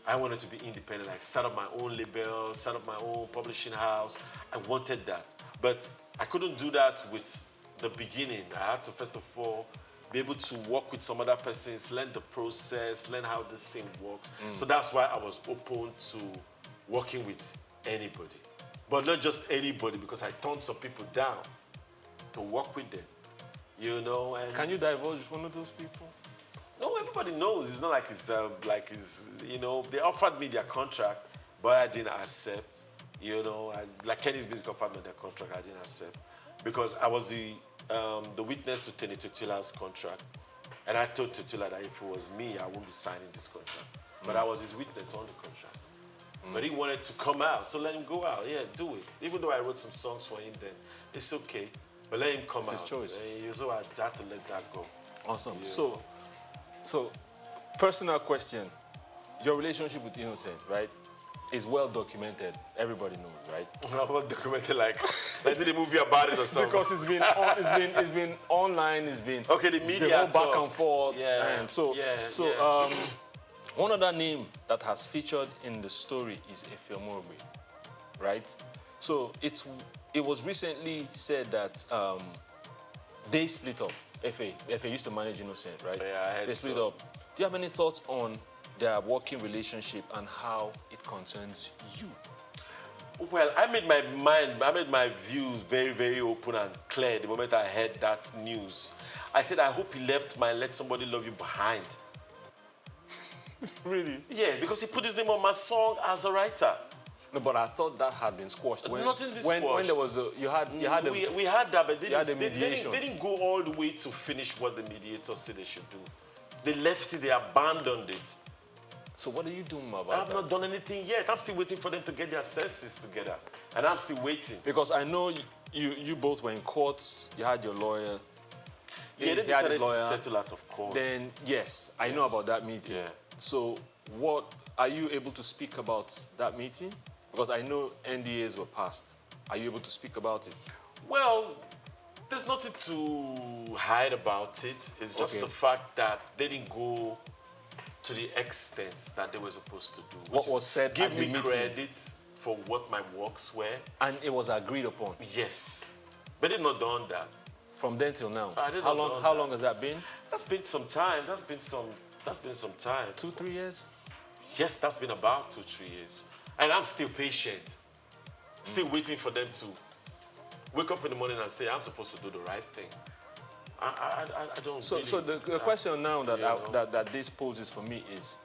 I wanted to be independent, like start up my own label, start up my own publishing house. I wanted that. But I couldn't do that with the beginning. I had to, first of all, be able to work with some other persons, learn the process, learn how this thing works. So that's why I was open to working with anybody. But not just anybody, because I turned some people down to work with them, you know. And can you divulge one of those people? No, everybody knows. It's not like it's, you know, they offered me their contract, but I didn't accept, you know. Like Kenny's Music offered me their contract, I didn't accept. Because I was the witness to Tenny Tutila's contract. And I told Tutila that if it was me, I wouldn't be signing this contract. But I was his witness on the contract. But he wanted to come out, so let him go out. Yeah, do it. Even though I wrote some songs for him then, it's okay. But let him come out. It's his choice. So I had to let that go. Awesome. Yeah. So, personal question. Your relationship with Innocent, right, is well documented. Everybody knows, right? Well documented, like did a movie about it or something? Because it's been online. It's been okay. The media the whole talks. back and forth. Yeah. And so one other name that has featured in the story is Efeomorbe, right? So it was recently said that they split up. Efe used to manage Innocent, right? Yeah, I heard they split up. Do you have any thoughts on their working relationship and how it concerns you? Well, I made my views very, very open and clear the moment I heard that news. I said, I hope he left my Let Somebody Love You behind. Really? Yeah, because he put his name on my song as a writer. No, but I thought that had been squashed. Nothing been when squashed. there was we had that, but they mediation. They didn't go all the way to finish what the mediators said they should do. They left it, they abandoned it. So what are you doing about that? I've not done anything yet. I'm still waiting for them to get their senses together. And I'm still waiting. Because I know you both were in courts, you had your lawyer. Yeah, they decided to settle out of court. Then, yes, I know about that meeting. Yeah. So what, are you able to speak about that meeting? Because I know NDAs were passed. Are you able to speak about it? Well, there's nothing to hide about it. It's just the fact that they didn't go to the extent that they were supposed to do. What was said give at the me meeting? credit for what my works were. And it was agreed upon? Yes. But they've not done that. From then till now? How long has that been? That's been some time. That's been some time. 2-3 years? Yes, that's been about 2-3 years. And I'm still patient. Still waiting for them to wake up in the morning and say, I'm supposed to do the right thing. I don't So, really, so the question now that this poses for me is,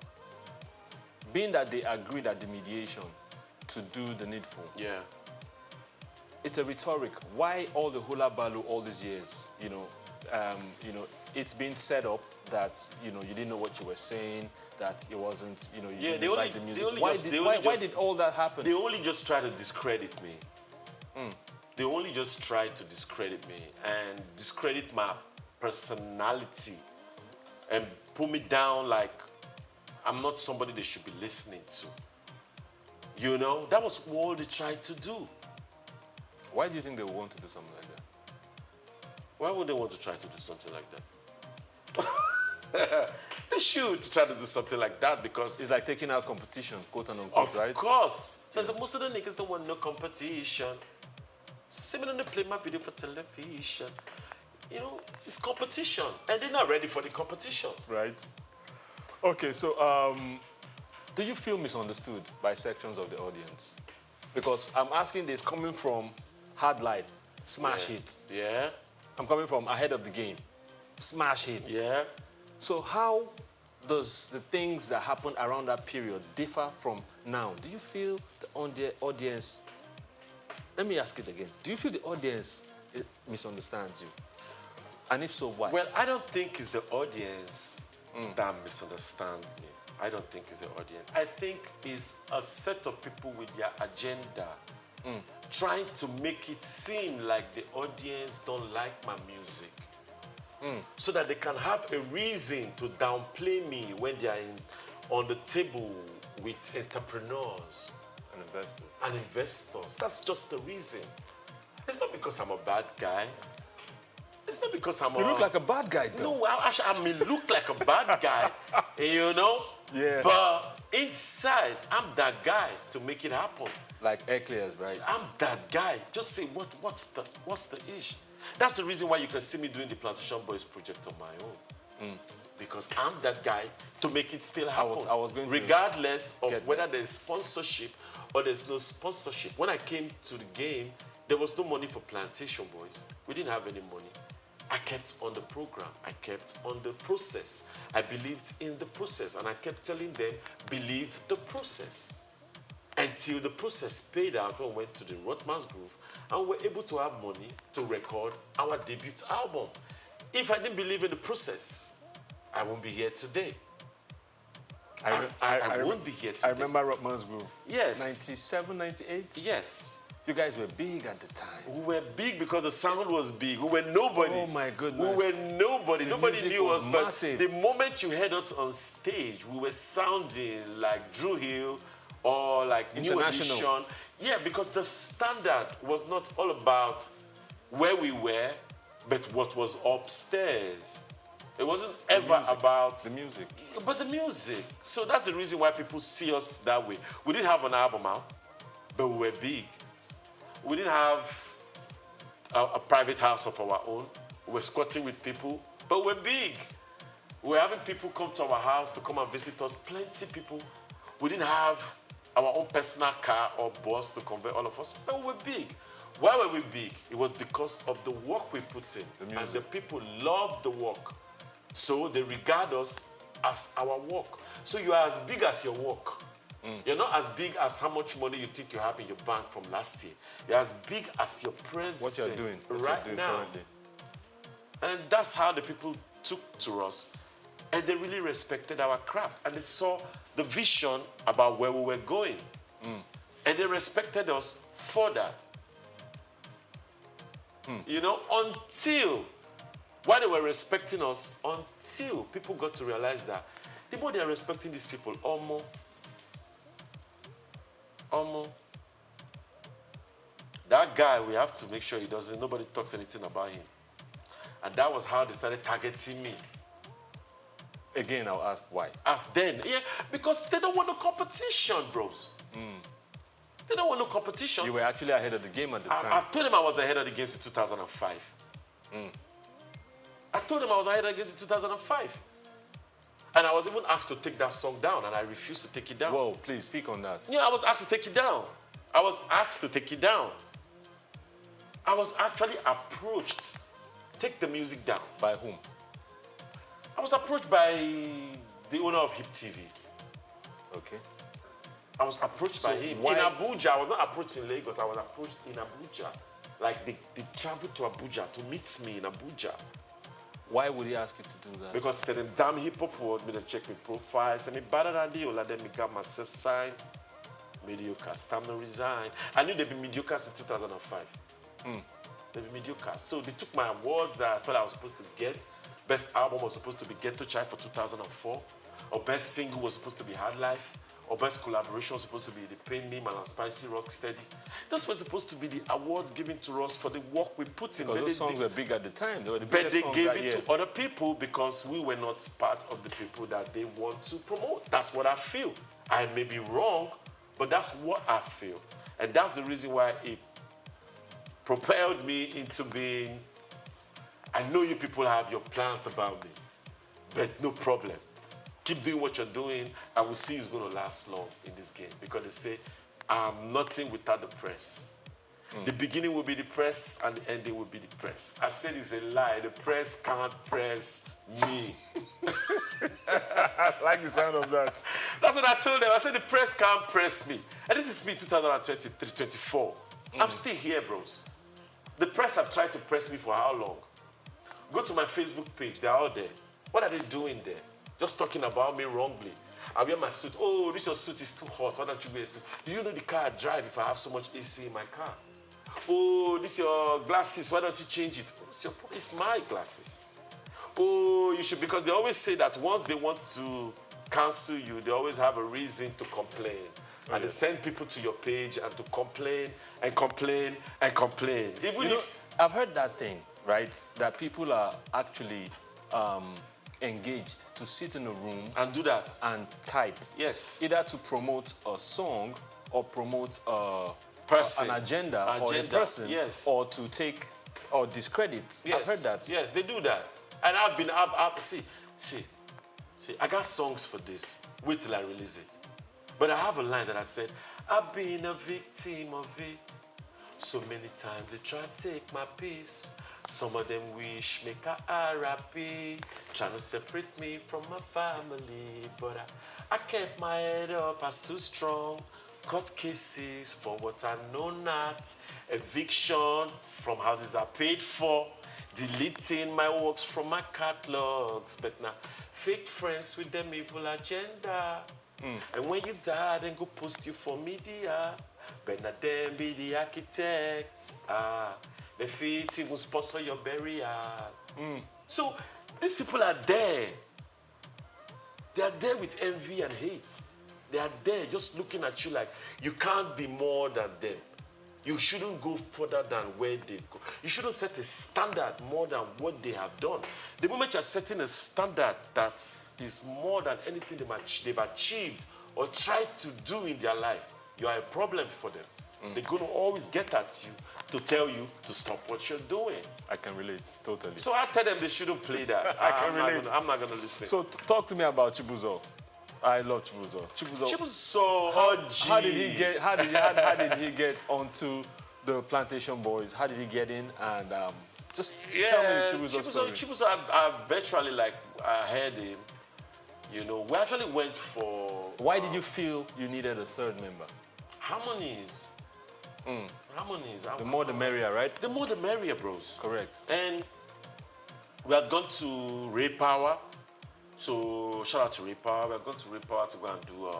being that they agreed at the mediation to do the needful. Yeah. It's a rhetoric. Why all the hula balu all these years? It's been set up that you didn't know what you were saying, that it wasn't, you didn't like the music. Why did all that happen? They only just try to discredit me. They only just try to discredit me and discredit my personality and put me down like I'm not somebody they should be listening to. You know, that was all they tried to do. Why do you think they would want to do something like that? Why would they want to try to do something like that? They should try to do something like that because it's like taking out competition, quote and unquote, right? Of course. So most of the niggas don't want no competition. Similarly, play my video for television. You know, it's competition, and they're not ready for the competition. Right. Okay, so do you feel misunderstood by sections of the audience? Because I'm asking this coming from Hard Life, smash hit. Yeah. I'm coming from Ahead of the Game, smash hits. Yeah. So how does the things that happened around that period differ from now? Do you feel the audience, let me ask it again, do you feel the audience misunderstands you? And if so, why? Well, I don't think it's the audience that misunderstands me. I don't think it's the audience. I think it's a set of people with their agenda trying to make it seem like the audience don't like my music. So that they can have a reason to downplay me when they are on the table with entrepreneurs and investors. That's just the reason. It's not because I'm a bad guy. It's not because I'm You look like a bad guy, though. No, I may look like a bad guy, you know? Yeah. But inside, I'm that guy to make it happen. Like Eclairs, right? I'm that guy. Just say, what's the issue? That's the reason why you can see me doing the Plantation Boys project on my own. Because I'm that guy to make it still happen. I was going to regardless of whether there's sponsorship or there's no sponsorship. When I came to the game, there was no money for Plantation Boys. We didn't have any money. I kept on the program. I kept on the process. I believed in the process. And I kept telling them, believe the process. Until the process paid out when we went to the Rothman's Groove and we were able to have money to record our debut album. If I didn't believe in the process, I won't be here today. I won't be here today. I remember Rothman's Groove. Yes. 97, 98? Yes. You guys were big at the time. We were big because the sound was big. We were nobody. Oh my goodness. We were nobody. Nobody knew us. Massive. But the moment you heard us on stage, we were sounding like Drew Hill or like New Edition. Yeah, because the standard was not all about where we were, but what was upstairs. It wasn't ever about the music. But the music. So that's the reason why people see us that way. We didn't have an album out, but we were big. We didn't have a private house of our own. We were squatting with people, but we're big. We were having people come to our house to come and visit us, plenty people. We didn't have our own personal car or bus to convey all of us, but we were big. Why were we big? It was because of the work we put in. And the people loved the work. So they regard us as our work. So you are as big as your work. You're not as big as how much money you think you have in your bank from last year. You're as big as your presence What you're doing now. currently. And that's how the people took to us. And they really respected our craft. And they saw the vision about where we were going. And they respected us for that. You know, while they were respecting us, until people got to realize that the more they are respecting these people, that guy, we have to make sure nobody talks anything about him. And that was how they started targeting me. Again, I'll ask why. As then, yeah, because they don't want no competition, bros. They don't want no competition. You were actually ahead of the game at the time. I told them I was ahead of the game in 2005. I told them I was ahead of the game in 2005. And I was even asked to take that song down, and I refused to take it down. Whoa, please speak on that. Yeah, I was asked to take it down. I was asked to take it down. I was actually approached. Take the music down. By whom? I was approached by the owner of Hip TV. Okay. I was approached by him in Abuja. I was not approached in Lagos. I was approached in Abuja. Like they traveled to Abuja to meet me in Abuja. Why would he ask you to do that? Because they didn't damn hip hop world, me to check my profile, say me better than you, let them got myself signed. Mediocre, time to resign. I knew they'd be mediocre since 2005. They'd be mediocre. So they took my awards that I thought I was supposed to get. Best album was supposed to be Ghetto Child for 2004. Or best single was supposed to be Hard Life. Or best collaboration was supposed to be The Pain Me, Man and Spicy Rock Steady. Those were supposed to be the awards given to us for the work we put in. Because those songs were big at the time. They were the but they gave it year. to other people because we were not part of the people that they want to promote. That's what I feel. I may be wrong, but that's what I feel. And that's the reason why it propelled me into being, I know you people have your plans about me, but no problem. Keep doing what you're doing, and we'll see who's going to last long in this game. Because they say, I'm nothing without the press. The beginning will be the press, and the ending will be the press. I said it's a lie. The press can't press me. I like the sound of that. That's what I told them. I said the press can't press me. And this is me 2023, 24. I'm still here, bros. The press have tried to press me for how long? Go to my Facebook page. They're all there. What are they doing there? Just talking about me wrongly. I wear my suit. Oh, this your suit is too hot. Why don't you wear a suit? Do you know the car I drive if I have so much AC in my car? Oh, this your glasses. Why don't you change it? It's my glasses. Oh, you should, because they always say that once they want to cancel you, they always have a reason to complain. And they send people to your page and to complain and complain and complain. Even if I've heard that thing, right? That people are actually engaged to sit in a room and do that and type. Yes. Either to promote a song or promote person, an agenda or a person, yes, or to take or discredit. Yes. I've heard that. Yes, they do that. And see, I got songs for this. Wait till I release it. But I have a line that I said, I've been a victim of it. So many times they try to take my peace. Some of them wish make a RIP, trying to separate me from my family. But I kept my head up, I stood strong. Court cases for what I know not. Eviction from houses I paid for. Deleting my works from my catalogs. But now, fake friends with them evil agenda. And when you die, then go post you for media. But now them be the architect. They fit even sponsor your burial. So these people are there. They are there with envy and hate. They are there just looking at you like you can't be more than them. You shouldn't go further than where they go. You shouldn't set a standard more than what they have done. The moment you're setting a standard that is more than anything they've achieved or tried to do in their life, you are a problem for them. They're going to always get at you to tell you to stop what you're doing. I can relate, totally. So I tell them they shouldn't play that. I can relate. I'm not going to listen. So talk to me about Chibuzo. I love Chibuzo. Chibuzo, how did he get onto the Plantation Boys? How did he get in? And just tell me Chibuzo's story. Chibuzo, I virtually I heard him. You know, we actually went for. Why did you feel you needed a third member? Harmonies. Harmonies. The more the merrier, right? The more the merrier, bros. Correct. And we had gone to Ray Power. So shout out to Ray Power. We had gone to Ray Power to go and do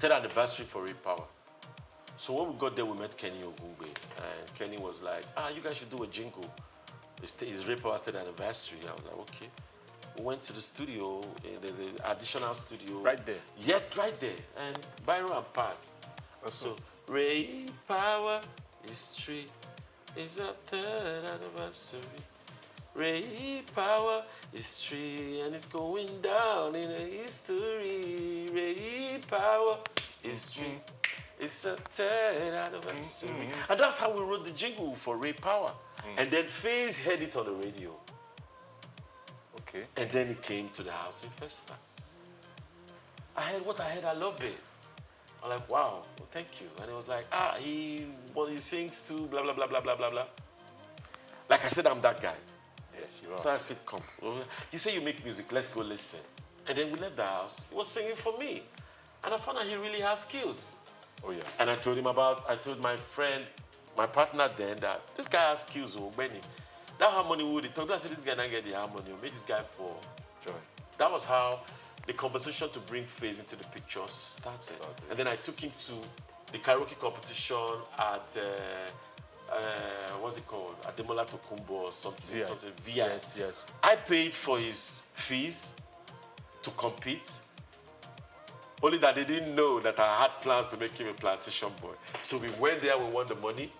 10th anniversary for Ray Power. So when we got there, we met Kenny Ogungbe. And Kenny was like, you guys should do a jingle. It's Ray Power's 10th anniversary. I was like, okay. We went to the studio, there's an additional studio. Right there? Yeah, right there. And Byron and Park. So Ray Power history is a 3rd anniversary. Ray Power history, and it's going down in the history. Ray Power history. It's a 3rd anniversary. And that's how we wrote the jingle for Ray Power. And then FaZe heard it on the radio. Okay. And then he came to the house in Festa. I heard what I heard, I love it. I'm like, wow, well, thank you. And he was like, he sings too, blah, blah, blah, blah, blah, blah, blah. Like I said, I'm that guy. Yes, you are. So I said, come. You say you make music, let's go listen. And then we left the house. He was singing for me. And I found out he really has skills. Oh, yeah. And I told my friend, my partner then, that this guy has skills, Benny. That harmony would he talk. I said, this guy not get the harmony. Make this guy for joy. That was how the conversation to bring FaZe into the picture started. And then I took him to the karaoke competition at, what's it called? Ademola Tokumbo or something, something, VI. Yes. I paid for his fees to compete. Only that they didn't know that I had plans to make him a Plantation Boy. So we went there, we won the money.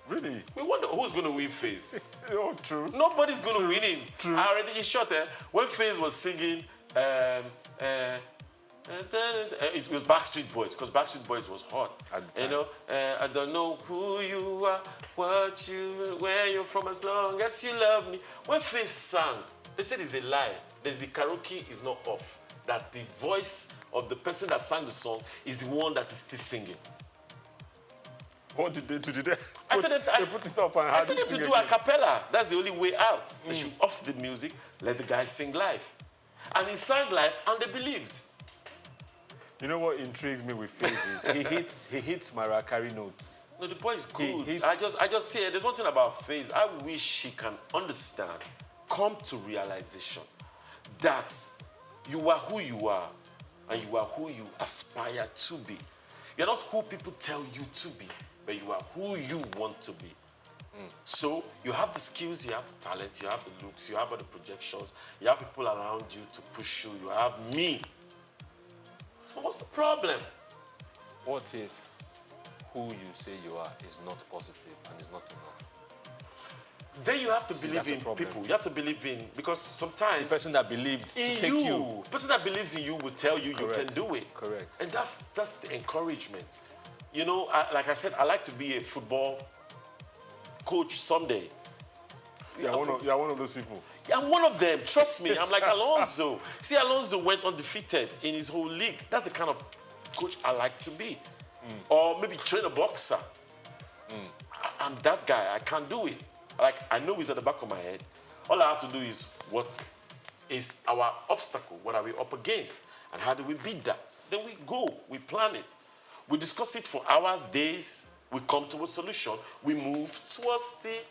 Really? We wonder who's going to win FaZe. Oh, true. Nobody's going to win him. True. I already, in short, when FaZe was singing, it was Backstreet Boys, because Backstreet Boys was hot. You know, I don't know who you are, where you're from, as long as you love me. When FaZe sang, they said it's a lie. The karaoke is not off. That the voice of the person that sang the song is the one that is still singing. What did they do? They put it up and I told them to do a cappella. That's the only way out. They should off the music, let the guy sing live. And he sang live, and they believed. You know what intrigues me with Faze is he hits Mariah Carey notes. No, the boy is good. I just say there's one thing about Faze. I wish he can understand, come to realization that you are who you are, and you are who you aspire to be. You're not who people tell you to be, but you are who you want to be. So you have the skills, you have the talent, you have the looks, you have all the projections, you have people around you to push you, you have me. So what's the problem? What if who you say you are is not positive and is not enough? Then you have to believe in people. You have to believe in, because sometimes... The person that believed to take you. The person that believes in you will tell you Correct. you can do it. Correct. And that's the encouragement. You know, like I said, I like to be a football coach someday. You're one of those people. Yeah, I'm one of them. Trust me. I'm like Alonso. See, Alonso went undefeated in his whole league. That's the kind of coach I like to be. Or maybe train a boxer. I'm that guy. I can't do it. Like, I know it's at the back of my head. All I have to do is, what is our obstacle? What are we up against? And how do we beat that? Then we go. We plan it. We discuss it for hours, days. We come to a solution. We move towards the...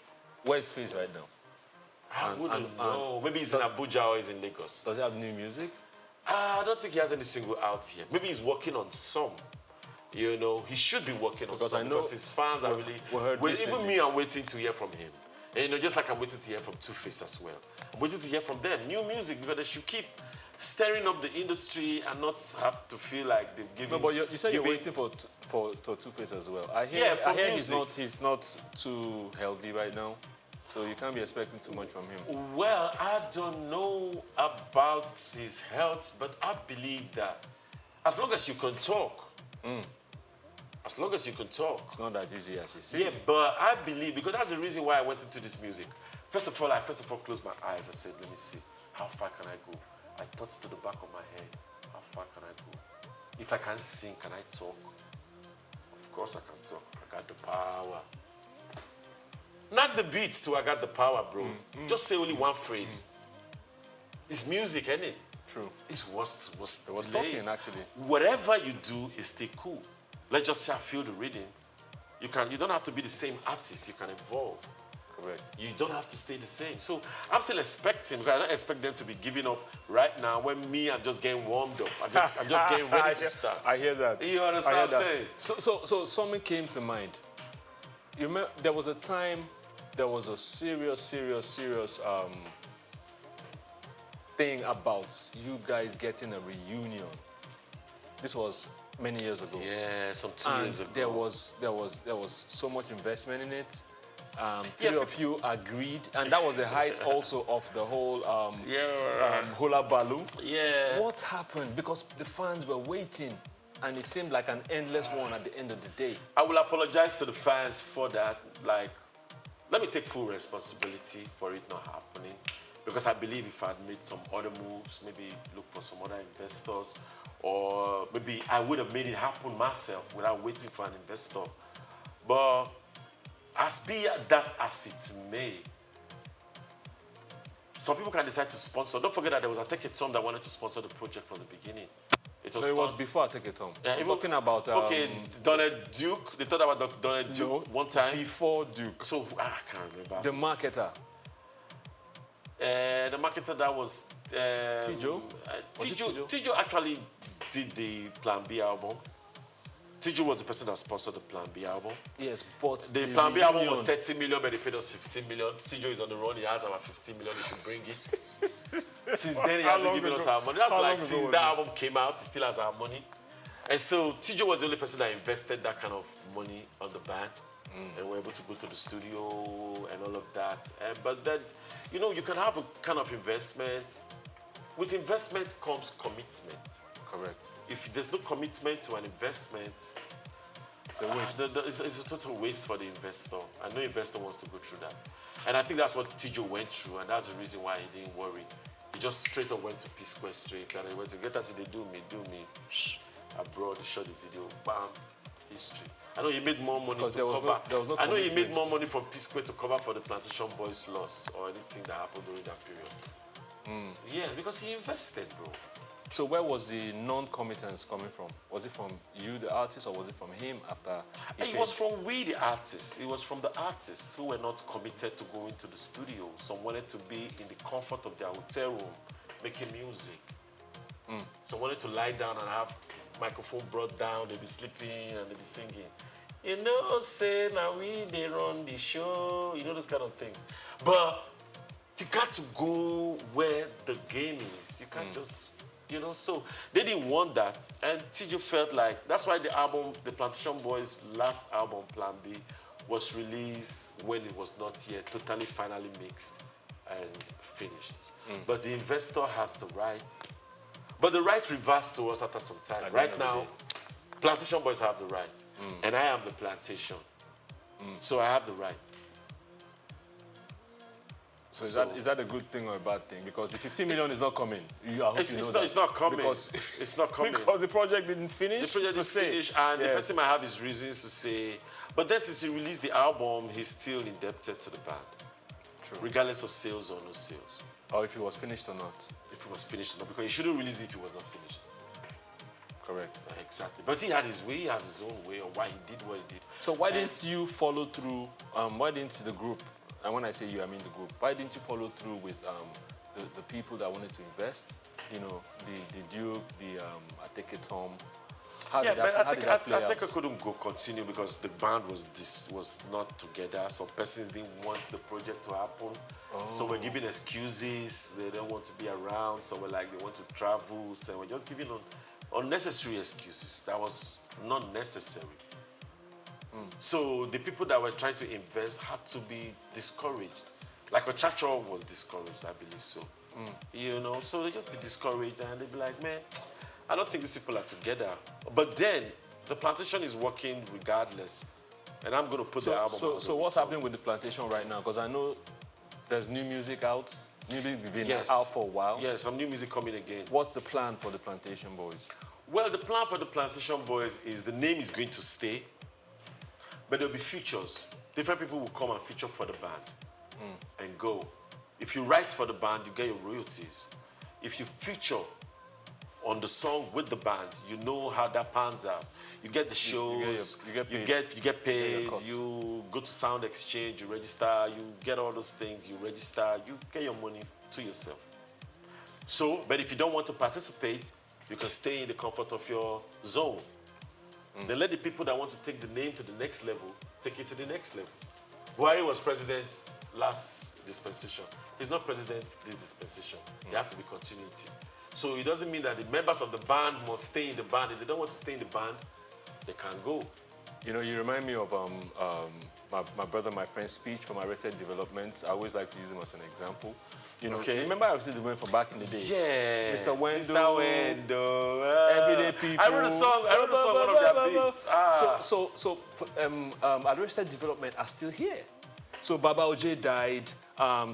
Where's Faze right now? I wouldn't know. Maybe he's in Abuja or he's in Lagos. Does he have new music? I don't think he has any single out yet. Maybe he's working on some. You know, he should be working on some because his fans are really... Even me, I'm waiting to hear from him. And, you know, just like I'm waiting to hear from Two-Face as well. I'm waiting to hear from them. New music, because they should keep stirring up the industry and not have to feel like they've given... No, but you said you're waiting for Two-Face as well. I hear he's not too healthy right now. So you can't be expecting too much from him. Well, I don't know about his health, but I believe that as long as you can talk, as long as you can talk. It's not that easy as you say. Yeah, but I believe, because that's the reason why I went into this music. First of all, I closed my eyes. I said, let me see, how far can I go? I thought to the back of my head, how far can I go? If I can't sing, can I talk? Of course I can talk. I got the power. Not the beat too, I got the power, bro. Just say only one phrase. It's music, isn't it? True. It's what's talking, actually. Whatever you do is stay cool. Let's just say I feel the rhythm. You don't have to be the same artist, you can evolve. Correct. You don't have to stay the same. So I'm still expecting, because I don't expect them to be giving up right now when me, I'm just getting warmed up. I'm just getting ready to start. I hear that. You understand what I'm saying? So something came to mind. You remember, there was a time, there was a serious thing about you guys getting a reunion. This was many years ago. Yeah, some 2 years ago. There was so much investment in it. Three of you agreed, and that was the height also of the whole hula baloo. Yeah. What happened? Because the fans were waiting, and it seemed like an endless one at the end of the day. I will apologize to the fans for that. Like, let me take full responsibility for it not happening. Because I believe if I'd made some other moves, maybe look for some other investors, or maybe I would have made it happen myself without waiting for an investor. But as be that as it may, some people can decide to sponsor. Don't forget that there was a Take It Tom that wanted to sponsor the project from the beginning. It was before I Take It Tom. Yeah, I'm talking about... okay, Donald Duke. They thought about Donald Duke one time. Before Duke. So, I can't remember. The marketer. The marketer that was... Tijo? Tijo actually did the Plan B album. Tijo was the person that sponsored the Plan B album. Yes, but the Plan B album was 30 million, but they paid us 15 million. Tijo is on the run. He has about 15 million. He should bring it. Since then, he hasn't given us our money. That's like since that album came out, he still has our money. And so Tijo was the only person that invested that kind of money on the band. And we were able to go to the studio and all of that. But then, you know, you can have a kind of investment. With investment comes commitment. Correct. If there's no commitment to an investment, it's a total waste for the investor. And no investor wants to go through that. And I think that's what Tijo went through, and that's the reason why he didn't worry. He just straight up went to P-Square straight, and he went to get us, they do me. Abroad, he shot the video, bam, history. I know he made more money to cover. I know he made more money from P-Square to cover for the Plantation Boys loss or anything that happened during that period. Yes, because he invested, bro. So where was the non-committance coming from? Was it from you, the artist, or was it from him after? It was from we, the artists. It was from the artists who were not committed to going to the studio. Some wanted to be in the comfort of their hotel room, making music. Some wanted to lie down and have microphone brought down. They be sleeping and they be singing. You know, say now they run the show. You know, those kind of things. But you got to go where the game is. You can't just. You know, so they didn't want that. And TJ felt like, that's why the album, the Plantation Boys' last album, Plan B, was released when it was not yet totally finally mixed and finished. But the investor has the right. But the right reversed to us after some time. Right now, Plantation Boys have the right. And I am the plantation. So I have the right. So is that a good thing or a bad thing? Because the 15 million is not coming. It's not coming. Because it's not coming. Because the project didn't finish. The project didn't finish, and the person might have his reasons to say. But then since he released the album, he's still indebted to the band. True. Regardless of sales or no sales. Or if it was finished or not. If it was finished or not. Because he shouldn't release it if it was not finished. Correct. Exactly. But he had his way, he has his own way on why he did what he did. So why didn't you follow through? Why didn't the group, and when I say you, I mean the group, why didn't you follow through with the people that wanted to invest? You know, the Duke, the Ateke Tom. How did that play out? Ateke couldn't go continue because the band was not together. Some persons didn't want the project to happen. So we're giving excuses. They don't want to be around. So we're like, they want to travel. So we're just giving unnecessary excuses. That was not necessary. So the people that were trying to invest had to be discouraged. Like Ochacho was discouraged, I believe so. You know, so they just be discouraged and they'd be like, man, I don't think these people are together. But then the plantation is working regardless. And I'm going to put the album So what's happening with the plantation right now? Because I know there's new music out. New music been out for a while. Yes, some new music coming again. What's the plan for the Plantation Boys? Well, the plan for the Plantation Boys is the name is going to stay. But there'll be features. Different people will come and feature for the band and go. If you write for the band, you get your royalties. If you feature on the song with the band, you know how that pans out. You get the shows, you get paid, you go to Sound Exchange, you register, you get all those things, you register, you get your money to yourself. So, but if you don't want to participate, you can stay in the comfort of your zone. Then let the people that want to take the name to the next level, take it to the next level. Buhari was president last dispensation. He's not president this dispensation. There have to be continuity. So it doesn't mean that the members of the band must stay in the band. If they don't want to stay in the band, they can't go. You know, you remind me of my brother, my friend's speech from Arrested Development. I always like to use him as an example. You know, remember Arrested Development from back in the day? Yeah. Mr. Wendo. Mr. Wendo. Everyday People. I wrote a song one of their beats. So Arrested Development are still here. So Baba Oje died,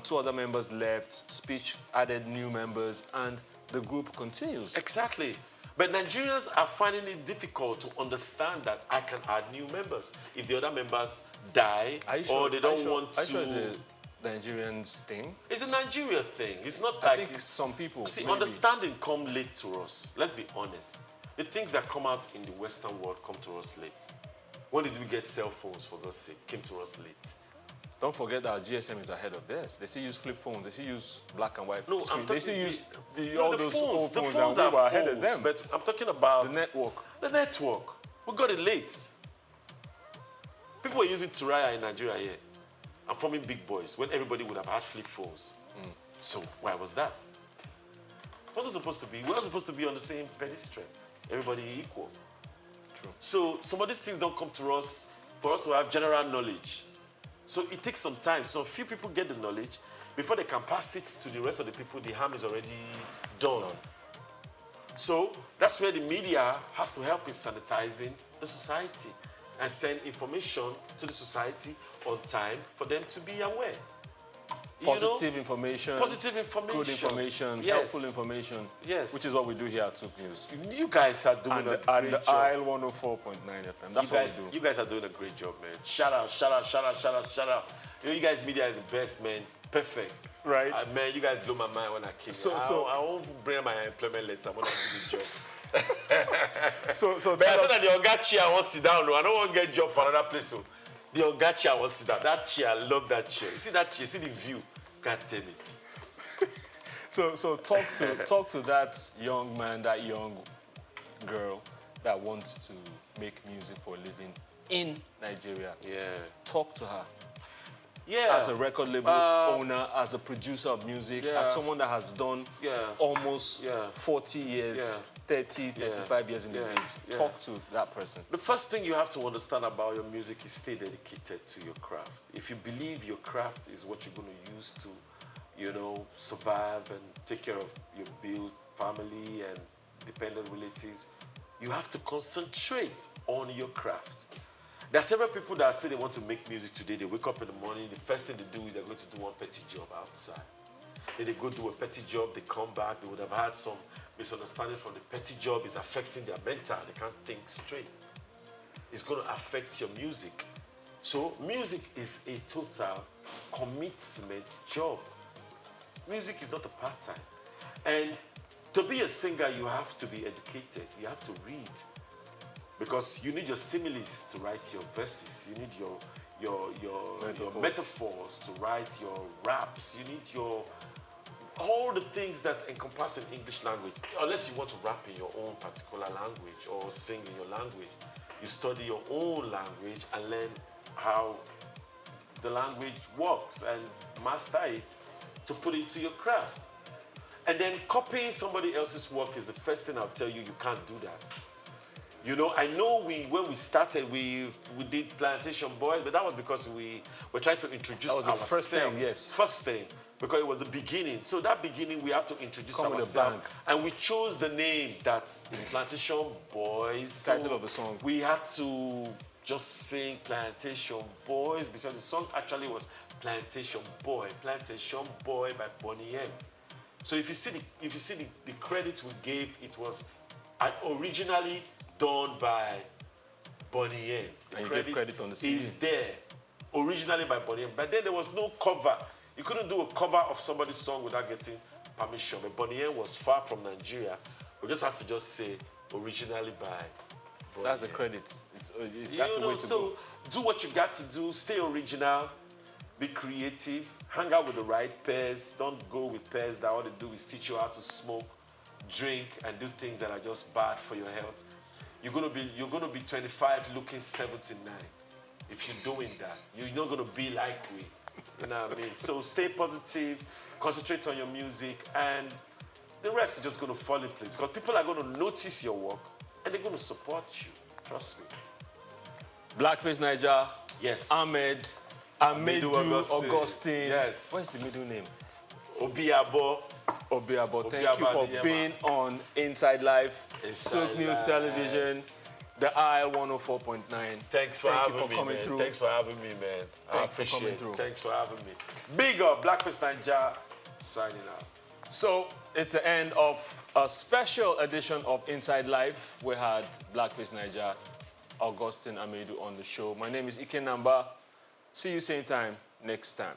2 other members left, Speech added new members, and the group continues. Exactly. But Nigerians are finding it difficult to understand that I can add new members. If the other members die or they don't want to... It's a Nigerians thing? It's a Nigeria thing. It's not I like... think some people... See, understanding come late to us. Let's be honest. The things that come out in the Western world come to us late. When did we get cell phones, for God's sake? Came to us late. Don't forget that GSM is ahead of theirs. They still use flip phones. They still use black and white screens. They still use all those old phones, and we were ahead of them. But I'm talking about... the network. The network. We got it late. People were using Turaya in Nigeria here. I'm forming big boys when everybody would have had flip phones. So why was that? What was supposed to be? We were supposed to be on the same pedestal. Everybody equal. True. So some of these things don't come to us for us to have general knowledge. So it takes some time. So few people get the knowledge. Before they can pass it to the rest of the people, the harm is already done. So that's where the media has to help in sanitizing the society and send information to the society on time for them to be aware. Positive information. Positive information. Good information. Yes. Helpful information. Yes. Which is what we do here at Souq News. You guys are doing a great job. Isle 104.9 FM. That's what we do. You guys are doing a great job, man. Shout out, shout out, shout out, shout out, shout out. You guys, media is the best, man. Perfect. Right. Man, you guys blew my mind when I came. I won't bring my employment letter when I do the job. so but I said that the Oga chair I want to sit down. I don't want to get a job for another place. So the Oga chair I want to sit down. That chair, I love that chair. You see that chair, see the view. Can't tell it. So talk to that young man, that young girl that wants to make music for a living in Nigeria. Yeah. Talk to her. Yeah. As a record label owner, as a producer of music, as someone that has done almost 40 years, 30, 35 years in the biz. Talk to that person. The first thing you have to understand about your music is stay dedicated to your craft. If you believe your craft is what you're going to use to, you know, survive and take care of your bills, family, and dependent relatives, you have to concentrate on your craft. There are several people that say they want to make music today. They wake up in the morning, the first thing they do is they're going to do one petty job outside. Then they go do a petty job, they come back, they would have had some misunderstanding from the petty job is affecting their mental. They can't think straight. It's going to affect your music. So music is a total commitment job. Music is not a part-time. And to be a singer, you have to be educated. You have to read. Because you need your similes to write your verses. You need your metaphors to write your raps. You need all the things that encompass an English language. Unless you want to rap in your own particular language or sing in your language. You study your own language and learn how the language works and master it to put it into your craft. And then copying somebody else's work is the first thing I'll tell you, you can't do that. You know, I know when we started, we did Plantation Boys, but that was because we were trying to introduce ourselves. First thing, yes. First thing, because it was the beginning. So that beginning, we have to introduce ourselves. And we chose the name that is Plantation Boys. Title of the song. We had to just sing Plantation Boys because the song actually was Plantation Boy by Bonnie M. So if you see the credits we gave, it was originally done by Bonnie M. And you gave credit on the CD. Is there originally by Bonnie M. But then there was no cover. You couldn't do a cover of somebody's song without getting permission. But Bonnie M was far from Nigeria. We just had to say originally by Bonnie That's the M. credit. That's the way to go. Do what you got to do. Stay original. Be creative. Hang out with the right pairs. Don't go with pairs that all they do is teach you how to smoke, drink, and do things that are just bad for your health. You're gonna be 25 looking 79 if you're doing that. You're not gonna be like we. You know what I mean? So stay positive, concentrate on your music, and the rest is just gonna fall in place. Because people are gonna notice your work and they're gonna support you. Trust me. Blackface Niger. Yes. Ahmed. Amedu Augustine. Yes. What's the middle name? Obiabo. Thank you for being on Inside Life, Souq News Television, the IL 104.9. Thank you for coming through. Thanks for having me, man. I appreciate it. Thanks for having me. Big up, Blackface Niger, signing out. So it's the end of a special edition of Inside Life. We had Blackface Niger, Augustine Amedu on the show. My name is Ike Namba. See you same time next time.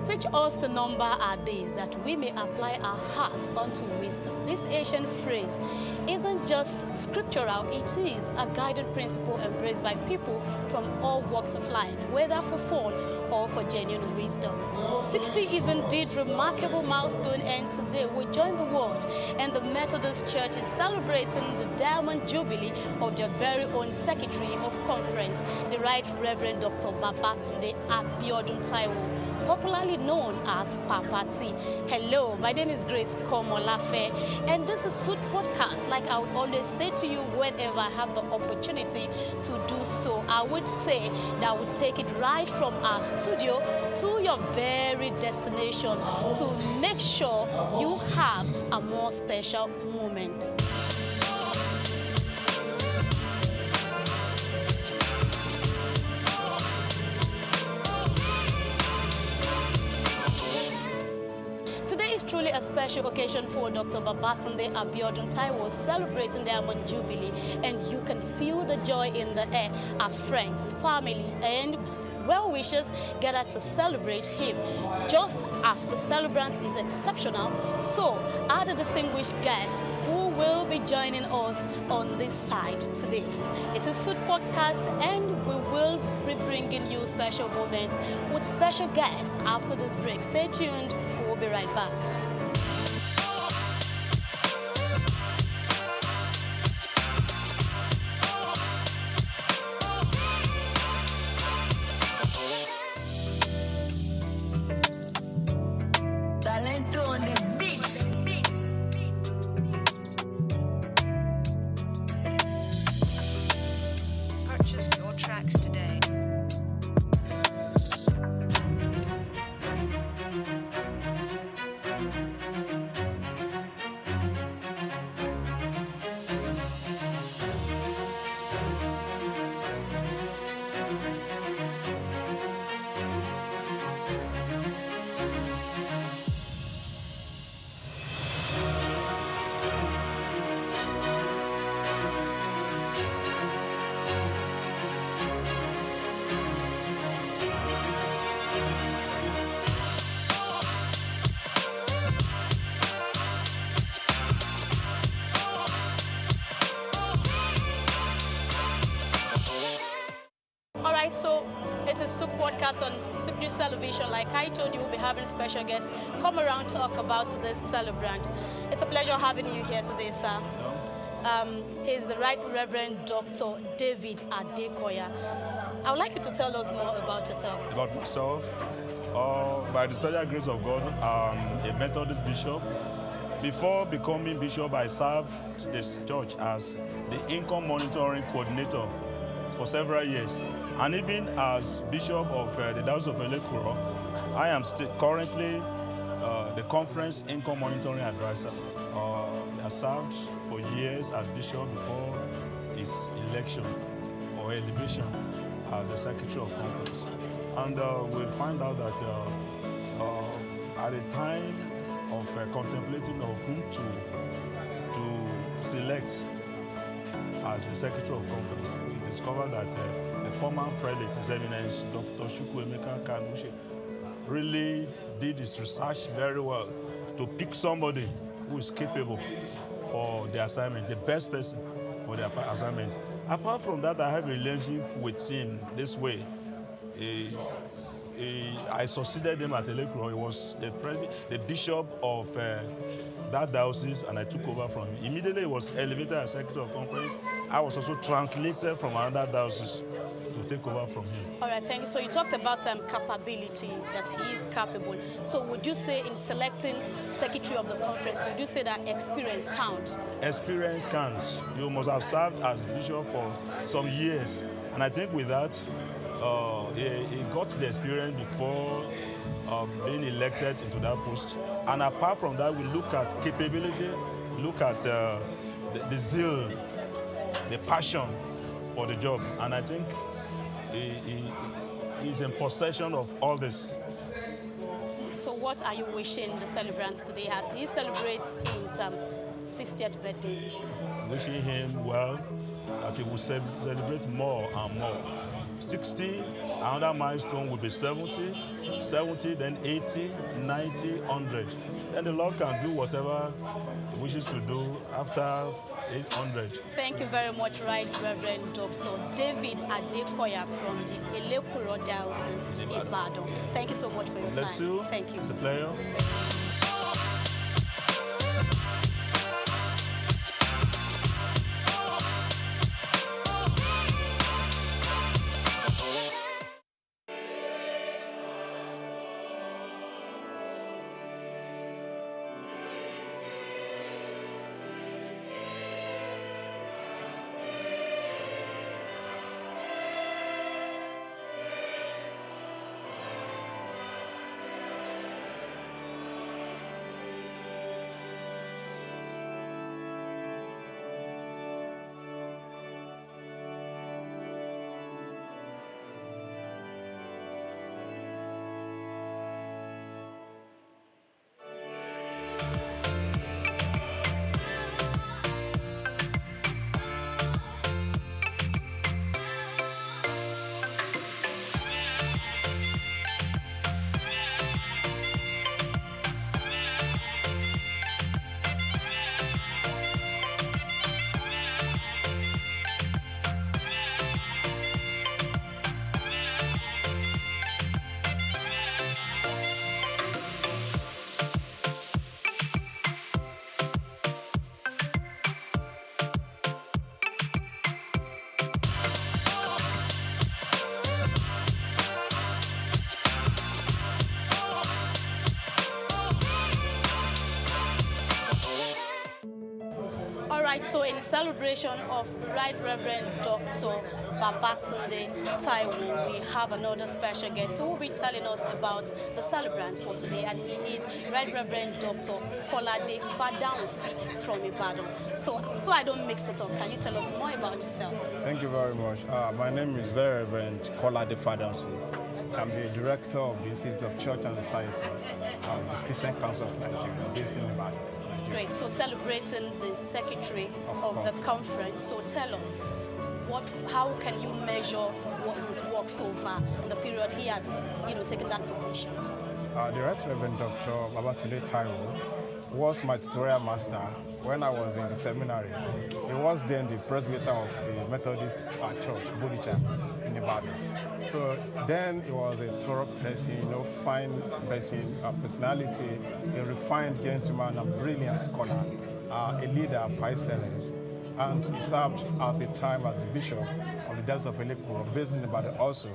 Teach us to number our days that we may apply our heart unto wisdom. This ancient phrase isn't just scriptural, it is a guiding principle embraced by people from all walks of life, whether for fun or for genuine wisdom. 60 is indeed a remarkable milestone, and today we join the world and the Methodist Church in celebrating the Diamond Jubilee of their very own Secretary of Conference, the Right Reverend Dr. Babatunde Abiodun Taiwo, popularly known as Papa T. Hello, my name is Grace Komolafe, and this is Souq Podcast. Like I would always say to you whenever I have the opportunity to do so, I would say that I would take it right from our studio to your very destination to make sure you have a more special moment. truly a special occasion for Dr. Babatunde Abiodun Taiwo celebrating Diamond Jubilee, and you can feel the joy in the air as friends, family, and well-wishers gather to celebrate him. Just as the celebrant is exceptional, so are the distinguished guests who will be joining us on this side today. It is Souq Podcast, and we will be bringing you special moments with special guests after this break. Stay tuned, we'll be right back. So it is Souq Podcast on Souq News Television. Like I told you, we'll be having special guests come around to talk about this celebrant. It's a pleasure having you here today, sir. He's the Right Reverend Dr. David Adekoya. I would like you to tell us more about yourself. About myself, by the special grace of God, I'm a Methodist bishop. Before becoming bishop, I served this church as the income monitoring coordinator for several years. And even as bishop of the Diocese of Elekuro, I am currently the conference income monitoring advisor. I served for years as bishop before his election or elevation as the secretary of conference. And we find out that at the time of contemplating of whom to select as the secretary of conference, we discovered that the former prelate, His Eminence Dr. Chukwuemeka Kanushe, really did his research very well to pick somebody who is capable for the assignment, the best person for the assignment. Apart from that, I have a relationship with him this way. I succeeded him at Elekuro. He was the bishop of that diocese, and I took over from him. Immediately, he was elevated as secretary of conference. I was also translated from another diocese to take over from him. All right, thank you. So you talked about capability, that he is capable. So would you say in selecting secretary of the conference, would you say that experience counts? Experience counts. You must have served as bishop for some years. And I think with that, he got the experience before being elected into that post. And apart from that, we look at capability, look at the zeal, the passion for the job. And I think he's in possession of all this. So what are you wishing the celebrant today as he celebrates his 60th birthday? Wishing him well, that he will celebrate more and more. 60, another milestone will be 70, 70, then 80, 90, 100. Then the Lord can do whatever he wishes to do after 800. Thank you very much, Right Reverend Dr. David Adekoya from the Elekuro Diocese, Ibadan. Thank you so much for your time. Bless you. Thank you. It's a pleasure. right, so in celebration of Right Reverend Dr. Babatunde Taiwo, we have another special guest who will be telling us about the celebrant for today, and he is Right Reverend Dr. Kolade Fadamsi from Ibadan. So I don't mix it up, can you tell us more about yourself? Thank you very much. My name is Very Reverend Kolade Fadamsi. I'm the director of the Institute of Church and Society of the Christian Council of Nigeria, based in Ibadan. Great. So celebrating the secretary of the conference. So tell us, how can you measure his work so far in the period he has, taken that position? The Right Reverend Dr. Babatunde Taiwo was my tutorial master when I was in the seminary. He was then the presbyter of the Methodist Church, Bodhicha, in Ibadan. So then he was a thorough person, fine person, personality, a refined gentleman, a brilliant scholar, a leader by excellence. And he served at the time as the bishop of the Diocese of Elekuro, based in Ibadan also.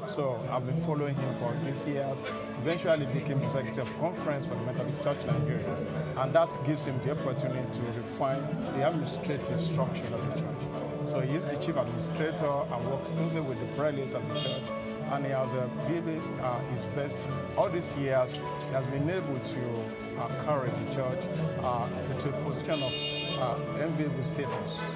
So I've been following him for these years. Eventually became the secretary of conference for the Methodist Church Nigeria. And that gives him the opportunity to refine the administrative structure of the church. So he is the chief administrator and works closely with the prelate of the church. And he has given his best. All these years, he has been able to carry the church to a position of enviable status.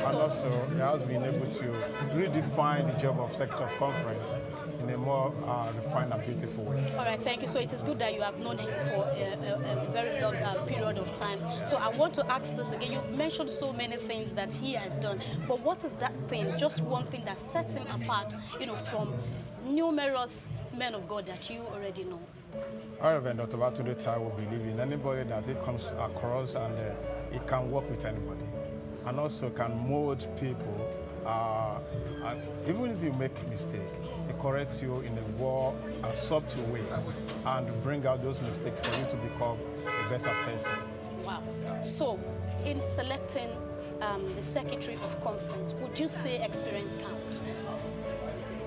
And also, he has been able to redefine the job of Secretary of Conference in a more refined and beautiful way. All right, thank you. So it is good that you have known him for a very long period of time. So I want to ask this again. You've mentioned so many things that he has done, but what is that thing, just one thing that sets him apart, from numerous men of God that you already know? Reverend Dr. Babatunde Taiwo believes in anybody that he comes across, and he can work with anybody, and also can mold people. And even if you make a mistake, he corrects you in a subtle way and bring out those mistakes for you to become a better person. Wow. So, in selecting the secretary of conference, would you say experience counts?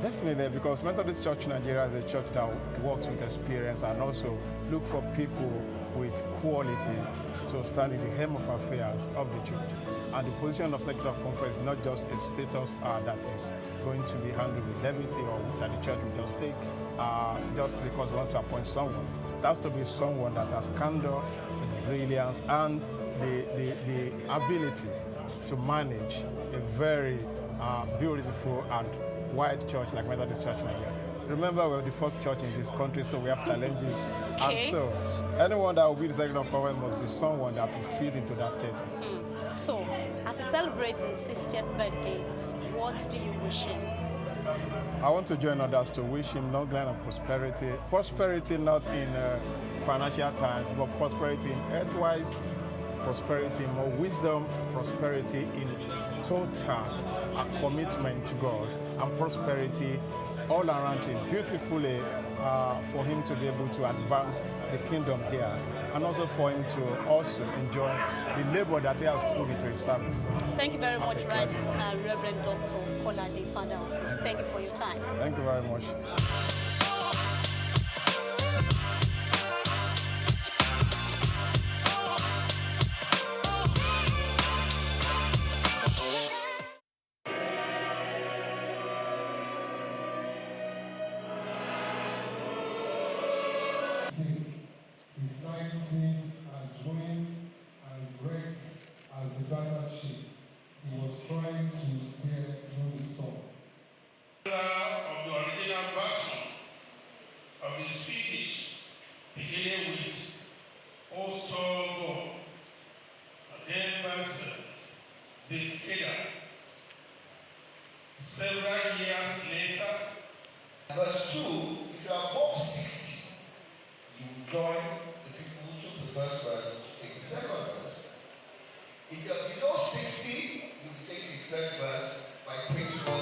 Definitely, because Methodist Church Nigeria is a church that works with experience and also look for people with quality to stand in the helm of affairs of the church. And the position of Secretary of Conference is not just a status that is going to be handled with levity or that the church will just take just because we want to appoint someone. It has to be someone that has candor, brilliance, and the ability to manage a very beautiful and wide church like Methodist Church Nigeria. Remember, we're the first church in this country, so we have challenges. Okay. And so, anyone that will be the Secretary of Conference must be someone that will fit into that status. So, as he celebrates his 60th birthday, what do you wish him? I want to join others to wish him long life and prosperity. Prosperity not in financial times, but prosperity in earthwise, prosperity in more wisdom, prosperity in total commitment to God, and prosperity all around him, beautifully for him to be able to advance the kingdom here, and also for him to also enjoy the labor that he has put into his service. Thank you very much, Reverend Dr. Kolade Fadamsi. Thank you for your time. Thank you very much. Several years later, verse 2, if you are above 60, you join the people who took the first verse to take the second verse. If you are below 60, you will take the third verse by principle.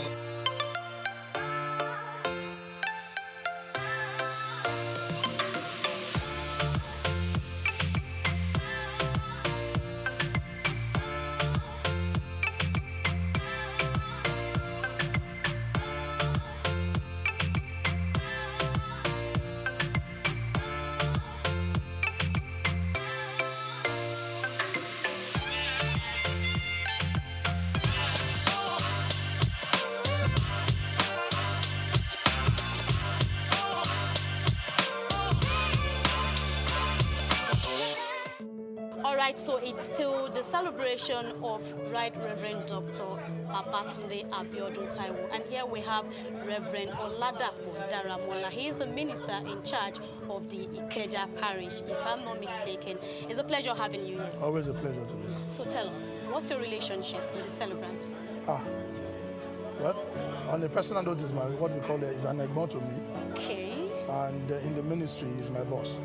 right, so it's still the celebration of Right Reverend Dr. Babatunde Abiodun Taiwo. And here we have Reverend Oladapo Daramola. He is the minister in charge of the Ikeja parish, if I'm not mistaken. It's a pleasure having you here. Always a pleasure to be here. So tell us, what's your relationship with the celebrant? Well, on a personal note, is what we call is an egmont to me. Okay. And in the ministry, is my boss.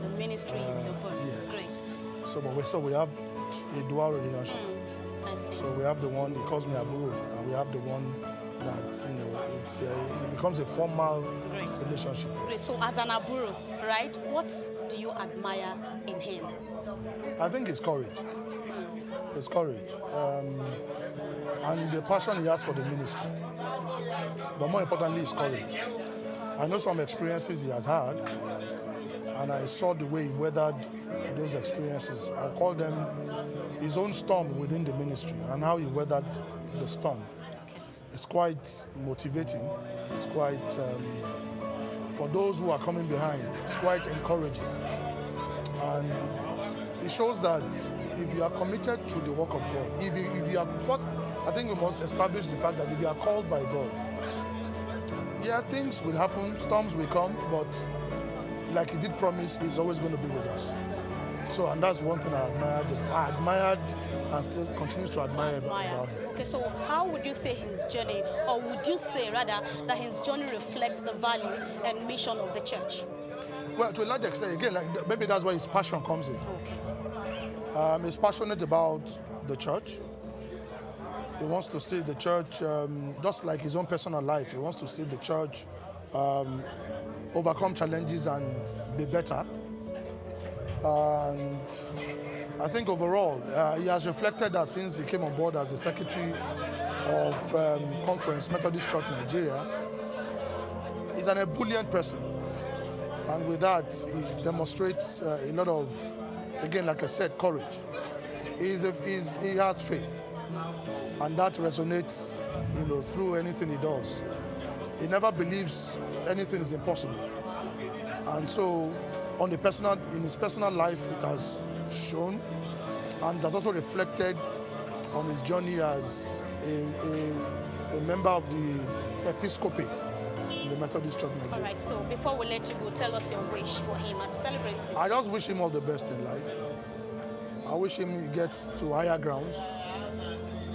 The ministry is your boss. Yes. Great. So we have a dual relationship. I see. So we have the one, he calls me Aburo, and we have the one that, it becomes a formal relationship. Great. So as an Aburo, right, what do you admire in him? I think it's courage. It's courage. And the passion he has for the ministry. But more importantly, it's courage. I know some experiences he has had, and I saw the way he weathered those experiences. I call them his own storm within the ministry, and how he weathered the storm. It's quite motivating. It's quite, for those who are coming behind, it's quite encouraging. And it shows that if you are committed to the work of God, if you are first, I think we must establish the fact that if you are called by God, yeah, things will happen, storms will come, but like he did promise, he's always going to be with us. So, and that's one thing I admired and still continues to admire about him. Okay, so how would you say his journey, or would you say rather that his journey reflects the value and mission of the church? Well, to a large extent, again, like maybe that's where his passion comes in. Okay. He's passionate about the church. He wants to see the church, just like his own personal life, he wants to see the church overcome challenges and be better. And I think overall, he has reflected that since he came on board as the secretary of Conference Methodist Church Nigeria. He's an ebullient person. And with that, he demonstrates a lot of, again, like I said, courage. He has faith. And that resonates, through anything he does. He never believes anything is impossible. And so, in his personal life, it has shown, and has also reflected on his journey as a member of the Episcopate in the Methodist Church Nigeria. All right, so before we let you go, tell us your wish for him as he celebrates this. I just wish him all the best in life. I wish him he gets to higher grounds.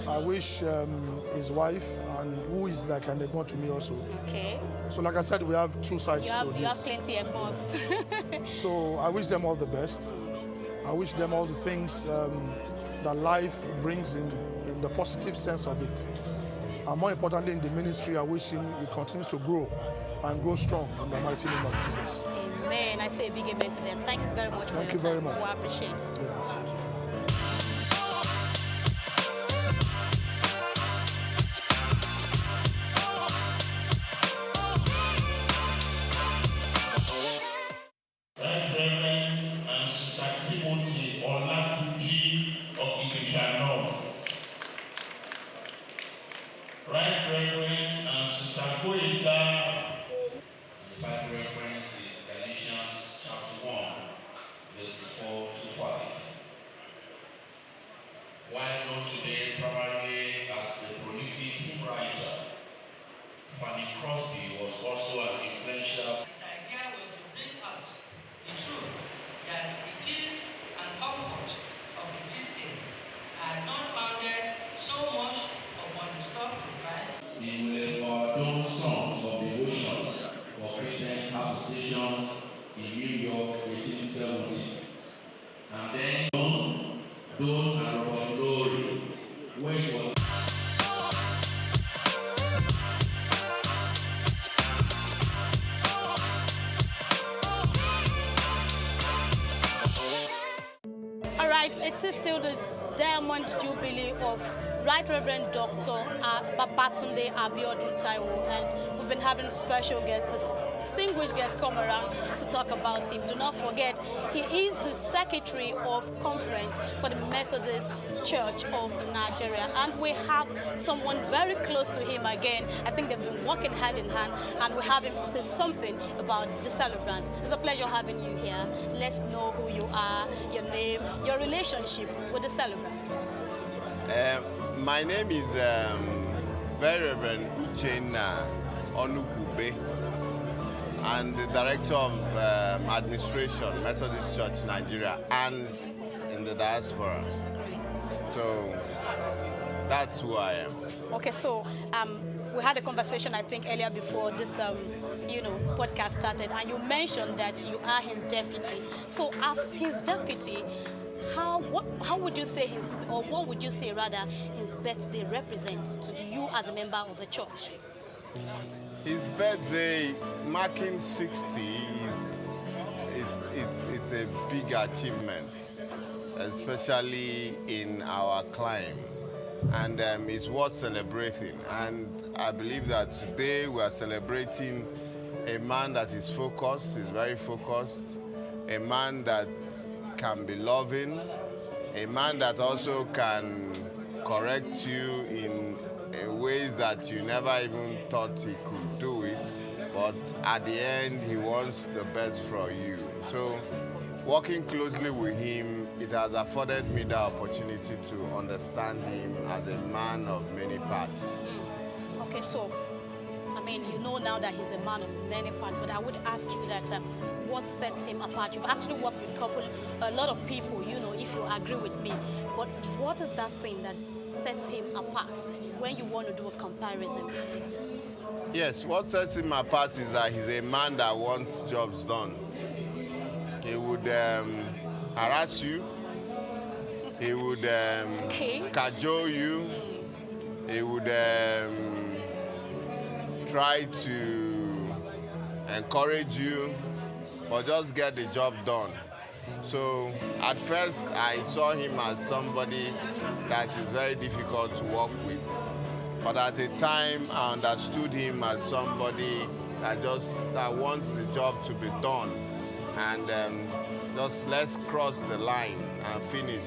I wish his wife, and who is like an egmont to me also. Okay. So like I said, we have two sides to this. You have plenty of egmonts. So I wish them all the best. I wish them all the things that life brings in the positive sense of it. And more importantly, in the ministry, I wish him he continues to grow and grow strong in the mighty name of Jesus. Amen. I say a big amen to them. Thanks very much. Thank you very much. I appreciate it. Yeah. Right Reverend and Sister Koika. The Bible reference is Galatians chapter 1, verses 4 to 5. While known today primarily as a prolific hymn writer, Fanny Crosby was also an influential. His idea was to bring out the truth that the peace and comfort of the Christian are not founded so much upon the stuff to Christ. In the Pardon Songs of Devotion for Christian Association in New York, 1870. And then Dawn and Robert Glory, where it was. All right, it is still the Diamond Jubilee of Right Reverend Dr. Babatunde Abiodun Taiwo, and we've been having special guests, distinguished guests come around to talk about him. Do not forget, he is the Secretary of Conference for the Methodist Church of Nigeria, and we have someone very close to him again. I think they've been working hand in hand, and we have him to say something about the celebrant. It's a pleasure having you here. Let's know who you are, your name, your relationship with the celebrant. My name is Very Reverend Uchenna Onukube, and the Director of Administration, Methodist Church Nigeria, and in the diaspora. So that's who I am. Okay, so we had a conversation, I think, earlier before this, podcast started, and you mentioned that you are his deputy. So, as his deputy, how would you say what would you say rather his birthday represents to you as a member of the church? His birthday, marking 60, it's a big achievement, especially in our climb, and it's worth celebrating. And I believe that today we are celebrating a man that is focused, is very focused, a man that can be loving, a man that also can correct you in ways that you never even thought he could do it, but at the end he wants the best for you. So working closely with him, it has afforded me the opportunity to understand him as a man of many parts. Okay, so you know now that he's a man of many parts, but I would ask you that what sets him apart? You've actually worked with a lot of people, if you agree with me, but what is that thing that sets him apart when you want to do a comparison? Yes, what sets him apart is that he's a man that wants jobs done. He would harass you, he would cajole you, he would try to encourage you, but just get the job done. So at first I saw him as somebody that is very difficult to work with, but at the time I understood him as somebody that wants the job to be done, and just let's cross the line and finish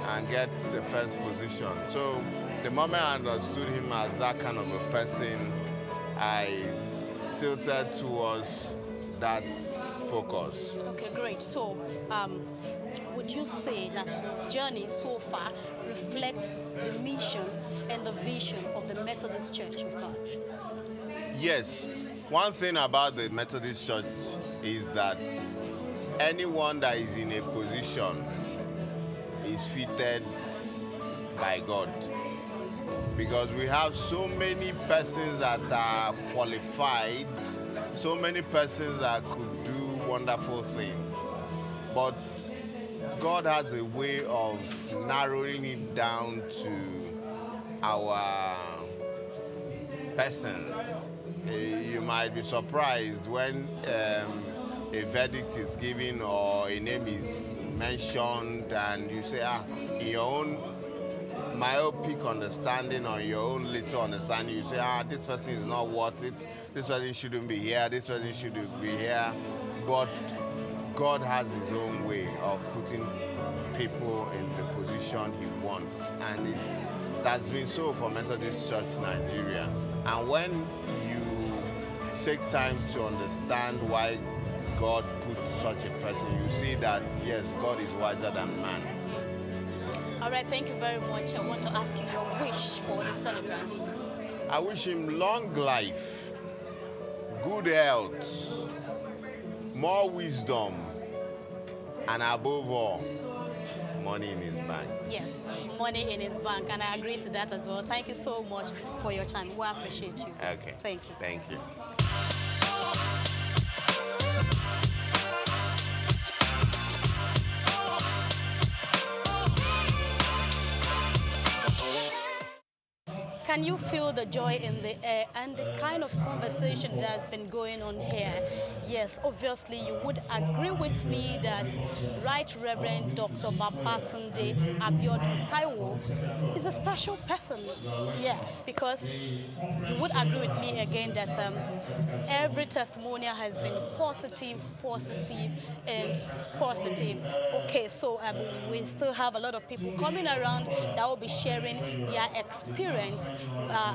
and get the first position. So the moment I understood him as that kind of a person, I tilted towards that focus. Okay, great. So, would you say that his journey so far reflects the mission and the vision of the Methodist Church of God? Yes. One thing about the Methodist Church is that anyone that is in a position is fitted by God. Because we have so many persons that are qualified, so many persons that could do wonderful things. But God has a way of narrowing it down to our persons. You might be surprised when a verdict is given or a name is mentioned and you say, in your own myopic understanding or your own little understanding, you say, this person is not worth it, this person shouldn't be here, this person should be here. But God has his own way of putting people in the position he wants, and it has been so for Methodist Church Nigeria. And when you take time to understand why God put such a person, you see that yes, God is wiser than man. All right, thank you very much. I want to ask you your wish for the celebrant. I wish him long life, good health, more wisdom, and above all, money in his bank. Yes, money in his bank, and I agree to that as well. Thank you so much for your time. We appreciate you. Okay. Thank you. Thank you. can you feel the joy in the air and the kind of conversation that has been going on here? Yes, obviously you would agree with me that Right Reverend Dr. Babatunde Abiodun Taiwo is a special person. Yes, because you would agree with me again that every testimonial has been positive, positive, and positive. Okay, so we still have a lot of people coming around that will be sharing their experience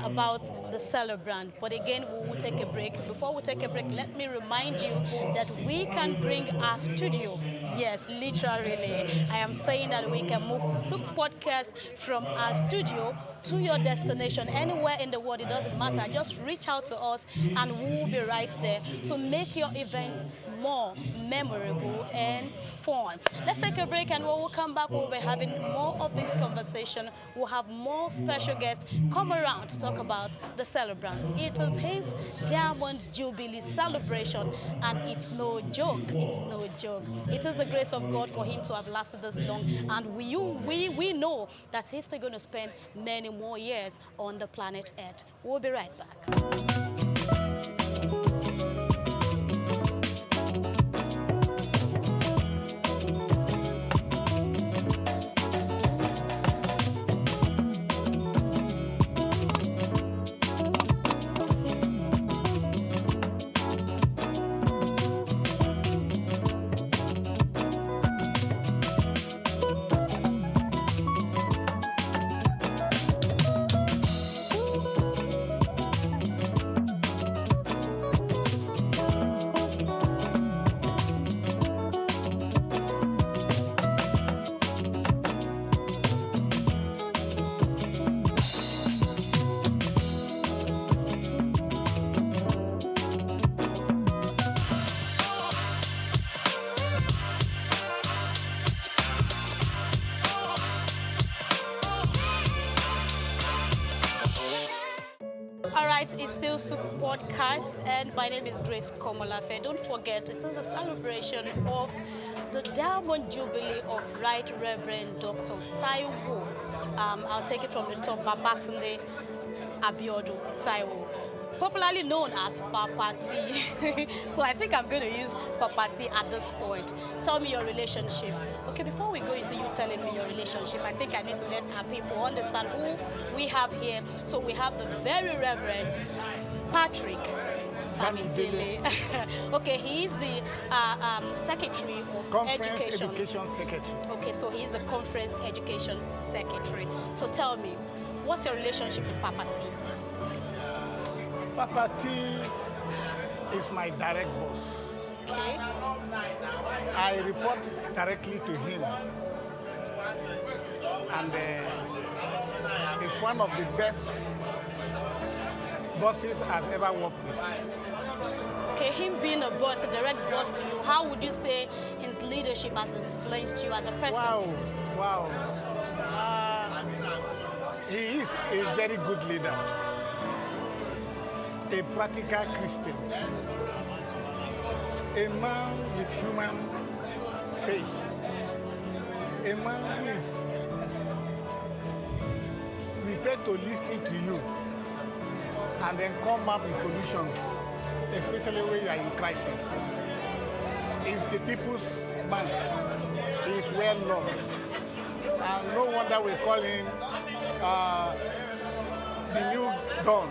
about the celebrant. But again, we will take a break. Before we take a break, let me remind you that we can bring our studio. Yes, literally. I am saying that we can move Souq podcast from our studio to your destination anywhere in the world. It doesn't matter. Just reach out to us and we will be right there to make your event more memorable and fun. Let's take a break, and when we come back, we'll be having more of this conversation. We'll have more special guests come around to talk about the celebrant. It is his Diamond Jubilee celebration, and it's no joke. It's no joke. It is the grace of God for him to have lasted this long, and we know that he's still going to spend many more years on the planet Earth. We'll be right back. It's still Souq podcast, and my name is Grace Komolafe. Don't forget, it is a celebration of the Diamond Jubilee of Right Reverend Dr. Taiwo. I'll take it from the top, Babatunde Abiodun Taiwo, popularly known as Papa T. So I think I'm going to use Papa T at this point. Tell me your relationship. Okay, before we go into you telling me your relationship, I think I need to let our people understand who we have here. So we have the very Reverend Patrick Bamidele. Okay, he is the Secretary of Conference Education Secretary. Okay, so he is the Conference Education Secretary. So tell me, what's your relationship with Papa T? Papa T is my direct boss. Okay. I report directly to him. And he's one of the best bosses I've ever worked with. Okay, him being a boss, a direct boss to you, how would you say his leadership has influenced you as a person? Wow. He is a very good leader. A practical Christian, a man with human face, a man who is prepared to listen to you and then come up with solutions, especially when you are in crisis. He's the people's man. He is well known. And no wonder we call him the new Don.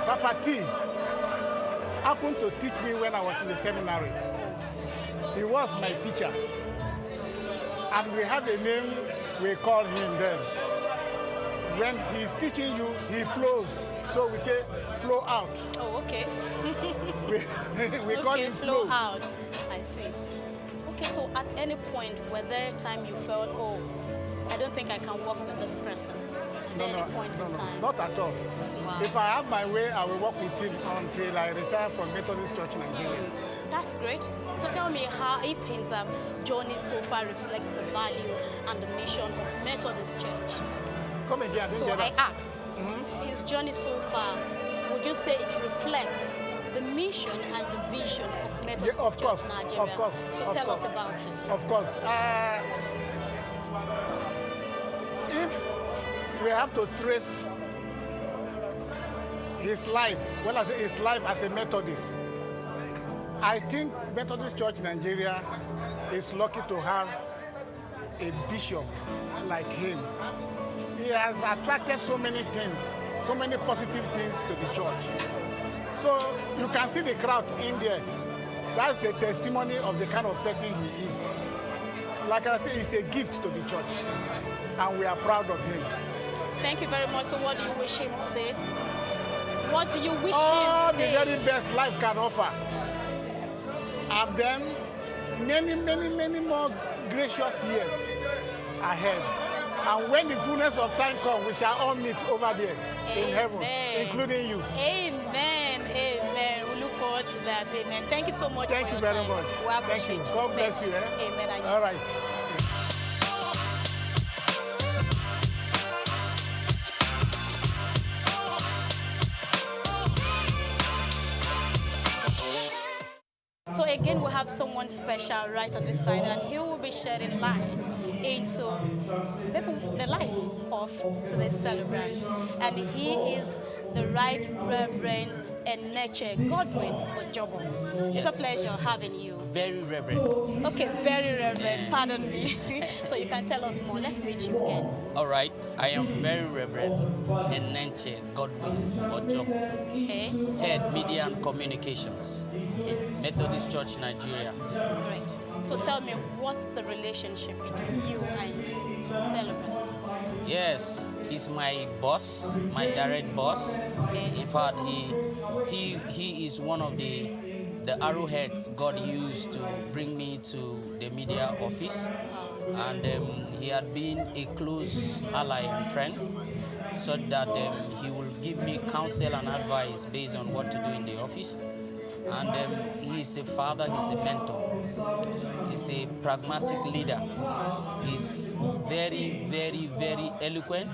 Papa T happened to teach me when I was in the seminary. He was my teacher. And we have a name we call him then. When he's teaching you, he flows. So we say, flow out. Oh, okay. we call him flow. Flow out. I see. Okay, so at any point, were there a time you felt, oh, I don't think I can work with this person? Not at all. Wow. If I have my way, I will work with him until I retire from Methodist Church Nigeria. That's great. So tell me how, if his journey so far reflects the value and the mission of Methodist Church. Come again. So I asked, his journey so far, would you say it reflects the mission and the vision of Methodist Church Nigeria? Of course. So tell us about it. Of course. If we have to trace his life. When I say his life as a Methodist, I think Methodist Church Nigeria is lucky to have a bishop like him. He has attracted so many things, so many positive things to the church. So you can see the crowd in there. That's the testimony of the kind of person he is. Like I say, he's a gift to the church, and we are proud of him. Thank you very much. So what do you wish him today? What do you wish all him today? The very best life can offer. And then many more gracious years ahead. And when the fullness of time comes, we shall all meet over there in heaven, including you. Amen. Amen. We look forward to that. Amen. Thank you so much. Thank you very much. We appreciate Thank you. God bless you. Amen. All right. So again, we have someone special right on this side, and he will be shedding light into the life of today's celebrant. And he is the Right Reverend Eneche Godwin Ojobo. It's a pleasure having you. Very reverend. Okay, very reverend. Pardon me. So you can tell us more. Let's meet you again. All right. I am very reverend Eneche Godwin Ojobo. Okay. Head Media and Communications. Okay. Methodist Church Nigeria. Great. So tell me, what's the relationship between you and the celebrant? Yes, he's my boss, my direct boss. Okay. In fact, he is one of the arrowheads God used to bring me to the media office. And he had been a close ally and friend, so that he will give me counsel and advice based on what to do in the office. And he's a father, he's a mentor, he's a pragmatic leader. He's very, very, very eloquent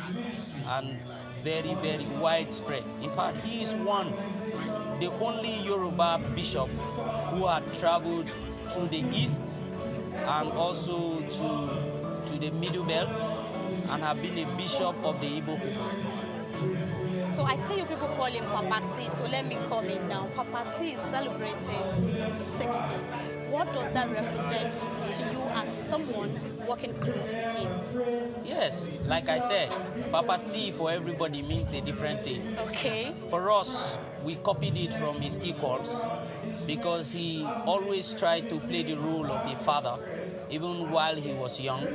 and very, very widespread. In fact, he is the only Yoruba bishop who had traveled through the East and also to the Middle Belt and have been a bishop of the Igbo people. So I see you people call him Papa T, so let me call him now. Papa T is celebrating 60. What does that represent to you as someone working close with him? Yes, like I said, Papa T for everybody means a different thing. Okay. For us, we copied it from his equals because he always tried to play the role of a father even while he was young.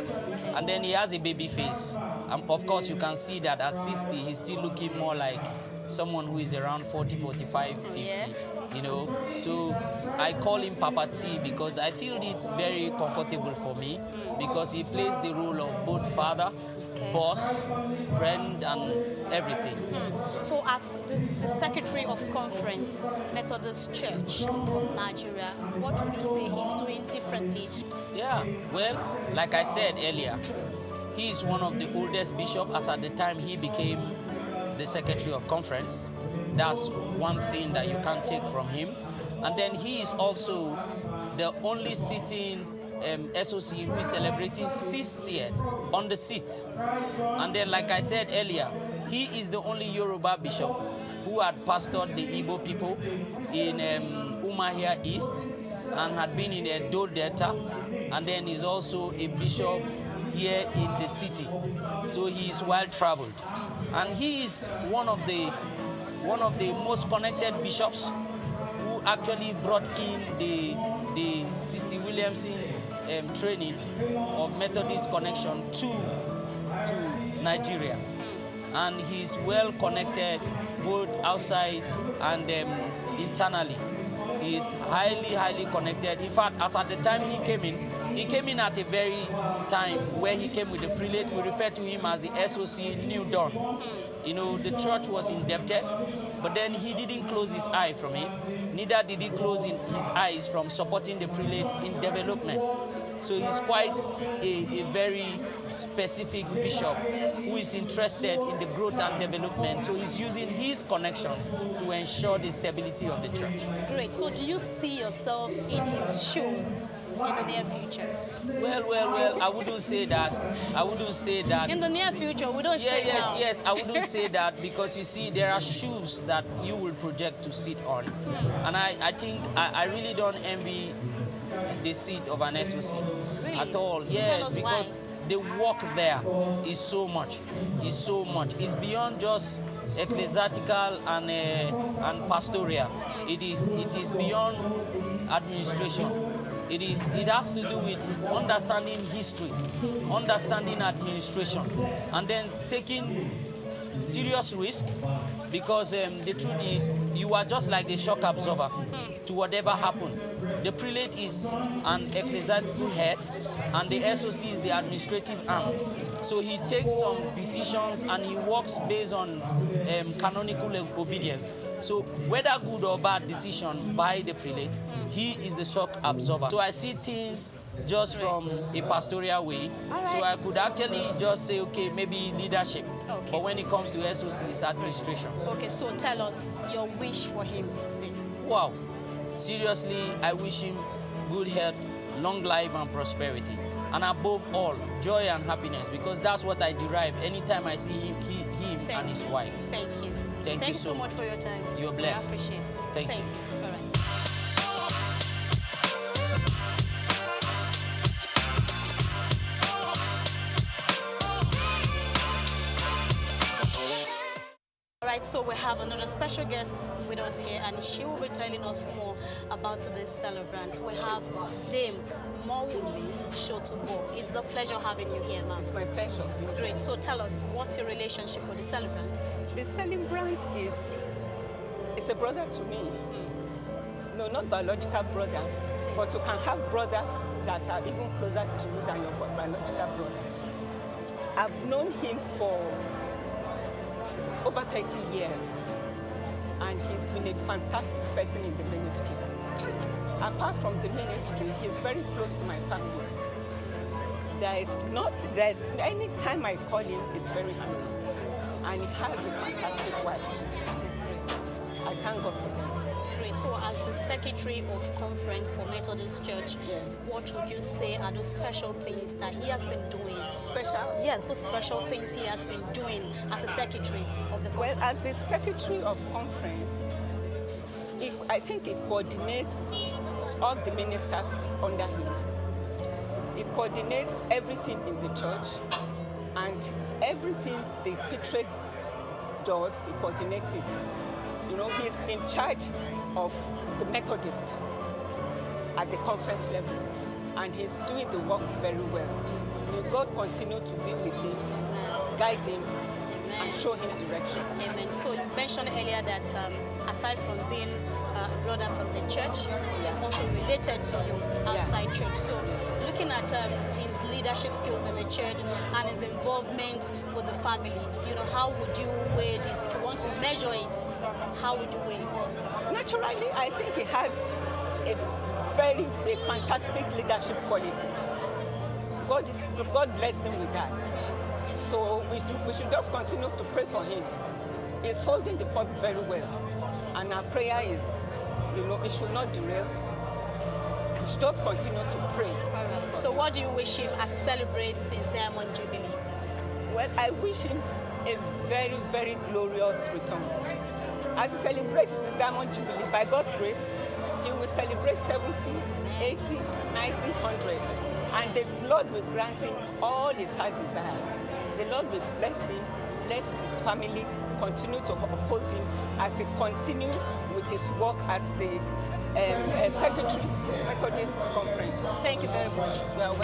And then he has a baby face. Of course, you can see that at 60, he's still looking more like someone who is around 40, 45, 50, you know. So I call him Papa T because I feel it very comfortable for me because he plays the role of both father, boss, friend, and everything. So as the Secretary of Conference, Methodist Church of Nigeria, what would you say he's doing differently? Yeah, well, like I said earlier, he is one of the oldest bishops as at the time he became the Secretary of Conference. That's one thing that you can't take from him. And then he is also the only sitting SOC who is celebrating 60th on the seat. And then, like I said earlier, he is the only Yoruba bishop who had pastored the Igbo people in Umuahia East and had been in Edo Delta, and then he's also a bishop here in the city. So he is well traveled. And he is one of the most connected bishops who actually brought in the C.C. Williamson training of Methodist connection to Nigeria. And he's well connected both outside and internally. He is highly connected. In fact, as at the time he came in at a very time where he came with the prelate. We refer to him as the SOC New Dawn. You know, the church was indebted, but then he didn't close his eye from it. Neither did he close his eyes from supporting the prelate in development. So he's quite a very specific bishop who is interested in the growth and development. So he's using his connections to ensure the stability of the church. Great. So do you see yourself in his shoes in the near future? Well, I wouldn't say that. In the near future, we don't say now. Yes, I wouldn't say that because you see, there are shoes that you will project to sit on. And I think I really don't envy the seat of an SOC at all. So tell Yes, us because why. the work there is so much. It's beyond just ecclesiastical and pastoral. It is beyond administration. It has to do with understanding history, understanding administration, and then taking serious risk, because the truth is you are just like the shock absorber to whatever happened. The prelate is an ecclesiastical head and the SOC is the administrative arm. So he takes some decisions and he works based on canonical obedience. So whether good or bad decision by the prelate, he is the shock absorber. So I see things just from a pastoral way. So I could actually just say, okay, maybe leadership. Okay. But when it comes to SOC, it's administration. Okay, so tell us your wish for him today. Wow. Seriously, I wish him good health, long life and prosperity. And above all, joy and happiness, because that's what I derive anytime I see him and his wife. Thank you. Thank you so much for your time. You're blessed. I appreciate it. Thank you. All right. Alright, so we have another special guest with us here, and she will be telling us more about this celebrant. We have Dame Mowumi Shotubo. It's a pleasure having you here, ma'am. It's my pleasure. Great. So tell us, what's your relationship with the celebrant? The celebrant is a brother to me. No, not biological brother, but you can have brothers that are even closer to you than your biological brother. I've known him for over 30 years, and he's been a fantastic person in the ministry. Apart from the ministry, he's very close to my family. There's any time I call him, it's very handy. And he has a fantastic wife. I thank God for that. Great. So as the secretary of conference for Methodist Church, what would you say are those special things that he has been doing? Special? Yes, those special things he has been doing as a secretary of the conference. Well, as the secretary of conference, I think it coordinates all the ministers under him. It coordinates everything in the church, and everything the patriarch does, he coordinates it. You know, he's in charge of the Methodist at the conference level, and he's doing the work very well. May God continue to be with him, guide him, and show him direction. Amen. So you mentioned earlier that aside from being a brother from the church, he's also related to you outside church. So looking at his leadership skills in the church and his involvement with the family, you know, how would you weigh this? If you want to measure it, how would you weigh it? Naturally, I think he has a fantastic leadership quality. God blessed him with that. So we should just continue to pray for him. He's holding the fort very well. And our prayer is, you know, it should not derail. We should just continue to pray. All right. So what do you wish him as he celebrates his Diamond Jubilee? Well, I wish him a very, very glorious return. As he celebrates his Diamond Jubilee, by God's grace, he will celebrate 70, 80, 90, 100. And the Lord will grant him all his heart desires. The Lord will bless him, bless his family, continue to uphold him as he continues with his work as the Secretary of the Methodist Conference. Thank you very much. Well,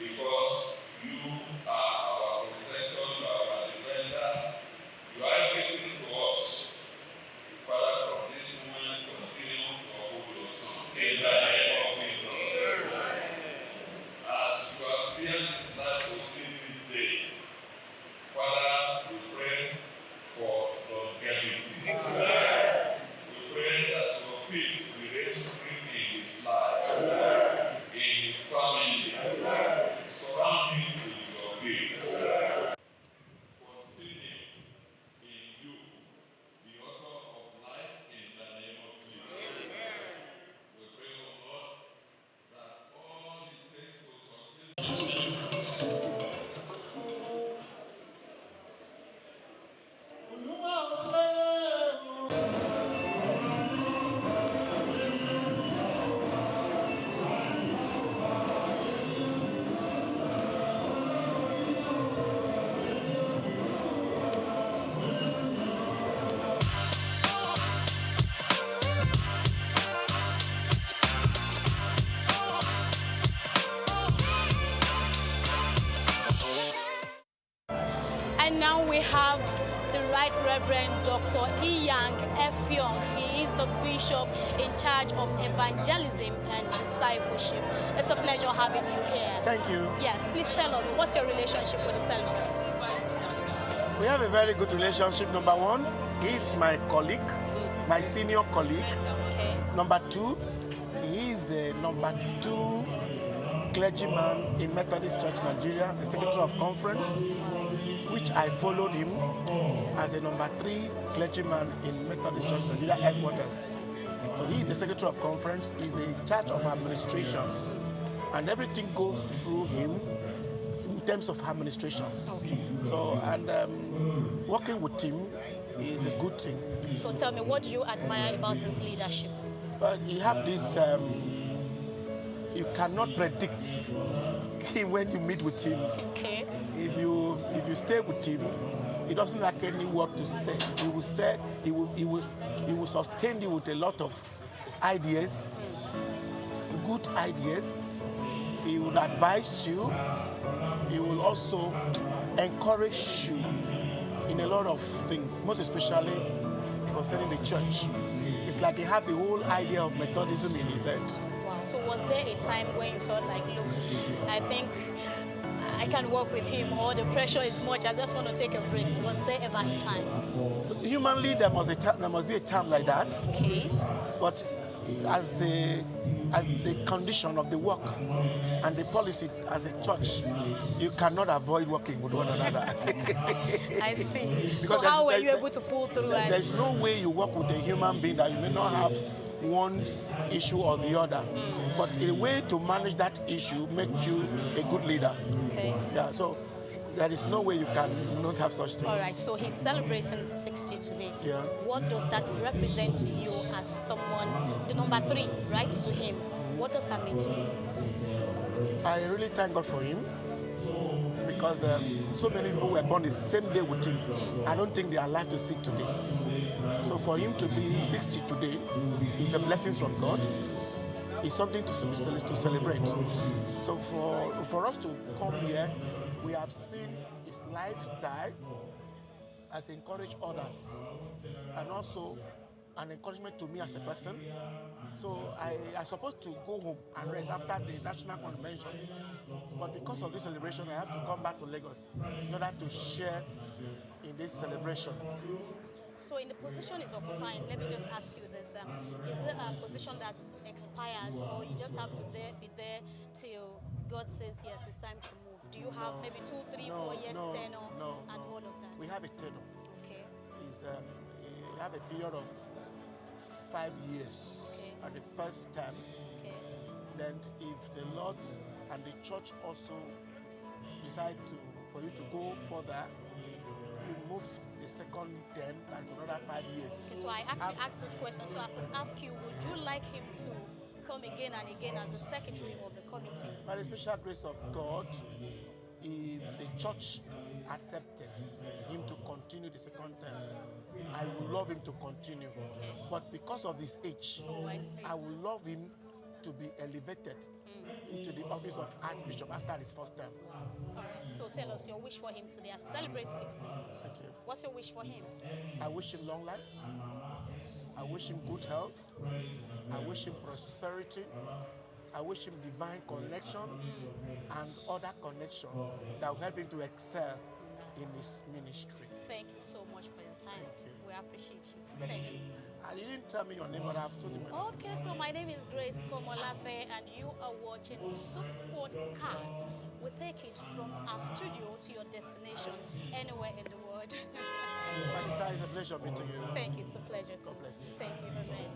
because you are our protector, you are our defender, you are everything to us. Father, from this moment, continue to uphold your Son. In the name of Jesus. As you have spared his life to see this day, Father, we pray for longevity. We pray that your peace will reign supreme in his life, in his family. Surround him with your peace. Continue in you, the author of life, in the name of Jesus. We pray, O Lord, that all it takes to succeed. And now we have the Right Reverend Dr. Iyang F. Young. He is the bishop in charge of evangelism and discipleship. It's a pleasure having you here. Thank you. Yes, please tell us, what's your relationship with the celebrant? We have a very good relationship. Number one, he's my colleague, my senior colleague. Okay. Number two, he is the number 2 clergyman in Methodist Church Nigeria, the secretary of conference, which I followed him as a number 3 clergyman in Methodist Church Nigeria headquarters. So he is the secretary of conference, he's in charge of administration, and everything goes through him in terms of administration. Okay. So, and working with him is a good thing. So tell me, what do you admire about his leadership? But you have this, you cannot predict him when you meet with him. Okay. If you stay with him, he doesn't like any word to say. He will say, he will sustain you with a lot of ideas, good ideas. He will advise you. He will also encourage you in a lot of things, most especially concerning the church. It's like he has the whole idea of Methodism in his head. Wow. So was there a time when you felt like, look, I think I can work with him, or the pressure is much, I just want to take a break? Was there ever a time? Humanly, there must be a time like that. Okay. But as the condition of the work and the policy as a church, you cannot avoid working with one another. I see. Because So how were you able to pull through? There's no way you work with a human being that you may not have one issue or the other. But a way to manage that issue makes you a good leader. Okay. Yeah, so there is no way you can not have such things. All right, so he's celebrating 60 today. Yeah. What does that represent to you as someone, the number 3, right, to him? What does that mean to you? I really thank God for him, because so many people were born the same day with him. I don't think they are alive to see today. So for him to be 60 today is a blessing from God. It's something to celebrate. So for us to come here, we have seen his lifestyle has encouraged others, and also an encouragement to me as a person. So I supposed to go home and rest after the national convention, but because of this celebration, I have to come back to Lagos in order to share in this celebration. So in the position he's occupying, let me just ask you this. Is it a position that expires, or you just have to be there till God says, yes, it's time to move? Do you have maybe 2, 3, 4 years tenure and all of that? We have a tenure. Okay. We have a period of 5 years at the first term. Okay. Then if the Lord and the church also decide for you to go further, you move the second term, that's another 5 years. Okay, so I actually asked this question, so I could ask you, would you like him to come again and again as the secretary of the committee? By the special grace of God, if the church accepted him to continue the second term, I would love him to continue. But because of his age, I see. I would love him to be elevated into the office of Archbishop after his first term. All right, so tell us your wish for him today as he celebrates 60. Thank you. What's your wish for him? I wish him long life. I wish him good health. I wish him prosperity. I wish him divine connection and other connection that will help him to excel in his ministry. Thank you so much for your time. Thank you. We appreciate you. Bless you. And you didn't tell me your name, but I've told you my name. Okay, so my name is Grace Komolafe, and you are watching Souq Podcast. We take it from our studio to your destination anywhere in the world. My sister, it's a pleasure meeting you. Thank you. It's a pleasure too. God bless you. Thank you. Amen.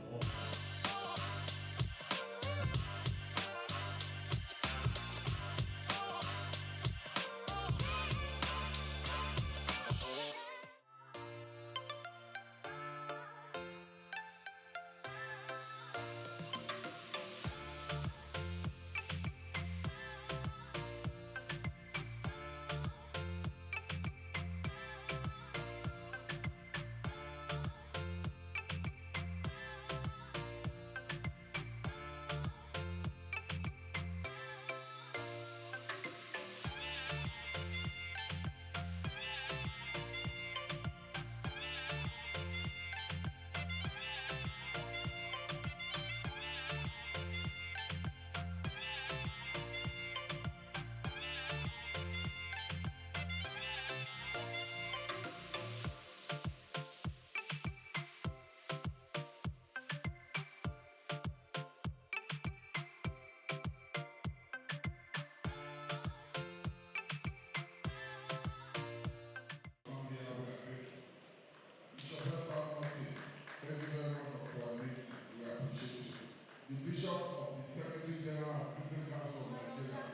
Thank you very much for coordinating. We appreciate you. The Bishop of the Secretary General of Christian Council of Nigeria,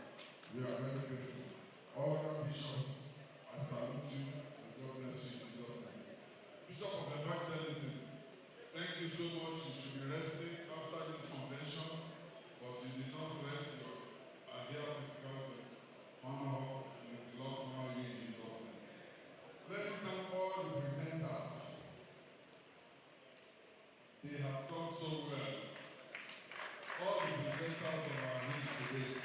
we are very grateful. All other bishops, I salute you and God bless you in Jesus' name. Bishop of Evangelism, thank you so much. You should be resting after this convention, but you did not rest. I hear this God honor us and the Lord honor you in Jesus' name. Let me thank all the presenters. They have done so well. All the presenters of our meeting today,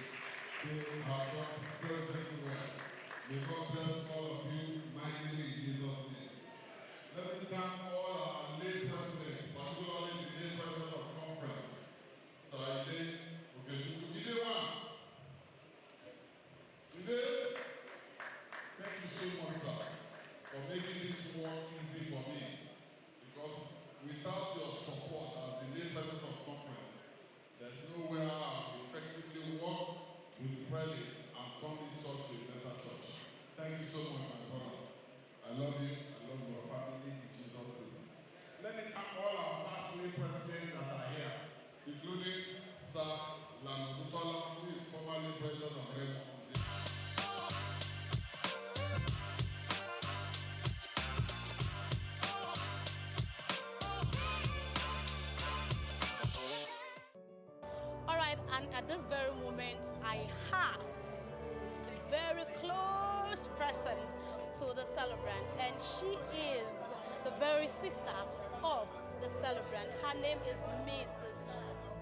they have done very, very well. May God bless all of you mightily in Jesus' name. Let me thank all our lay presidents, particularly the lay president of conference, Saide Okechukwu. Today one. Today, thank you so much, sir, for making this work easy for me. Because without your support as the lay president of conference, there's no way I'll effectively work with the prelate and turn this church to a better church. Thank you so much, my brother. I love you. I love your family in Jesus' name. Let me thank all our past lay presidents that are here, including Sir Lanabutola, who is formerly president of Remo. And at this very moment, I have a very close person to the celebrant, and she is the very sister of the celebrant. Her name is Mrs.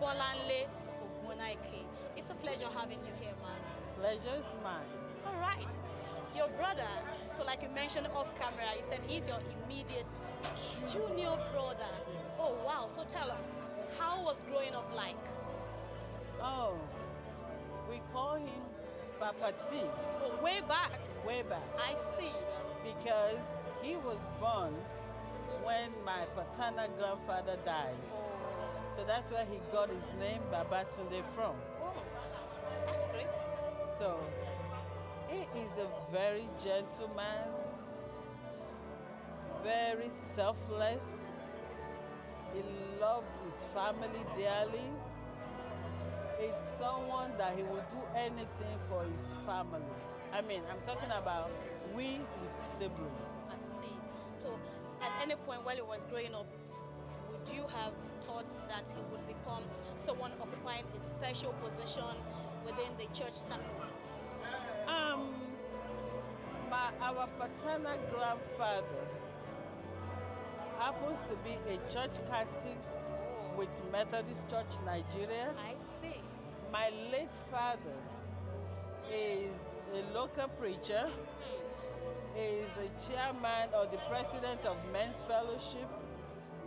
Bolanle Ogunaike. It's a pleasure having you here, ma'am. Pleasure is mine. All right. Your brother, so like you mentioned off camera, you said he's your immediate junior brother. Yes. Oh, wow. So tell us, how was growing up like? Oh, we call him Papa T. Oh, way back? Way back. I see. Because he was born when my paternal grandfather died. So that's where he got his name Babatunde from. Oh, that's great. So, he is a very gentleman, very selfless. He loved his family dearly. It's someone that he would do anything for his family. I mean, I'm talking about we, his siblings. I see. So, at any point while he was growing up, would you have thought that he would become someone occupying a special position within the church circle? Our paternal grandfather happens to be a church catechist with Methodist Church Nigeria. I see. My late father is a local preacher, is a chairman or the president of Men's Fellowship,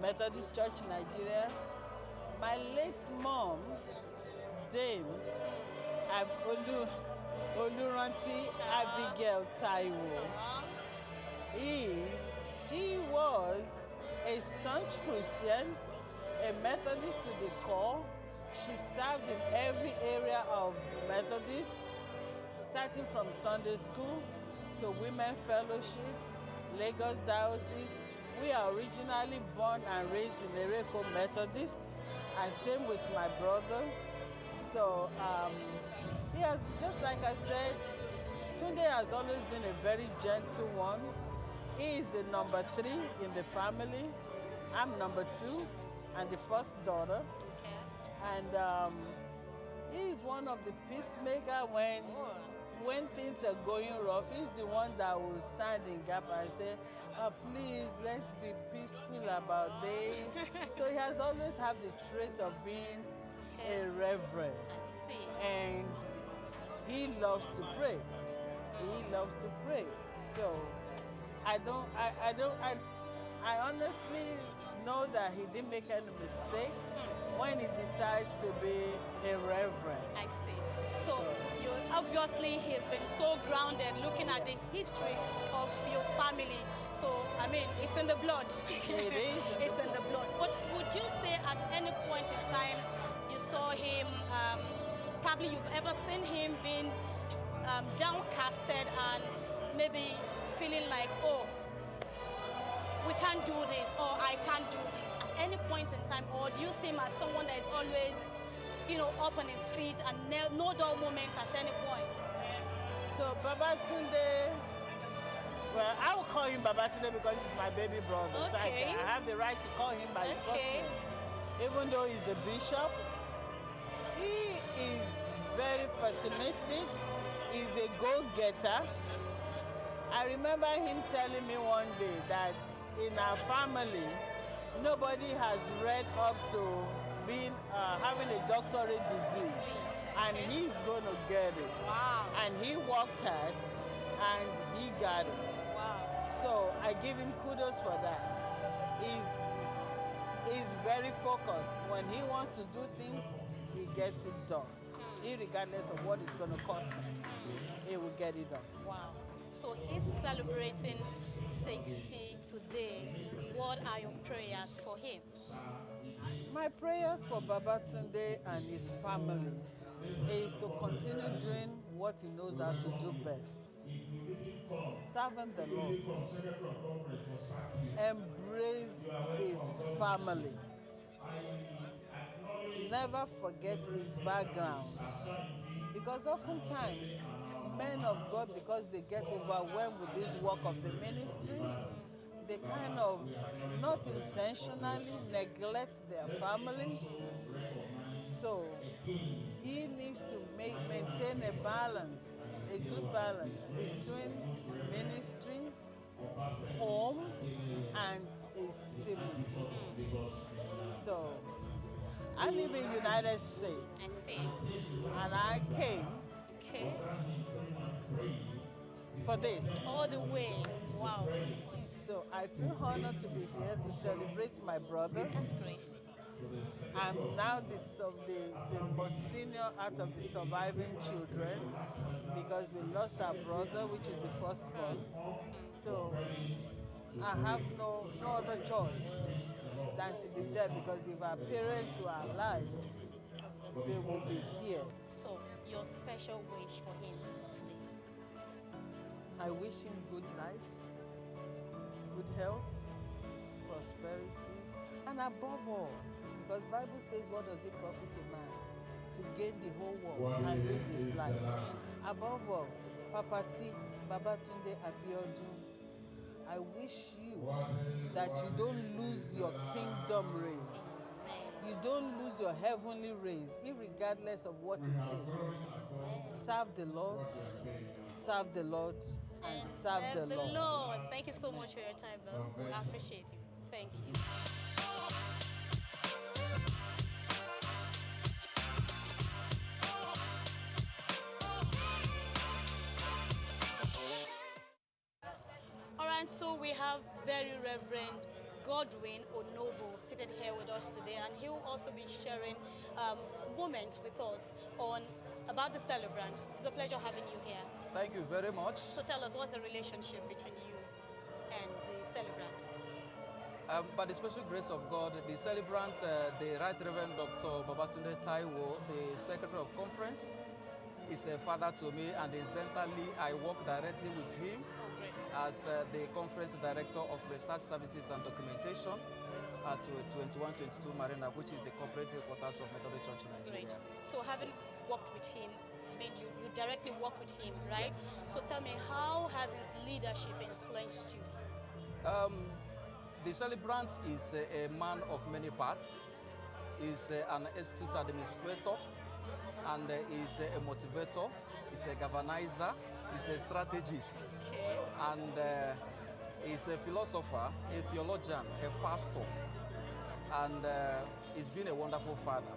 Methodist Church, Nigeria. My late mom, Dame Oluranti Abigail Taiwo, she was a staunch Christian, a Methodist to the core. She served in every area of Methodist, starting from Sunday school to Women Fellowship, Lagos Diocese. We are originally born and raised in Ereko Methodist, and same with my brother. So, he has, just like I said, Tunde has always been a very gentle one. He is the number 3 in the family. I'm number 2 and the first daughter. Okay. And he is one of the peacemakers when things are going rough. He's the one that will stand in gap and say, oh, please, let's be peaceful about this. So he has always had the trait of being a reverend. I see. And he loves to pray. He loves to pray. So I honestly know that he didn't make any mistake when he decides to be a reverend. I see. So obviously he has been so grounded looking at the history of your family. So, I mean, it's in the blood. It is. It's in the blood. But would you say at any point in time you saw him, probably you've ever seen him being downcasted and maybe feeling like, oh, we can't do this, or I can't do this at any point in time? Or do you see him as someone that is always, you know, up on his feet and no dull moment at any point? So Babatunde, well, I will call him Babatunde because he's my baby brother. Okay. So I have the right to call him by his first name. Even though he's the bishop, he is very pessimistic. He's a go-getter. I remember him telling me one day that in our family, nobody has read up to being having a doctorate degree, and he's going to get it. Wow. And he worked hard, and he got it. Wow. So I give him kudos for that. He's very focused. When he wants to do things, he gets it done. Irregardless of what it's going to cost him, he will get it done. Wow. So he's celebrating 60 today. What are your prayers for him? My prayers for Babatunde and his family is to continue doing what he knows how to do best. Serving the Lord. Embrace his family. Never forget his background. Because oftentimes, men of God, because they get overwhelmed with this work of the ministry, they kind of, not intentionally, neglect their family. So he needs to maintain a balance, a good balance between ministry, home, and his siblings. So I live in the United States. I see. And I came for this. All the way. Wow. So I feel honored to be here to celebrate my brother. That's great. I'm now the most senior out of the surviving children because we lost our brother, which is the firstborn. So I have no other choice than to be there, because if our parents were alive, they will be here. So your special wish for him today? I wish him good life, good health, prosperity, and above all, because Bible says, what does it profit a man to gain the whole world and lose his life? Above all, Papa T, Babatunde Abiodun, I wish you that you don't lose your kingdom race. You don't lose your heavenly race, irregardless of what it takes. Serve the Lord, and serve the Lord. Thank you so much for your time, though. I appreciate you. Thank you. so we have very Reverend Godwin Onovo seated here with us today, and he will also be sharing moments with us about the celebrant. It's a pleasure having you here. Thank you very much. So tell us, what's the relationship between you and the celebrant? By the special grace of God, the celebrant, the Right Reverend Dr. Babatunde Taiwo, the Secretary of Conference, is a father to me, and incidentally, I work directly with him as the Conference Director of Research Services and Documentation at 2122 Marina, which is the corporate headquarters of Methodist Church in Nigeria. Great. So having worked with him, I mean, you directly work with him, right? Yes. So tell me, how has his leadership influenced you? The celebrant is a man of many parts. He's an astute administrator, and is a motivator, he's a galvanizer, he's a strategist, and he's a philosopher, a theologian, a pastor, and he's been a wonderful father.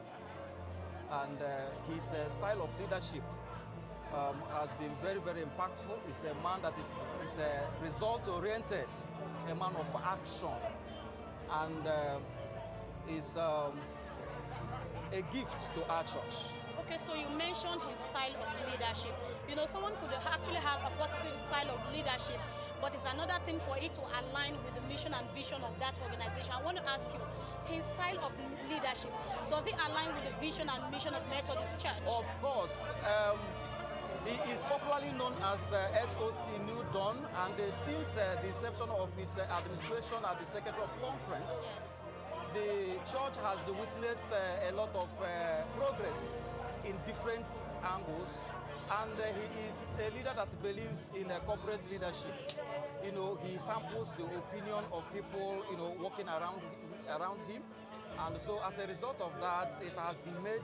And his style of leadership has been very, very impactful. He's a man that is result-oriented, a man of action, and is a gift to our church. Okay, so you mentioned his style of leadership. You know, someone could actually have a positive style of leadership, but it's another thing for it to align with the mission and vision of that organization. I want to ask you, his style of leadership, does it align with the vision and mission of Methodist Church? Of course. He is popularly known as SOC New Dawn, and since the inception of his administration as the Secretary of Conference, the church has witnessed a lot of progress in different angles, and he is a leader that believes in corporate leadership. You know, he samples the opinion of people, you know, working around him, and so as a result of that, it has made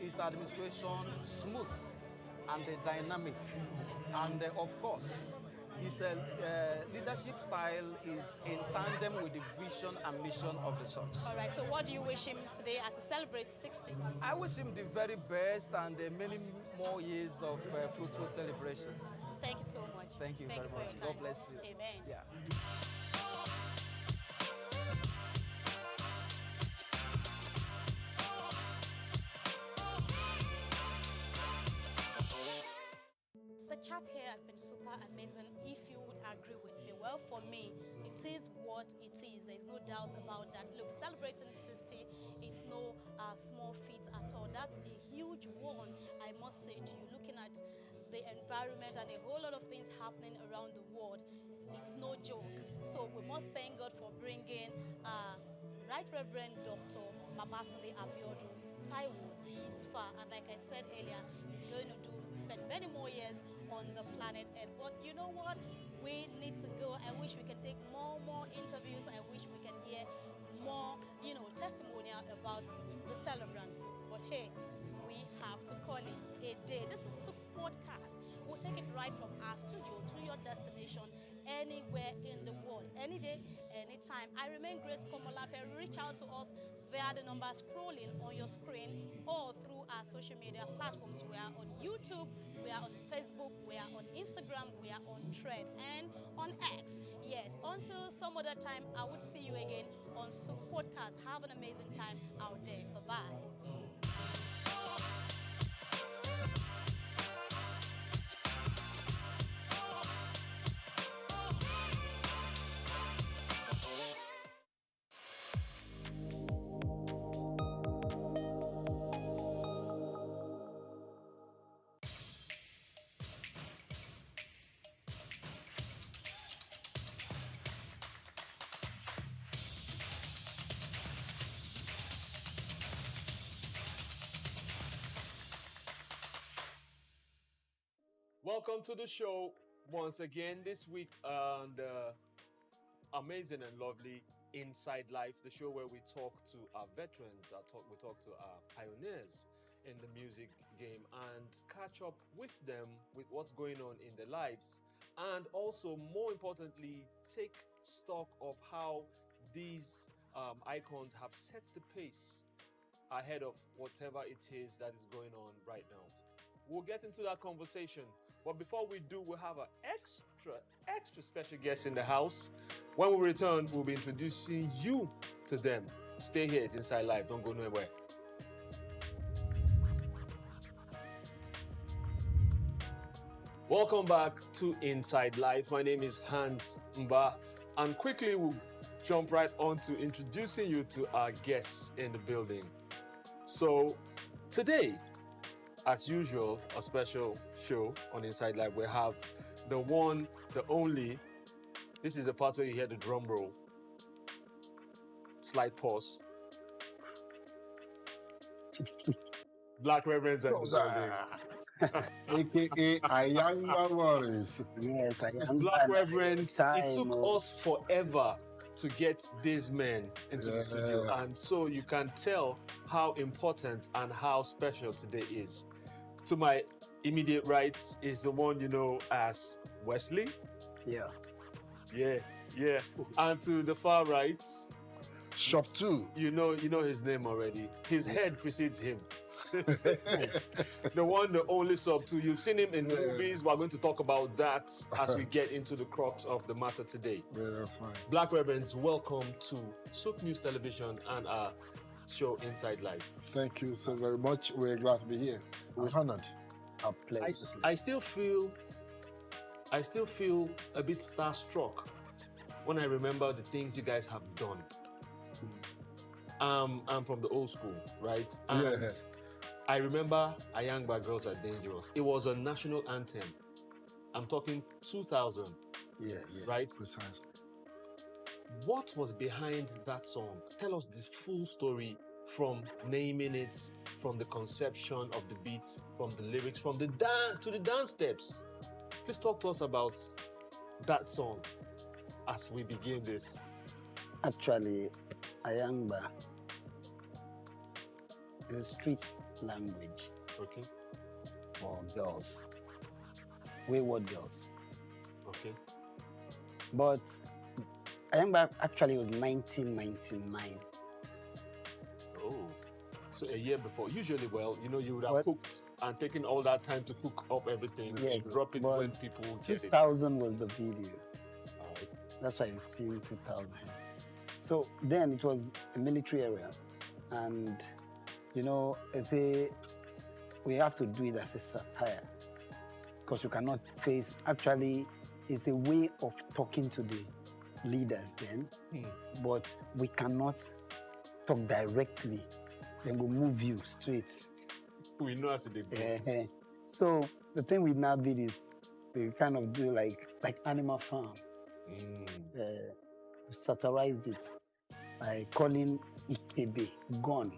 his administration smooth and dynamic, and of course, his leadership style is in tandem with the vision and mission of the church. All right, so what do you wish him today as he celebrates 60? I wish him the very best and many more years of fruitful celebrations. Thank you so much. Thank you very much. God bless you. Amen. Yeah. The chat here has been super amazing, if you would agree with me. Well, for me, it is what it is. There's no doubt about that. Look, celebrating 60, it's no small feat at all. That's a huge one, I must say to you. Looking at the environment and a whole lot of things happening around the world, it's no joke. So we must thank God for bringing Right Reverend Dr. Babatunde Taiwo this far, and like I said earlier, he's going to spend many more years on the planet Earth. But you know what? We need to go. I wish we can take more interviews. I wish we can hear more, testimonial about the celebrant. But hey, we have to call it a day. This is Souq Podcast. We'll take it right from our studio to your destination anywhere in the world, any day, anytime. I remain Grace Komolafe. Reach out to us via the number scrolling on your screen or through our social media platforms. We are on YouTube, we are on Facebook, we are on Instagram, we are on Thread, and on X. Yes, until some other time, I would see you again on Souq Podcast. Have an amazing time out there. Bye-bye. Welcome to the show once again this week on the amazing and lovely Inside Life, the show where we talk to our veterans, we talk to our pioneers in the music game and catch up with them with what's going on in their lives, and also, more importantly, take stock of how these icons have set the pace ahead of whatever it is that is going on right now. We'll get into that conversation But before we do, we'll have an extra special guest in the house. When we return, we'll be introducing you to them. Stay here, it's Inside Life. Don't go nowhere. Welcome back to Inside Life. My name is Hans Mba, and quickly we'll jump right on to introducing you to our guests in the building. So today, as usual, a special show on Inside Life. We have the one, the only. This is the part where you hear the drum roll. Slight pause. Black Reverends are in the building. AKA Ayanga Boys. Yes, Ayanga. Black Reverends, it took us forever to get these men into the studio. And so you can tell how important and how special today is. To my immediate right is the one you know as Wesley. Yeah. Yeah. And to the far right, Shop 2. You know his name already. His head precedes him. The one, the only Sub 2. You've seen him in movies. We're going to talk about that as we get into the crux of the matter today. Yeah, that's fine. Black Reverends, welcome to Souq News Television and our show Inside Life. Thank you so very much. We're glad to be here. We're honored. Our pleasure. I still feel a bit starstruck when I remember the things you guys have done. I'm from the old school, right? And I remember Ayangba Girls Are Dangerous. It was a national anthem. I'm talking 2000. Yeah. Right? Precisely. What was behind that song? Tell us the full story, from naming it, from the conception of the beats, from the lyrics, from the dance to the dance steps. Please talk to us about that song as we begin this. Actually, Ayangba is a street language for girls, wayward girls. Okay. But Ayangba actually was 1999. Oh, so a year before. Usually, well, you would have cooked and taken all that time to cook up everything and drop it when people get it. 2000 was the video. That's why you see 2000. So then it was a military area, and I say we have to do it as a satire because you cannot face. Actually, it's a way of talking to the leaders then, but we cannot talk directly. Then we'll move you straight. We know how to do. So the thing we now did is we kind of do like Animal Farm. We satirized it by calling Ikebe gone.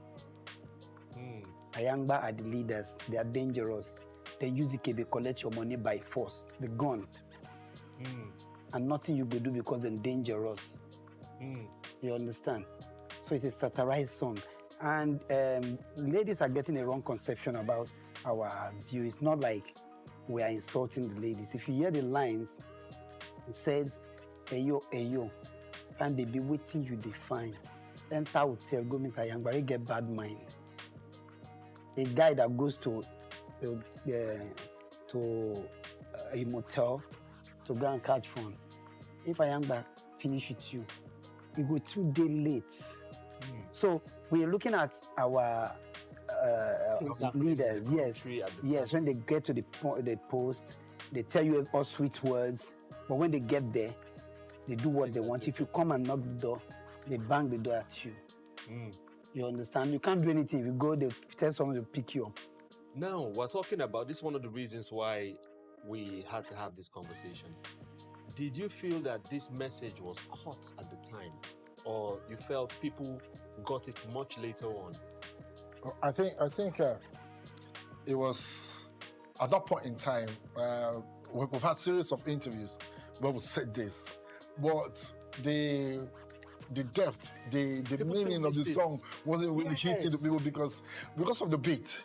Ayangba are the leaders. They are dangerous. They use Ikebe, collect your money by force. The gun. And nothing you go do because they're dangerous. You understand? So it's a satirized song. And ladies are getting a wrong conception about our view. It's not like we are insulting the ladies. If you hear the lines, it says, Eyo, fine baby, waiting you define. Enter hotel, go meet Ayangba, you get bad mind. A guy that goes to a motel to go and catch phone. If Ayangba finish with you, you go 2 days late. So we are looking at our leaders. Yes. When they get to the post, they tell you all sweet words, but when they get there, they do what they want. If you come and knock the door, they bang the door at you. You understand? You can't do anything. If you go, they tell someone to pick you up. Now, we're talking about this. One of the reasons why we had to have this conversation. Did you feel that this message was hot at the time, or you felt people got it much later on? I think it was at that point in time. We've had series of interviews where we said this, but the depth, the meaning of the song wasn't really hitting the people because of the beat.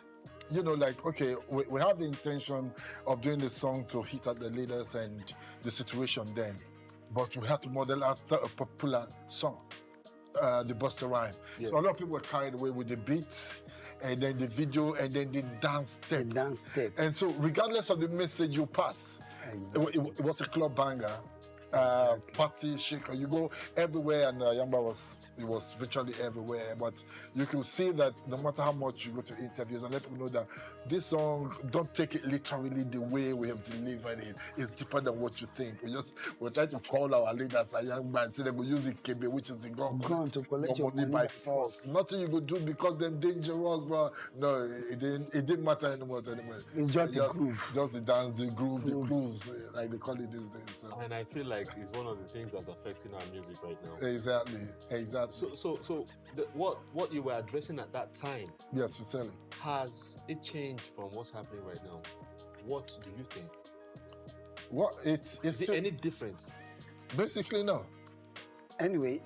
Okay, we have the intention of doing the song to hit at the leaders and the situation then, but we had to model after a popular song, the Busta Rhyme. So a lot of people were carried away with the beat and then the video, and then the dance step. The dance step. And so, regardless of the message you pass, it was a club banger. Party shaker. You go everywhere, and Yamba was virtually everywhere. But you can see that no matter how much you go to interviews and let people know that this song, don't take it literally the way we have delivered it. It's deeper than what you think. We're trying to call our leaders a young man, say they will use Kebe, which is the gun to collect your money by force. Nothing you could do because they're dangerous, but no, it didn't matter anymore. It's just the groove. Just the dance, the groove, the cruise, like they call it these days. So. And I feel like it's one of the things that's affecting our music right now. Exactly. So what you were addressing at that time, yes, sincerely, has it changed from what's happening right now? What do you think? Is it any different? Basically, no. Anyway,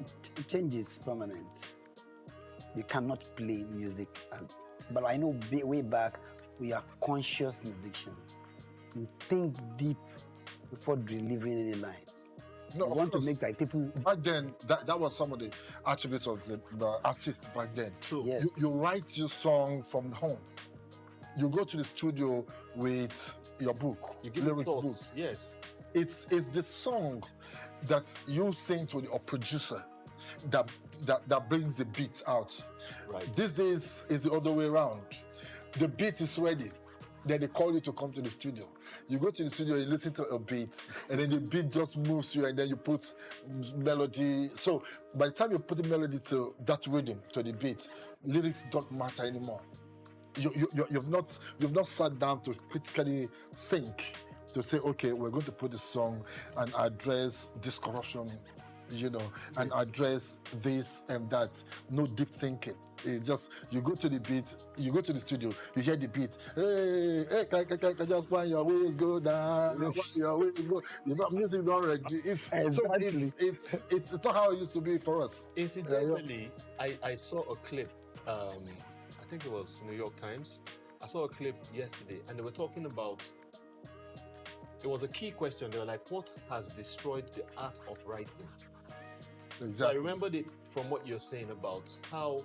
change is permanent. You cannot play music, but I know way back we are conscious musicians. We think deep before delivering any lines. No, we want to make like people. Back then, that was some of the attributes of the artist back then. True. Yes. You write your song from home. You go to the studio with your book, you give lyrics thoughts. book. Yes. It's the song that you sing to a producer that brings the beat out. Right. These days is the other way around. The beat is ready. Then they call you to come to the studio. You go to the studio, you listen to a beat, and then the beat just moves you, and then you put melody. So by the time you put the melody to that rhythm, to the beat, lyrics don't matter anymore. You've not sat down to critically think, to say, okay, we're going to put this song and address this corruption, and address this and that. No deep thinking. It's just, you go to the beat, you go to the studio, you hear the beat. Hey, can just find your ways go down. Your ways go. Music is already. It's not how it used to be for us. Incidentally, I saw a clip. I think it was New York Times. I saw a clip yesterday, and they were talking about. It was a key question. They were like, "What has destroyed the art of writing?" Exactly. So I remembered it from what you're saying about how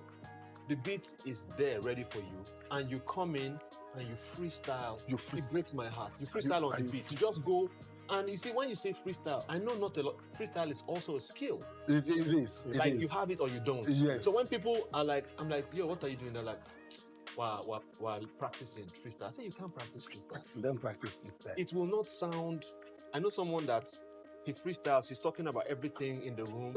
the beat is there ready for you, and you come in and you freestyle. It breaks my heart. You freestyle on the beat. You just go, and you see, when you say freestyle, I know not a lot. Freestyle is also a skill. It is. Like you have it or you don't. Yes. So when people are like, I'm like, yo, what are you doing? They're like, while practicing freestyle. I say you can't practice freestyle. Don't practice freestyle. It will not sound. I know someone that. He freestyles, he's talking about everything in the room.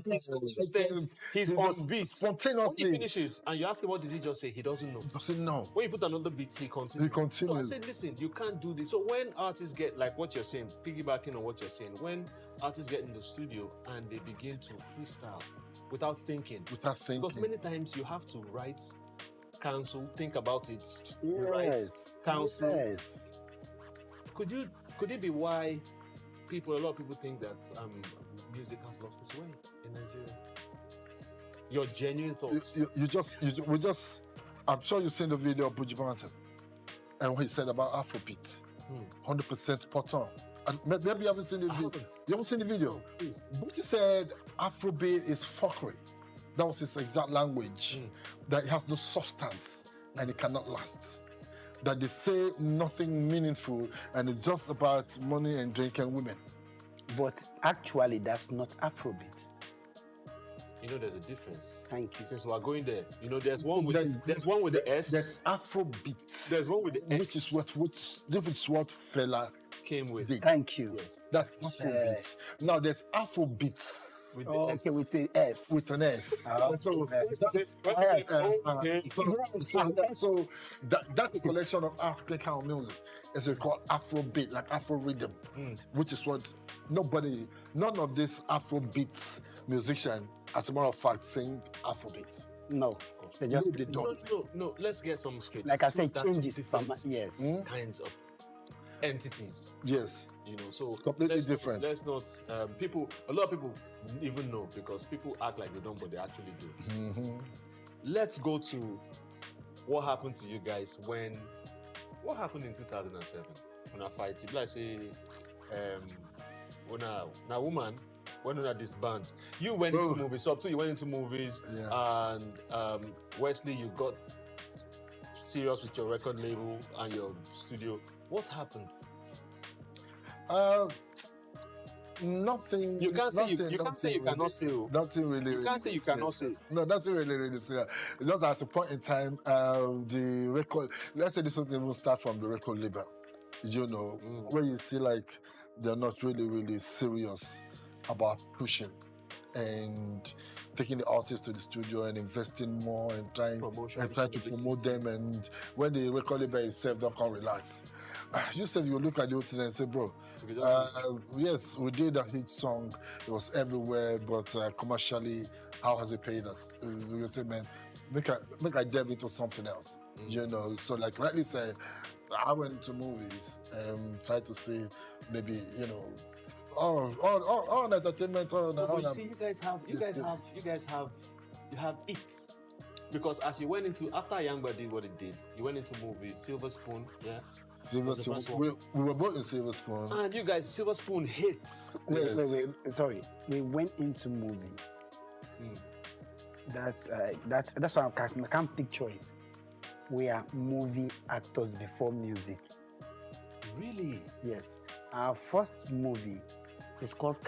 He's consistent, he's on beat. Spontaneously. When he finishes, and you ask him what did he just say, he doesn't know. Doesn't know. When you put another beat, he continues. So I said, listen, you can't do this. So when artists get, like what you're saying, piggybacking on what you're saying, when artists get in the studio and they begin to freestyle without thinking. Because many times you have to write, counsel, think about it, write, counsel. Yes. Could it be why a lot of people think that music has lost its way in Nigeria? Your genuine thoughts. I'm sure you've seen the video of Buju Banton and what he said about Afrobeat. 100% spot on. And maybe you haven't seen the video. You haven't seen the video? Please. Buju said Afrobeat is fuckery. That was his exact language. That it has no substance and it cannot last. That they say nothing meaningful and it's just about money and drink and women. But actually, that's not Afrobeat. You know, there's a difference. Thank you. Since we're going there, you know, there's one with the S. There's Afrobeat. There's one with the X. Which is what Fela came with. Thank you. Yes. That's Afrobeat. Now there's Afrobeats. With the S. Okay, with the S. With an S. So that's a collection of African kind of music. It's called Afrobeat, like Afro rhythm, which is what none of these Afrobeats musicians, as a matter of fact, sing Afrobeats. No, of course. They don't. No. Let's get some straight. Like I said, changes from kinds of entities. Yes. You know, so completely different. Let's not a lot of people even know because people act like they don't, but they actually do. Let's go to what happened to you guys what happened in 2007 when I fight. If I say when a woman went on this band, you went into movies. So too, you went into movies, and Wesley, you got serious with your record label and your studio. What happened? Nothing. You can't say nothing, you can't say you really, cannot say. Nothing really. You can't say you cannot say. No, nothing really serious. Just at a point in time, the record. Let's say this was even start from the record label. You know, where you see like they're not really serious about pushing and taking the artists to the studio and investing more and trying to promote them. And when the record label itself don't come relax, you said you look at the whole thing and say, bro, yes, we did a hit song. It was everywhere, but commercially, how has it paid us? We say, man, make I delve into something else. You know, so like rightly said, I went to movies and tried to see maybe, you know, all entertainment. But you see, you have it. Because as you went into, after Youngba did what it did, you went into movies, Silver Spoon, yeah? Silver Spoon. We were both in Silver Spoon. And you guys, Silver Spoon hits. Wait, sorry. We went into movie. That's why I can't picture it. We are movie actors before music. Really? Yes. Our first movie is called